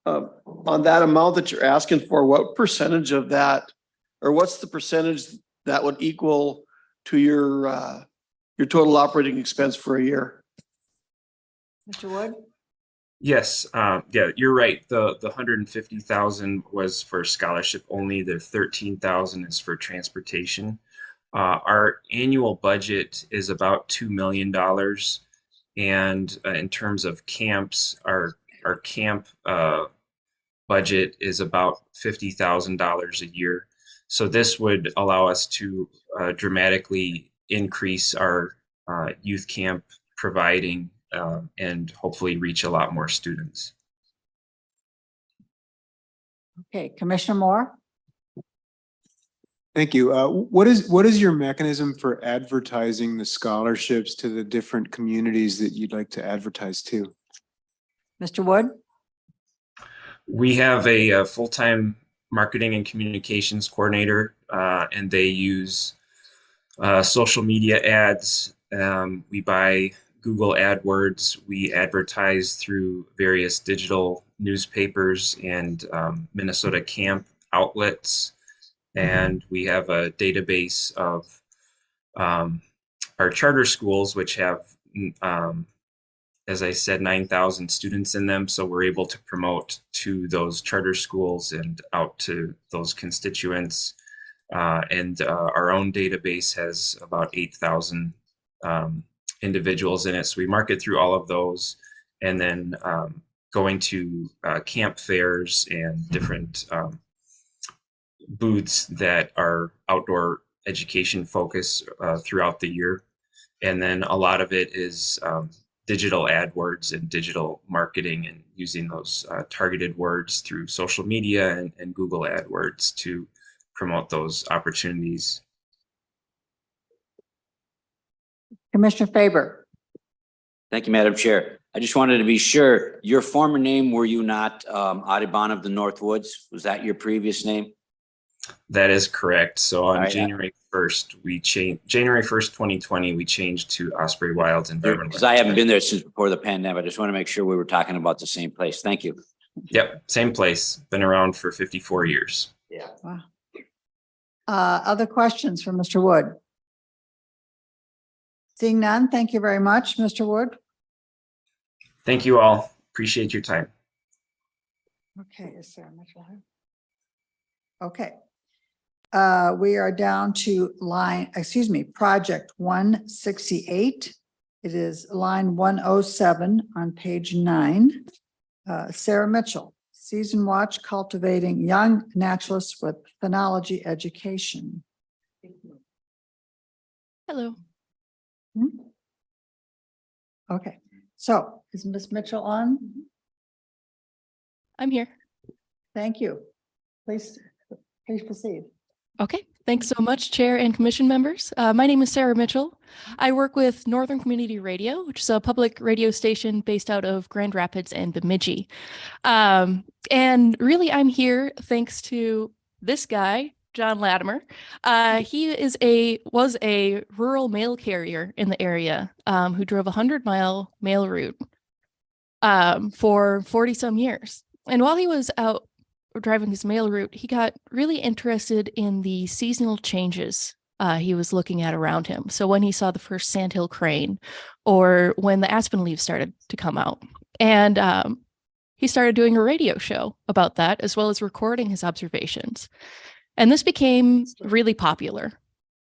on that amount that you're asking for, what percentage of that, or what's the percentage that would equal to your total operating expense for a year? Mr. Wood. Yes, yeah, you're right. The 150,000 was for scholarship only. The 13,000 is for transportation. Our annual budget is about $2 million, and in terms of camps, our camp budget is about $50,000 a year. So this would allow us to dramatically increase our youth camp providing and hopefully reach a lot more students. Okay, Commissioner Moore. Thank you. What is your mechanism for advertising the scholarships to the different communities that you'd like to advertise to? Mr. Wood. We have a full-time marketing and communications coordinator, and they use social media ads. We buy Google AdWords. We advertise through various digital newspapers and Minnesota camp outlets. And we have a database of our charter schools, which have, as I said, 9,000 students in them. So we're able to promote to those charter schools and out to those constituents. And our own database has about 8,000 individuals in it. So we market through all of those, and then going to camp fairs and different booths that are outdoor education focus throughout the year. And then a lot of it is digital AdWords and digital marketing and using those targeted words through social media and Google AdWords to promote those opportunities. Commissioner Faber. Thank you, Madam Chair. I just wanted to be sure, your former name, were you not Audubon of the Northwoods? Was that your previous name? That is correct. So on Right, January 1st, we changed, January 1st, 2020, we changed to Osprey Wilds Environmental. Because I haven't been there since before the pandemic. I just want to make sure we were talking about the same place. Thank you. Yep, same place. Been around for 54 years. Yeah. Wow. Other questions for Mr. Wood? Seeing none, thank you very much, Mr. Wood. Thank you all. Appreciate your time. Okay, is Sarah Mitchell here? Okay. We are down to project 168. It is line 107 on page 9. Sarah Mitchell, Season Watch Cultivating Young Naturalists with Phenology Education. Hello. Okay, So is Ms. Mitchell on? I'm here. Thank you. Please proceed. Okay, thanks so much, Chair and Commission members. My name is Sarah Mitchell. I work with Northern Community Radio, which is a public radio station based out of Grand Rapids and Bemidji. And really, I'm here thanks to this guy, John Latimer. He was a rural mail carrier in the area who drove a 100-mile mail route for 40 some years. And while he was out driving his mail route, he got really interested in the seasonal changes he was looking at around him. So when he saw the first sandhill crane, or when the aspen leaves started to come out, and he started doing a radio show about that, as well as recording his observations. And this became really popular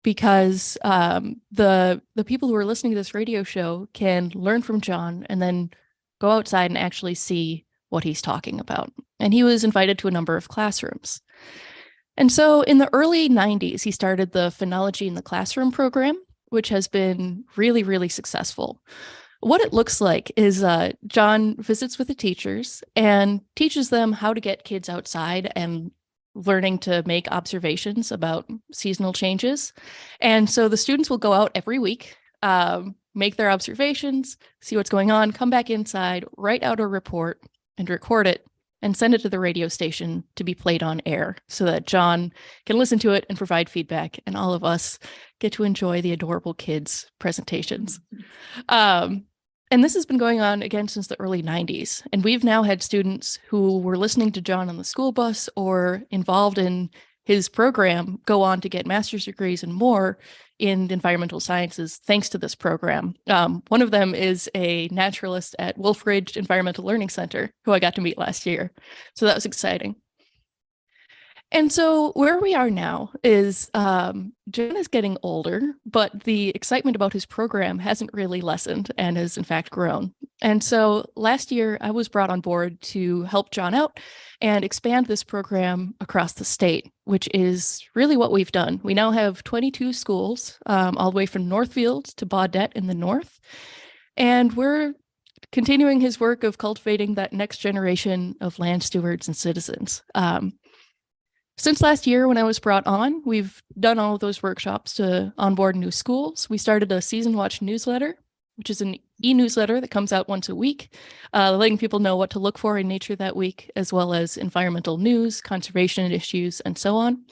because the people who are listening to this radio show can learn from John and then go outside and actually see what he's talking about. And he was invited to a number of classrooms. And so in the early 90s, he started the Phenology in the Classroom program, which has been really, really successful. What it looks like is John visits with the teachers and teaches them how to get kids outside and learning to make observations about seasonal changes. And so the students will go out every week, make their observations, see what's going on, come back inside, write out a report and record it and send it to the radio station to be played on air so that John can listen to it and provide feedback, and all of us get to enjoy the adorable kids' presentations. And this has been going on again since the early 90s. And we've now had students who were listening to John on the school bus or involved in his program go on to get master's degrees and more in environmental sciences thanks to this program. One of them is a naturalist at Wolf Ridge Environmental Learning Center, who I got to meet last year. So that was exciting. And so where we are now is John is getting older, but the excitement about his program hasn't really lessened and has in fact grown. And so last year I was brought on board to help John out and expand this program across the state, which is really what we've done. We now have 22 schools, all the way from Northfield to Baudette in the north. And we're continuing his work of cultivating that next generation of land stewards and citizens. Since last year, when I was brought on, we've done all of those workshops to onboard new schools. We started a Season Watch newsletter, which is an e-newsletter that comes out once a week, letting people know what to look for in nature that week, as well as environmental news, conservation issues, and so on.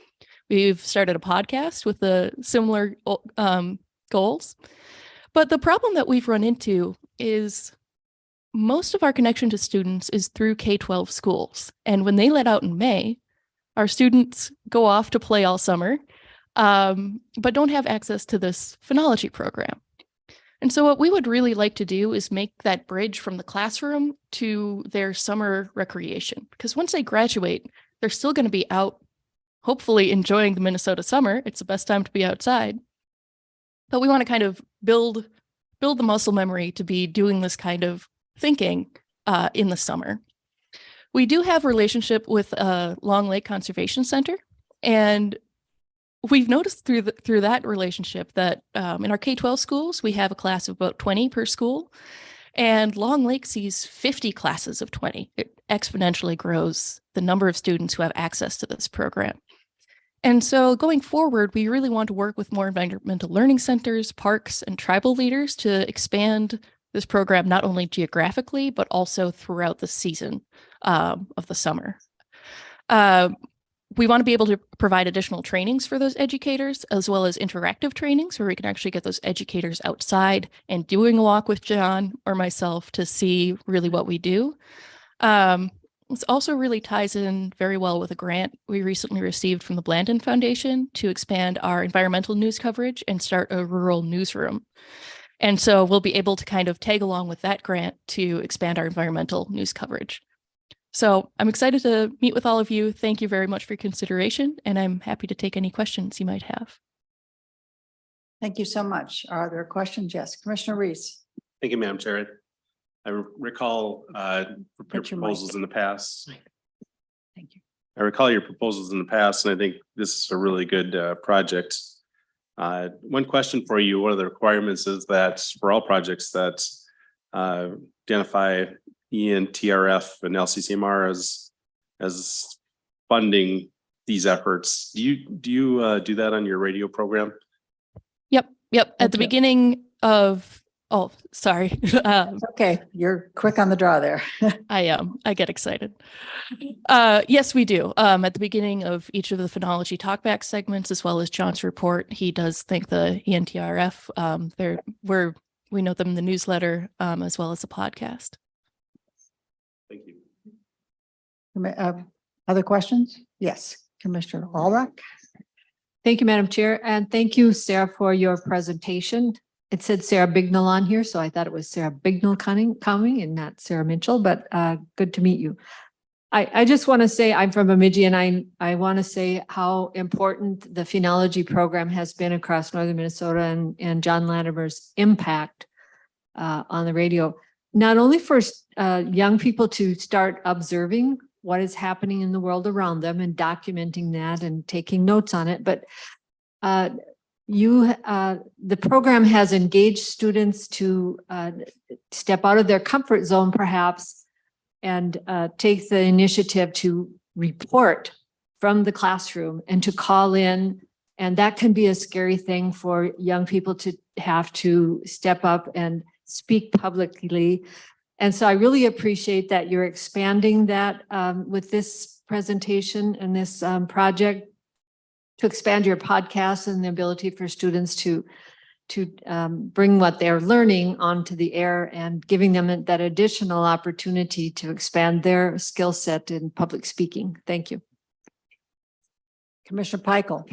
We've started a podcast with the similar goals. But the problem that we've run into is most of our connection to students is through K-12 schools. And when they let out in May, our students go off to play all summer, but don't have access to this phenology program. And so what we would really like to do is make that bridge from the classroom to their summer recreation. Because once they graduate, they're still going to be out, hopefully enjoying the Minnesota summer. It's the best time to be outside. But we want to kind of build the muscle memory to be doing this kind of thinking in the summer. We do have a relationship with Long Lake Conservation Center, and we've noticed through that relationship that in our K-12 schools, we have a class of about 20 per school, and Long Lake sees 50 classes of 20. It exponentially grows the number of students who have access to this program. And so going forward, we really want to work with more environmental learning centers, parks, and tribal leaders to expand this program not only geographically, but also throughout the season of the summer. We want to be able to provide additional trainings for those educators, as well as interactive trainings where we can actually get those educators outside and doing a walk with John or myself to see really what we do. This also really ties in very well with a grant we recently received from the Blandon Foundation to expand our environmental news coverage and start a rural newsroom. And so we'll be able to kind of tag along with that grant to expand our environmental news coverage. So I'm excited to meet with all of you. Thank you very much for your consideration, and I'm happy to take any questions you might have. Thank you so much. Are there questions? Yes, Commissioner Reese. Thank you, Madam Chair. I recall your proposals in the past. Thank you. I recall your proposals in the past, and I think this is a really good project. One question for you, one of the requirements is that for all projects that identify ENTRF and LCCMR as funding these efforts. Do you do that on your radio program? Yep. At the beginning of, oh, sorry. Okay, you're quick on the draw there. I am. I get excited. Yes, we do. At the beginning of each of the phonology talkback segments, as well as John's report, he does thank the ENTRF. We know them in the newsletter, as well as the podcast. Thank you. Other questions? Yes, Commissioner Albrecht. Thank you, Madam Chair, and thank you, Sarah, for your presentation. It said Sarah Bignell on here, so I thought it was Sarah Bignell coming and not Sarah Mitchell, but good to meet you. I just want to say I'm from Bemidji, and I want to say how important the phenology program has been across northern Minnesota and John Latimer's impact on the radio, not only for young people to start observing what is happening in the world around them and documenting that and taking notes on it, but the program has engaged students to step out of their comfort zone, perhaps, and take the initiative to report from the classroom and to call in. And that can be a scary thing for young people to have to step up and speak publicly. And so I really appreciate that you're expanding that with this presentation and this project to expand your podcast and the ability for students to bring what they're learning onto the air and giving them that additional opportunity to expand their skill set in public speaking. Thank you. Commissioner Peichel.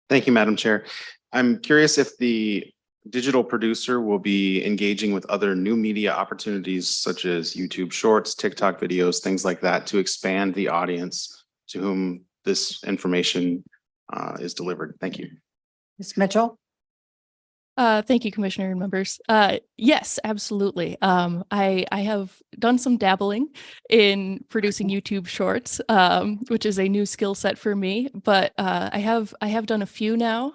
Thank you, Madam Chair. I'm curious if the digital producer will be engaging with other new media opportunities such as YouTube Shorts, TikTok videos, things like that to expand the audience to whom this information is delivered. Thank you. Ms. Mitchell. Thank you, Commissioner and members. Yes, absolutely. I have done some dabbling in producing YouTube shorts, which is a new skill set for me, but I have done a few now.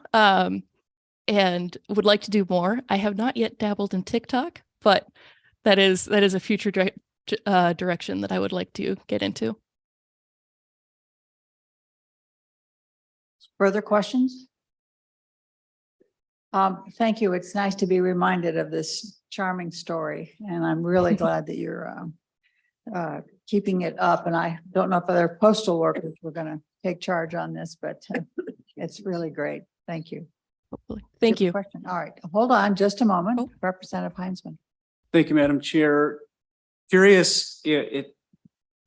And would like to do more. I have not yet dabbled in TikTok, but that is a future direction that I would like to get into. Further questions? Thank you. It's nice to be reminded of this charming story, and I'm really glad that you're keeping it up. And I don't know if other postal workers were going to take charge on this, but it's really great. Thank you. Hopefully. Thank you. Question. All right, hold on just a moment. Representative Heinzman. Thank you, Madam Chair. Curious,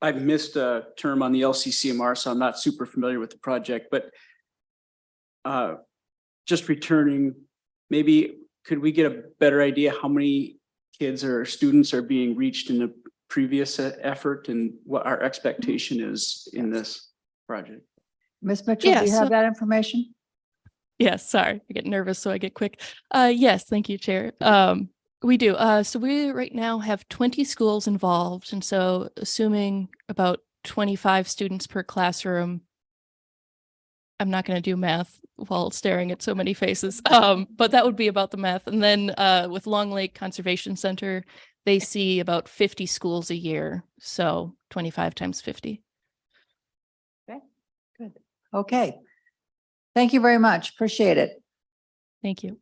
I've missed a term on the LCCMR, so I'm not super familiar with the project, but just returning, maybe could we get a better idea how many kids or students are being reached in the previous effort and what our expectation is in this project? Ms. Mitchell, do you have that information? Yes, sorry, I get nervous, so I get quick. Yes, thank you, Chair. We do. So we right now have 20 schools involved. And so assuming about 25 students per classroom, I'm not going to do math while staring at so many faces, but that would be about the math. And then with Long Lake Conservation Center, they see about 50 schools a year. So 25 times 50. Okay, good. Okay. Thank you very much. Appreciate it. Thank you.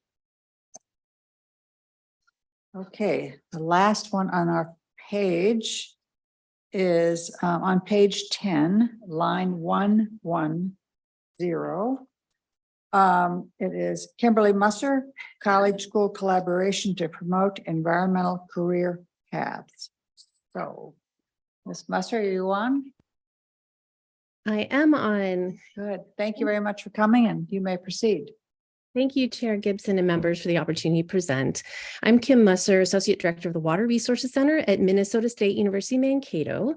Okay, the last one on our page is on page 10, line 110. It is Kimberly Musser, college school collaboration to promote environmental career paths. So, Ms. Musser, are you on? I am on. Good. Thank you very much for coming, and you may proceed. Thank you, Chair Gibson and members, for the opportunity to present. I'm Kim Musser, Associate Director of the Water Resources Center at Minnesota State University, Mankato.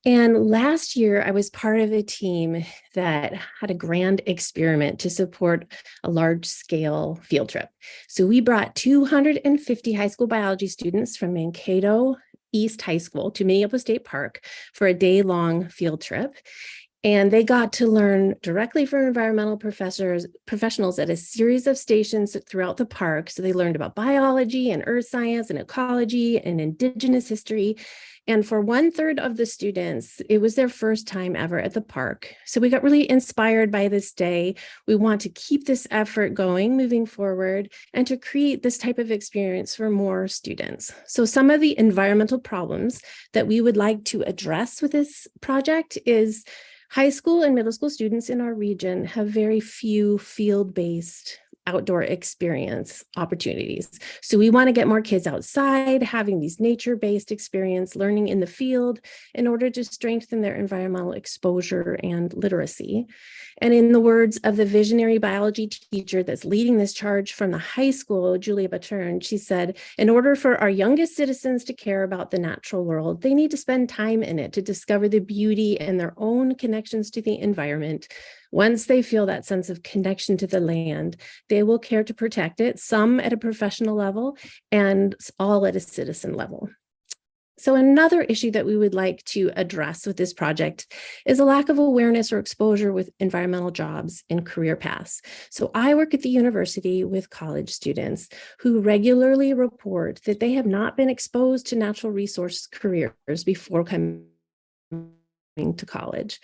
And last year, I was part of a team that had a grand experiment to support a large-scale field trip. So we brought 250 high school biology students from Mankato East High School to Minneapolis State Park for a day-long field trip. And they got to learn directly from environmental professionals at a series of stations throughout the park. So they learned about biology and earth science and ecology and indigenous history. And for 1/3 of the students, it was their first time ever at the park. So we got really inspired by this day. We want to keep this effort going, moving forward, and to create this type of experience for more students. So some of the environmental problems that we would like to address with this project is high school and middle school students in our region have very few field-based outdoor experience opportunities. So we want to get more kids outside, having these nature-based experience, learning in the field in order to strengthen their environmental exposure and literacy. And in the words of the visionary biology teacher that's leading this charge from the high school, Julia Baturn, she said, in order for our youngest citizens to care about the natural world, they need to spend time in it to discover the beauty and their own connections to the environment. Once they feel that sense of connection to the land, they will care to protect it, some at a professional level and all at a citizen level. So another issue that we would like to address with this project is a lack of awareness or exposure with environmental jobs and career paths. So I work at the university with college students who regularly report that they have not been exposed to natural resource careers before coming to college.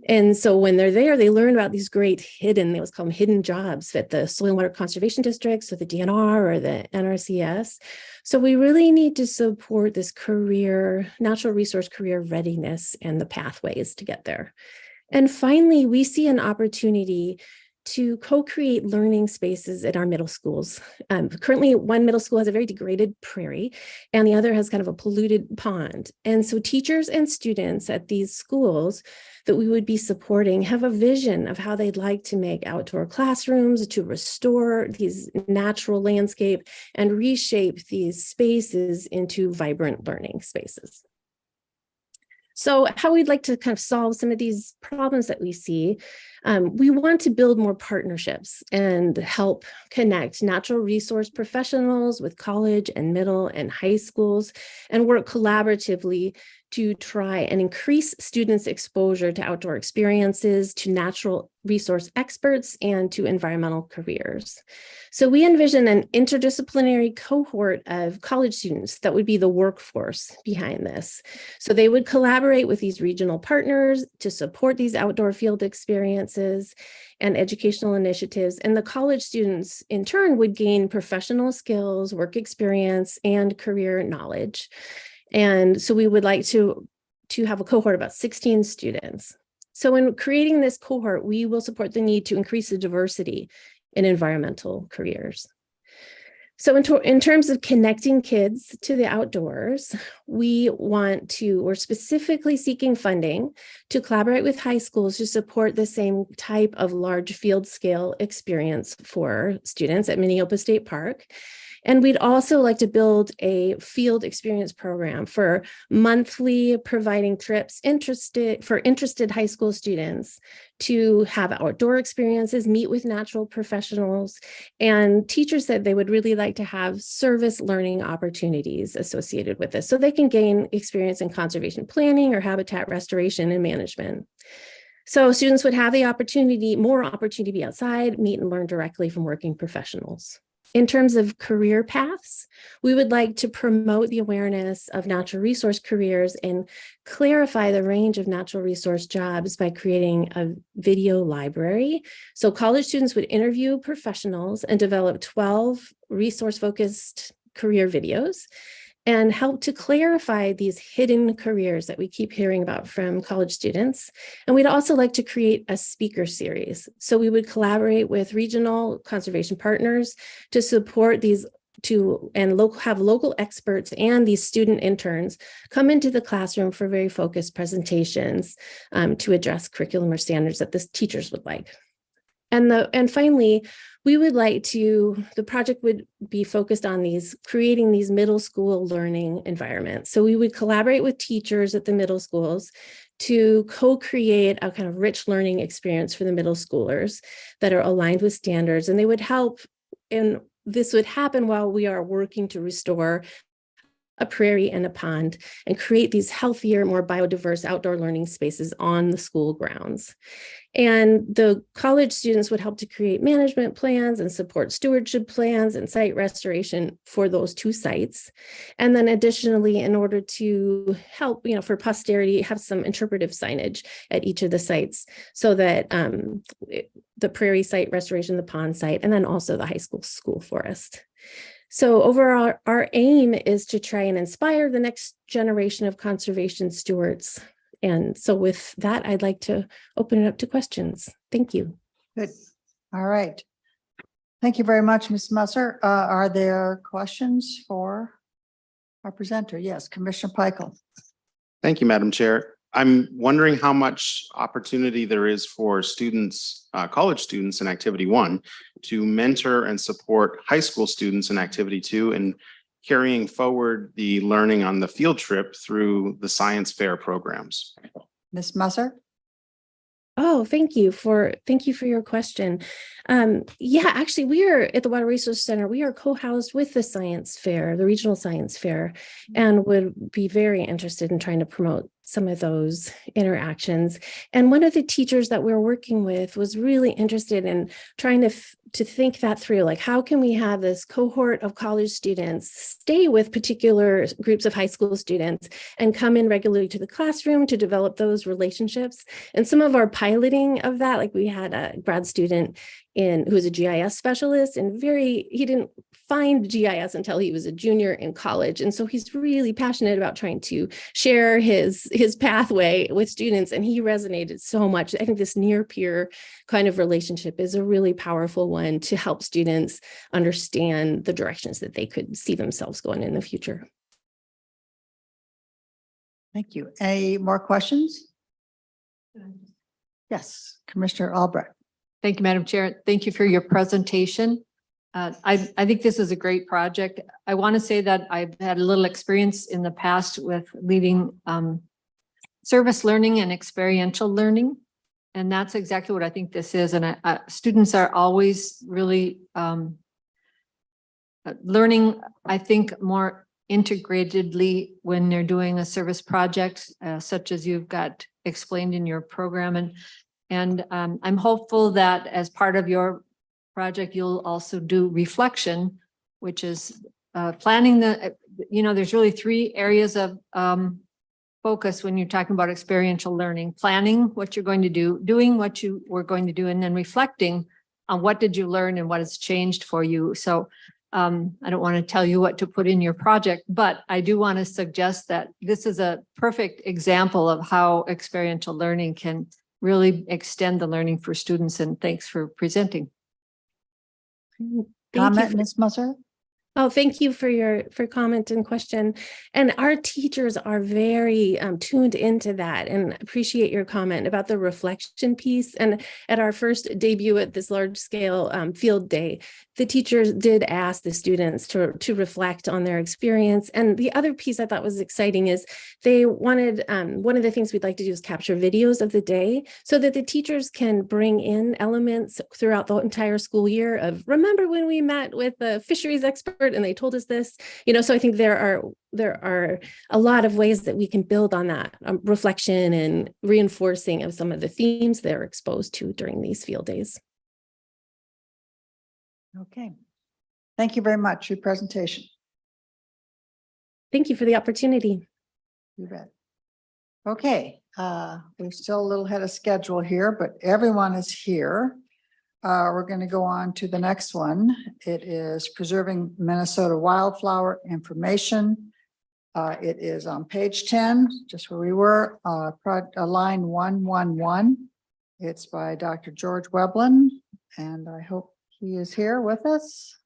And so when they're there, they learn about these great hidden, they always call them hidden jobs at the soil and water conservation districts or the DNR or the NRCS. So we really need to support this career, natural resource career readiness and the pathways to get there. And finally, we see an opportunity to co-create learning spaces at our middle schools. Currently, one middle school has a very degraded prairie and the other has kind of a polluted pond. And so teachers and students at these schools that we would be supporting have a vision of how they'd like to make outdoor classrooms to restore these natural landscape and reshape these spaces into vibrant learning spaces. So how we'd like to kind of solve some of these problems that we see, we want to build more partnerships and help connect natural resource professionals with college and middle and high schools and work collaboratively to try and increase students' exposure to outdoor experiences, to natural resource experts, and to environmental careers. So we envision an interdisciplinary cohort of college students that would be the workforce behind this. So they would collaborate with these regional partners to support these outdoor field experiences and educational initiatives. And the college students in turn would gain professional skills, work experience, and career knowledge. And so we would like to have a cohort of about 16 students. So in creating this cohort, we will support the need to increase the diversity in environmental careers. So in terms of connecting kids to the outdoors, we're specifically seeking funding to collaborate with high schools to support the same type of large field scale experience for students at Minneopa State Park. And we'd also like to build a field experience program for monthly providing trips for interested high school students to have outdoor experiences, meet with natural professionals, and teachers that they would really like to have service learning opportunities associated with this so they can gain experience in conservation planning or habitat restoration and management. So students would have the more opportunity to be outside, meet and learn directly from working professionals. In terms of career paths, we would like to promote the awareness of natural resource careers and clarify the range of natural resource jobs by creating a video library. So college students would interview professionals and develop 12 resource-focused career videos and help to clarify these hidden careers that we keep hearing about from college students. And we'd also like to create a speaker series. So we would collaborate with regional conservation partners to support these have local experts and these student interns come into the classroom for very focused presentations to address curriculum or standards that the teachers would like. And finally, we would like the project would be focused on creating these middle school learning environments. So we would collaborate with teachers at the middle schools to co-create a kind of rich learning experience for the middle schoolers that are aligned with standards. And they would help, and this would happen while we are working to restore a prairie, and a pond, and create these healthier, more biodiverse outdoor learning spaces on the school grounds. And the college students would help to create management plans and support stewardship plans and site restoration for those 2 sites. And then additionally, in order to help, for posterity, have some interpretive signage at each of the sites so that the prairie site restoration, the pond site, and then also the high school forest. So overall, our aim is to try and inspire the next generation of conservation stewards. And so with that, I'd like to open it up to questions. Thank you. Good. All right. Thank you very much, Ms. Musser. Are there questions for our presenter? Yes, Commissioner Peichel. Thank you, Madam Chair. I'm wondering how much opportunity there is for students, college students in Activity 1 to mentor and support high school students in Activity 2 and carrying forward the learning on the field trip through the science fair programs. Ms. Musser? Oh, thank you for your question. Yeah, actually, we are at the Water Resource Center. We are co-housed with the science fair, the regional science fair, and would be very interested in trying to promote some of those interactions. And one of the teachers that we're working with was really interested in trying to think that through, like, how can we have this cohort of college students stay with particular groups of high school students and come in regularly to the classroom to develop those relationships. And some of our piloting of that, like we had a grad student who was a GIS specialist, and he didn't find GIS until he was a junior in college. And so he's really passionate about trying to share his pathway with students, and he resonated so much. I think this near peer kind of relationship is a really powerful one to help students understand the directions that they could see themselves going in the future. Thank you. Any more questions? Yes, Commissioner Albrecht. Thank you, Madam Chair. Thank you for your presentation. I think this is a great project. I want to say that I've had a little experience in the past with leading service learning and experiential learning. And that's exactly what I think this is. And students are always really learning, I think, more integratedly when they're doing a service project, such as you've got explained in your program. And I'm hopeful that as part of your project, you'll also do reflection, which is planning there's really 3 areas of focus when you're talking about experiential learning: planning what you're going to do, doing what you were going to do, and then reflecting on what did you learn and what has changed for you. So I don't want to tell you what to put in your project, but I do want to suggest that this is a perfect example of how experiential learning can really extend the learning for students. And thanks for presenting. Comment, Ms. Musser? Oh, thank you for your comment and question. And our teachers are very tuned into that, and appreciate your comment about the reflection piece. And at our first debut at this large scale field day, the teachers did ask the students to reflect on their experience. And the other piece I thought was exciting is they wanted, one of the things we'd like to do is capture videos of the day so that the teachers can bring in elements throughout the entire school year of, remember when we met with the fisheries expert and they told us this, so I think there are a lot of ways that we can build on that reflection and reinforcing of some of the themes they're exposed to during these field days. Okay. Thank you very much for your presentation. Thank you for the opportunity. You bet. Okay, we're still a little ahead of schedule here, but everyone is here. We're going to go on to the next one. It is preserving Minnesota wildflower information. It is on page 10, just where we were, line 111. It's by Dr. George Weblin, and I hope he is here with us.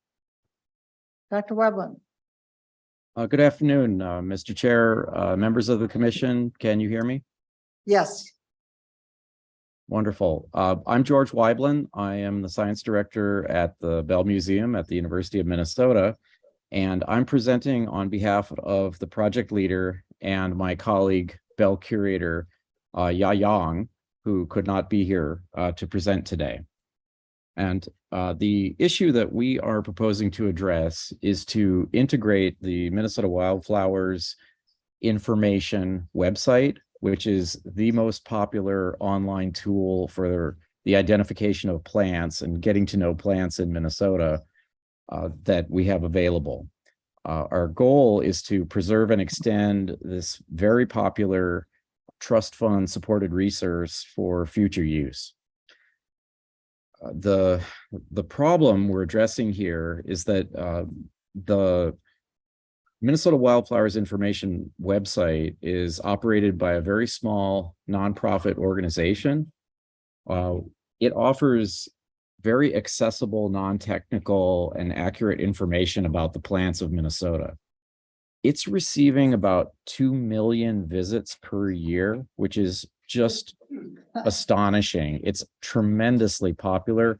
Dr. Weblin. Good afternoon, Mr. Chair, members of the commission. Can you hear me? Yes. Wonderful. I'm George Weiblin. I am the science director at the Bell Museum at the University of Minnesota, and I'm presenting on behalf of the project leader and my colleague, Bell curator, Ya Yang, who could not be here to present today. And the issue that we are proposing to address is to integrate the Minnesota Wildflowers information website, which is the most popular online tool for the identification of plants and getting to know plants in Minnesota that we have available. Our goal is to preserve and extend this very popular trust fund supported resource for future use. The problem we're addressing here is that the Minnesota Wildflowers information website is operated by a very small nonprofit organization. It offers very accessible, non-technical, and accurate information about the plants of Minnesota. It's receiving about 2 million visits per year, which is just astonishing. It's tremendously popular,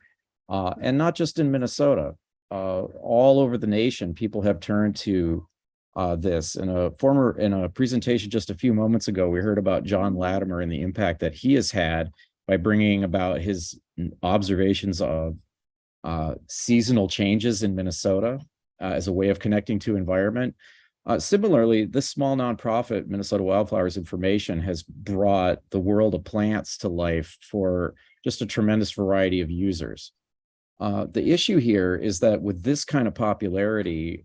and not just in Minnesota. All over the nation, people have turned to this. In a presentation just a few moments ago, we heard about John Latimer and the impact that he has had by bringing about his observations of seasonal changes in Minnesota as a way of connecting to environment. Similarly, this small nonprofit, Minnesota Wildflowers Information, has brought the world of plants to life for just a tremendous variety of users. The issue here is that with this kind of popularity,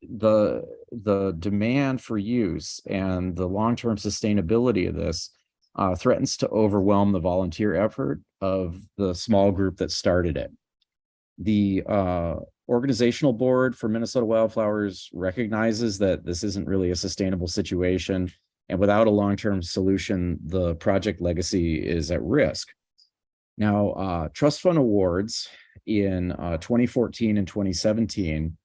the demand for use and the long-term sustainability of this threatens to overwhelm the volunteer effort of the small group that started it. The organizational board for Minnesota Wildflowers recognizes that this isn't really a sustainable situation, and without a long-term solution, the project legacy is at risk. Now, trust fund awards in 2014 and 2017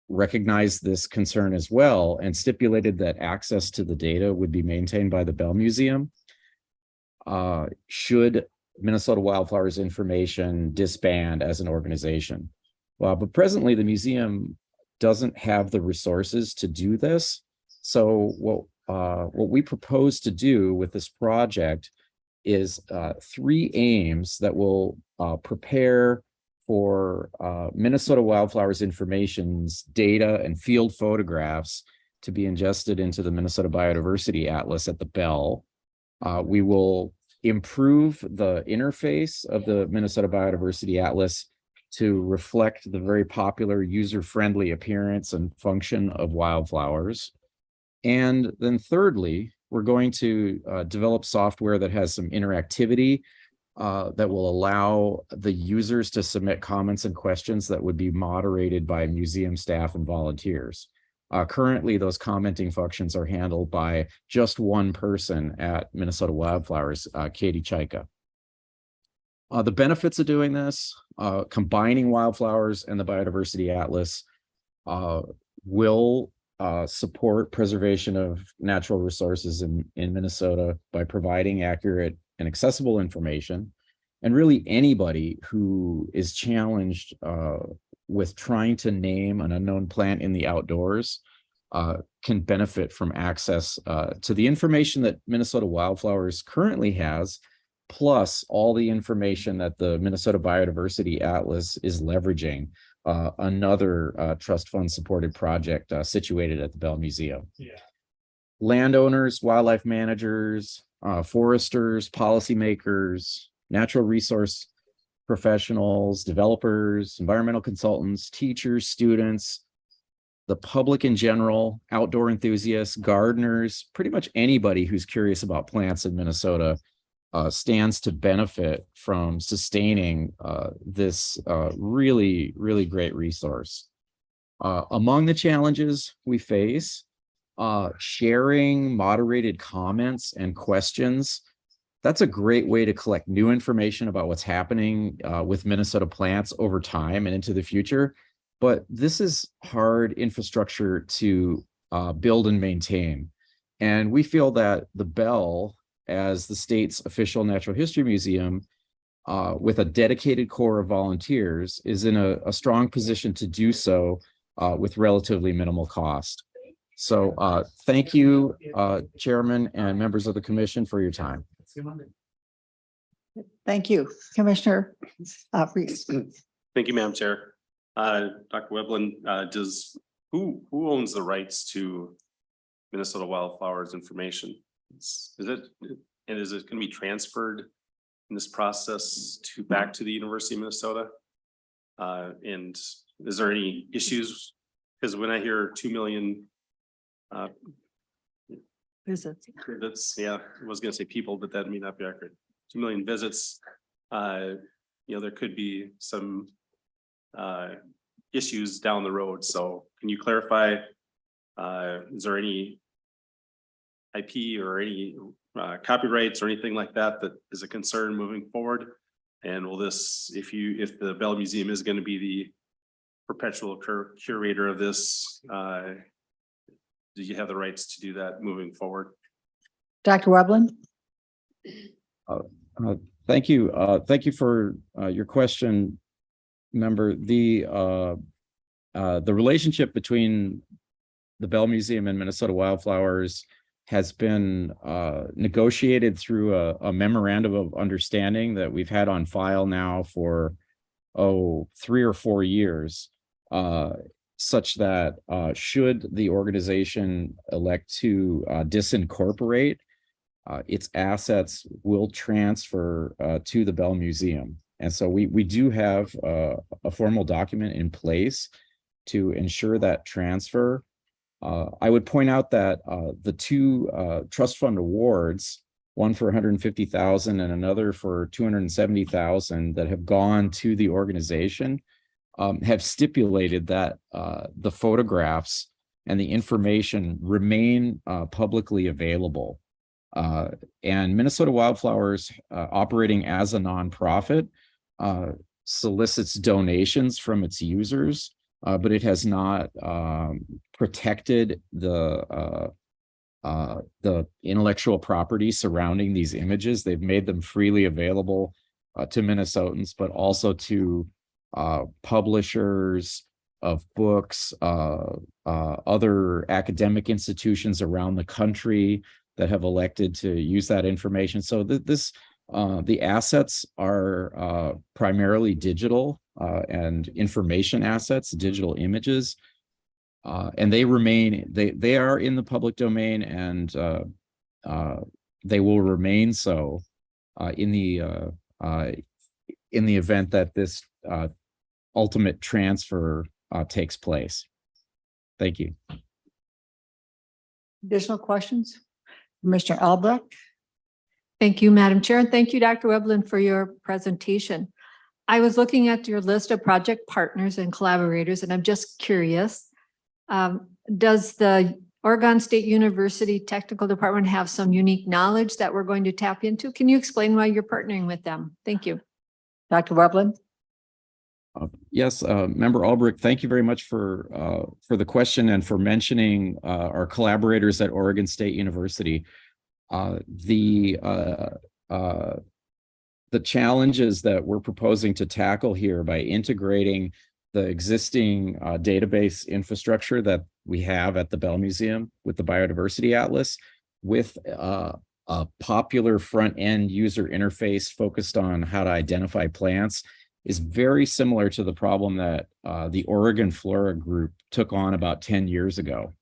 recognized this concern as well and stipulated that access to the data would be maintained by the Bell Museum should Minnesota Wildflowers Information disband as an organization. But presently the museum doesn't have the resources to do this. So what we propose to do with this project is 3 aims that will prepare for Minnesota Wildflowers Information's data and field photographs to be ingested into the Minnesota Biodiversity Atlas at the Bell. We will improve the interface of the Minnesota Biodiversity Atlas to reflect the very popular user-friendly appearance and function of wildflowers. And then thirdly, we're going to develop software that has some interactivity that will allow the users to submit comments and questions that would be moderated by museum staff and volunteers. Currently, those commenting functions are handled by just one person at Minnesota Wildflowers, Katie Chaika. The benefits of doing this, combining wildflowers and the Biodiversity Atlas will support preservation of natural resources in Minnesota by providing accurate and accessible information. And really anybody who is challenged with trying to name an unknown plant in the outdoors can benefit from access to the information that Minnesota Wildflowers currently has, plus all the information that the Minnesota Biodiversity Atlas is leveraging, another trust fund supported project situated at the Bell Museum. Yeah. Landowners, wildlife managers, foresters, policymakers, natural resource professionals, developers, environmental consultants, teachers, students, the public in general, outdoor enthusiasts, gardeners, pretty much anybody who's curious about plants in Minnesota stands to benefit from sustaining this really, really great resource. Among the challenges we face, sharing moderated comments and questions. That's a great way to collect new information about what's happening with Minnesota plants over time and into the future. But this is hard infrastructure to build and maintain. And we feel that the Bell, as the state's official natural history museum, with a dedicated core of volunteers, is in a strong position to do so with relatively minimal cost. So thank you, Chairman and members of the commission, for your time. Thank you, Commissioner Reese. Thank you, Madam Chair. Dr. Webland, who owns the rights to Minnesota Wildflowers information? Is it going to be transferred in this process back to the University of Minnesota? And is there any issues? Because when I hear 2 million visits, yeah, I was going to say people, but that may not be accurate. 2 million visits. There could be some issues down the road. So can you clarify, is there any IP or any copyrights or anything like that is a concern moving forward? And will this, if the Bell Museum is going to be the perpetual curator of this, do you have the rights to do that moving forward? Dr. Webland? Thank you. Thank you for your question, member. The relationship between the Bell Museum and Minnesota Wildflowers has been negotiated through a memorandum of understanding that we've had on file now for 3 or 4 years, such that should the organization elect to disincorporate, its assets will transfer to the Bell Museum. And so we do have a formal document in place to ensure that transfer. I would point out that the 2 trust fund awards, one for $150,000 and another for $270,000 that have gone to the organization, have stipulated that the photographs and the information remain publicly available. And Minnesota Wildflowers, operating as a nonprofit, solicits donations from its users, but it has not protected the intellectual property surrounding these images. They've made them freely available to Minnesotans, but also to publishers of books, other academic institutions around the country that have elected to use that information. So the assets are primarily digital and information assets, digital images, and they remain. They are in the public domain, and they will remain so in the event that this ultimate transfer takes place. Thank you. Additional questions? Mr. Albrecht? Thank you, Madam Chair, and thank you, Dr. Webland, for your presentation. I was looking at your list of project partners and collaborators, and I'm just curious, does the Oregon State University Technical Department have some unique knowledge that we're going to tap into? Can you explain why you're partnering with them? Thank you. Dr. Webland? Yes, Member Albrecht, thank you very much for the question and for mentioning our collaborators at Oregon State University. The challenges that we're proposing to tackle here by integrating the existing database infrastructure that we have at the Bell Museum with the Biodiversity Atlas, with a popular front-end user interface focused on how to identify plants, is very similar to the problem that the Oregon Flora Group took on about 10 years ago.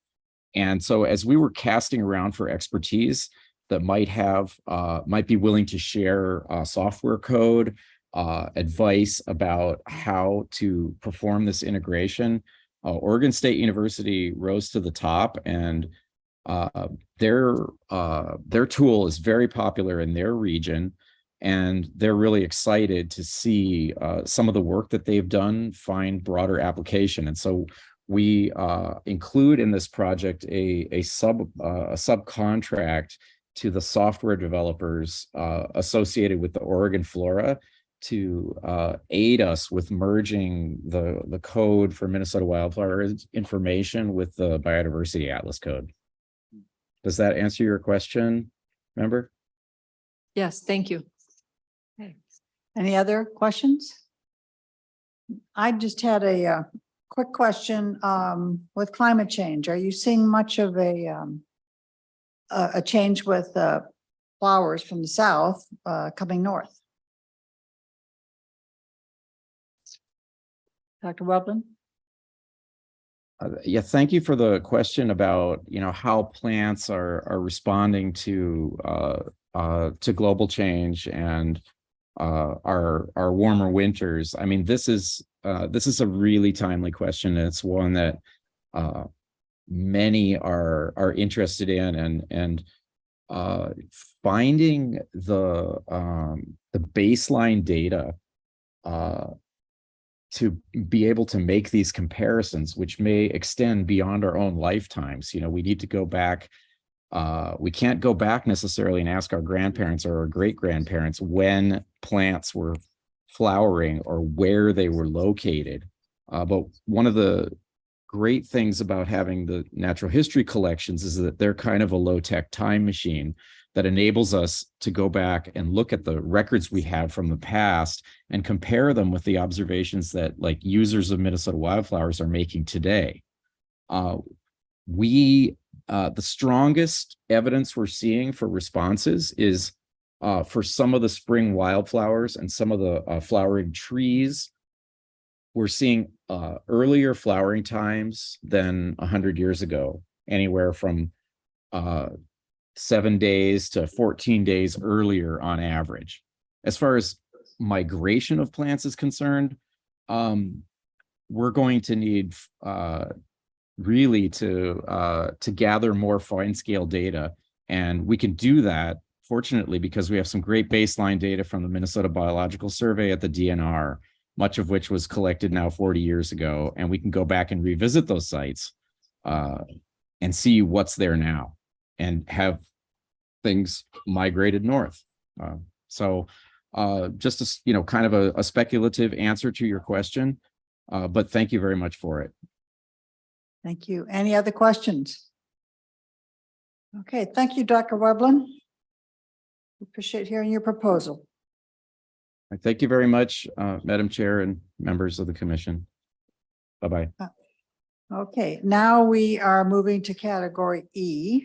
And so as we were casting around for expertise that might be willing to share software code, advice about how to perform this integration, Oregon State University rose to the top, and their tool is very popular in their region. And they're really excited to see some of the work that they've done find broader application. And so we include in this project a subcontract to the software developers associated with the Oregon Flora to aid us with merging the code for Minnesota Wildflower information with the Biodiversity Atlas code. Does that answer your question, member? Yes, thank you. Okay. Any other questions? I just had a quick question with climate change. Are you seeing much of a change with flowers from the south coming north? Dr. Webland? Yeah, thank you for the question about, how plants are responding to global change and our warmer winters. I mean, this is a really timely question. It's one that many are interested in, and finding the baseline data to be able to make these comparisons, which may extend beyond our own lifetimes. We need to go back. We can't go back necessarily and ask our grandparents or our great-grandparents when plants were flowering or where they were located. But one of the great things about having the natural history collections is that they're kind of a low-tech time machine that enables us to go back and look at the records we have from the past and compare them with the observations that users of Minnesota wildflowers are making today. The strongest evidence we're seeing for responses is for some of the spring wildflowers and some of the flowering trees. We're seeing earlier flowering times than 100 years ago, anywhere from 7 days to 14 days earlier on average. As far as migration of plants is concerned, we're going to need really to gather more fine scale data, and we can do that fortunately because we have some great baseline data from the Minnesota Biological Survey at the DNR, much of which was collected now 40 years ago, and we can go back and revisit those sites and see what's there now and have things migrated north. Just a, kind of a speculative answer to your question, but thank you very much for it. Thank you. Any other questions? Okay, thank you, Dr. Webland. Appreciate hearing your proposal. Thank you very much, Madam Chair and members of the commission. Bye-bye. Okay, now we are moving to category E.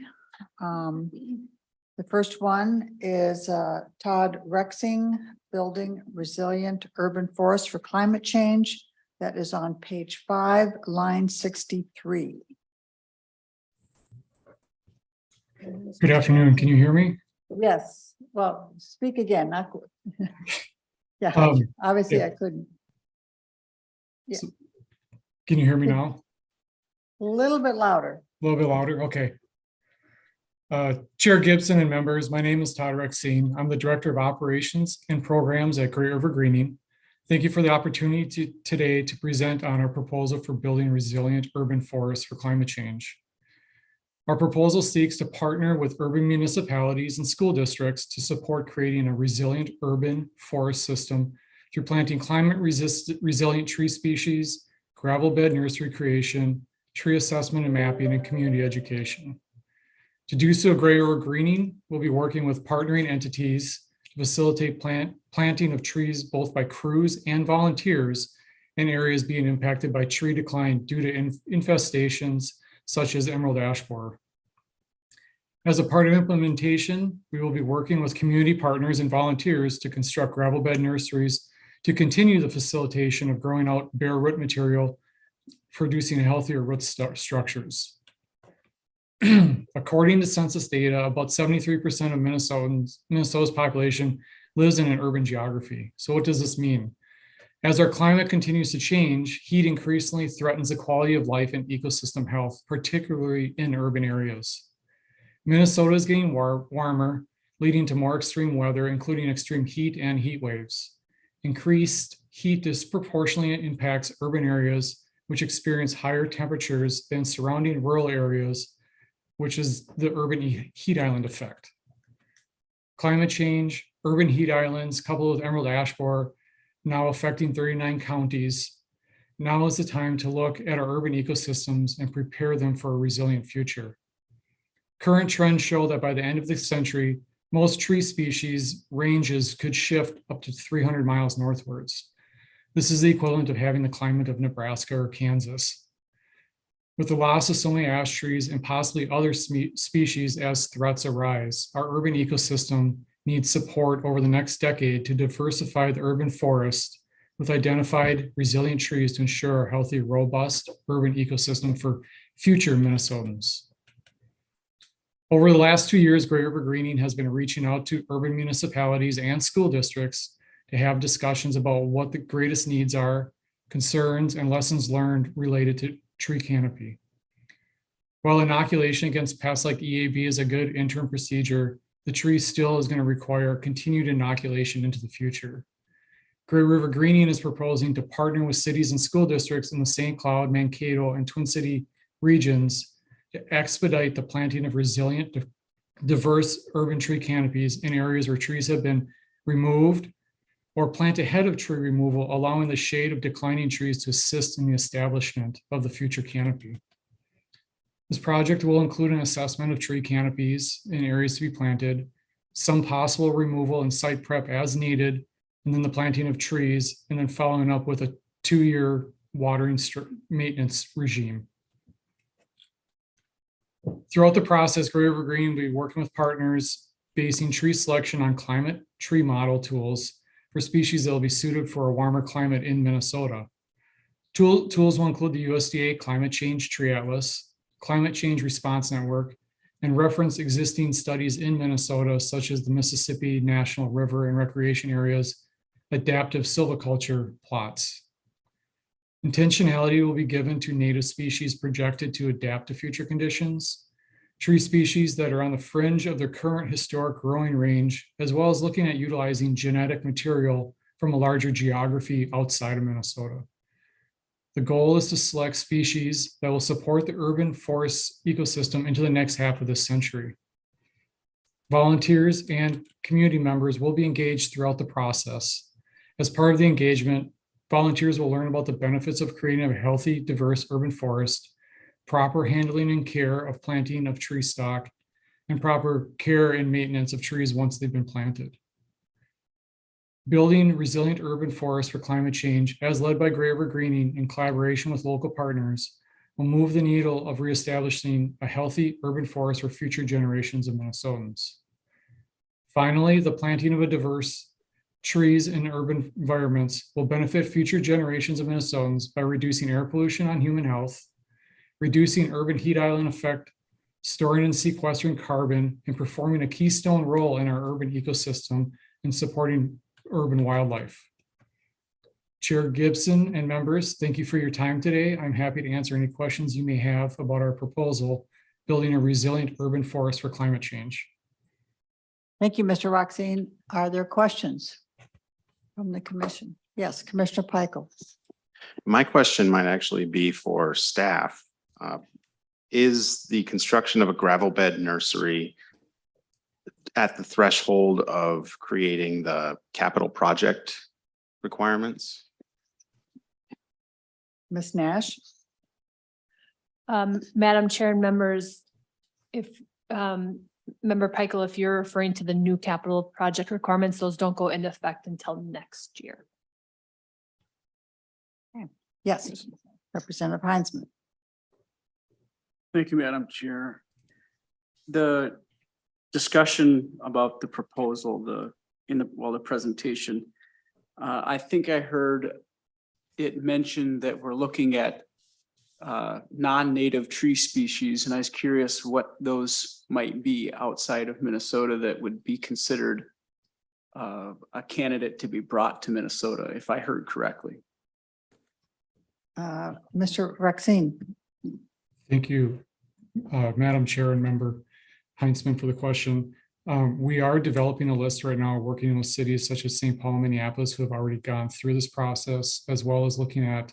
The first one is Todd Rexing, Building Resilient Urban Forest for Climate Change. That is on page 5, line 63. Good afternoon. Can you hear me? Yes. Well, speak again. Not yeah. Obviously, I couldn't. Yeah. Can you hear me now? A little bit louder. A little bit louder. Okay. Chair Gibson and members, my name is Todd Rexing. I'm the Director of Operations and Programs at Great River Greening. Thank you for the opportunity today to present on our proposal for building resilient urban forests for climate change. Our proposal seeks to partner with urban municipalities and school districts to support creating a resilient urban forest system through planting resilient tree species, gravel bed nursery creation, tree assessment and mapping, and community education. To do so, Great River Greening will be working with partnering entities to facilitate planting of trees both by crews and volunteers in areas being impacted by tree decline due to infestations such as emerald ash borer. As a part of implementation, we will be working with community partners and volunteers to construct gravel bed nurseries to continue the facilitation of growing out bare root material, producing healthier root structures. According to census data, about 73% of Minnesota's population lives in an urban geography. So what does this mean? As our climate continues to change, heat increasingly threatens the quality of life and ecosystem health, particularly in urban areas. Minnesota is getting warmer, leading to more extreme weather, including extreme heat and heat waves. Increased heat disproportionately impacts urban areas, which experience higher temperatures than surrounding rural areas, which is the urban heat island effect. Climate change, urban heat islands, coupled with emerald ash borer, now affecting 39 counties. Now is the time to look at our urban ecosystems and prepare them for a resilient future. Current trends show that by the end of the century, most tree species ranges could shift up to 300 miles northwards. This is the equivalent of having the climate of Nebraska or Kansas. With the loss of so many ash trees and possibly other species as threats arise, our urban ecosystem needs support over the next decade to diversify the urban forest with identified resilient trees to ensure a healthy, robust urban ecosystem for future Minnesotans. Over the last 2 years, Gray River Greening has been reaching out to urban municipalities and school districts to have discussions about what the greatest needs are, concerns, and lessons learned related to tree canopy. While inoculation against pests like EAB is a good interim procedure, the tree still is going to require continued inoculation into the future. Gray River Greening is proposing to partner with cities and school districts in the St. Cloud, Mankato, and Twin City regions to expedite the planting of resilient, diverse urban tree canopies in areas where trees have been removed or plant ahead of tree removal, allowing the shade of declining trees to assist in the establishment of the future canopy. This project will include an assessment of tree canopies in areas to be planted, some possible removal and site prep as needed, and then the planting of trees, and then following up with a 2-year watering maintenance regime. Throughout the process, Gray River Green will be working with partners, basing tree selection on climate tree model tools for species that will be suited for a warmer climate in Minnesota. Tools will include the USDA Climate Change Tree Atlas, Climate Change Response Network, and reference existing studies in Minnesota, such as the Mississippi National River and Recreation Area's adaptive silviculture plots. Intentionality will be given to native species projected to adapt to future conditions, tree species that are on the fringe of their current historic growing range, as well as looking at utilizing genetic material from a larger geography outside of Minnesota. The goal is to select species that will support the urban forest ecosystem into the next half of this century. Volunteers and community members will be engaged throughout the process. As part of the engagement, volunteers will learn about the benefits of creating a healthy, diverse urban forest, proper handling and care of planting of tree stock, and proper care and maintenance of trees once they've been planted. Building resilient urban forests for climate change, as led by Gray River Greening in collaboration with local partners, will move the needle of reestablishing a healthy urban forest for future generations of Minnesotans. Finally, the planting of a diverse trees in urban environments will benefit future generations of Minnesotans by reducing air pollution on human health, reducing urban heat island effect, storing and sequestering carbon, and performing a keystone role in our urban ecosystem and supporting urban wildlife. Chair Gibson and members, thank you for your time today. I'm happy to answer any questions you may have about our proposal, building a resilient urban forest for climate change. Thank you, Mr. Roxine. Are there questions from the commission? Yes, Commissioner Peichel. My question might actually be for staff. Is the construction of a gravel bed nursery at the threshold of creating the capital project requirements? Ms. Nash? Madam Chair and members, if Member Peichel, if you're referring to the new capital project requirements, those don't go into effect until next year. Okay. Yes, Representative Heinzman. Thank you, Madam Chair. The discussion about the proposal, the presentation, I think I heard it mentioned that we're looking at non-native tree species, and I was curious what those might be outside of Minnesota that would be considered a candidate to be brought to Minnesota, if I heard correctly. Mr. Roxine. Thank you, Madam Chair and Member Heinzman, for the question. We are developing a list right now, working with cities such as St. Paul and Minneapolis who have already gone through this process, as well as looking at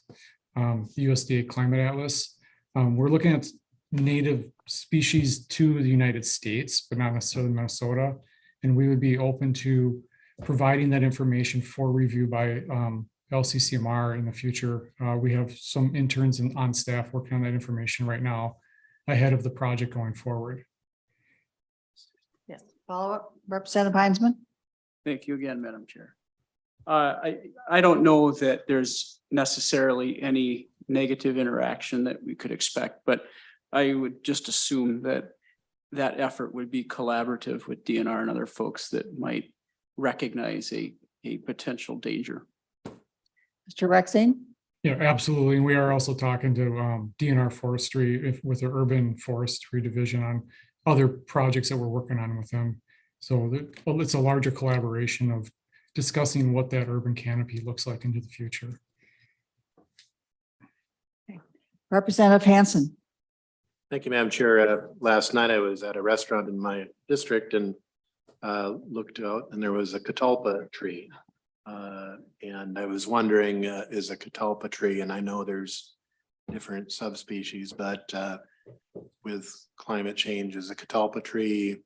the USDA Climate Atlas. We're looking at native species to the United States, but not necessarily Minnesota. And we would be open to providing that information for review by LCCMR in the future. We have some interns on staff working on that information right now ahead of the project going forward. Yes, follow up, Representative Heinzman. Thank you again, Madam Chair. I don't know that there's necessarily any negative interaction that we could expect, but I would just assume that that effort would be collaborative with DNR and other folks that might recognize a potential danger. Mr. Rexing? Yeah, absolutely. And we are also talking to DNR Forestry with the Urban Forestry Division on other projects that we're working on with them. So it's a larger collaboration of discussing what that urban canopy looks like into the future. Representative Hansen? Thank you, Madam Chair. Last night I was at a restaurant in my district and looked out and there was a catalpa tree. And I was wondering, is a catalpa tree, and I know there's different subspecies, but with climate change, is a catalpa tree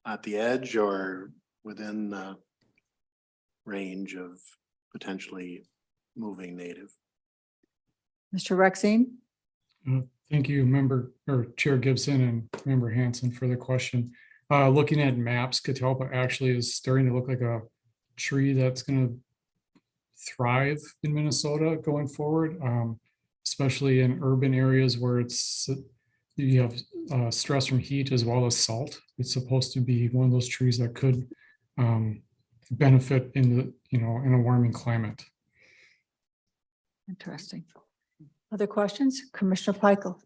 at the edge or within the range of potentially moving native? Mr. Rexing? Thank you, Member or Chair Gibson and Member Hansen for the question. Looking at maps, catalpa actually is starting to look like a tree that's going to thrive in Minnesota going forward, especially in urban areas where you have stress from heat as well as salt. It's supposed to be one of those trees that could benefit in a warming climate. Interesting. Other questions? Commissioner Peichel?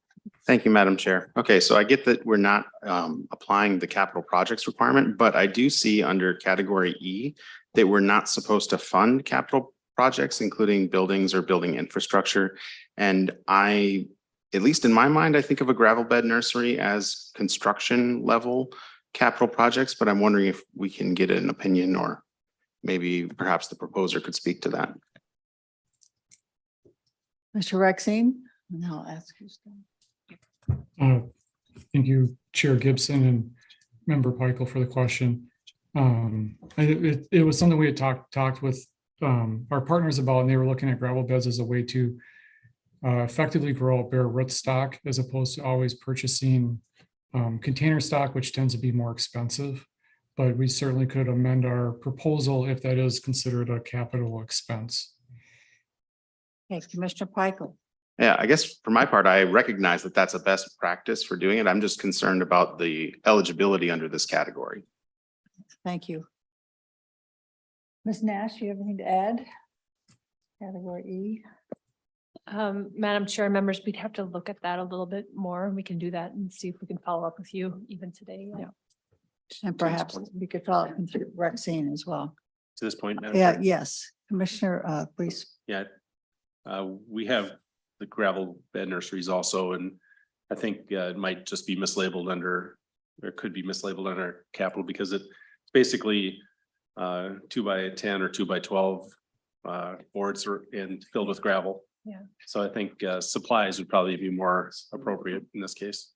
Thank you, Madam Chair. Okay, so I get that we're not applying the capital projects requirement, but I do see under category E that we're not supposed to fund capital projects, including buildings or building infrastructure. And at least in my mind, I think of a gravel bed nursery as construction level capital projects, but I'm wondering if we can get an opinion or maybe perhaps the proposer could speak to that. Mr. Rexing? And I'll ask you. Thank you, Chair Gibson and Member Peichel for the question. It was something we had talked with our partners about, and they were looking at gravel beds as a way to effectively grow bare rootstock as opposed to always purchasing container stock, which tends to be more expensive. But we certainly could amend our proposal if that is considered a capital expense. Okay, Commissioner Peichel? Yeah, I guess for my part, I recognize that that's a best practice for doing it. I'm just concerned about the eligibility under this category. Thank you. Ms. Nash, you have anything to add? Category E. Madam Chair, members, we'd have to look at that a little bit more. We can do that and see if we can follow up with you even today. Yeah. And perhaps we could follow up with Rexing as well. To this point, Madam Yeah, Chair? yes, Commissioner, please. Yeah, we have the gravel bed nurseries also, and I think it might just be mislabeled under, or could be mislabeled under capital because it's basically 2x10 or 2x12 boards and filled with gravel. Yeah. So I think supplies would probably be more appropriate in this case.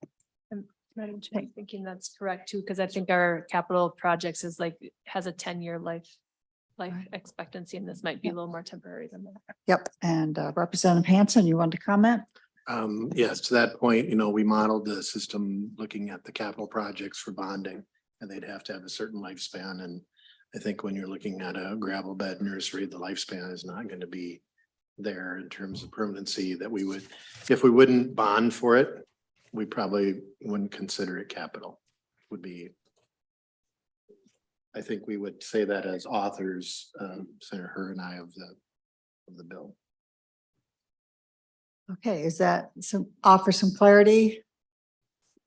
Madam Chair, I'm thinking that's correct too, because I think our capital projects has a 10-year life expectancy, and this might be a little more temporary than that. Yep, and Representative Hansen, you want to comment? Yes, to that point, we modeled the system looking at the capital projects for bonding, and they'd have to have a certain lifespan. And I think when you're looking at a gravel bed nursery, the lifespan is not going to be there in terms of permanency that we would, if we wouldn't bond for it, we probably wouldn't consider it capital. Would be, I think we would say that as authors, Senator Her and I of the bill. Okay, is that offer some clarity?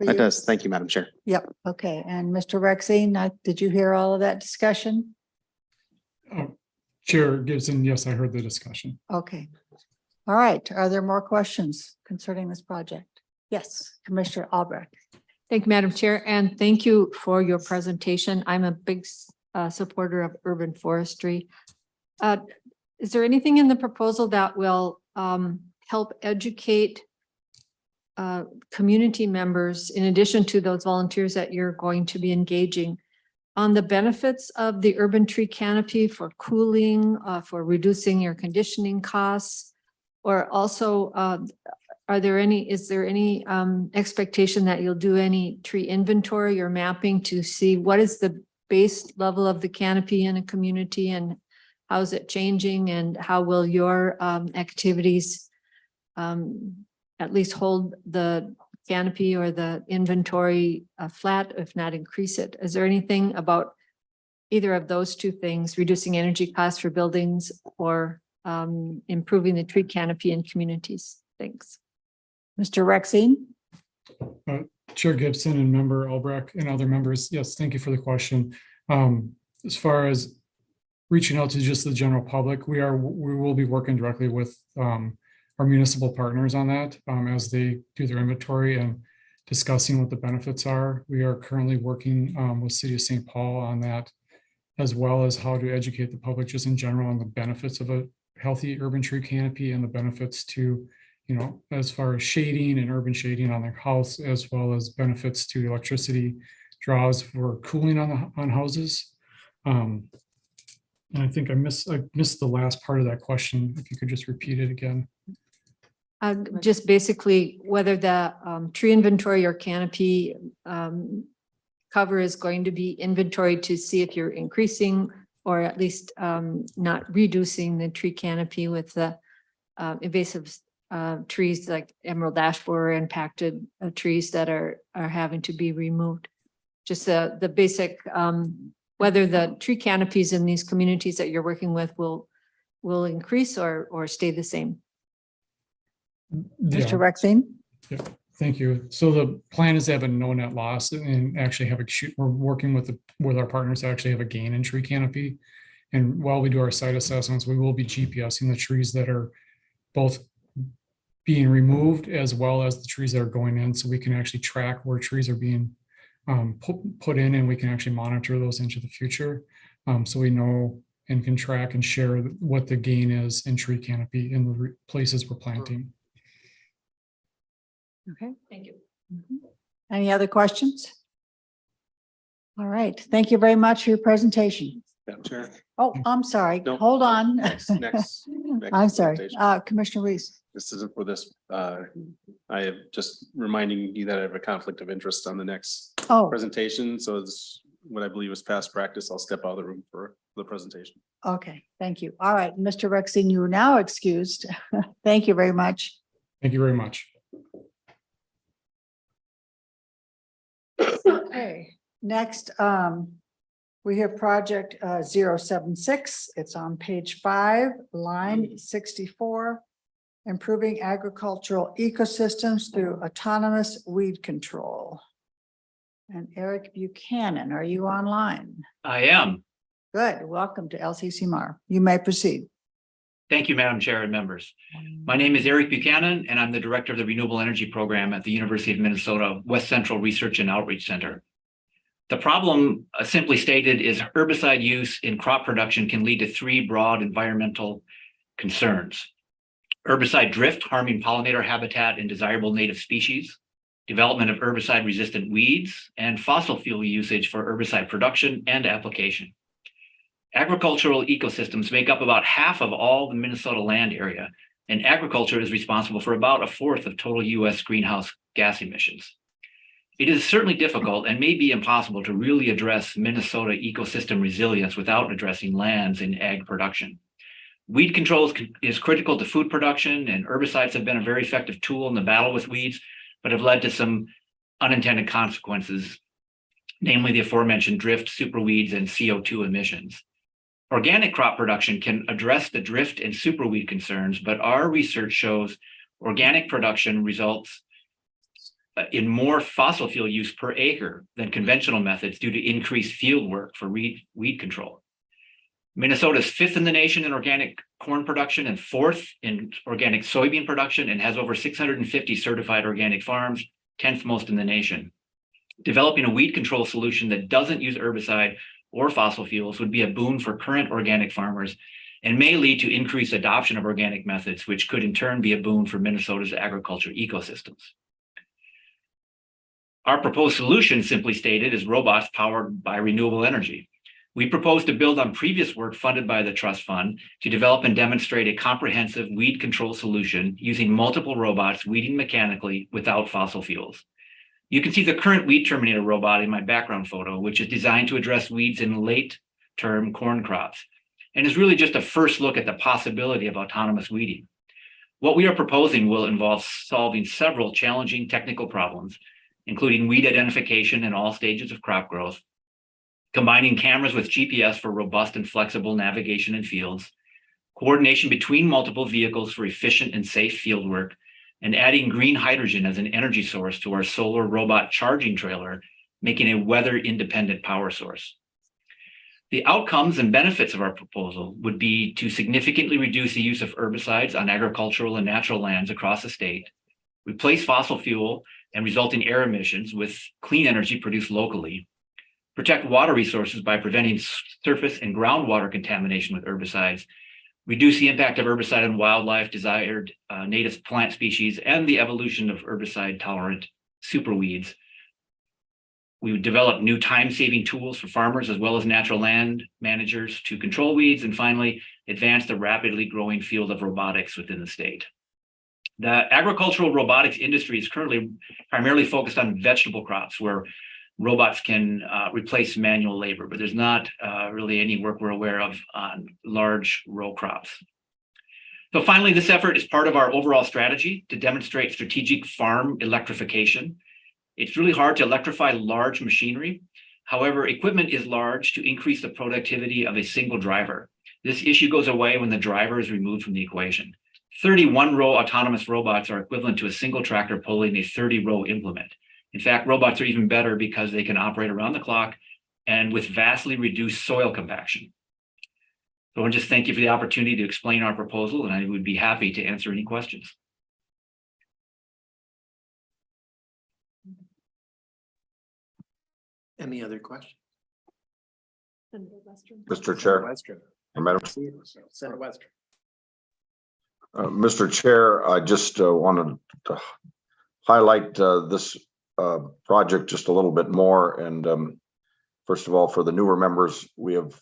That does. Thank you, Madam Chair. Yep. Okay. And Mr. Rexing, did you hear all of that discussion? Chair Gibson, yes, I heard the discussion. Okay. All right. Are there more questions concerning this project? Yes, Commissioner Albrecht. Thank you, Madam Chair, and thank you for your presentation. I'm a big supporter of urban forestry. Is there anything in the proposal that will help educate community members, in addition to those volunteers that you're going to be engaging, on the benefits of the urban tree canopy for cooling, for reducing your conditioning costs, or also is there any expectation that you'll do any tree inventory or mapping to see what is the base level of the canopy in a community and how is it changing, and how will your activities at least hold the canopy or the inventory flat, if not increase it? Is there anything about either of those two things, reducing energy costs for buildings or improving the tree canopy in communities. Thanks. Mr. Rexine? Chair Gibson and Member Albrecht and other members, yes, thank you for the question. As far as reaching out to just the general public, we will be working directly with our municipal partners on that as they do their inventory and discussing what the benefits are. We are currently working with City of St. Paul on that, as well as how to educate the public just in general on the benefits of a healthy urban tree canopy and the benefits to, you know, as far as shading and urban shading on their house, as well as benefits to electricity draws for cooling on houses. And I think I missed the last part of that question. If you could just repeat it again. Just basically whether the tree inventory or canopy cover is going to be inventoried to see if you're increasing or at least not reducing the tree canopy with the invasive trees like emerald ash borer impacted trees that are having to be removed. Just the basic whether the tree canopies in these communities that you're working with will increase or stay the same. Mr. Rexine? Yeah, thank you. So the plan is to have a no net loss and actually have we're working with our partners to actually have a gain in tree canopy. And while we do our site assessments, we will be GPSing the trees that are both being removed as well as the trees that are going in, so we can actually track where trees are being put in, and we can actually monitor those into the future. So we know and can track and share what the gain is in tree canopy in the places we're planting. Okay. Thank you. Any other questions? All right. Thank you very much for your presentation. Madam Chair. Oh, I'm sorry. No. Hold on. Next I'm sorry. presentation. Commissioner Reese. This isn't for this. I am just reminding you that I have a conflict of interest on the next presentation. So it's what I believe is past practice. I'll step out of the room for the presentation. Okay, thank you. All right, Mr. Rexine, you are now excused. Thank you very much. Thank you very much. Okay, next, we have project 076. It's on page 5, line 64. Improving agricultural ecosystems through autonomous weed control. And Eric Buchanan, are you online? I am. Good. Welcome to LCCMR. You may proceed. Thank you, Madam Chair and members. My name is Eric Buchanan, and I'm the Director of the Renewable Energy Program at the University of Minnesota West Central Research and Outreach Center. The problem, simply stated, is herbicide use in crop production can lead to 3 broad environmental concerns. Herbicide drift, harming pollinator habitat and desirable native species, development of herbicide-resistant weeds, and fossil fuel usage for herbicide production and application. Agricultural ecosystems make up about half of all the Minnesota land area, and agriculture is responsible for about 1/4 of total U.S. greenhouse gas emissions. It is certainly difficult and may be impossible to really address Minnesota ecosystem resilience without addressing lands in ag production. Weed control is critical to food production, and herbicides have been a very effective tool in the battle with weeds, but have led to some unintended consequences, namely the aforementioned drift, superweeds, and CO2 emissions. Organic crop production can address the drift and superweed concerns, but our research shows organic production results in more fossil fuel use per acre than conventional methods due to increased field work for weed control. Minnesota is 5th in the nation in organic corn production and 4th in organic soybean production, and has over 650 certified organic farms, 10th most in the nation. Developing a weed control solution that doesn't use herbicide or fossil fuels would be a boon for current organic farmers and may lead to increased adoption of organic methods, which could in turn be a boon for Minnesota's agriculture ecosystems. Our proposed solution, simply stated, is robots powered by renewable energy. We propose to build on previous work funded by the Trust Fund to develop and demonstrate a comprehensive weed control solution using multiple robots weeding mechanically without fossil fuels. You can see the current weed terminator robot in my background photo, which is designed to address weeds in late-term corn crops, and is really just a first look at the possibility of autonomous weeding. What we are proposing will involve solving several challenging technical problems, including weed identification in all stages of crop growth, combining cameras with GPS for robust and flexible navigation in fields, coordination between multiple vehicles for efficient and safe field work, and adding green hydrogen as an energy source to our solar robot charging trailer, making a weather-independent power source. The outcomes and benefits of our proposal would be to significantly reduce the use of herbicides on agricultural and natural lands across the state, replace fossil fuel and resulting air emissions with clean energy produced locally, protect water resources by preventing surface and groundwater contamination with herbicides, reduce the impact of herbicide on wildlife, desired native plant species, and the evolution of herbicide-tolerant superweeds. We would develop new time-saving tools for farmers as well as natural land managers to control weeds, and finally, advance the rapidly growing field of robotics within the state. The agricultural robotics industry is currently primarily focused on vegetable crops where robots can replace manual labor, but there's not really any work we're aware of on large row crops. So finally, this effort is part of our overall strategy to demonstrate strategic farm electrification. It's really hard to electrify large machinery. However, equipment is large to increase the productivity of a single driver. This issue goes away when the driver is removed from the equation. 31-row autonomous robots are equivalent to a single tractor pulling a 30-row implement. In fact, robots are even better because they can operate around the clock and with vastly reduced soil compaction. So I want to just thank you for the opportunity to explain our proposal, and I would be happy to answer any questions. Any other questions? Mr. Chair. Madam. Senator Western. Mr. Chair, I just wanted to highlight this project just a little bit more. And first of all, for the newer members, we have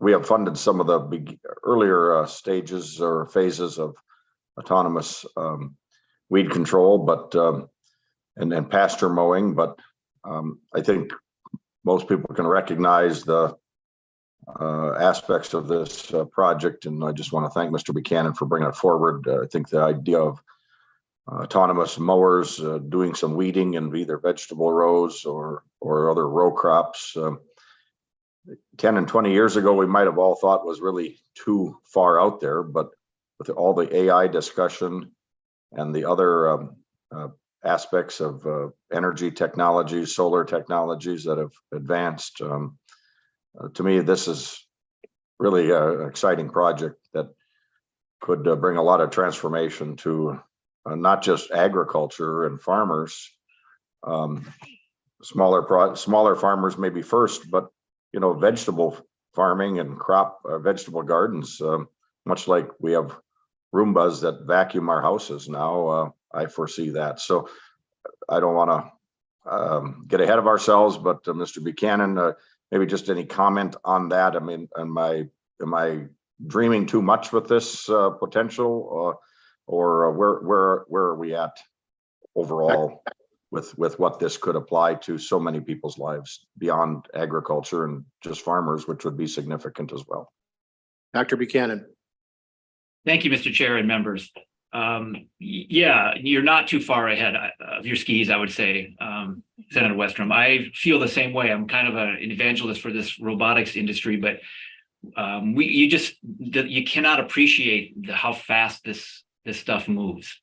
we have funded some of the earlier stages or phases of autonomous weed control, but and pasture mowing. But I think most people can recognize the aspects of this project, and I just want to thank Mr. Buchanan for bringing it forward. I think the idea of autonomous mowers doing some weeding in either vegetable rows or other row crops. 10 and 20 years ago, we might have all thought was really too far out there, but with all the AI discussion and the other aspects of energy technologies, solar technologies that have advanced, to me, this is really an exciting project that could bring a lot of transformation to not just agriculture and farmers. Smaller farmers maybe first, but vegetable farming and vegetable gardens, much like we have Roombas that vacuum our houses now. I foresee that. So I don't want to get ahead of ourselves, but Mr. Buchanan, maybe just any comment on that. I mean, am I dreaming too much with this potential, or where are we at overall with what this could apply to so many people's lives beyond agriculture and just farmers, which would be significant as well? Dr. Buchanan. Thank you, Mr. Chair and members. Yeah, you're not too far ahead of your skis, I would say, Senator Westrom. I feel the same way. I'm kind of an evangelist for this robotics industry, but you cannot appreciate how fast this stuff moves.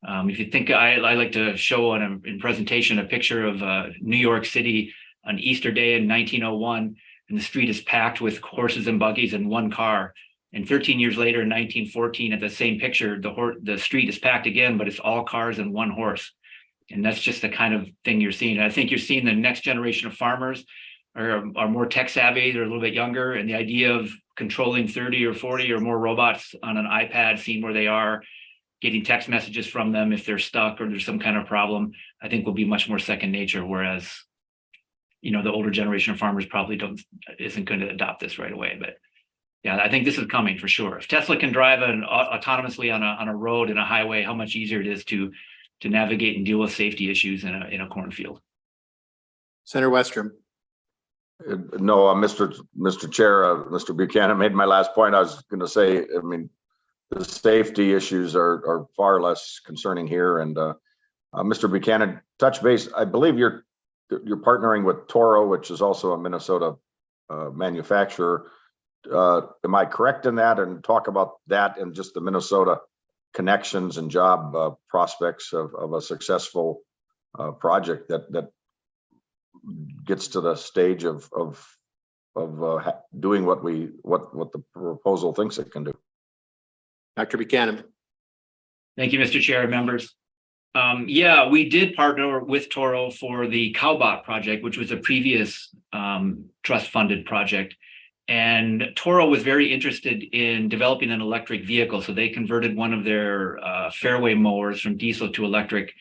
If you think, I like to show in presentation a picture of New York City on Easter Day in 1901, and the street is packed with horses and buggies and one car. And 13 years later, in 1914, at the same picture, the street is packed again, but it's all cars and one horse. And that's just the kind of thing you're seeing. And I think you're seeing the next generation of farmers are more tech savvy, they're a little bit younger, and the idea of controlling 30 or 40 or more robots on an iPad, seeing where they are, getting text messages from them if they're stuck or there's some kind of problem, I think will be much more second nature. Whereas, the older generation of farmers probably isn't going to adopt this right away. But yeah, I think this is coming for sure. If Tesla can drive autonomously on a road in a highway, how much easier it is to navigate and deal with safety issues in a cornfield. Senator Westrom. No, Mr. Chair, Mr. Buchanan made my last point. I was going to say, I mean, the safety issues are far less concerning here. And Mr. Buchanan, touch base. I believe you're partnering with Toro, which is also a Minnesota manufacturer. am I correct in that? And talk about that and just the Minnesota connections and job prospects of a successful project that gets to the stage of doing what the proposal thinks it can do. Dr. Buchanan. Thank you, Mr. Chair and members. Yeah, we did partner with Toro for the Cowbot project, which was a previous trust funded project. And Toro was very interested in developing an electric vehicle. So they converted one of their fairway mowers from diesel to electric.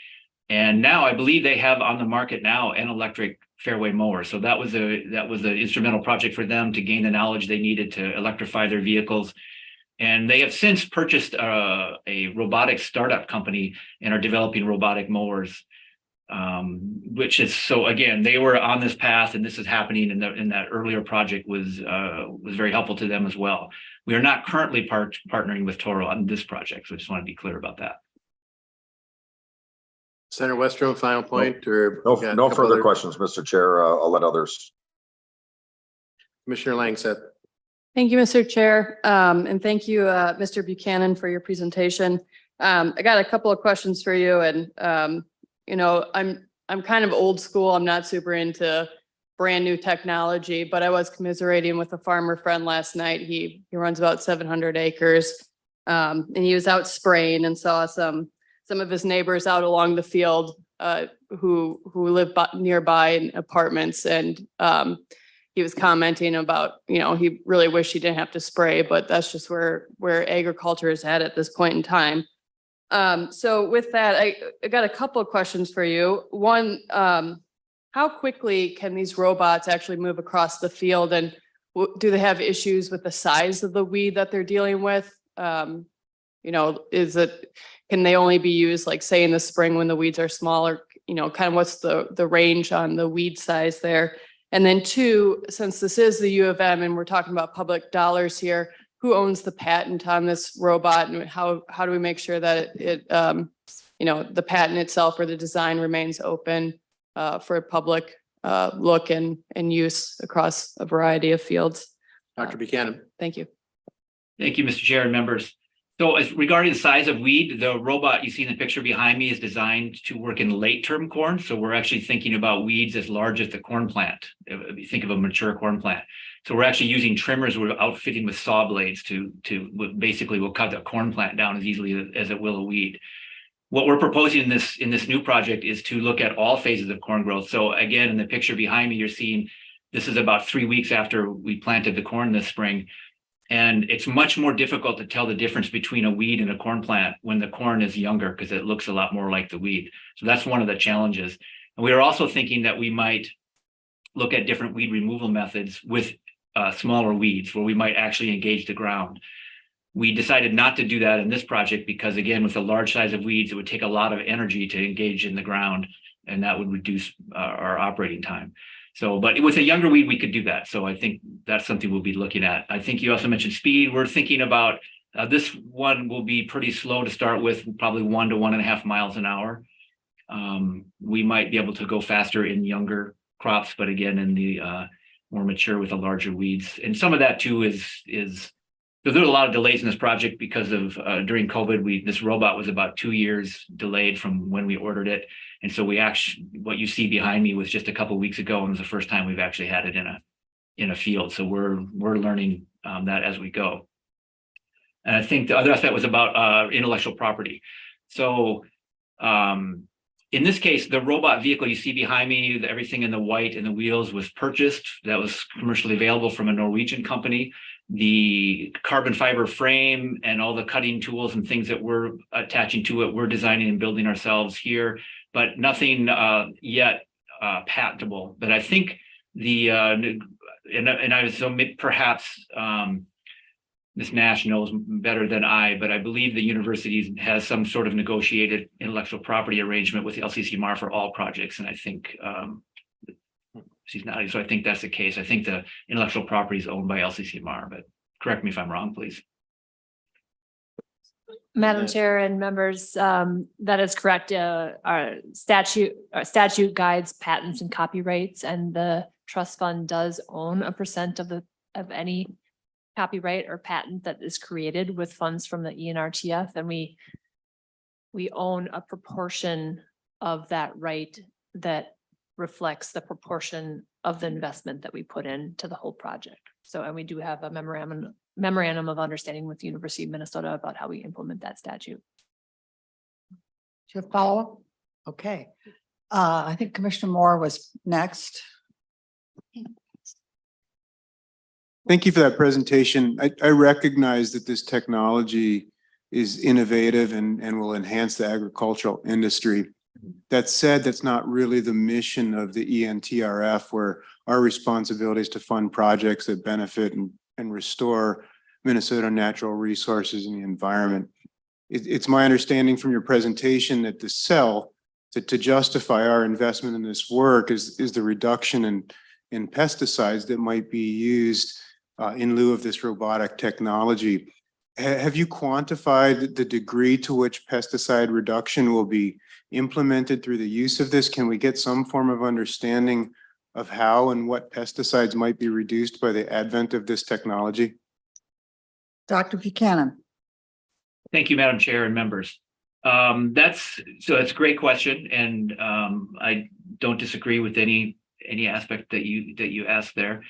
And now I believe they have on the market now an electric fairway mower. So that was an instrumental project for them to gain the knowledge they needed to electrify their vehicles. And they have since purchased a robotic startup company and are developing robotic mowers, which is, so again, they were on this path and this is happening, and in that earlier project was very helpful to them as well. We are not currently partnering with Toro on this project, so I just want to be clear about that. Senator Westrom, final point, or no further questions, Mr. Chair. I'll let others. Commissioner Langseth. Thank you, Mr. Chair. And thank you, Mr. Buchanan, for your presentation. I got a couple of questions for you, and you know, I'm kind of old school. I'm not super into brand new technology, but I was commiserating with a farmer friend last night. He runs about 700 acres, and he was out spraying and saw some of his neighbors out along the field who live nearby in apartments, and he was commenting about, you know, he really wished he didn't have to spray, but that's just where agriculture is at this point in time. So with that, I got a couple of questions for you. One, how quickly can these robots actually move across the field, and do they have issues with the size of the weed that they're dealing with? You know, can they only be used, like, say, in the spring when the weeds are smaller? You know, kind of what's the range on the weed size there? And then two, since this is the U of M and we're talking about public dollars here, who owns the patent on this robot, and how do we make sure that it you know, the patent itself or the design remains open for a public look and use across a variety of fields? Dr. Buchanan. Thank you. Thank you, Mr. Chair and members. So as regarding the size of weed, the robot you see in the picture behind me is designed to work in late term corn. So we're actually thinking about weeds as large as the corn plant. If you think of a mature corn plant. So we're actually using trimmers. We're outfitting with saw blades to basically will cut the corn plant down as easily as it will a weed. What we're proposing in this new project is to look at all phases of corn growth. So again, in the picture behind me, you're seeing this is about 3 weeks after we planted the corn this spring. And it's much more difficult to tell the difference between a weed and a corn plant when the corn is younger, because it looks a lot more like the weed. So that's one of the challenges. And we are also thinking that we might look at different weed removal methods with smaller weeds, where we might actually engage the ground. We decided not to do that in this project because, again, with the large size of weeds, it would take a lot of energy to engage in the ground, and that would reduce our operating time. So, but with a younger weed, we could do that. So I think that's something we'll be looking at. I think you also mentioned speed. We're thinking about this one will be pretty slow to start with, probably 1 to 1.5 miles an hour. We might be able to go faster in younger crops, but again, in the more mature with the larger weeds. And some of that too is there's a lot of delays in this project because of during COVID, this robot was about 2 years delayed from when we ordered it. And so what you see behind me was just a couple of weeks ago, and it was the first time we've actually had it in a field. So we're learning that as we go. And I think the other aspect was about intellectual property. So in this case, the robot vehicle you see behind me, everything in the white and the wheels was purchased. That was commercially available from a Norwegian company. The carbon fiber frame and all the cutting tools and things that we're attaching to it, we're designing and building ourselves here, but nothing yet patentable. But I think perhaps Ms. Nash knows better than I, but I believe the university has some sort of negotiated intellectual property arrangement with the LCCMR for all projects. And I think she's not, so I think that's the case. I think the intellectual property is owned by LCCMR, but correct me if I'm wrong, please. Madam Chair and members, that is correct. Our statute guides patents and copyrights, and the trust fund does own a % of any copyright or patent that is created with funds from the ENRTF, then we own a proportion of that right that reflects the proportion of the investment that we put into the whole project. So, and we do have a memorandum of understanding with the University of Minnesota about how we implement that statute. Do you have a follow-up? Okay. I think Commissioner Moore was next. Thank you for that presentation. I recognize that this technology is innovative and will enhance the agricultural industry. That said, that's not really the mission of the ENTRF, where our responsibility is to fund projects that benefit and restore Minnesota natural resources and the environment. It's my understanding from your presentation that the sell to justify our investment in this work is the reduction in pesticides that might be used in lieu of this robotic technology. Have you quantified the degree to which pesticide reduction will be implemented through the use of this? Can we get some form of understanding of how and what pesticides might be reduced by the advent of this technology? Dr. Buchanan. Thank you, Madam Chair and members. That's a great question, and I don't disagree with any aspect that you asked there.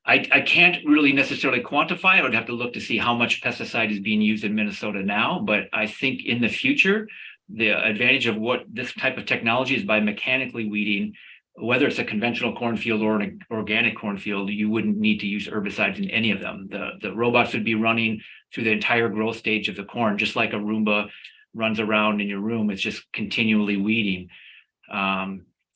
I can't really necessarily quantify. I would have to look to see how much pesticide is being used in Minnesota now, but I think in the future, the advantage of what this type of technology is by mechanically weeding, whether it's a conventional cornfield or an organic cornfield, you wouldn't need to use herbicides in any of them. The robots would be running through the entire growth stage of the corn, just like a Roomba runs around in your room. It's just continually weeding.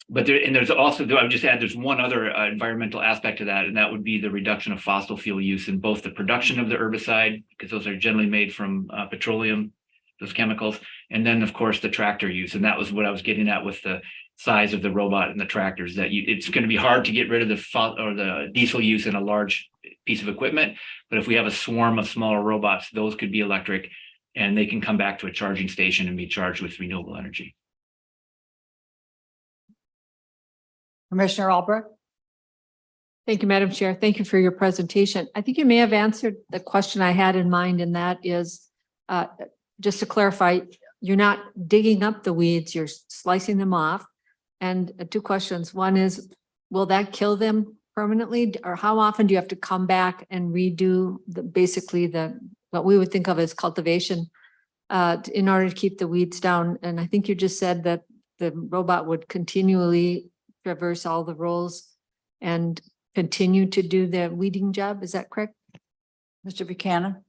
But there's also, I would just add, there's one other environmental aspect to that, and that would be the reduction of fossil fuel use in both the production of the herbicide, because those are generally made from petroleum, those chemicals, and then of course the tractor use. And that was what I was getting at with the size of the robot and the tractors, that it's going to be hard to get rid of the diesel use in a large piece of equipment. But if we have a swarm of smaller robots, those could be electric, and they can come back to a charging station and be charged with renewable energy. Commissioner Albrecht. Thank you, Madam Chair. Thank you for your presentation. I think you may have answered the question I had in mind, and that is, just to clarify, you're not digging up the weeds, you're slicing them off. And two questions. One is, will that kill them permanently? Or how often do you have to come back and redo basically what we would think of as cultivation in order to keep the weeds down? And I think you just said that the robot would continually traverse all the rows and continue to do the weeding job. Is that correct? Mr. Buchanan.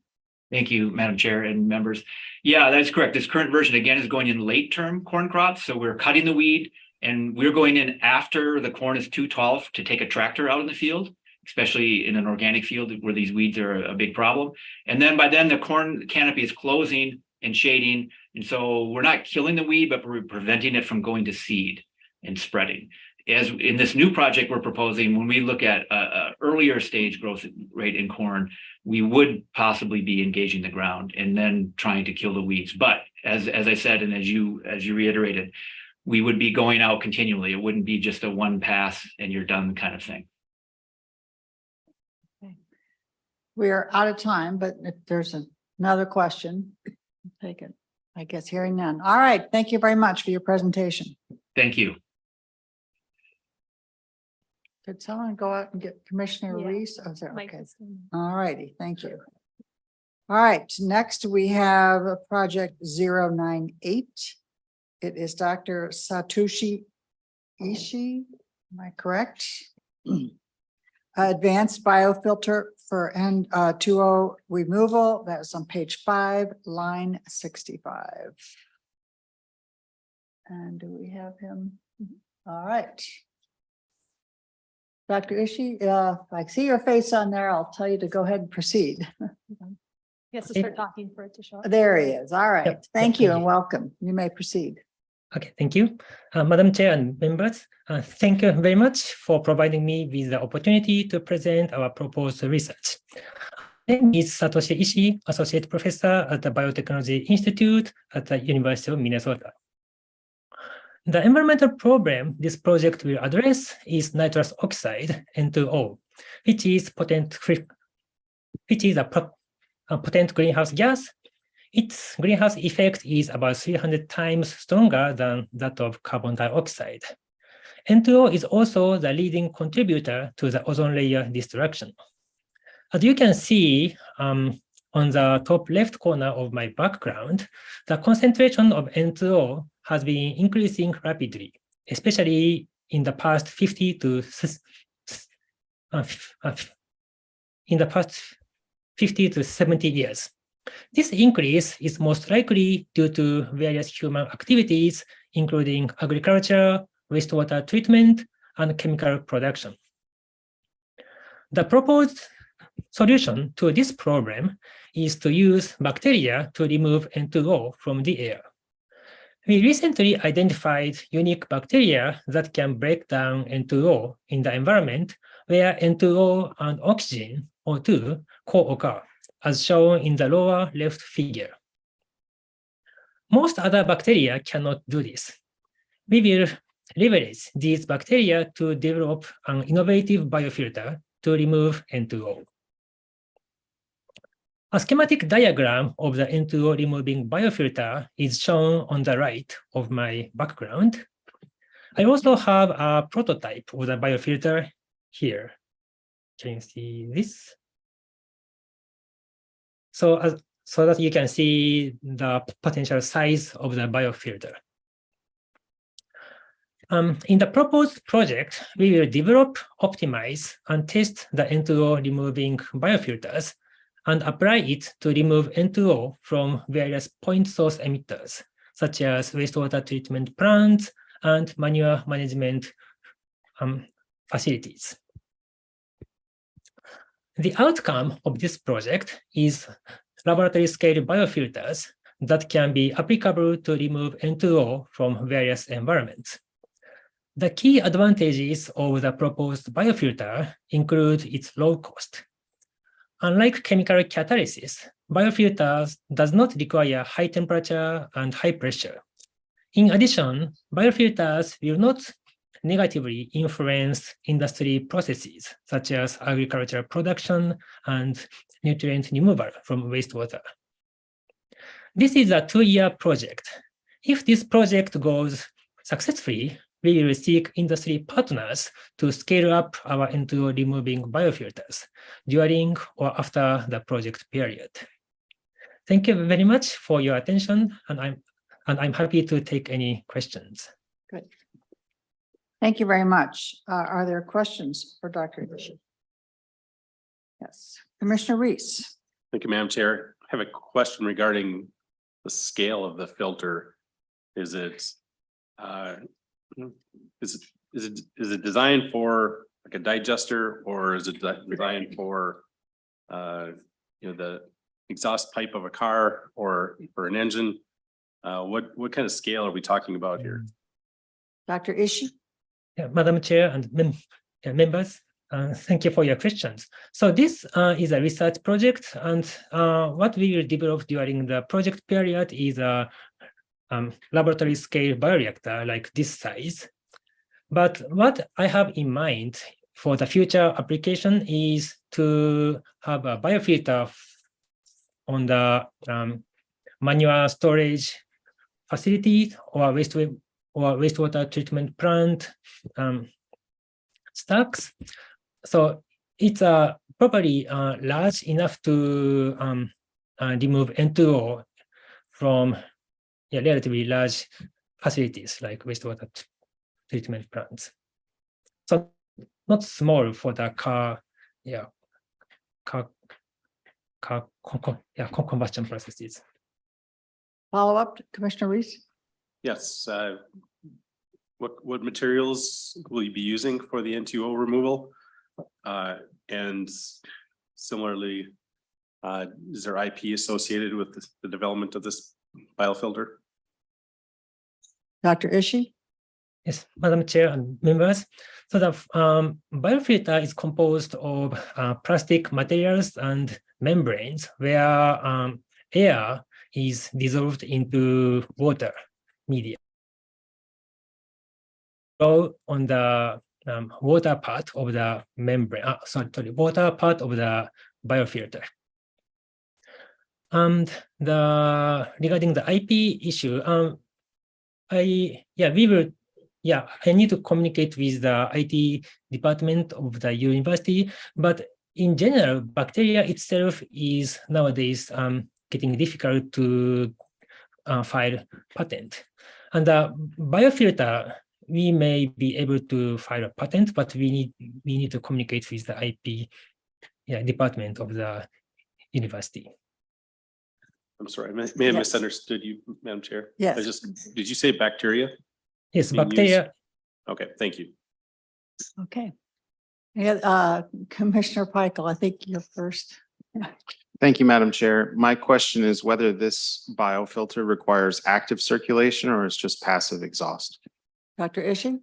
Thank you, Madam Chair and members. Yeah, that's correct. This current version, again, is going in late term corn crops. So we're cutting the weed and we're going in after the corn is too tall to take a tractor out in the field, especially in an organic field where these weeds are a big problem. And then by then the corn canopy is closing and shading. And so we're not killing the weed, but we're preventing it from going to seed and spreading. As in this new project we're proposing, when we look at a earlier stage growth rate in corn, we would possibly be engaging the ground and then trying to kill the weeds. But as I said, and as you reiterated, we would be going out continually. It wouldn't be just a one pass and you're done kind of thing. Okay. We're out of time, but if there's another question, take it. I guess hearing none. All right. Thank you very much for your presentation. Thank you. Could someone go out and get Commissioner Reese? Oh, is that okay? All righty, thank you. All right, next we have a project 098. It is Dr. Satoshi Ishii, am I correct? Advanced biofilter for N2O removal. That's on page 5, line 65. And do we have him? All right. Dr. Ishii, if I see your face on there, I'll tell you to go ahead and proceed. He has to start talking for it to show up. There he is. All right. Thank you and welcome. You may proceed. Okay, thank you. Madam Chair and members, thank you very much for providing me with the opportunity to present our proposed research. My name is Satoshi Ishii, Associate Professor at the Biotechnology Institute at the University of Minnesota. The environmental problem this project will address is nitrous oxide, N2O, which is a potent greenhouse gas. Its greenhouse effect is about 300 times stronger than that of carbon dioxide. N2O is also the leading contributor to the ozone layer destruction. As you can see on the top left corner of my background, the concentration of N2O has been increasing rapidly, especially in the past 50 to 70 years. This increase is most likely due to various human activities, including agriculture, wastewater treatment, and chemical production. The proposed solution to this problem is to use bacteria to remove N2O from the air. We recently identified unique bacteria that can break down N2O in the environment where N2O and oxygen, O2, co-occur, as shown in the lower left figure. Most other bacteria cannot do this. We will leverage these bacteria to develop an innovative biofilter to remove N2O. A schematic diagram of the N2O removing biofilter is shown on the right of my background. I also have a prototype of the biofilter here. Can you see this? So that you can see the potential size of the biofilter. In the proposed project, we will develop, optimize, and test the N2O removing biofilters and apply it to remove N2O from various point source emitters, such as wastewater treatment plants and manure management facilities. The outcome of this project is laboratory-scale biofilters that can be applicable to remove N2O from various environments. The key advantages of the proposed biofilter include its low cost. Unlike chemical catalysis, biofilters does not require high temperature and high pressure. In addition, biofilters will not negatively influence industry processes, such as agricultural production and nutrient removal from wastewater. This is a 2-year project. If this project goes successfully, we will seek industry partners to scale up our N2O removing biofilters during or after the project period. Thank you very much for your attention, and I'm happy to take any questions. Good. Thank you very much. Are there questions for Dr. Ishii? Yes, Commissioner Reese. Thank you, Madam Chair. I have a question regarding the scale of the filter. Is it designed for like a digester, or is it designed for the exhaust pipe of a car or for an engine? What kind of scale are we talking about here? Dr. Ishii? Yeah, Madam Chair and members, thank you for your questions. So this is a research project, and what we will develop during the project period is a laboratory scale bioreactor like this size. But what I have in mind for the future application is to have a biofilter on the manure storage facility or wastewater treatment plant stacks. So it's probably large enough to remove N2O from relatively large facilities like wastewater treatment plants. So not small for the car combustion processes. Follow up, Commissioner Reese? Yes. What materials will you be using for the N2O removal? And similarly, is there IP associated with the development of this biofilter? Dr. Ishii? Yes, Madam Chair and members. So the biofilter is composed of plastic materials and membranes where air is dissolved into water media. So on the water part of the membrane, water part of the biofilter. And regarding the IP issue, I need to communicate with the IT department of the university, but in general, bacteria itself is nowadays getting difficult to file patent. And the biofilter, we may be able to file a patent, but we need to communicate with the IP department of the university. I'm sorry, may have misunderstood you, Madam Chair. Yes. Did you say bacteria? Yes, being bacteria. used? Okay, thank you. Okay. Yeah, Commissioner Peichel, I think you're first. Thank you, Madam Chair. My question is whether this biofilter requires active circulation or is just passive exhaust? Dr. Ishii?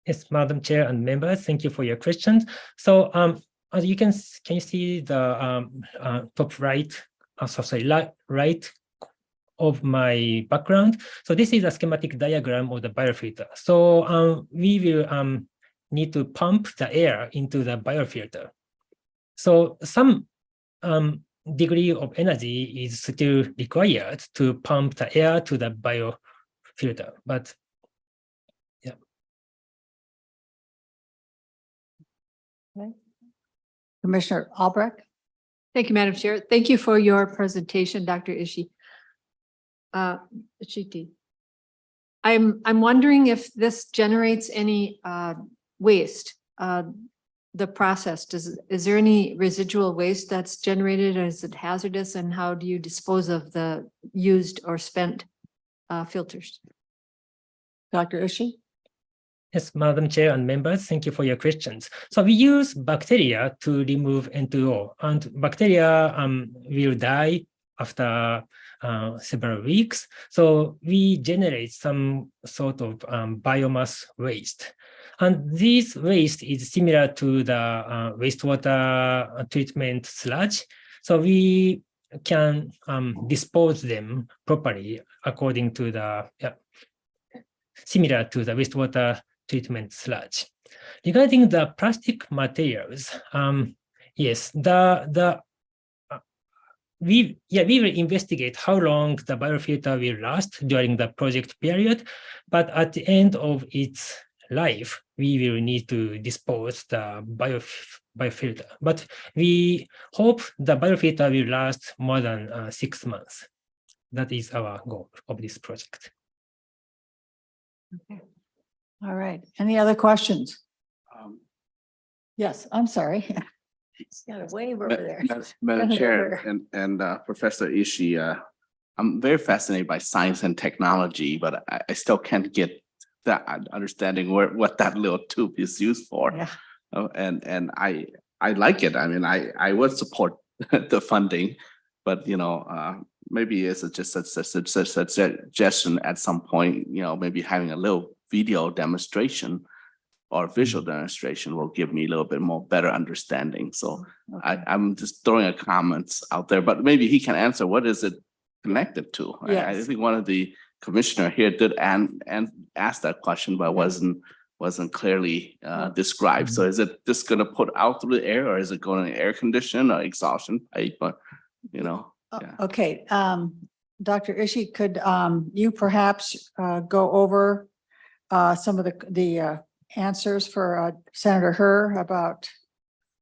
Yes, Madam Chair and members, thank you for your questions. So as you can you see the top right, right of my background. So this is a schematic diagram of the biofilter. So we will need to pump the air into the biofilter. So some degree of energy is still required to pump the air to the biofilter, but yeah. Okay. Commissioner Albrecht? Thank you, Madam Chair. Thank you for your presentation, Dr. Ishii. Ishiti. I'm wondering if this generates any waste. The process, is there any residual waste that's generated, or is it hazardous, and how do you dispose of the used or spent filters? Dr. Ishii? Yes, Madam Chair and members, thank you for your questions. So we use bacteria to remove N2O, and bacteria will die after several weeks. So we generate some sort of biomass waste. And this waste is similar to the wastewater treatment sludge. So we can dispose them properly according to the, similar to the wastewater treatment sludge. Regarding the plastic materials, yes, we will investigate how long the biofilter will last during the project period, but at the end of its life, we will need to dispose the biofilter. But we hope the biofilter will last more than 6 months. That is our goal of this project. Okay. All right. Any other questions? Yes, I'm sorry. He's got a wave over there. Madam Chair and Professor Ishii, I'm very fascinated by science and technology, but I still can't get that understanding what that little tube is used for. Yeah. And I like it. I mean, I would support the funding, but maybe it's just a suggestion at some point, maybe having a little video demonstration or visual demonstration will give me a little bit more better understanding. So Okay. I'm just throwing a comments out there, but maybe he can answer what is it connected to? I Yes. think one of the commissioner here did and ask that question, but wasn't clearly described. So is it just gonna put out through the air, or is it going to air condition or exhaustion pipe? Yeah. Okay, Dr. Ishii, could you perhaps go over some of the answers for Senator Herr about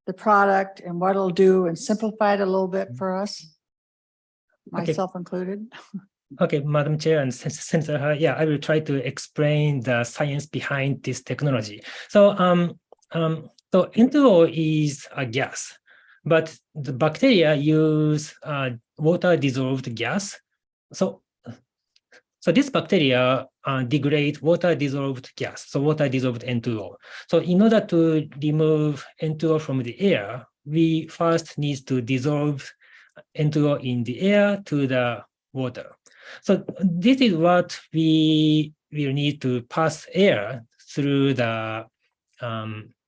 the product and what it'll do, and simplify it a little bit for us, myself included? Okay, Madam Chair and Senator Herr, I will try to explain the science behind this technology. So, so N2O is a gas, but the bacteria use water dissolved gas. So this bacteria degrade water dissolved gas, so water dissolved N2O. So in order to remove N2O from the air, we first need to dissolve N2O in the air to the water. So this is what we will need to pass air through the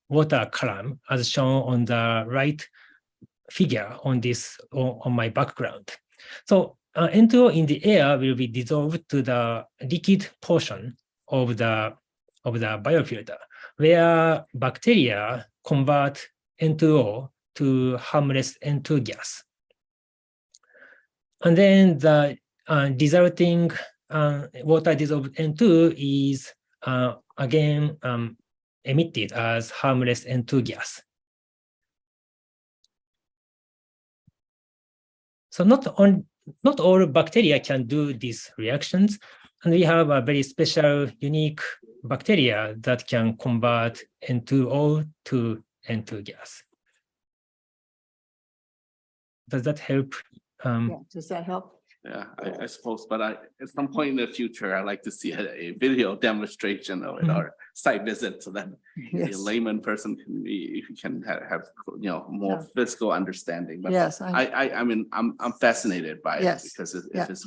water column, as shown on the right figure on my background. So N2O in the air will be dissolved to the liquid portion of the biofilter. where bacteria convert N2O to harmless N2 gas. And then the resulting water dissolved N2 is again emitted as harmless N2 gas. So not all bacteria can do these reactions, and we have a very special, unique bacteria that can convert N2O to N2 gas. Does that help? Yeah, does that help? Yeah, I suppose, but at some point in the future, I'd like to see a video demonstration of it or site visit so that a layman person can have more physical understanding. But Yes, I mean, I'm fascinated by it because if it's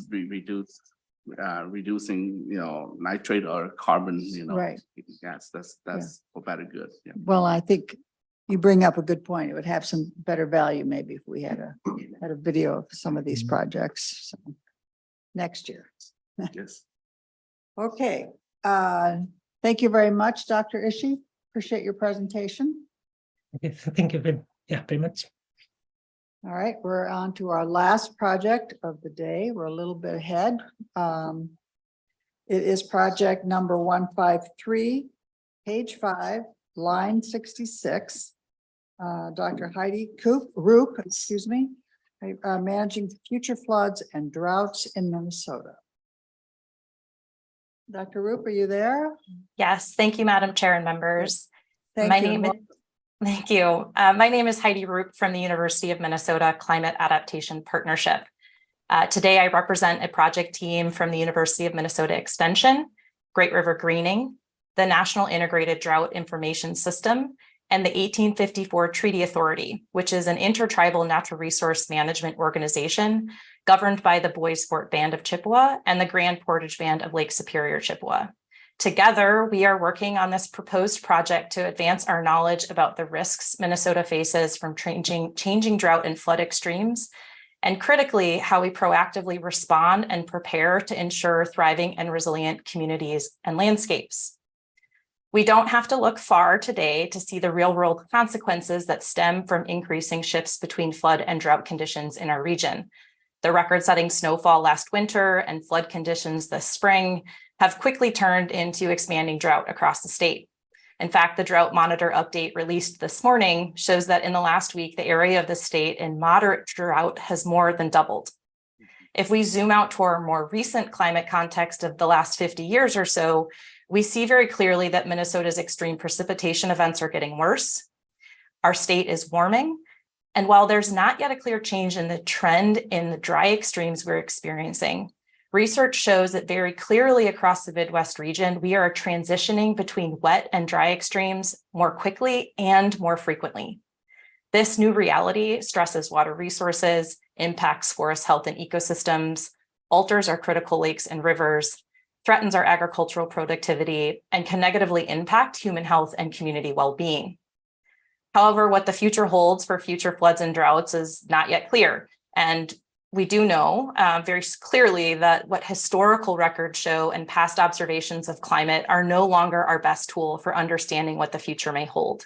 reducing, nitrate or carbon, Right. gas, that's for better good. Yeah. Well, I think you bring up a good point. It would have some better value maybe if we had a video of some of these projects next year. Yes. Okay, thank you very much, Dr. Ishii. Appreciate your presentation. Okay, thank you very much. All right, we're on to our last project of the day. We're a little bit ahead. It is project number 153, page 5, line 66. Dr. Heidi Roop, managing future floods and droughts in Minnesota. Dr. Roop, are you there? Yes, thank you, Madam Chair and members. Thank you. Thank you. My name is Heidi Roop from the University of Minnesota Climate Adaptation Partnership. Today, I represent a project team from the University of Minnesota Extension, Great River Greening, the National Integrated Drought Information System, and the 1854 Treaty Authority, which is an intertribal natural resource management organization governed by the Boys Fort Band of Chippewa and the Grand Portage Band of Lake Superior, Chippewa. Together, we are working on this proposed project to advance our knowledge about the risks Minnesota faces from changing drought and flood extremes, and critically, how we proactively respond and prepare to ensure thriving and resilient communities and landscapes. We don't have to look far today to see the real-world consequences that stem from increasing shifts between flood and drought conditions in our region. The record-setting snowfall last winter and flood conditions this spring have quickly turned into expanding drought across the state. In fact, the Drought Monitor update released this morning shows that in the last week, the area of the state in moderate drought has more than doubled. If we zoom out to our more recent climate context of the last 50 years or so, we see very clearly that Minnesota's extreme precipitation events are getting worse. Our state is warming. And while there's not yet a clear change in the trend in the dry extremes we're experiencing, research shows that very clearly across the Midwest region, we are transitioning between wet and dry extremes more quickly and more frequently. This new reality stresses water resources, impacts forest health and ecosystems, alters our critical lakes and rivers, threatens our agricultural productivity, and can negatively impact human health and community well-being. However, what the future holds for future floods and droughts is not yet clear. And we do know very clearly that what historical records show and past observations of climate are no longer our best tool for understanding what the future may hold.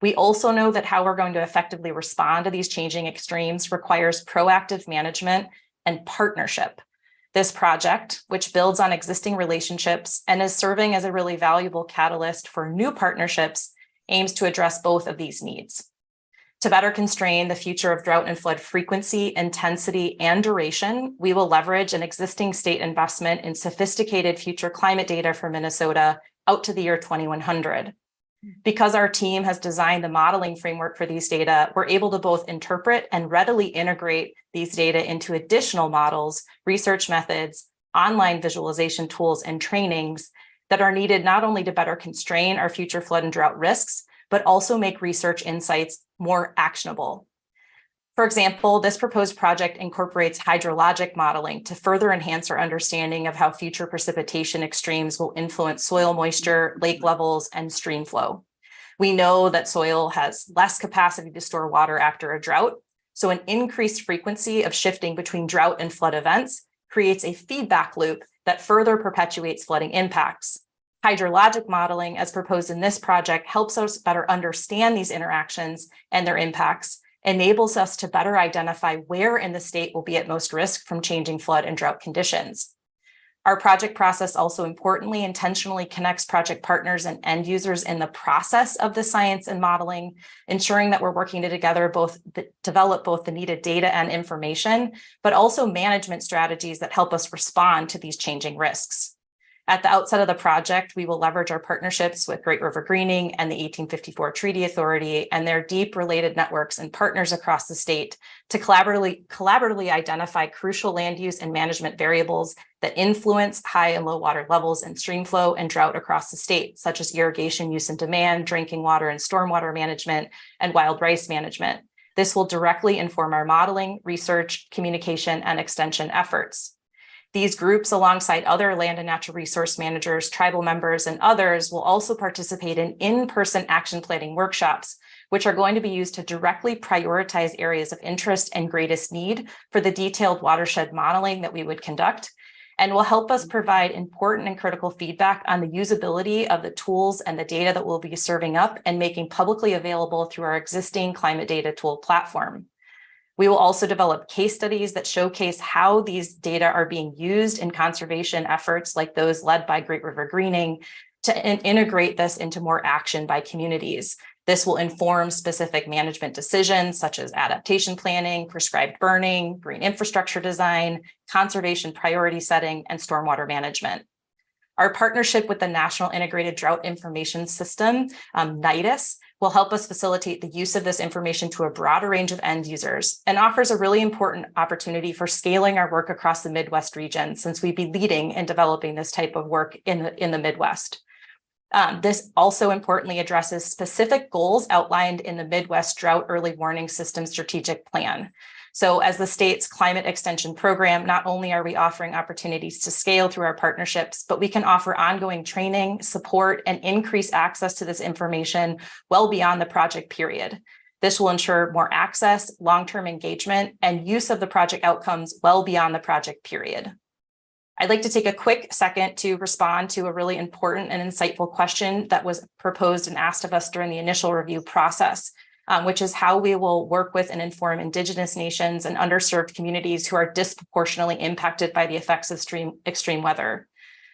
We also know that how we're going to effectively respond to these changing extremes requires proactive management and partnership. This project, which builds on existing relationships and is serving as a really valuable catalyst for new partnerships, aims to address both of these needs. To better constrain the future of drought and flood frequency, intensity, and duration, we will leverage an existing state investment in sophisticated future climate data for Minnesota out to the year 2100. Because our team has designed the modeling framework for these data, we're able to both interpret and readily integrate these data into additional models, research methods, online visualization tools, and trainings that are needed not only to better constrain our future flood and drought risks, but also make research insights more actionable. For example, this proposed project incorporates hydrologic modeling to further enhance our understanding of how future precipitation extremes will influence soil moisture, lake levels, and stream flow. We know that soil has less capacity to store water after a drought, so an increased frequency of shifting between drought and flood events creates a feedback loop that further perpetuates flooding impacts. Hydrologic modeling, as proposed in this project, helps us better understand these interactions and their impacts, enables us to better identify where in the state will be at most risk from changing flood and drought conditions. Our project process also importantly intentionally connects project partners and end users in the process of the science and modeling, ensuring that we're working together both develop both the needed data and information, but also management strategies that help us respond to these changing risks. At the outset of the project, we will leverage our partnerships with Great River Greening and the 1854 Treaty Authority and their deep related networks and partners across the state to collaboratively identify crucial land use and management variables that influence high and low water levels and stream flow and drought across the state, such as irrigation use and demand, drinking water and stormwater management, and wild rice management. This will directly inform our modeling, research, communication, and extension efforts. These groups, alongside other land and natural resource managers, tribal members, and others, will also participate in in-person action planning workshops, which are going to be used to directly prioritize areas of interest and greatest need for the detailed watershed modeling that we would conduct, and will help us provide important and critical feedback on the usability of the tools and the data that we'll be serving up and making publicly available through our existing climate data tool platform. We will also develop case studies that showcase how these data are being used in conservation efforts like those led by Great River Greening to integrate this into more action by communities. This will inform specific management decisions such as adaptation planning, prescribed burning, green infrastructure design, conservation priority setting, and stormwater management. Our partnership with the National Integrated Drought Information System, NIDIS, will help us facilitate the use of this information to a broader range of end users and offers a really important opportunity for scaling our work across the Midwest region, since we'd be leading in developing this type of work in the Midwest. This also importantly addresses specific goals outlined in the Midwest Drought Early Warning System Strategic Plan. So as the state's climate extension program, not only are we offering opportunities to scale through our partnerships, but we can offer ongoing training, support, and increase access to this information well beyond the project period. This will ensure more access, long-term engagement, and use of the project outcomes well beyond the project period. I'd like to take a quick second to respond to a really important and insightful question that was proposed and asked of us during the initial review process, which is how we will work with and inform Indigenous nations and underserved communities who are disproportionately impacted by the effects of extreme weather.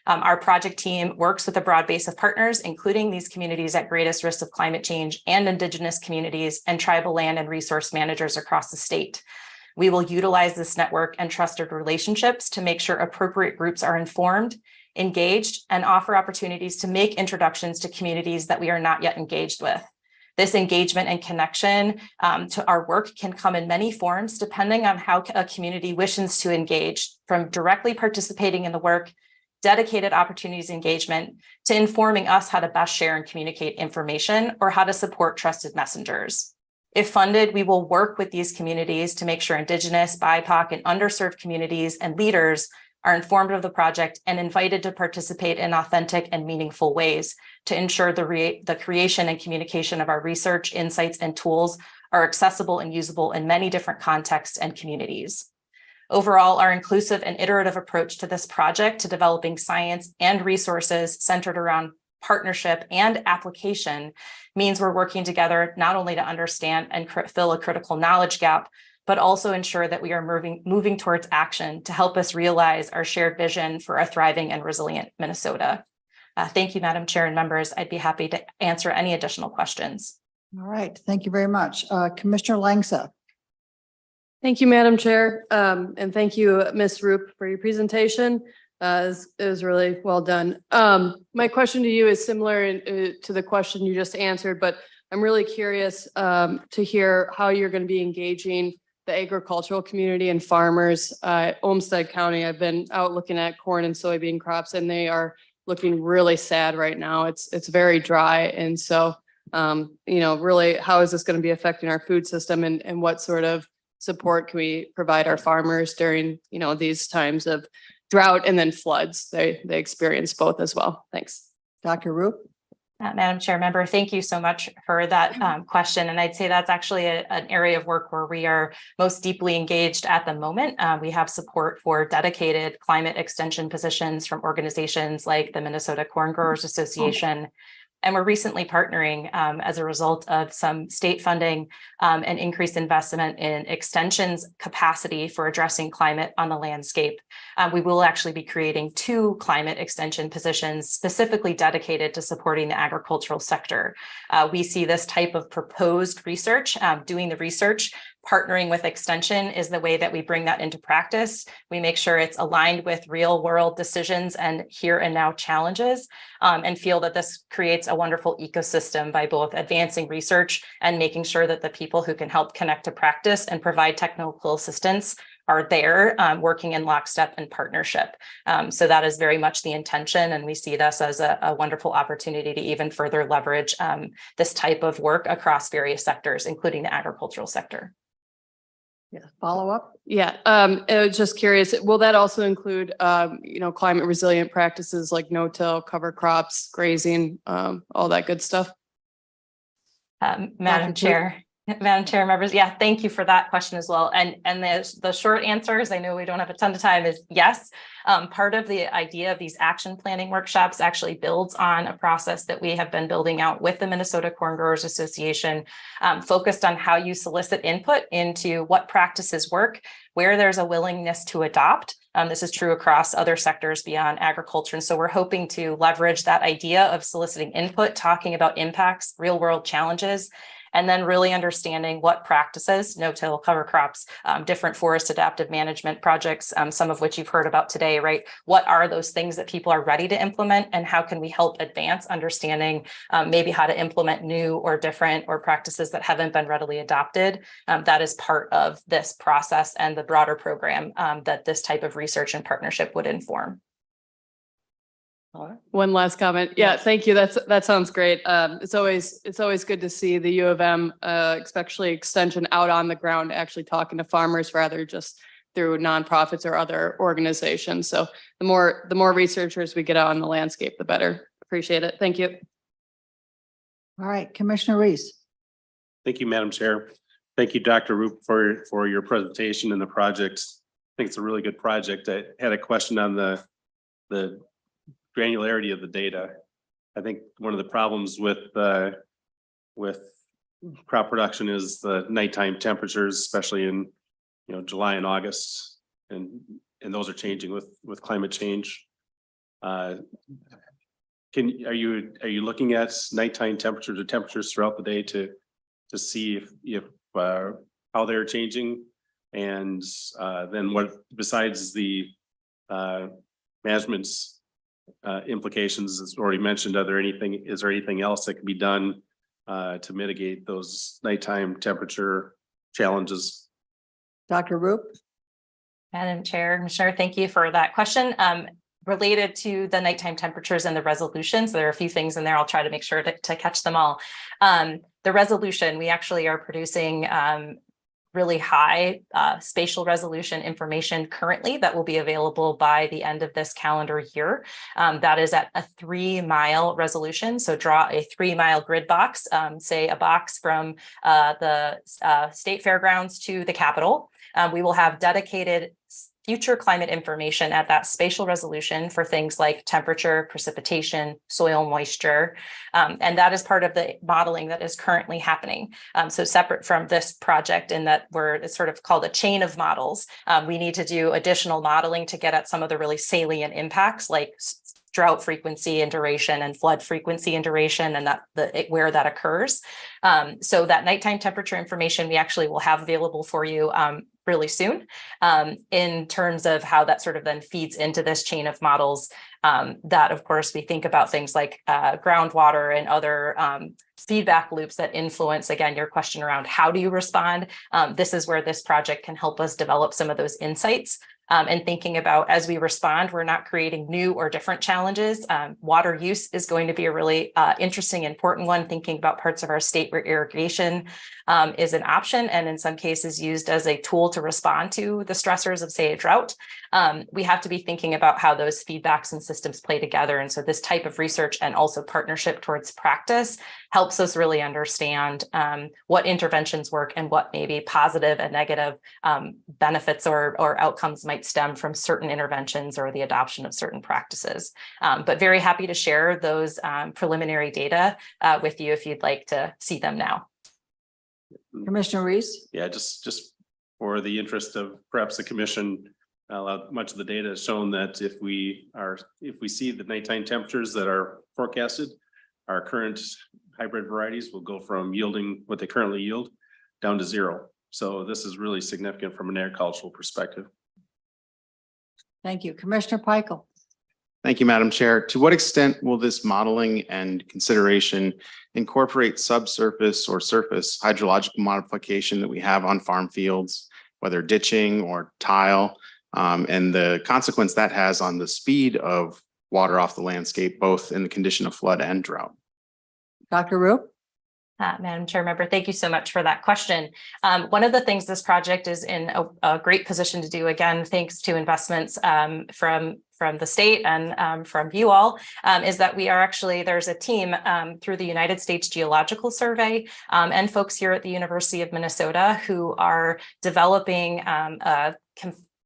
Our project team works with a broad base of partners, including these communities at greatest risk of climate change and Indigenous communities and tribal land and resource managers across the state. We will utilize this network and trusted relationships to make sure appropriate groups are informed, engaged, and offer opportunities to make introductions to communities that we are not yet engaged with. This engagement and connection to our work can come in many forms, depending on how a community wishes to engage, from directly participating in the work, dedicated opportunities engagement, to informing us how to best share and communicate information or how to support trusted messengers. If funded, we will work with these communities to make sure Indigenous, BIPOC, and underserved communities and leaders are informed of the project and invited to participate in authentic and meaningful ways to ensure the creation and communication of our research, insights, and tools are accessible and usable in many different contexts and communities. Overall, our inclusive and iterative approach to this project to developing science and resources centered around partnership and application means we're working together not only to understand and fill a critical knowledge gap, but also ensure that we are moving towards action to help us realize our shared vision for a thriving and resilient Minnesota. Thank you, Madam Chair and members. I'd be happy to answer any additional questions. All right, thank you very much. Commissioner Langsa. Thank you, Madam Chair, and thank you, Ms. Roop, for your presentation. It was really well done. My question to you is similar to the question you just answered, but I'm really curious to hear how you're going to be engaging the agricultural community and farmers. Olmsted County, I've been out looking at corn and soybean crops, and they are looking really sad right now. It's very dry, and so really, how is this going to be affecting our food system, and what sort of support can we provide our farmers during these times of drought and then floods? They experience both as well. Thanks. Dr. Roop. Madam Chair Member, thank you so much for that question. And I'd say that's actually an area of work where we are most deeply engaged at the moment. We have support for dedicated climate extension positions from organizations like the Minnesota Corn Growers Association. And we're recently partnering as a result of some state funding and increased investment in extensions capacity for addressing climate on the landscape. We will actually be creating 2 climate extension positions specifically dedicated to supporting the agricultural sector. We see this type of proposed research, doing the research, partnering with extension is the way that we bring that into practice. We make sure it's aligned with real world decisions and here and now challenges, and feel that this creates a wonderful ecosystem by both advancing research and making sure that the people who can help connect to practice and provide technical assistance are there working in lockstep and partnership. So that is very much the intention. And we see this as a wonderful opportunity to even further leverage this type of work across various sectors, including the agricultural sector. Yeah, follow up. Yeah, I was just curious, will that also include, climate resilient practices like no-till, cover crops, grazing, all that good stuff? Madam Chair, members, yeah, thank you for that question as well. And the short answer is, I know we don't have a ton of time, is yes. Part of the idea of these action planning workshops actually builds on a process that we have been building out with the Minnesota Corn Growers Association, focused on how you solicit input into what practices work, where there's a willingness to adopt. This is true across other sectors beyond agriculture. And so we're hoping to leverage that idea of soliciting input, talking about impacts, real world challenges, and then really understanding what practices, no-till, cover crops, different forest adaptive management projects, some of which you've heard about today, right? What are those things that people are ready to implement, and how can we help advance understanding maybe how to implement new or different or practices that haven't been readily adopted? That is part of this process and the broader program that this type of research and partnership would inform. One last comment. Yeah, thank you. That sounds great. It's always good to see the U of M, especially extension out on the ground, actually talking to farmers rather just through nonprofits or other organizations. So the more researchers we get out on the landscape, the better. Appreciate it. Thank you. All right, Commissioner Reese. Thank you, Madam Chair. Thank you, Dr. Roop, for your presentation and the project. I think it's a really good project. I had a question on the granularity of the data. I think one of the problems with crop production is the nighttime temperatures, especially in July and August, and those are changing with climate change. Are you looking at nighttime temperatures or temperatures throughout the day to see if how they're changing, and then what besides the management's implications, as already mentioned, is there anything else that can be done to mitigate those nighttime temperature challenges? Dr. Roop. Madam Chair, Commissioner, thank you for that question. Related to the nighttime temperatures and the resolutions, there are a few things in there. I'll try to make sure to catch them all. The resolution, we actually are producing really high spatial resolution information currently that will be available by the end of this calendar year. That is at a 3-mile resolution. So draw a 3-mile grid box, say a box from the state fairgrounds to the Capitol. We will have dedicated future climate information at that spatial resolution for things like temperature, precipitation, soil moisture. And that is part of the modeling that is currently happening. So separate from this project in that it's sort of called a chain of models. We need to do additional modeling to get at some of the really salient impacts like drought frequency and duration and flood frequency and duration, and where that occurs. So that nighttime temperature information we actually will have available for you really soon, in terms of how that sort of then feeds into this chain of models. That, of course, we think about things like groundwater and other feedback loops that influence, again, your question around how do you respond? This is where this project can help us develop some of those insights. and thinking about as we respond, we're not creating new or different challenges. Water use is going to be a really interesting, important one, thinking about parts of our state where irrigation is an option and in some cases used as a tool to respond to the stressors of, say, a drought. We have to be thinking about how those feedbacks and systems play together. And so this type of research and also partnership towards practice helps us really understand what interventions work and what maybe positive and negative benefits or outcomes might stem from certain interventions or the adoption of certain practices. But very happy to share those preliminary data with you if you'd like to see them now. Commissioner Reese? Yeah, just for the interest of perhaps the commission, much of the data has shown that if we see the nighttime temperatures that are forecasted, our current hybrid varieties will go from yielding what they currently yield down to 0. So this is really significant from an agricultural perspective. Thank you. Commissioner Peichel. Thank you, Madam Chair. To what extent will this modeling and consideration incorporate subsurface or surface hydrological modification that we have on farm fields, whether ditching or tile, and the consequence that has on the speed of water off the landscape, both in the condition of flood and drought? Dr. Roop? Madam Chair Member, thank you so much for that question. One of the things this project is in a great position to do, again, thanks to investments from the state and from you all, is that we are actually, there's a team through the United States Geological Survey and folks here at the University of Minnesota who are developing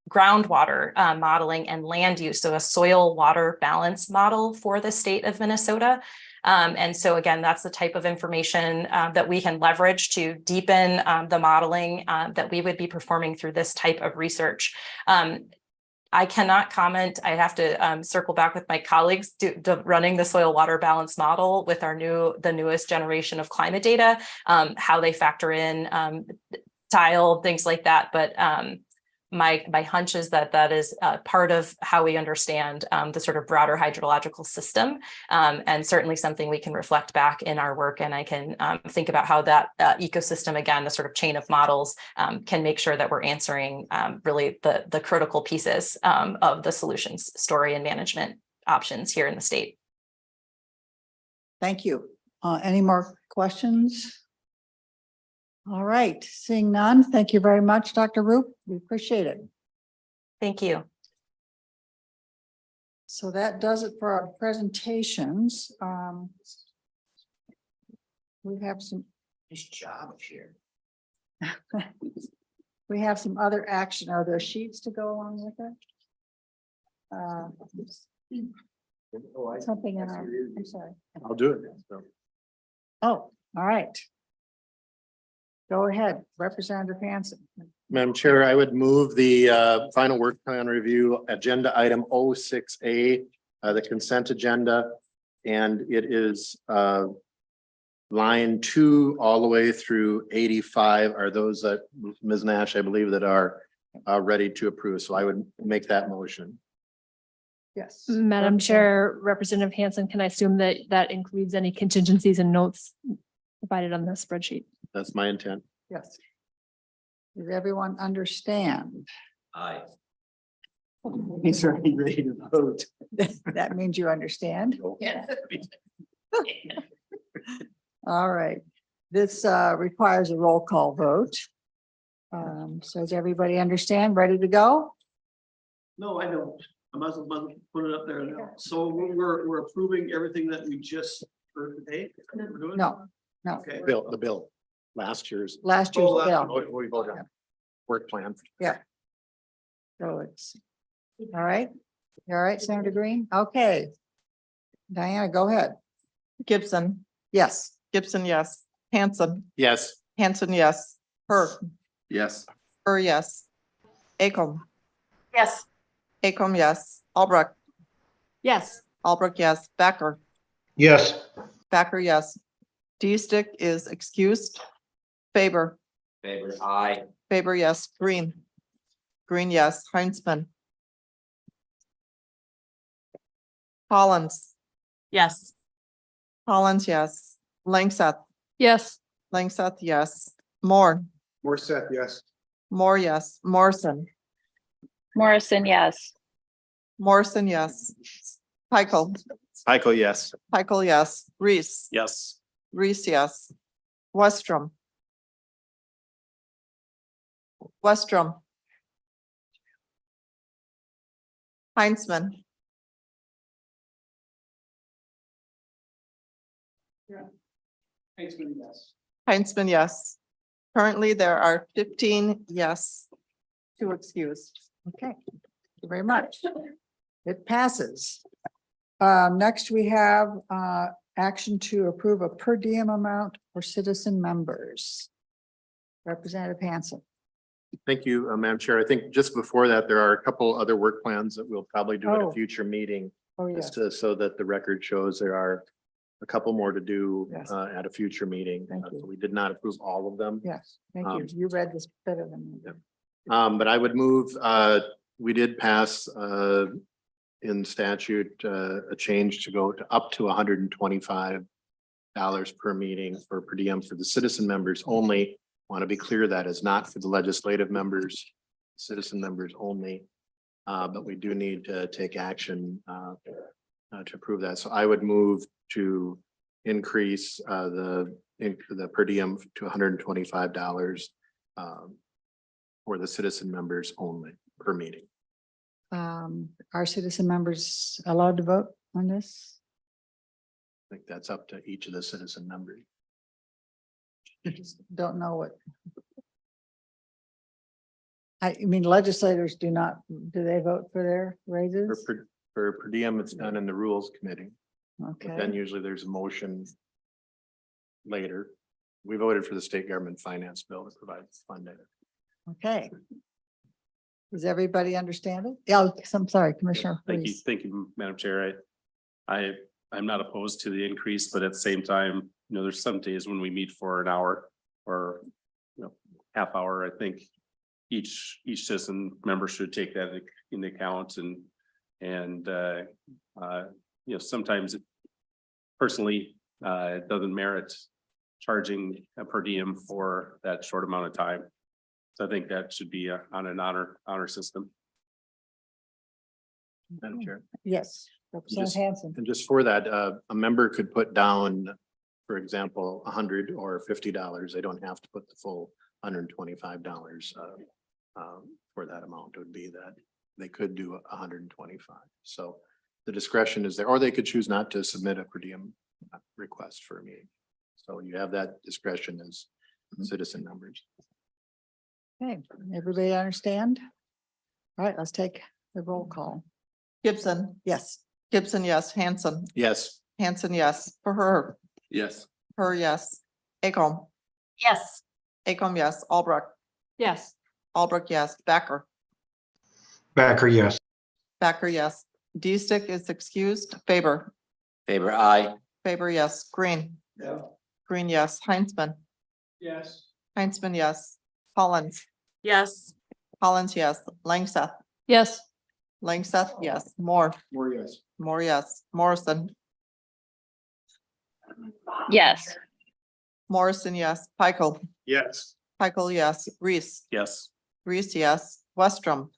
groundwater modeling and land use, so a soil water balance model for the state of Minnesota. And so again, that's the type of information that we can leverage to deepen the modeling that we would be performing through this type of research. I cannot comment. I have to circle back with my colleagues running the soil water balance model with the newest generation of climate data, how they factor in tile, things like that. But my hunch is that is part of how we understand the sort of broader hydrological system, and certainly something we can reflect back in our work. And I can think about how that ecosystem, again, the sort of chain of models, can make sure that we're answering really the critical pieces of the solutions story and management options here in the state. Thank you. Any more questions? All right, seeing none, thank you very much, Dr. Roop. We appreciate it. Thank you. So that does it for our presentations. We have some. Nice job here. We have some other action. Are there sheets to go along with it? Something in our, I'm sorry. I'll do it. So. Oh, all right. Go ahead, Representative Hanson. Madam Chair, I would move the final work plan review agenda item 06A, the consent agenda. And it is line 2 all the way through 85 are those that Ms. Nash, I believe, that are ready to approve. So I would make that motion. Yes. Madam Chair, Representative Hanson, can I assume that that includes any contingencies and notes provided on the spreadsheet? That's my intent. Yes. Does everyone understand? Aye. He's already ready to vote. That means you understand? Yeah. All right. This requires a roll call vote. So does everybody understand? Ready to go? No, I don't. I must put it up there now. So we're approving everything that we just heard today? No, no. Okay. The bill, last year's. Last year's bill. We voted on work plan. Yeah. So it's, all right. You all right, Senator Green? Okay. Diana, go ahead. Gibson. Yes. Gibson, yes. Hanson. Yes. Hanson, yes. Yes. Yes. Acom. Yes. Acom, yes. Albrecht. Yes. Albrecht, yes. Becker. Yes. Becker, yes. D-Stick is excused. Faber. Faber, aye. Faber, yes. Green. Green, yes. Heinzman. Collins. Yes. Collins, yes. Langseth. Yes. Langseth, yes. Moore. More set, yes. Moore, yes. Morrison. Morrison, yes. Morrison, yes. Michael, Michael, yes. Michael, yes. Reese, Yes. Reese, yes. Westrom. Westrom. Heinzman. Yes. Heinzman, yes. Currently, there are 15 yes, 2 excused. Okay, thank you very much. It passes. Next, we have action to approve a per diem amount for citizen members. Representative Hanson. Thank you, Madam Chair. I think just before that, there are a couple other work plans that we'll probably do at Oh. a future meeting. Oh, yes. Just so that the record shows there are a couple more to do Yes. at a future meeting. Thank you. So we did not approve all of them. Yes, thank you. You read this better than me. But I would move, we did pass in statute a change to go to up to $125 per meeting for per diem for the citizen members only. Want to be clear, that is not for the legislative members, citizen members only. But we do need to take action to approve that. So I would move to increase the per diem to $125 for the citizen members only per meeting. Are citizen members allowed to vote on this? I think that's up to each of the citizen members. Just don't know what. I mean, legislators do they vote for their raises? For per diem, it's done in the rules committee. But then Okay, usually there's a motion later. We voted for the state government finance bill that provides funding. okay. Does everybody understand it? Yeah, I'm sorry, Commissioner. Reese. Thank you, Madam Chair. I'm not opposed to the increase, but at the same time, there's some days when we meet for an hour or, half hour. I think each citizen member should take that into account and sometimes personally, it doesn't merit charging a per diem for that short amount of time. So I think that should be on an honor system. Madam Chair. Yes, Representative Hanson. And just for that, a member could put down, for example, $100 or $50. They don't have to put the full $125 for that amount. It would be that they could do 125. So the discretion is there, or they could choose not to submit a per diem request for a meeting. So you have that discretion as citizen members. Okay, everybody understand? All right, let's take the roll call. Gibson, Yes. Gibson, yes. Hanson, Yes. Hanson, yes. For her, Yes. her, yes. Acom, Yes. Acom, yes. Albrecht, Yes. Albrecht, yes. Backer, Backer, yes. Backer, yes. D stick is excused. Faber, Favor, aye. Faber, yes. Green, Yeah. Green, yes. Heinzman, Yes. Heinzman, yes. Collins, Yes. Collins, yes. Langseth, Yes. Langseth, yes. Moore, More yes. Moore, yes. Morrison, Yes. Morrison, yes. Pikel, Yes. Pikel, yes. Reese, Yes. Reese, yes. Westrom.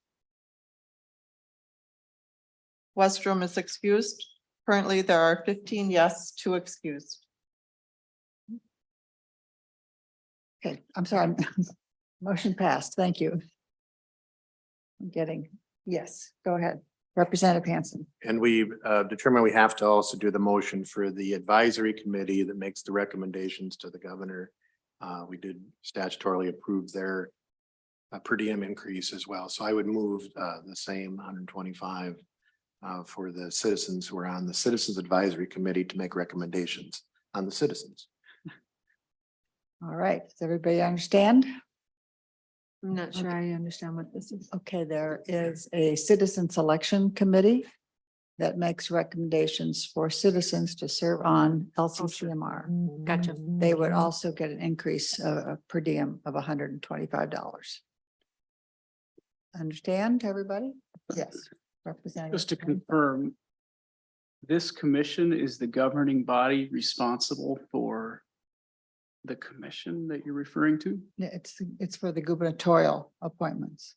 Westrom is excused. Currently, there are 15 yes, 2 excused. Okay, I'm sorry. Motion passed. Thank you. I'm getting, yes, go ahead. Representative Hanson. And we determined we have to also do the motion for the advisory committee that makes the recommendations to the governor. We did statutorily approve their per diem increase as well. So I would move the same 125 for the citizens who are on the Citizens Advisory Committee to make recommendations on the citizens. All right, does everybody understand? I'm not sure I understand what this is. Okay, there is a citizen selection committee that makes recommendations for citizens to serve on LCCMR. Gotcha. They would also get an increase of per diem of $125. Understand, everybody? Yes. Representative. Just to confirm, this commission is the governing body responsible for the commission that you're referring to? Yeah, it's for the gubernatorial appointments.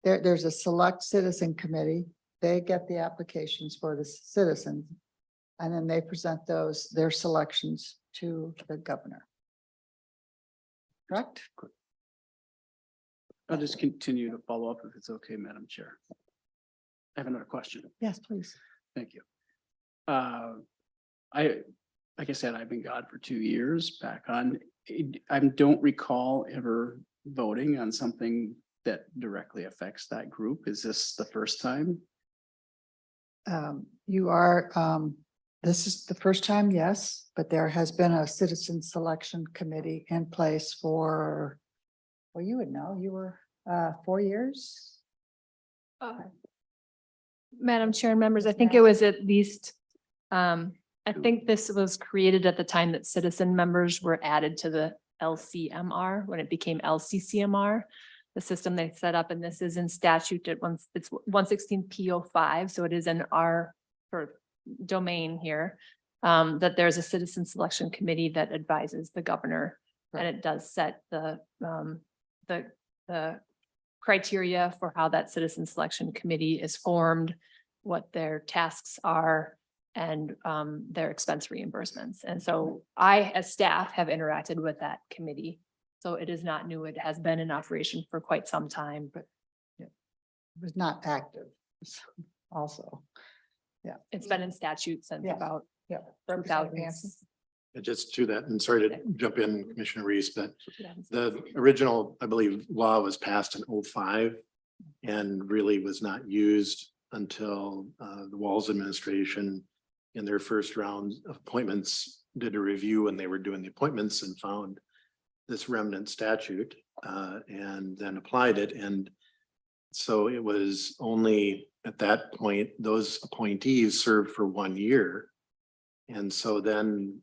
there's a select citizen committee. They get the applications for the citizens. And then they present their selections to the governor. Correct? I'll just continue to follow up if it's okay, Madam Chair. I have another question. Yes, please. Thank you. Like I said, I've been gone for 2 years back on. I don't recall ever voting on something that directly affects that group. Is this the first time? You are, this is the first time, yes, but there has been a citizen selection committee in place for, well, you would know, you were 4 years. Madam Chair and members, I think it was at least, I think this was created at the time that citizen members were added to the LCMR, when it became LCCMR, the system they set up, and this is in statute at it's 116 P05, so it is in our sort of domain here, that there's a citizen selection committee that advises the governor, and it does set the criteria for how that citizen selection committee is formed, what their tasks are, and their expense reimbursements. And so I, as staff, have interacted with that committee. So it is not new. It has been in operation for quite some time, but it was not active also. Yeah. It's been in statute since about Yeah. 2000s. Just to that, and sorry to jump in, Commissioner Reese, but the original, I believe, law was passed in 05 and really was not used until the Walz administration in their first round of appointments did a review when they were doing the appointments and found this remnant statute and then applied it. And so it was only at that point, those appointees served for 1 year. And so then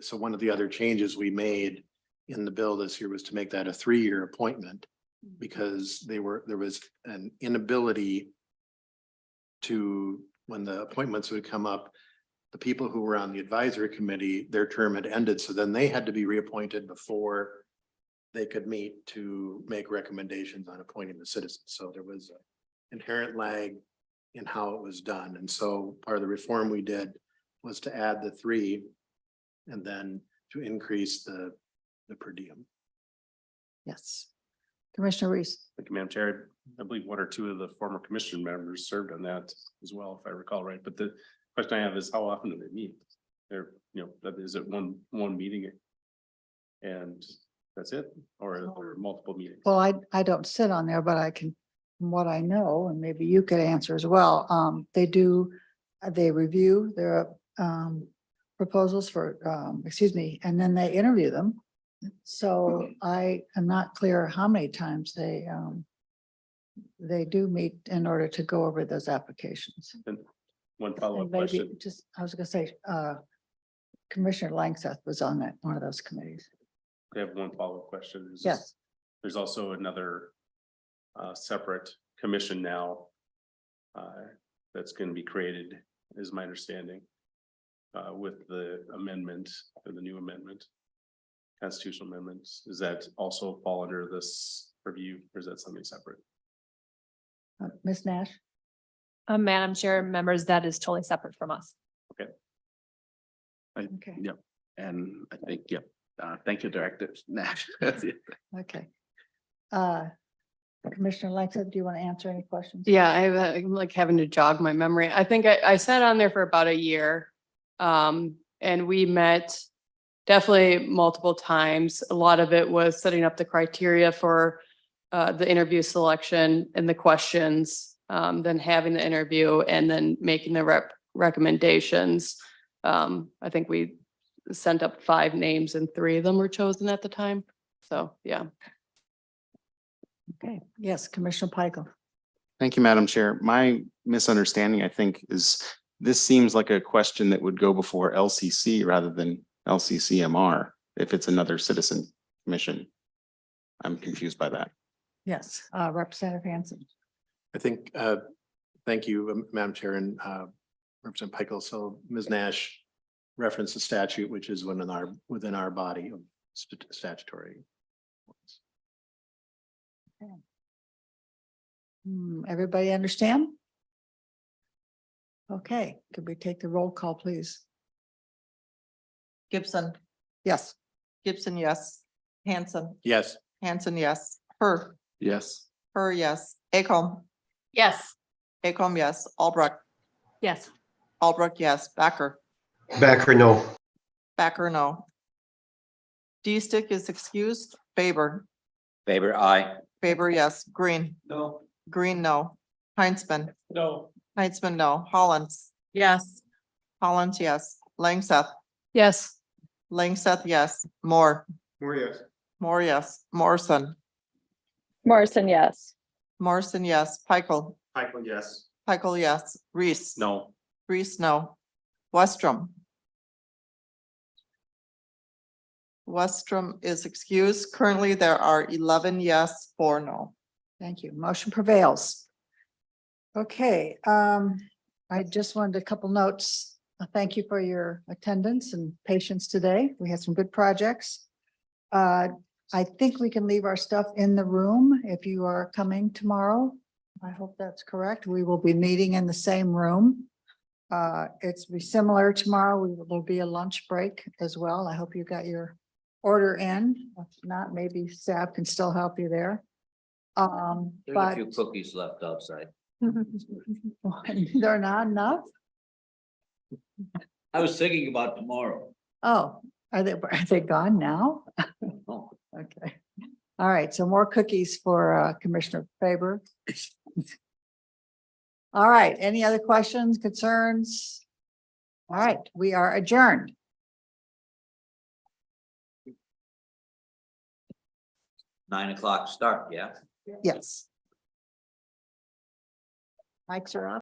so one of the other changes we made in the bill this year was to make that a 3-year appointment, because there was an inability to, when the appointments would come up, the people who were on the advisory committee, their term had ended, so then they had to be reappointed before they could meet to make recommendations on appointing the citizens. So there was an inherent lag in how it was done. And so part of the reform we did was to add the 3 and then to increase the per diem. Yes. Commissioner Reese. Thank you, Madam Chair. I believe 1 or 2 of the former commission members served on that as well, if I recall right. But the question I have is, how often do they meet? They're, is it one meeting and that's it, or are there multiple meetings? Well, I don't sit on there, but I can, from what I know, and maybe you could answer as well. They review their proposals for, and then they interview them. So I am not clear how many times they do meet in order to go over those applications. And one follow-up And maybe question. just, I was gonna say, Commissioner Langseth was on one of those committees. I have one follow-up question. Yes. There's also another separate commission now that's going to be created, is my understanding, with the amendment or the new amendment, constitutional amendments. Does that also fall under this review, or is that something separate? Ms. Nash? Madam Chair, members, that is totally separate from us. Okay. Okay. Yep, and I think, yep, thank you, Director Nash. Okay. Commissioner Langseth, do you want to answer any questions? Yeah, I'm like having to jog my memory. I think I sat on there for about a year. And we met definitely multiple times. A lot of it was setting up the criteria for the interview selection and the questions, then having the interview and then making the recommendations. I think we sent up 5 names and 3 of them were chosen at the time. So, yeah. Okay, yes, Commissioner Pickel. Thank you, Madam Chair. My misunderstanding, I think, is this seems like a question that would go before LCC rather than LCCMR if it's another citizen commission. I'm confused by that. Yes, Representative Hanson. I think, thank you, Madam Chair and Representative Pickel. So Ms. Nash referenced the statute, which is within our body of statutory. Everybody understand? Okay, could we take the roll call, please? Gibson, Yes. Gibson, yes. Hanson, Yes. Hanson, yes. Her, Yes. her, yes. Acom, Yes. Acom, yes. Albrecht, Yes. Albrecht, yes. Backer, Backer, no. Backer, no. D-Stick is excused. Faber, Faber, aye. Faber, yes. Green, No. Green, no. Heinzman, No. Heinzman, no. Hollins, Yes. Hollins, yes. Langseth, Yes. Langseth, yes. Moore, More yes. Moore, yes. Morrison, Morrison, yes. Morrison, yes. Pikel, Michael, yes. Pikel, yes. Reese, No. Reese, no. Westrom, Westrom is excused. Currently, there are 11 yes, 4 no. Thank you. Motion prevails. Okay, I just wanted a couple notes. Thank you for your attendance and patience today. We had some good projects. I think we can leave our stuff in the room if you are coming tomorrow. I hope that's correct. We will be meeting in the same room. It's be similar tomorrow. There'll be a lunch break as well. I hope you got your order in. If not, maybe staff can still help you there. There's a But few cookies left outside. they're not enough. I was thinking about tomorrow. Oh, are they gone now? Oh. Okay. All right, so more cookies for Commissioner Faber. All right, any other questions, concerns? All right, we are adjourned. 9 o'clock start, yeah? Yes. Mics are off.